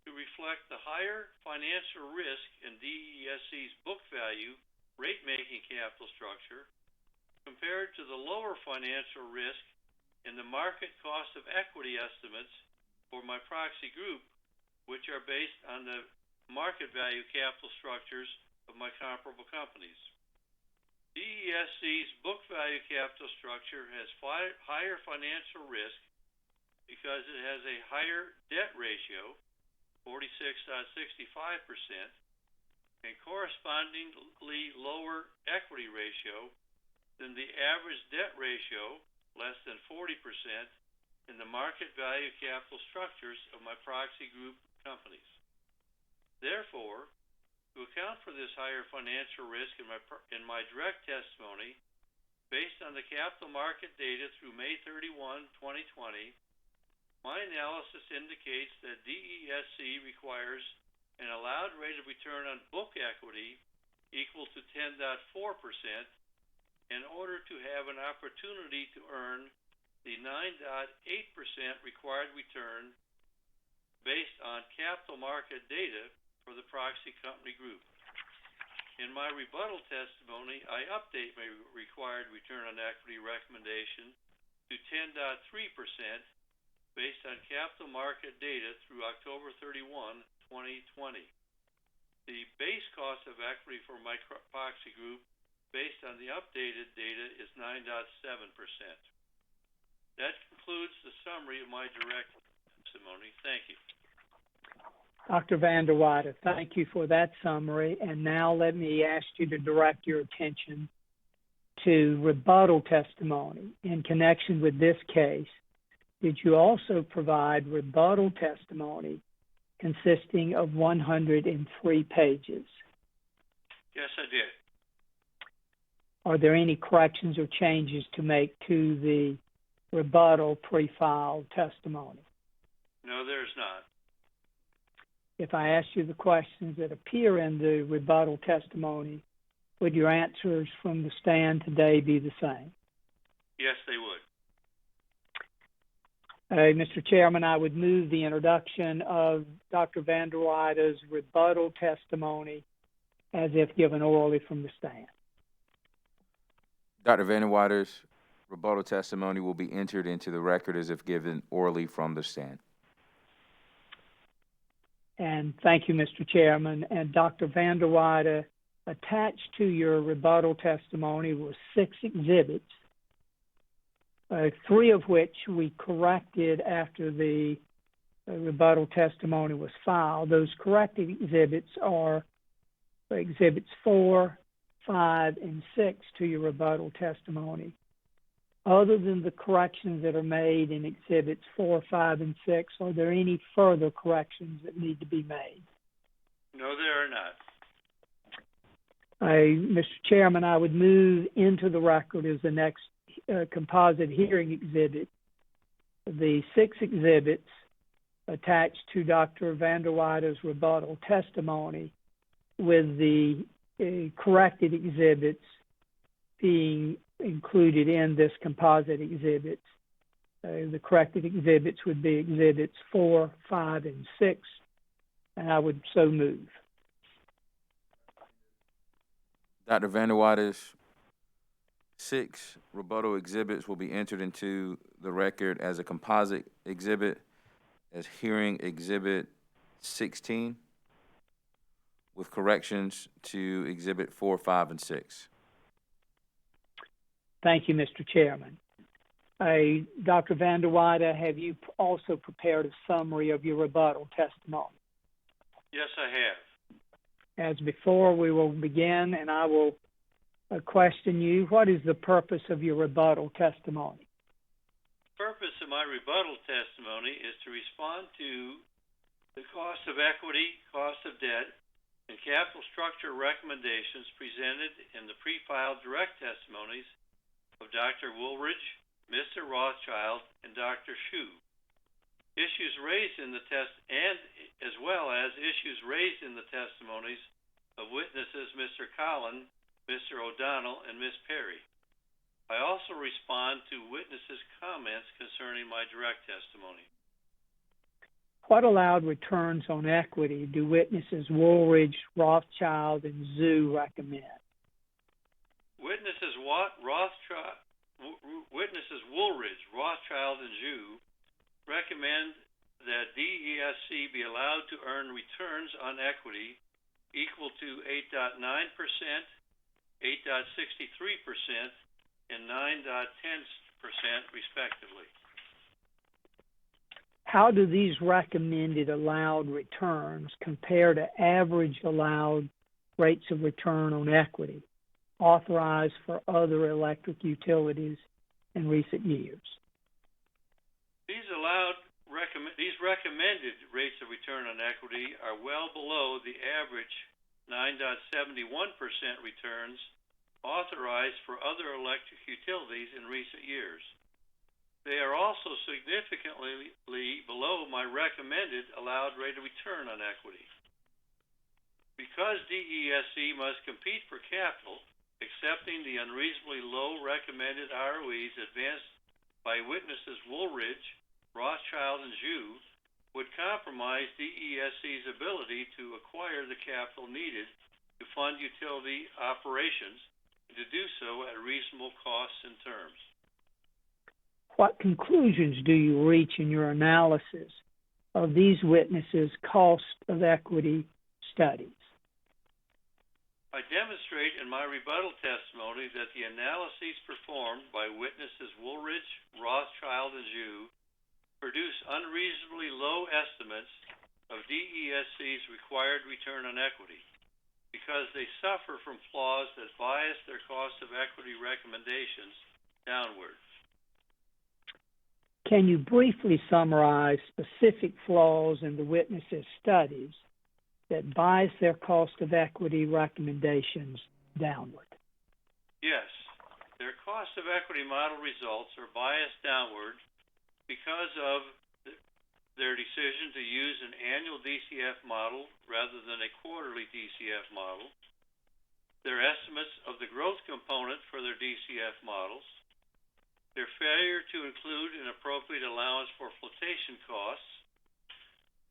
[SPEAKER 5] to reflect the higher financial risk in DESC's book value rate-making capital structure compared to the lower financial risk in the market cost of equity estimates for my proxy group, which are based on the market value capital structures of my comparable companies. DESC's book value capital structure has higher financial risk because it has a higher debt ratio, 46.65%, and correspondingly lower equity ratio than the average debt ratio, less than 40%, in the market value capital structures of my proxy group companies. Therefore, to account for this higher financial risk in my direct testimony, based on the capital market data through May 31, 2020, my analysis indicates that DESC requires an allowed rate of return on book equity equal to 10.4% in order to have an opportunity to earn the 9.8% required return based on capital market data for the proxy company group. In my rebuttal testimony, I update my required return on equity recommendation to 10.3% based on capital market data through October 31, 2020. The base cost of equity for my proxy group based on the updated data is 9.7%. That concludes the summary of my direct testimony. Thank you.
[SPEAKER 9] Dr. Van der Water, thank you for that summary. And now let me ask you to direct your attention to rebuttal testimony in connection with this case. Did you also provide rebuttal testimony consisting of 103 pages?
[SPEAKER 5] Yes, I did.
[SPEAKER 9] Are there any corrections or changes to make to the rebuttal pre-filed testimony?
[SPEAKER 5] No, there's not.
[SPEAKER 9] if I asked you the questions that appear in the rebuttal testimony, would your answers from the stand today be the same?
[SPEAKER 5] Yes, they would.
[SPEAKER 9] Mr. Chairman, I would move the introduction of Dr. Van der Weide's rebuttal testimony as if given orally from the stand.
[SPEAKER 1] Dr. Van der Weider's rebuttal testimony will be entered into the record as if given orally from the stand.
[SPEAKER 9] And thank you, Mr. Chairman. And Dr. Van der Weide, attached to your rebuttal testimony were 6 exhibits, 3 of which we corrected after the rebuttal testimony was filed. Those corrected exhibits are exhibits 4, 5, and 6 to your rebuttal testimony. Other than the corrections that are made in exhibits 4, 5, and 6, are there any further corrections that need to be made?
[SPEAKER 5] No, there are not.
[SPEAKER 9] Mr. Chairman, I would move into the record as the next composite hearing exhibit the 6 exhibits attached to Dr. Van der Weide's rebuttal testimony, with the corrected exhibits being included in this composite exhibits. The corrected exhibits would be exhibits 4, 5, and 6, and I would so move.
[SPEAKER 1] Dr. Van der Weide's 6 rebuttal exhibits will be entered into the record as a composite exhibit, as hearing exhibit 16, with corrections to exhibit 4, 5, and 6.
[SPEAKER 9] Thank you, Mr. Chairman. Dr. Van der Weide, have you also prepared a summary of your rebuttal testimony?
[SPEAKER 5] Yes, I have.
[SPEAKER 9] As before, we will begin, and I will question you. What is the purpose of your rebuttal testimony?
[SPEAKER 5] The purpose of my rebuttal testimony is to respond to the cost of equity, cost of debt, and capital structure recommendations presented in the pre-filed direct testimonies of Dr. Woolridge, Mr. Rothschild, and Dr. Shue. Issues raised in the test, and as well as issues raised in the testimonies of witnesses Mr. Collin, Mr. O'Donnell, and Ms. Perry. I also respond to witnesses' comments concerning my direct testimony.
[SPEAKER 9] What allowed returns on equity do witnesses Woolridge, Rothschild, and Zhu recommend?
[SPEAKER 5] Witnesses Woolridge, Rothschild, and Zhu recommend that DESC be allowed to earn returns on equity equal to 8.9%, 8.63%, and 9.10%, respectively.
[SPEAKER 9] How do these recommended allowed returns compare to average allowed rates of return on equity authorized for other electric utilities in recent years?
[SPEAKER 5] These recommended rates of return on equity are well below the average 9.71% returns authorized for other electric utilities in recent years. They are also significantly below my recommended allowed rate of return on equity. Because DESC must compete for capital, accepting the unreasonably low recommended ROEs advanced by witnesses Woolridge, Rothschild, and Zhu would compromise DESC's ability to acquire the capital needed to fund utility operations and to do so at reasonable costs and terms.
[SPEAKER 9] What conclusions do you reach in your analysis of these witnesses' cost of equity studies?
[SPEAKER 5] I demonstrate in my rebuttal testimony that the analyses performed by witnesses Woolridge, Rothschild, and Zhu produce unreasonably low estimates of DESC's required return on equity because they suffer from flaws that bias their cost of equity recommendations downward.
[SPEAKER 9] Can you briefly summarize specific flaws in the witnesses' studies that bias their cost of equity recommendations downward?
[SPEAKER 5] Yes. Their cost of equity model results are biased downward because of their decision to use an annual DCF model rather than a quarterly DCF model, their estimates of the growth component for their DCF models, their failure to include an appropriate allowance for flotation costs,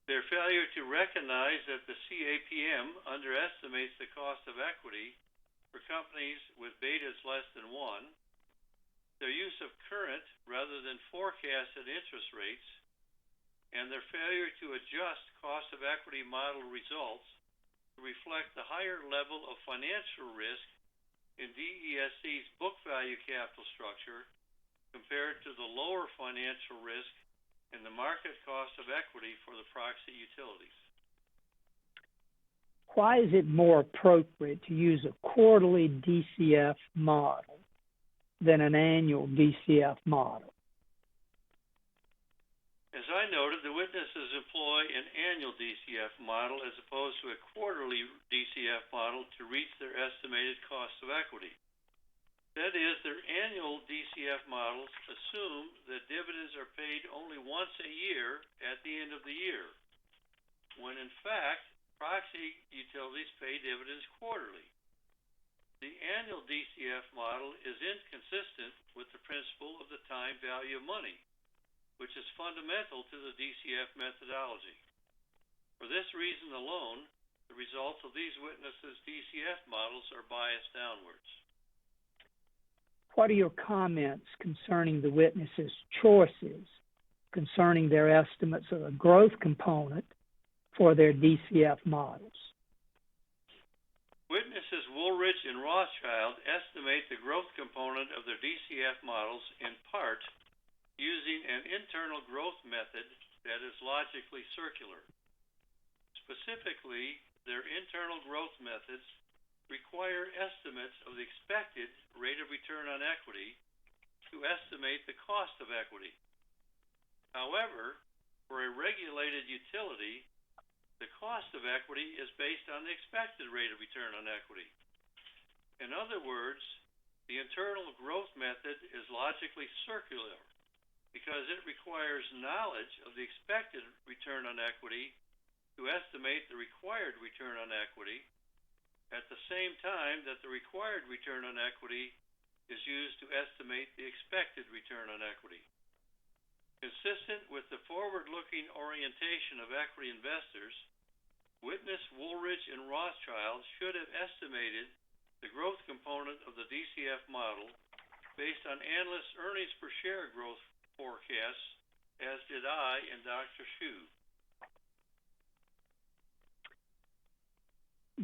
[SPEAKER 5] their failure to recognize that the CAPM underestimates the cost of equity for companies with betas less than 1, their use of current rather than forecasted interest rates, and their failure to adjust cost of equity model results to reflect the higher level of financial risk in DESC's book value capital structure compared to the lower financial risk in the market cost of equity for the proxy utilities.
[SPEAKER 9] Why is it more appropriate to use a quarterly DCF model than an annual DCF model?
[SPEAKER 5] As I noted, the witnesses employ an annual DCF model as opposed to a quarterly DCF model to reach their estimated cost of equity. That is, their annual DCF models assume that dividends are paid only once a year at the end of the year, when in fact, proxy utilities pay dividends quarterly. The annual DCF model is inconsistent with the principle of the time value of money, which is fundamental to the DCF methodology. For this reason alone, the results of these witnesses' DCF models are biased downwards.
[SPEAKER 9] What are your comments concerning the witnesses' choices concerning their estimates of the growth component for their DCF models?
[SPEAKER 5] Witnesses Woolridge and Rothschild estimate the growth component of their DCF models in part using an internal growth method that is logically circular. Specifically, their internal growth methods require estimates of the expected rate of return on equity to estimate the cost of equity. However, for a regulated utility, the cost of equity is based on the expected rate of return on equity. In other words, the internal growth method is logically circular because it requires knowledge of the expected return on equity to estimate the required return on equity, at the same time that the required return on equity is used to estimate the expected return on equity. Consistent with the forward-looking orientation of equity investors, witness Woolridge and Rothschild should have estimated the growth component of the DCF model based on analysts' earnings per share growth forecasts, as did I and Dr. Hsu.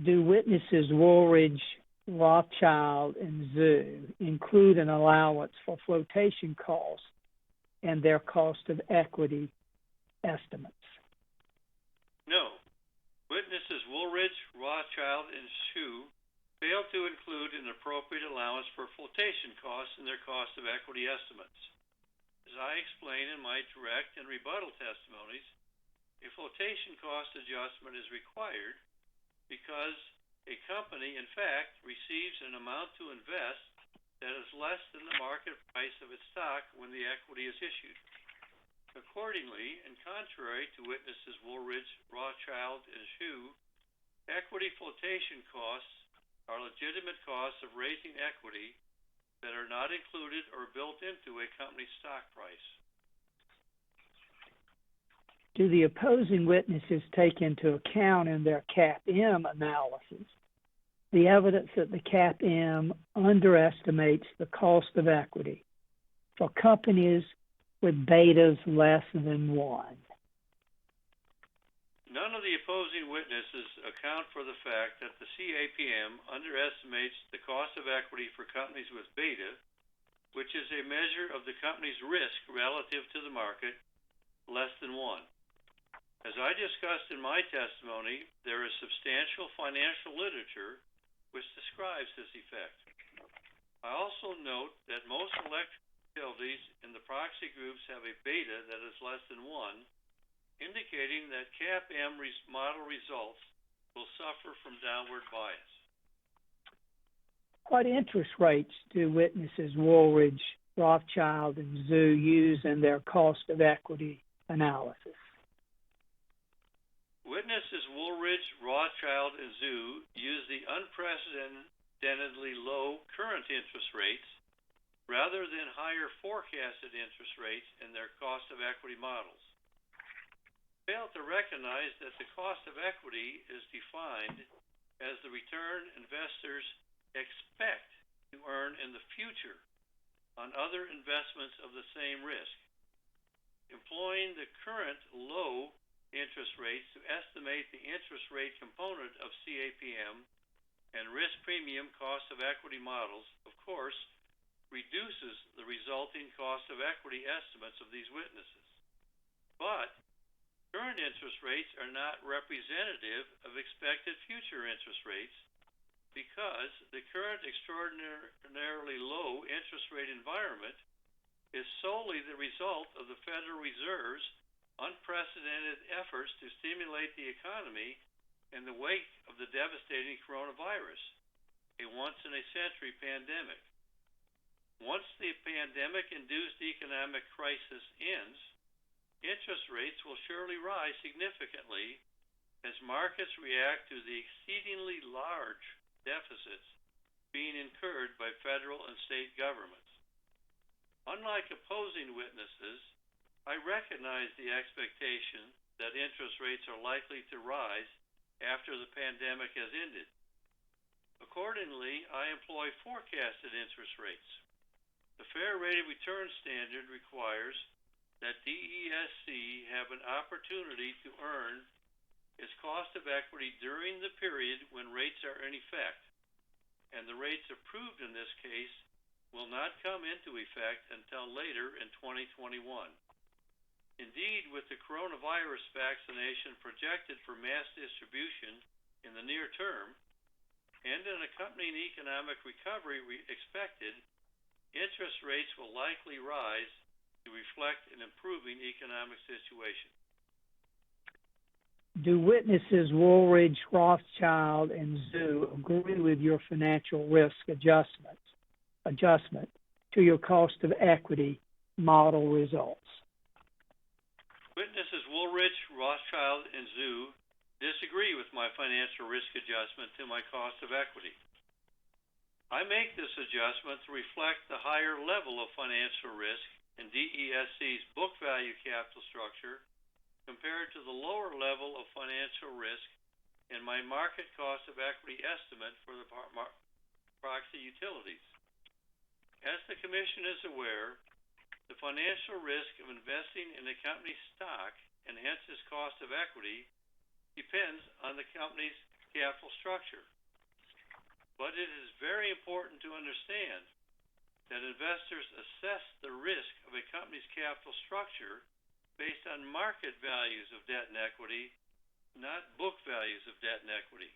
[SPEAKER 9] Do witnesses Woolridge, Rothschild, and Zhu include an allowance for flotation costs and their cost of equity estimates?
[SPEAKER 5] No. Witnesses Woolridge, Rothschild, and Hsu fail to include an appropriate allowance for flotation costs in their cost of equity estimates. As I explained in my direct and rebuttal testimonies, a flotation cost adjustment is required because a company, in fact, receives an amount to invest that is less than the market price of its stock when the equity is issued. Accordingly, and contrary to witnesses Woolridge, Rothschild, and Hsu, equity flotation costs are legitimate costs of raising equity that are not included or built into a company's stock price.
[SPEAKER 9] Do the opposing witnesses take into account in their CAPM analysis the evidence that the CAPM underestimates the cost of equity for companies with betas less than 1?
[SPEAKER 5] None of the opposing witnesses account for the fact that the CAPM underestimates the cost of equity for companies with beta, which is a measure of the company's risk relative to the market, less than 1. As I discussed in my testimony, there is substantial financial literature which describes this effect. I also note that most electric utilities in the proxy groups have a beta that is less than 1, indicating that CAPM model results will suffer from downward bias.
[SPEAKER 9] What interest rates do witnesses Woolridge, Rothschild, and Zhu use in their cost of equity analysis?
[SPEAKER 5] Witnesses Woolridge, Rothschild, and Zhu used the unprecedentedly low current interest rates rather than higher forecasted interest rates in their cost of equity models. Failed to recognize that the cost of equity is defined as the return investors expect to earn in the future on other investments of the same risk. Employing the current low interest rates to estimate the interest rate component of CAPM and risk premium cost of equity models, of course, reduces the resulting cost of equity estimates of these witnesses. But current interest rates are not representative of expected future interest rates because the current extraordinarily low interest rate environment is solely the result of the Federal Reserve's unprecedented efforts to stimulate the economy in the wake of the devastating coronavirus, a once-in-a-century pandemic. Once the pandemic-induced economic crisis ends, interest rates will surely rise significantly as markets react to the exceedingly large deficits being incurred by federal and state governments. Unlike opposing witnesses, I recognize the expectation that interest rates are likely to rise after the pandemic has ended. Accordingly, I employ forecasted interest rates. The Fair Rate of Return standard requires that DESC have an opportunity to earn its cost of equity during the period when rates are in effect, and the rates approved in this case will not come into effect until later in 2021. Indeed, with the coronavirus vaccination projected for mass distribution in the near term, and an accompanying economic recovery expected, interest rates will likely rise to reflect an improving economic situation.
[SPEAKER 9] Do witnesses Woolridge, Rothschild, and Zhu agree with your financial risk adjustment to your cost of equity model results?
[SPEAKER 5] Witnesses Woolridge, Rothschild, and Zhu disagree with my financial risk adjustment to my cost of equity. I make this adjustment to reflect the higher level of financial risk in DESC's book value capital structure compared to the lower level of financial risk in my market cost of equity estimate for the proxy utilities. As the Commission is aware, the financial risk of investing in a company's stock and hence its cost of equity depends on the company's capital structure. But it is very important to understand that investors assess the risk of a company's capital structure based on market values of debt and equity, not book values of debt and equity.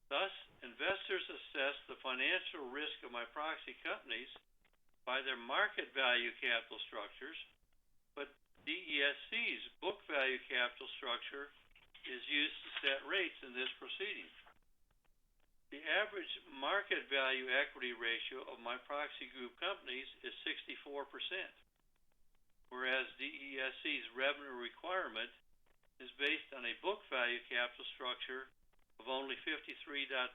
[SPEAKER 5] Thus, investors assess the financial risk of my proxy companies by their market value capital structures, but DESC's book value capital structure is used to set rates in this proceeding. The average market value equity ratio of my proxy group companies is 64%, whereas DESC's revenue requirement is based on a book value capital structure of only 53.35%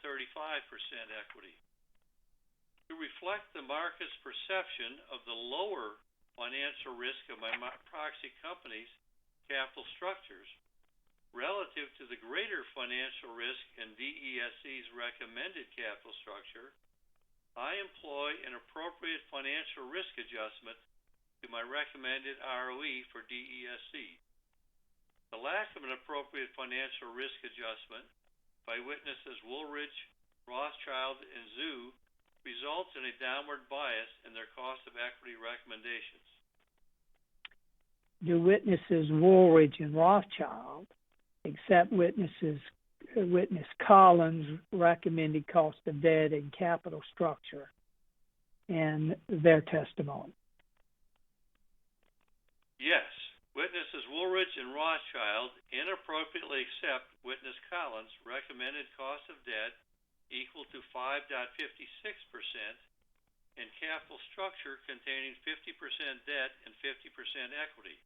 [SPEAKER 5] equity. To reflect the market's perception of the lower financial risk of my proxy companies' capital structures relative to the greater financial risk in DESC's recommended capital structure, I employ an appropriate financial risk adjustment to my recommended ROE for DESC. The lack of an appropriate financial risk adjustment by witnesses Woolridge, Rothschild, and Zhu results in a downward bias in their cost of equity recommendations.
[SPEAKER 9] Do witnesses Woolridge and Rothschild accept witness Collins' recommended cost of debt and capital structure in their testimony?
[SPEAKER 5] Yes. Witnesses Woolridge and Rothschild inappropriately accept witness Collins' recommended cost of debt equal to 5.56% and capital structure containing 50% debt and 50% equity.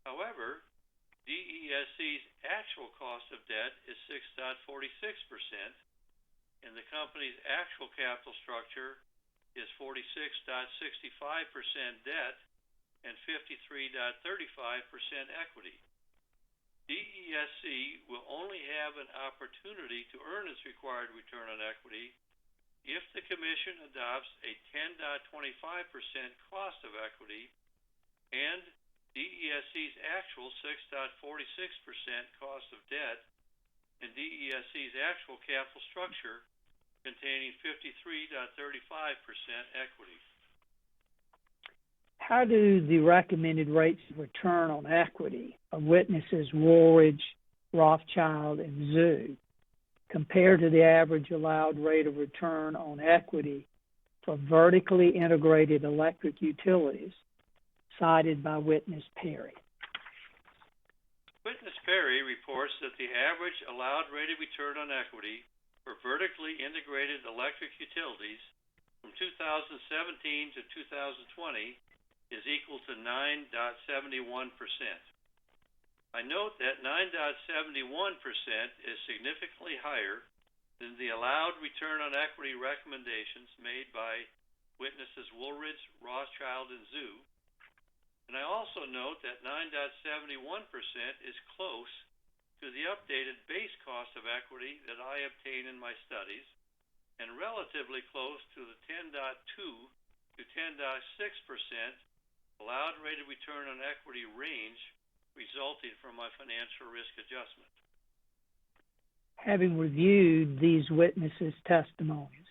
[SPEAKER 5] However, DESC's actual cost of debt is 6.46%, and the company's actual capital structure is 46.65% debt and 53.35% equity. DESC will only have an opportunity to earn its required return on equity if the Commission adopts a 10.25% cost of equity and DESC's actual 6.46% cost of debt and DESC's actual capital structure containing 53.35% equity.
[SPEAKER 9] How do the recommended rates of return on equity of witnesses Woolridge, Rothschild, and Zoo compare to the average allowed rate of return on equity for vertically integrated electric utilities cited by Witness Perry?
[SPEAKER 5] Witness Perry reports that the average allowed rate of return on equity for vertically integrated electric utilities from 2017 to 2020 is equal to 9.71%. I note that 9.71% is significantly higher than the allowed return on equity recommendations made by witnesses Woolridge, Rothschild, and Zoo. And I also note that 9.71% is close to the updated base cost of equity that I obtained in my studies and relatively close to the 10.2 to 10.6% allowed rate of return on equity range resulting from my financial risk adjustment.
[SPEAKER 9] Having reviewed these witnesses' testimonies,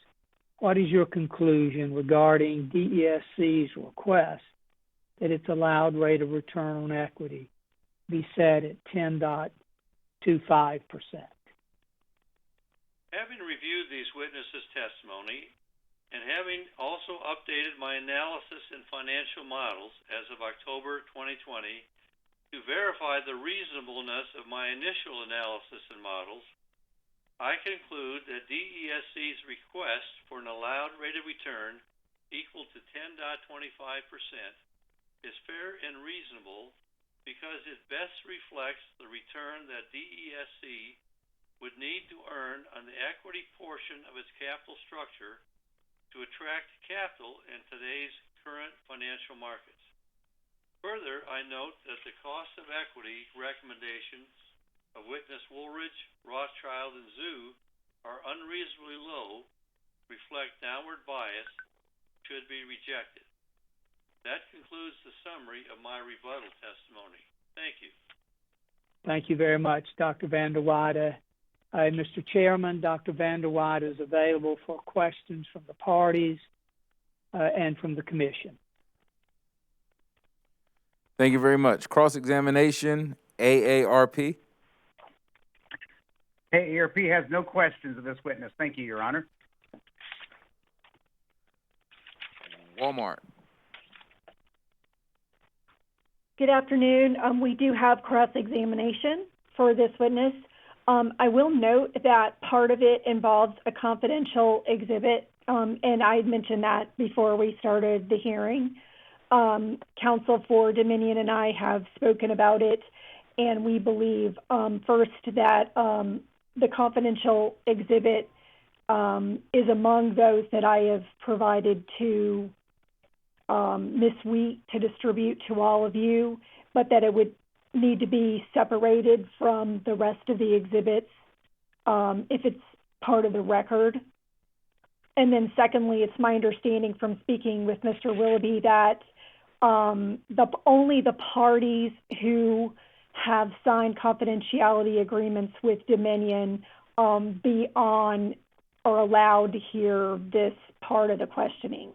[SPEAKER 9] what is your conclusion regarding DESC's request that its allowed rate of return on equity be set at 10.25%?
[SPEAKER 5] Having reviewed these witnesses' testimony and having also updated my analysis and financial models as of October 2020 to verify the reasonableness of my initial analysis and models, I conclude that DESC's request for an allowed rate of return equal to 10.25% is fair and reasonable because it best reflects the return that DESC would need to earn on the equity portion of its capital structure to attract capital in today's current financial markets. Further, I note that the cost of equity recommendations of witness Woolridge, Rothschild, and Zoo are unreasonably low, reflect downward bias, should be rejected. That concludes the summary of my rebuttal testimony. Thank you.
[SPEAKER 9] Thank you very much, Dr. Van der Weide. Mr. Chairman, Dr. Van der Weide is available for questions from the parties and from the Commission.
[SPEAKER 1] Thank you very much. Cross-examination, AARP.
[SPEAKER 16] AARP has no questions of this witness. Thank you, Your Honor.
[SPEAKER 1] Walmart.
[SPEAKER 17] Good afternoon. We do have cross-examination for this witness. I will note that part of it involves a confidential exhibit, and I had mentioned that before we started the hearing. Counsel for Dominion and I have spoken about it, and we believe, first, that the confidential exhibit is among those that I have provided to Ms. Wheat to distribute to all of you, but that it would need to be separated from the rest of the exhibits if it's part of the record. And then secondly, it's my understanding from speaking with Mr. Willoughby that only the parties who have signed confidentiality agreements with Dominion be on or allowed to hear this part of the questioning.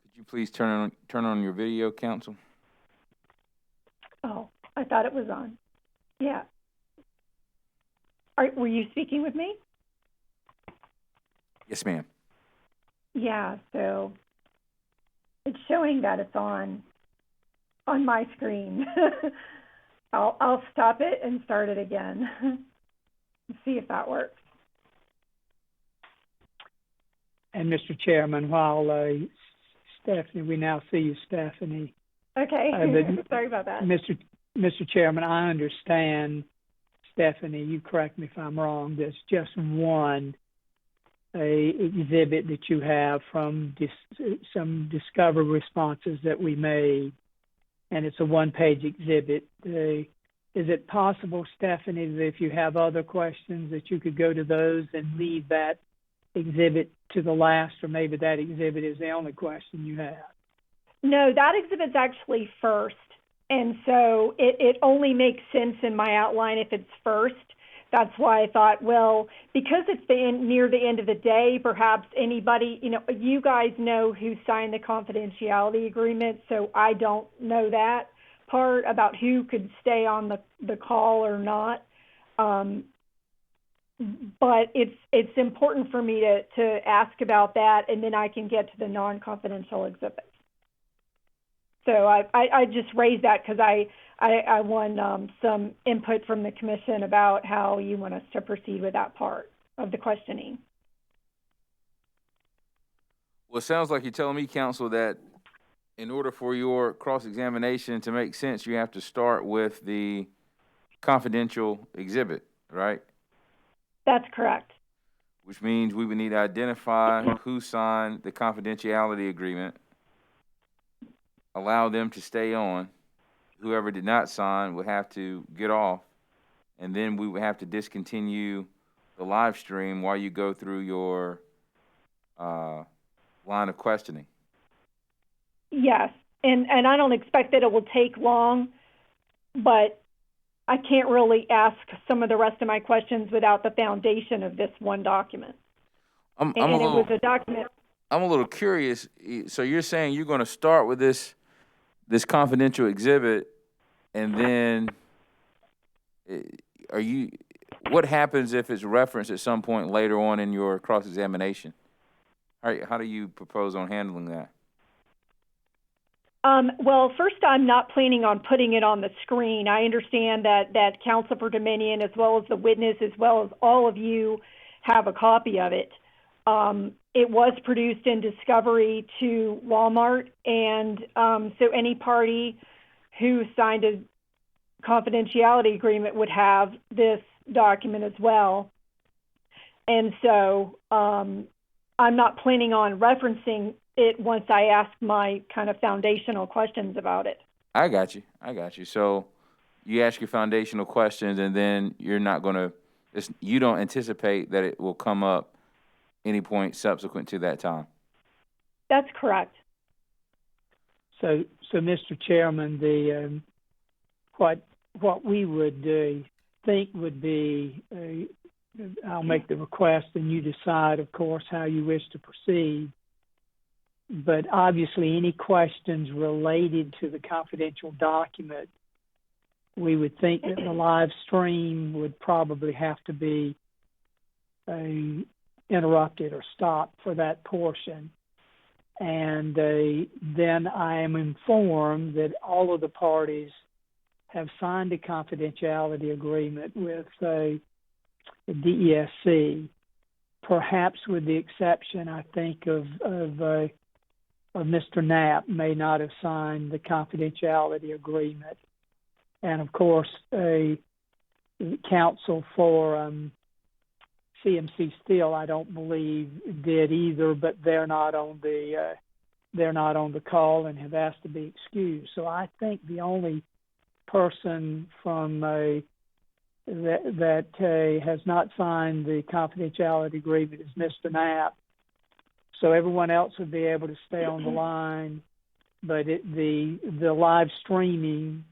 [SPEAKER 1] Could you please turn on your video, counsel?
[SPEAKER 17] Oh, I thought it was on. Yeah. Were you speaking with me?
[SPEAKER 1] Yes, ma'am.
[SPEAKER 17] Yeah, so it's showing that it's on my screen. I'll stop it and start it again. See if that works.
[SPEAKER 9] And Mr. Chairman, while Stephanie. We now see you, Stephanie.
[SPEAKER 17] Okay,
[SPEAKER 9] but
[SPEAKER 17] sorry about that.
[SPEAKER 9] Mr. Chairman, I understand, Stephanie, you correct me if I'm wrong, there's just one exhibit that you have from some discovery responses that we made, and it's a one-page exhibit. Is it possible, Stephanie, that if you have other questions that you could go to those and leave that exhibit to the last, or maybe that exhibit is the only question you have?
[SPEAKER 17] No, that exhibit's actually first. And so it only makes sense in my outline if it's first. That's why I thought, well, because it's near the end of the day, perhaps anybody, you guys know who signed the confidentiality agreement, so I don't know that part about who could stay on the call or not. But it's important for me to ask about that, and then I can get to the non-confidential exhibits. So I just raised that because I want some input from the commission about how you want us to proceed with that part of the questioning.
[SPEAKER 1] Well, it sounds like you're telling me, counsel, that in order for your cross-examination to make sense, you have to start with the confidential exhibit, right?
[SPEAKER 17] That's correct.
[SPEAKER 1] Which means we would need to identify who signed the confidentiality agreement, allow them to stay on. Whoever did not sign would have to get off, and then we would have to discontinue the live stream while you go through your line of questioning.
[SPEAKER 17] Yes, and I don't expect that it will take long, but I can't really ask some of the rest of my questions without the foundation of this one document. It was a document.
[SPEAKER 1] I'm a little curious. So you're saying you're going to start with this confidential exhibit, and then what happens if it's referenced at some point later on in your cross-examination? How do you propose on handling that?
[SPEAKER 17] Well, first, I'm not planning on putting it on the screen. I understand that Counsel for Dominion, as well as the witness, as well as all of you, have a copy of it. It was produced in discovery to Walmart, and so any party who signed a confidentiality agreement would have this document as well. And so I'm not planning on referencing it once I ask my kind of foundational questions about it.
[SPEAKER 1] I got you. So you ask your foundational questions, and then you're not going to, you don't anticipate that it will come up any point subsequent to that time.
[SPEAKER 17] That's correct.
[SPEAKER 9] So Mr. Chairman, what we would think would be, I'll make the request, and you decide, of course, how you wish to proceed. But obviously, any questions related to the confidential document, we would think that the live stream would probably have to be interrupted or stopped for that portion. And then I am informed that all of the parties have signed a confidentiality agreement with the DESC, perhaps with the exception, I think, of Mr. Knapp may not have signed the confidentiality agreement. And of course, counsel for CMC Steel, I don't believe did either, but they're not on the call and have asked to be excused. So I think the only person from that has not signed the confidentiality agreement is Mr. Knapp. So everyone else would be able to stay on the line, but the live streaming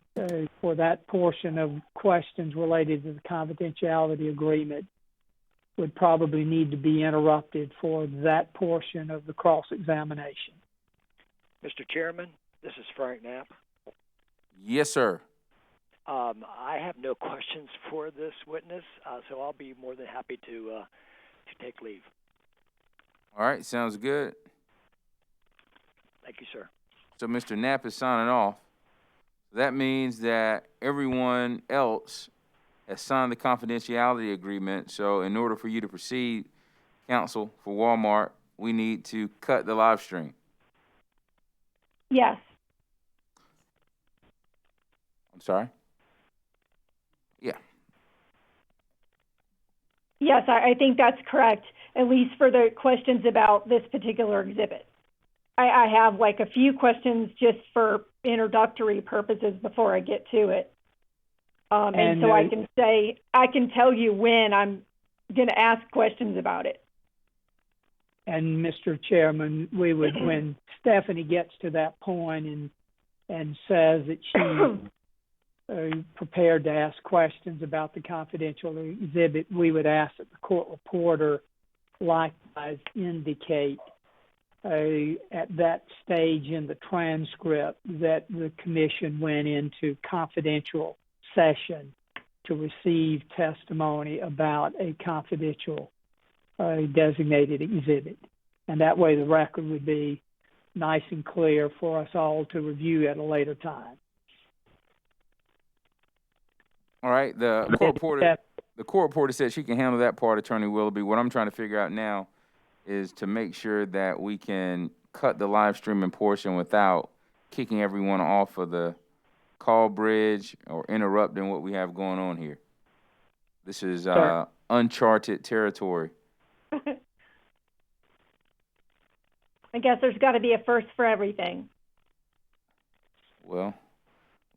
[SPEAKER 9] for that portion of questions related to the confidentiality agreement would probably need to be interrupted for that portion of the cross-examination.
[SPEAKER 2] Mr. Chairman, this is Frank Knapp.
[SPEAKER 1] Yes, sir.
[SPEAKER 2] I have no questions for this witness, so I'll be more than happy to take leave.
[SPEAKER 1] All right, sounds good.
[SPEAKER 2] Thank you, sir.
[SPEAKER 1] So Mr. Knapp is signing off. That means that everyone else has signed the confidentiality agreement. So in order for you to proceed, counsel for Walmart, we need to cut the live stream.
[SPEAKER 17] Yes.
[SPEAKER 1] I'm sorry? Yeah.
[SPEAKER 17] Yes, I think that's correct, at least for the questions about this particular exhibit. I have like a few questions just for introductory purposes before I get to it. And so I can tell you when I'm going to ask questions about it.
[SPEAKER 9] And Mr. Chairman, we would, when Stephanie gets to that point and says that she's prepared to ask questions about the confidential exhibit, we would ask that the court reporter likewise indicate at that stage in the transcript that the commission went into confidential session to receive testimony about a confidential designated exhibit. And that way the record would be nice and clear for us all to review at a later time.
[SPEAKER 1] All right, the court reporter said she can handle that part, Attorney Willoughby. What I'm trying to figure out now is to make sure that we can cut the live streaming portion without kicking everyone off of the call bridge or interrupting what we have going on here. This is uncharted territory.
[SPEAKER 17] I guess there's got to be a first for everything.
[SPEAKER 1] Well,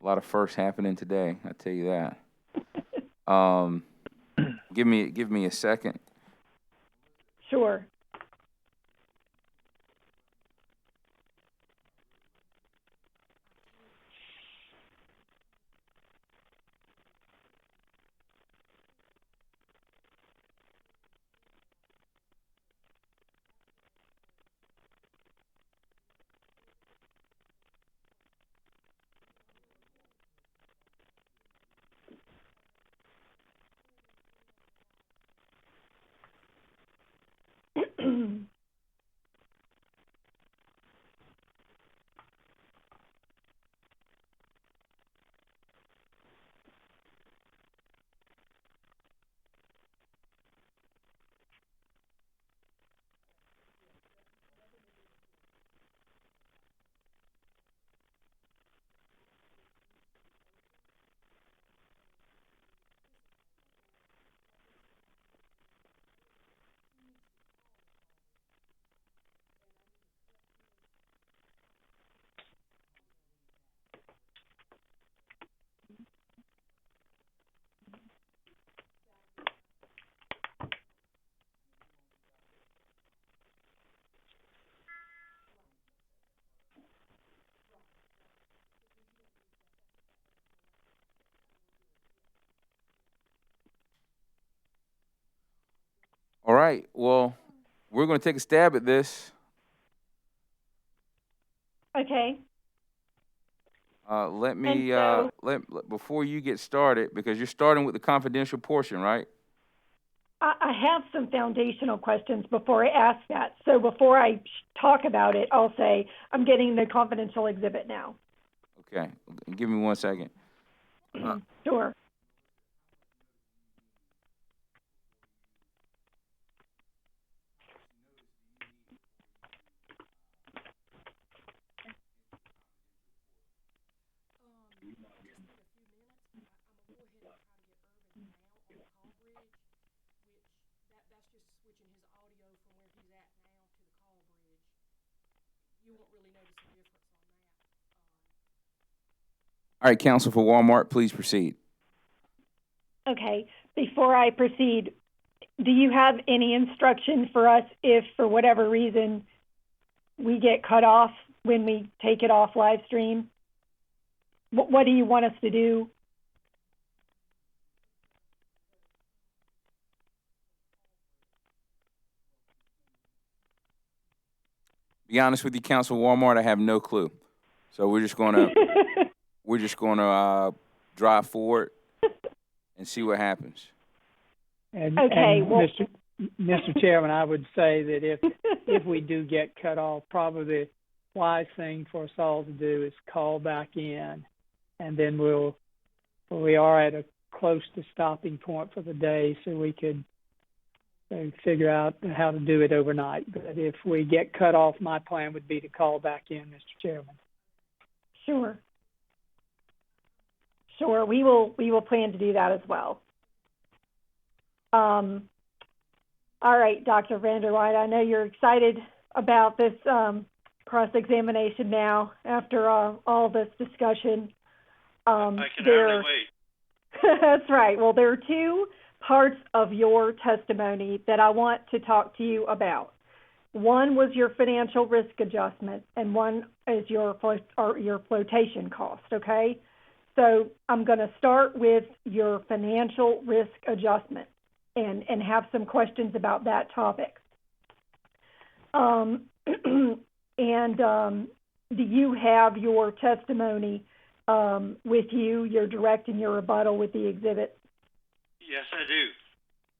[SPEAKER 1] a lot of firsts happening today, I tell you that. Give me a second.
[SPEAKER 17] Sure.
[SPEAKER 1] All right, well, we're going to take a stab at this.
[SPEAKER 17] Okay.
[SPEAKER 1] Let me, before you get started, because you're starting with the confidential portion, right?
[SPEAKER 17] I have some foundational questions before I ask that. So before I talk about it, I'll say I'm getting the confidential exhibit now.
[SPEAKER 1] Okay, give me 1 second.
[SPEAKER 17] Sure.
[SPEAKER 1] All right, counsel for Walmart, please proceed.
[SPEAKER 17] Okay. Before I proceed, do you have any instruction for us if, for whatever reason, we get cut off when we take it off live stream? What do you want us to do?
[SPEAKER 1] Be honest with you, counsel Walmart, I have no clue. So we're just gonna drive forward and see what happens.
[SPEAKER 9] And,
[SPEAKER 17] okay.
[SPEAKER 9] and
[SPEAKER 17] Well,
[SPEAKER 9] Mr. Chairman, I would say that if we do get cut off, probably the wise thing for us all to do is call back in, and then we are at a close to stopping point for the day, so we could figure out how to do it overnight. But if we get cut off, my plan would be to call back in, Mr. Chairman.
[SPEAKER 17] Sure. Sure. We will plan to do that as well. All right, Dr. Vanderwide, I know you're excited about this cross-examination now after all this discussion.
[SPEAKER 5] I can hardly wait.
[SPEAKER 17] That's right. Well, there are two parts of your testimony that I want to talk to you about. One was your financial risk adjustment, and one is your flotation cost, okay? So I'm going to start with your financial risk adjustment and have some questions about that topic. Do you have your testimony with you, your direct and your rebuttal with the exhibit?
[SPEAKER 5] Yes, I do.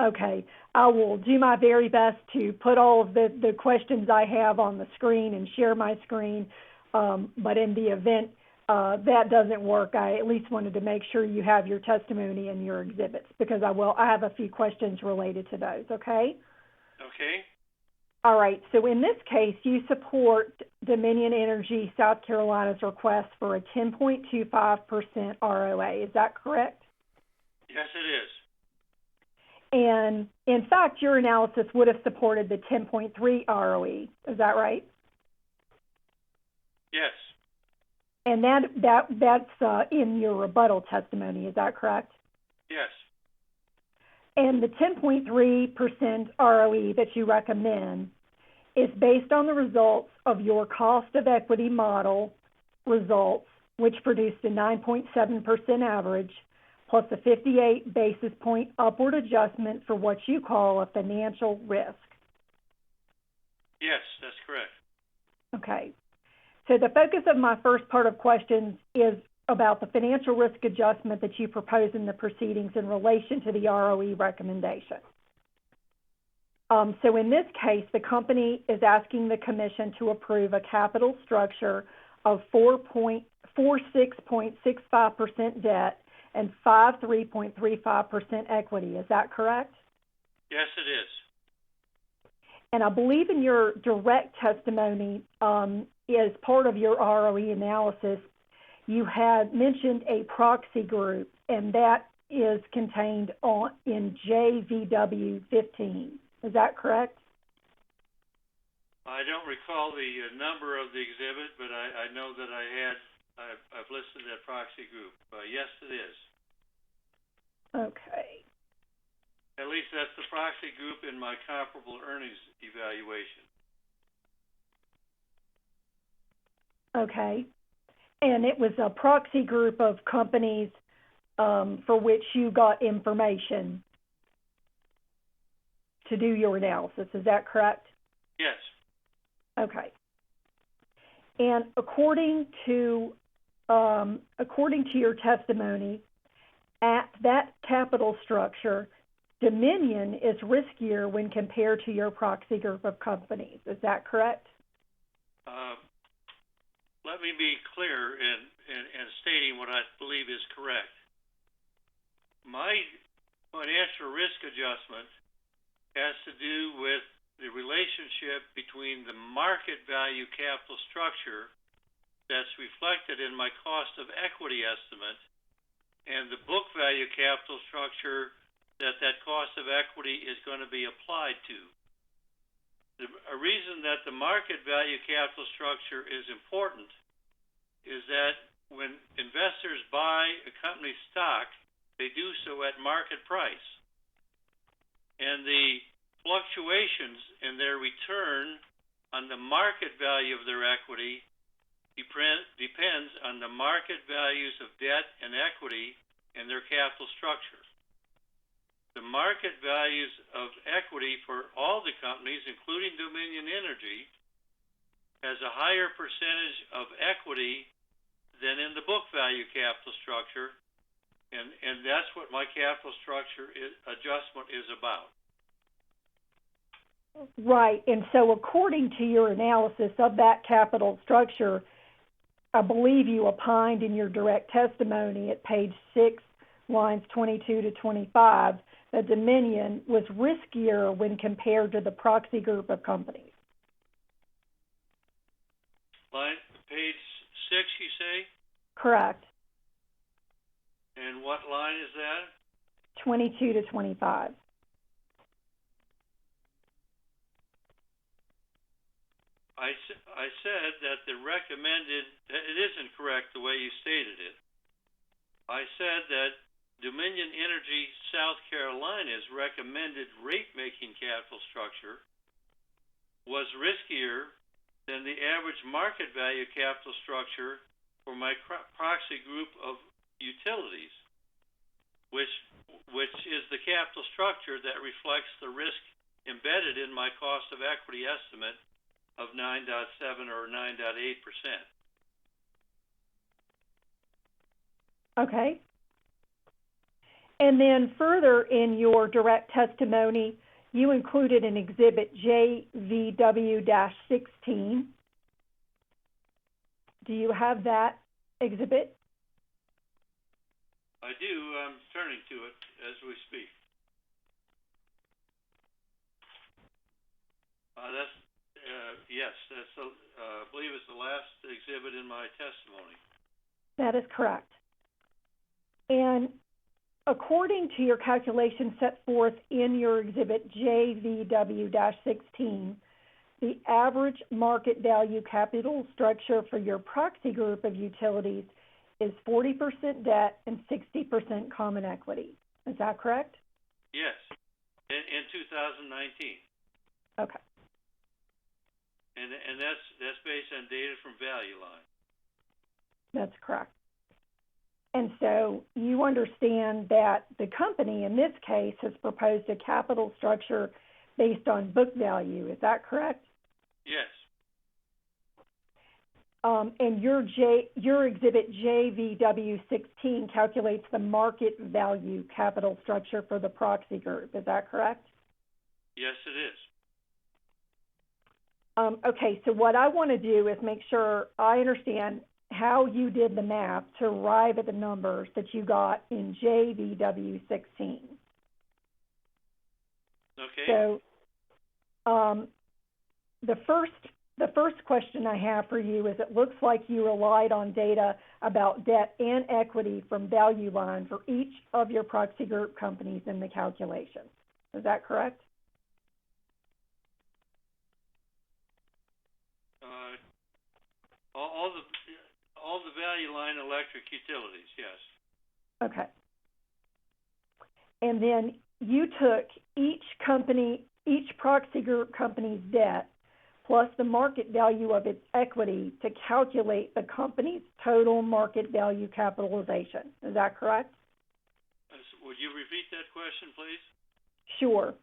[SPEAKER 17] Okay. I will do my very best to put all of the questions I have on the screen and share my screen. But in the event that doesn't work, I at least wanted to make sure you have your testimony and your exhibits, because I have a few questions related to those, okay?
[SPEAKER 5] Okay.
[SPEAKER 17] All right. So in this case, you support Dominion Energy South Carolina's request for a 10.25% ROA. Is that correct?
[SPEAKER 5] Yes, it is.
[SPEAKER 17] And in fact, your analysis would have supported the 10.3 ROE. Is that right?
[SPEAKER 5] Yes.
[SPEAKER 17] And that's in your rebuttal testimony. Is that correct?
[SPEAKER 5] Yes.
[SPEAKER 17] And the 10.3% ROE that you recommend is based on the results of your cost of equity model results, which produced a 9.7% average, plus a 58 basis point upward adjustment for what you call a financial risk.
[SPEAKER 5] Yes, that's correct.
[SPEAKER 17] Okay. So the focus of my first part of questions is about the financial risk adjustment that you propose in the proceedings in relation to the ROE recommendation. So in this case, the company is asking the Commission to approve a capital structure of 46.65% debt and 3.35% equity. Is that correct?
[SPEAKER 5] Yes, it is.
[SPEAKER 17] And I believe in your direct testimony, as part of your ROE analysis, you had mentioned a proxy group, and that is contained in JVW 15. Is that correct?
[SPEAKER 5] I don't recall the number of the exhibit, but I know that I've listed that proxy group. Yes, it is.
[SPEAKER 17] Okay.
[SPEAKER 5] At least that's the proxy group in my comparable earnings evaluation.
[SPEAKER 17] Okay. And it was a proxy group of companies for which you got information to do your analysis. Is that correct?
[SPEAKER 5] Yes.
[SPEAKER 17] Okay. And according to your testimony, at that capital structure, Dominion is riskier when compared to your proxy group of companies. Is that correct?
[SPEAKER 5] Let me be clear in stating what I believe is correct. My financial risk adjustment has to do with the relationship between the market value capital structure that's reflected in my cost of equity estimate and the book value capital structure that cost of equity is going to be applied to. A reason that the market value capital structure is important is that when investors buy a company's stock, they do so at market price. And the fluctuations in their return on the market value of their equity depends on the market values of debt and equity in their capital structure. The market values of equity for all the companies, including Dominion Energy, has a higher percentage of equity than in the book value capital structure, and that's what my capital structure adjustment is about.
[SPEAKER 17] Right. And so according to your analysis of that capital structure, I believe you opined in your direct testimony at page 6, lines 22 to 25, that Dominion was riskier when compared to the proxy group of companies.
[SPEAKER 5] Page 6, you say?
[SPEAKER 17] Correct.
[SPEAKER 5] And what line is that?
[SPEAKER 17] 22 to 25.
[SPEAKER 5] I said that the recommended, it isn't correct the way you stated it. I said that Dominion Energy South Carolina's recommended rate-making capital structure was riskier than the average market value capital structure for my proxy group of utilities, which is the capital structure that reflects the risk embedded in my cost of equity estimate of 9.7 or 9.8%.
[SPEAKER 17] Okay. And then further in your direct testimony, you included an exhibit JVW-16. Do you have that exhibit?
[SPEAKER 5] I do. I'm turning to it as we speak. Yes, that's I believe it's the last exhibit in my testimony.
[SPEAKER 17] That is correct. And according to your calculations set forth in your exhibit JVW-16, the average market value capital structure for your proxy group of utilities is 40% debt and 60% common equity. Is that correct?
[SPEAKER 5] Yes, in 2019.
[SPEAKER 17] Okay.
[SPEAKER 5] And that's based on data from Value Line.
[SPEAKER 17] That's correct. And so you understand that the company in this case has proposed a capital structure based on book value. Is that correct?
[SPEAKER 5] Yes.
[SPEAKER 17] And your exhibit JVW-16 calculates the market value capital structure for the proxy group. Is that correct?
[SPEAKER 5] Yes, it is.
[SPEAKER 17] Okay, so what I want to do is make sure I understand how you did the math to arrive at the numbers that you got in JVW-16.
[SPEAKER 5] Okay.
[SPEAKER 17] So the first question I have for you is, it looks like you relied on data about debt and equity from Value Line for each of your proxy group companies in the calculation. Is that correct?
[SPEAKER 5] All the Value Line electric utilities, yes.
[SPEAKER 17] Okay. And then you took each proxy group company's debt plus the market value of its equity to calculate the company's total market value capitalization. Is that correct?
[SPEAKER 5] Would you repeat that question, please?
[SPEAKER 17] Sure.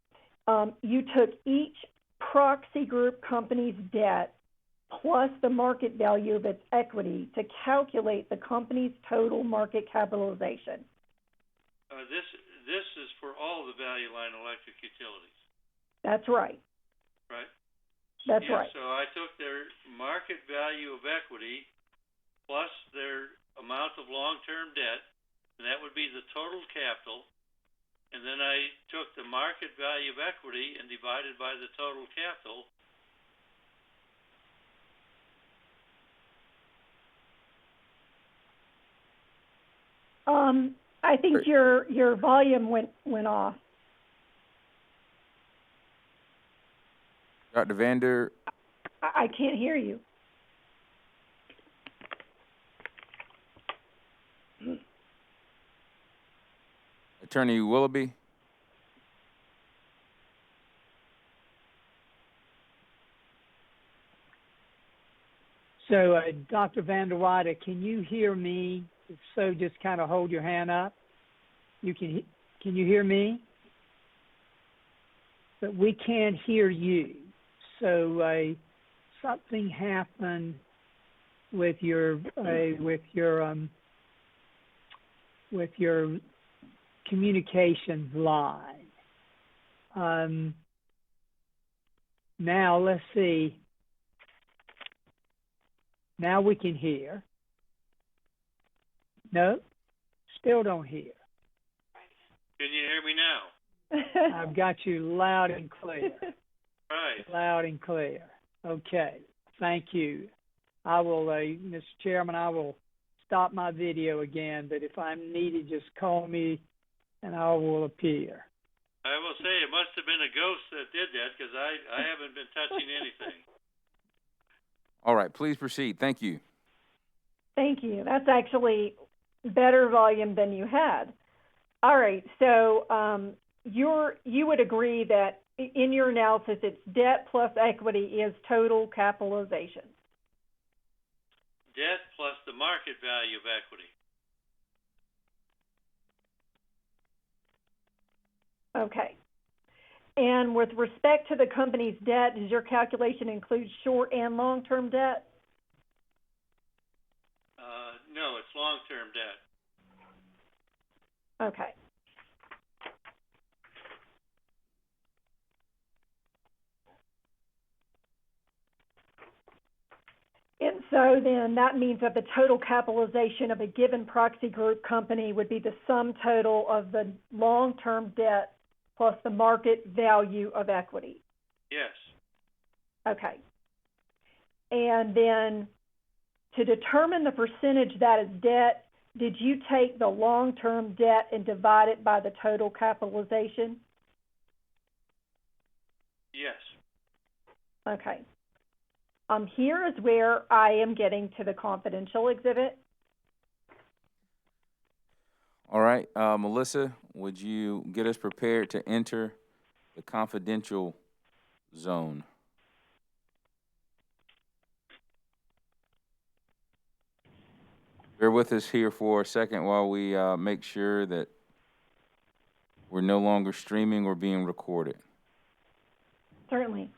[SPEAKER 17] You took each proxy group company's debt plus the market value of its equity to calculate the company's total market capitalization.
[SPEAKER 5] This is for all the Value Line electric utilities.
[SPEAKER 17] That's right.
[SPEAKER 5] Right?
[SPEAKER 17] That's
[SPEAKER 5] yeah,
[SPEAKER 17] right.
[SPEAKER 5] So I took their market value of equity plus their amount of long-term debt, and that would be the total capital. And then I took the market value of equity and divided by the total capital.
[SPEAKER 17] I think your volume went off.
[SPEAKER 1] Dr. Vander.
[SPEAKER 17] I can't hear you.
[SPEAKER 1] Attorney Willoughby.
[SPEAKER 9] So, Dr. Vander Wyde, can you hear me? If so, just kind of hold your hand up. Can you hear me? But we can't hear you. So something happened with your communications line. Now let's see. Now we can hear. No, still don't hear.
[SPEAKER 5] Can you hear me now?
[SPEAKER 9] I've got you loud and clear.
[SPEAKER 5] Right.
[SPEAKER 9] Loud and clear. Okay. Thank you. I will, Mr. Chairman, I will stop my video again, but if I'm needed, just call me and I will appear.
[SPEAKER 5] I will say it must have been a ghost that did that, because I haven't been touching anything.
[SPEAKER 1] All right, please proceed. Thank you.
[SPEAKER 17] Thank you. That's actually better volume than you had. All right, so you would agree that in your analysis, it's debt plus equity is total capitalization.
[SPEAKER 5] Debt plus the market value of equity.
[SPEAKER 17] Okay. And with respect to the company's debt, does your calculation include short and long-term debt?
[SPEAKER 5] No, it's long-term debt.
[SPEAKER 17] Okay. And so then that means that the total capitalization of a given proxy group company would be the sum total of the long-term debt plus the market value of equity.
[SPEAKER 5] Yes.
[SPEAKER 17] Okay. And then to determine the percentage that is debt, did you take the long-term debt and divide it by the total capitalization?
[SPEAKER 5] Yes.
[SPEAKER 17] Okay. Here is where I am getting to the confidential exhibit.
[SPEAKER 1] All right, Melissa, would you get us prepared to enter the confidential zone? Bear with us here for a second while we make sure that we're no longer streaming or being recorded.
[SPEAKER 17] Certainly.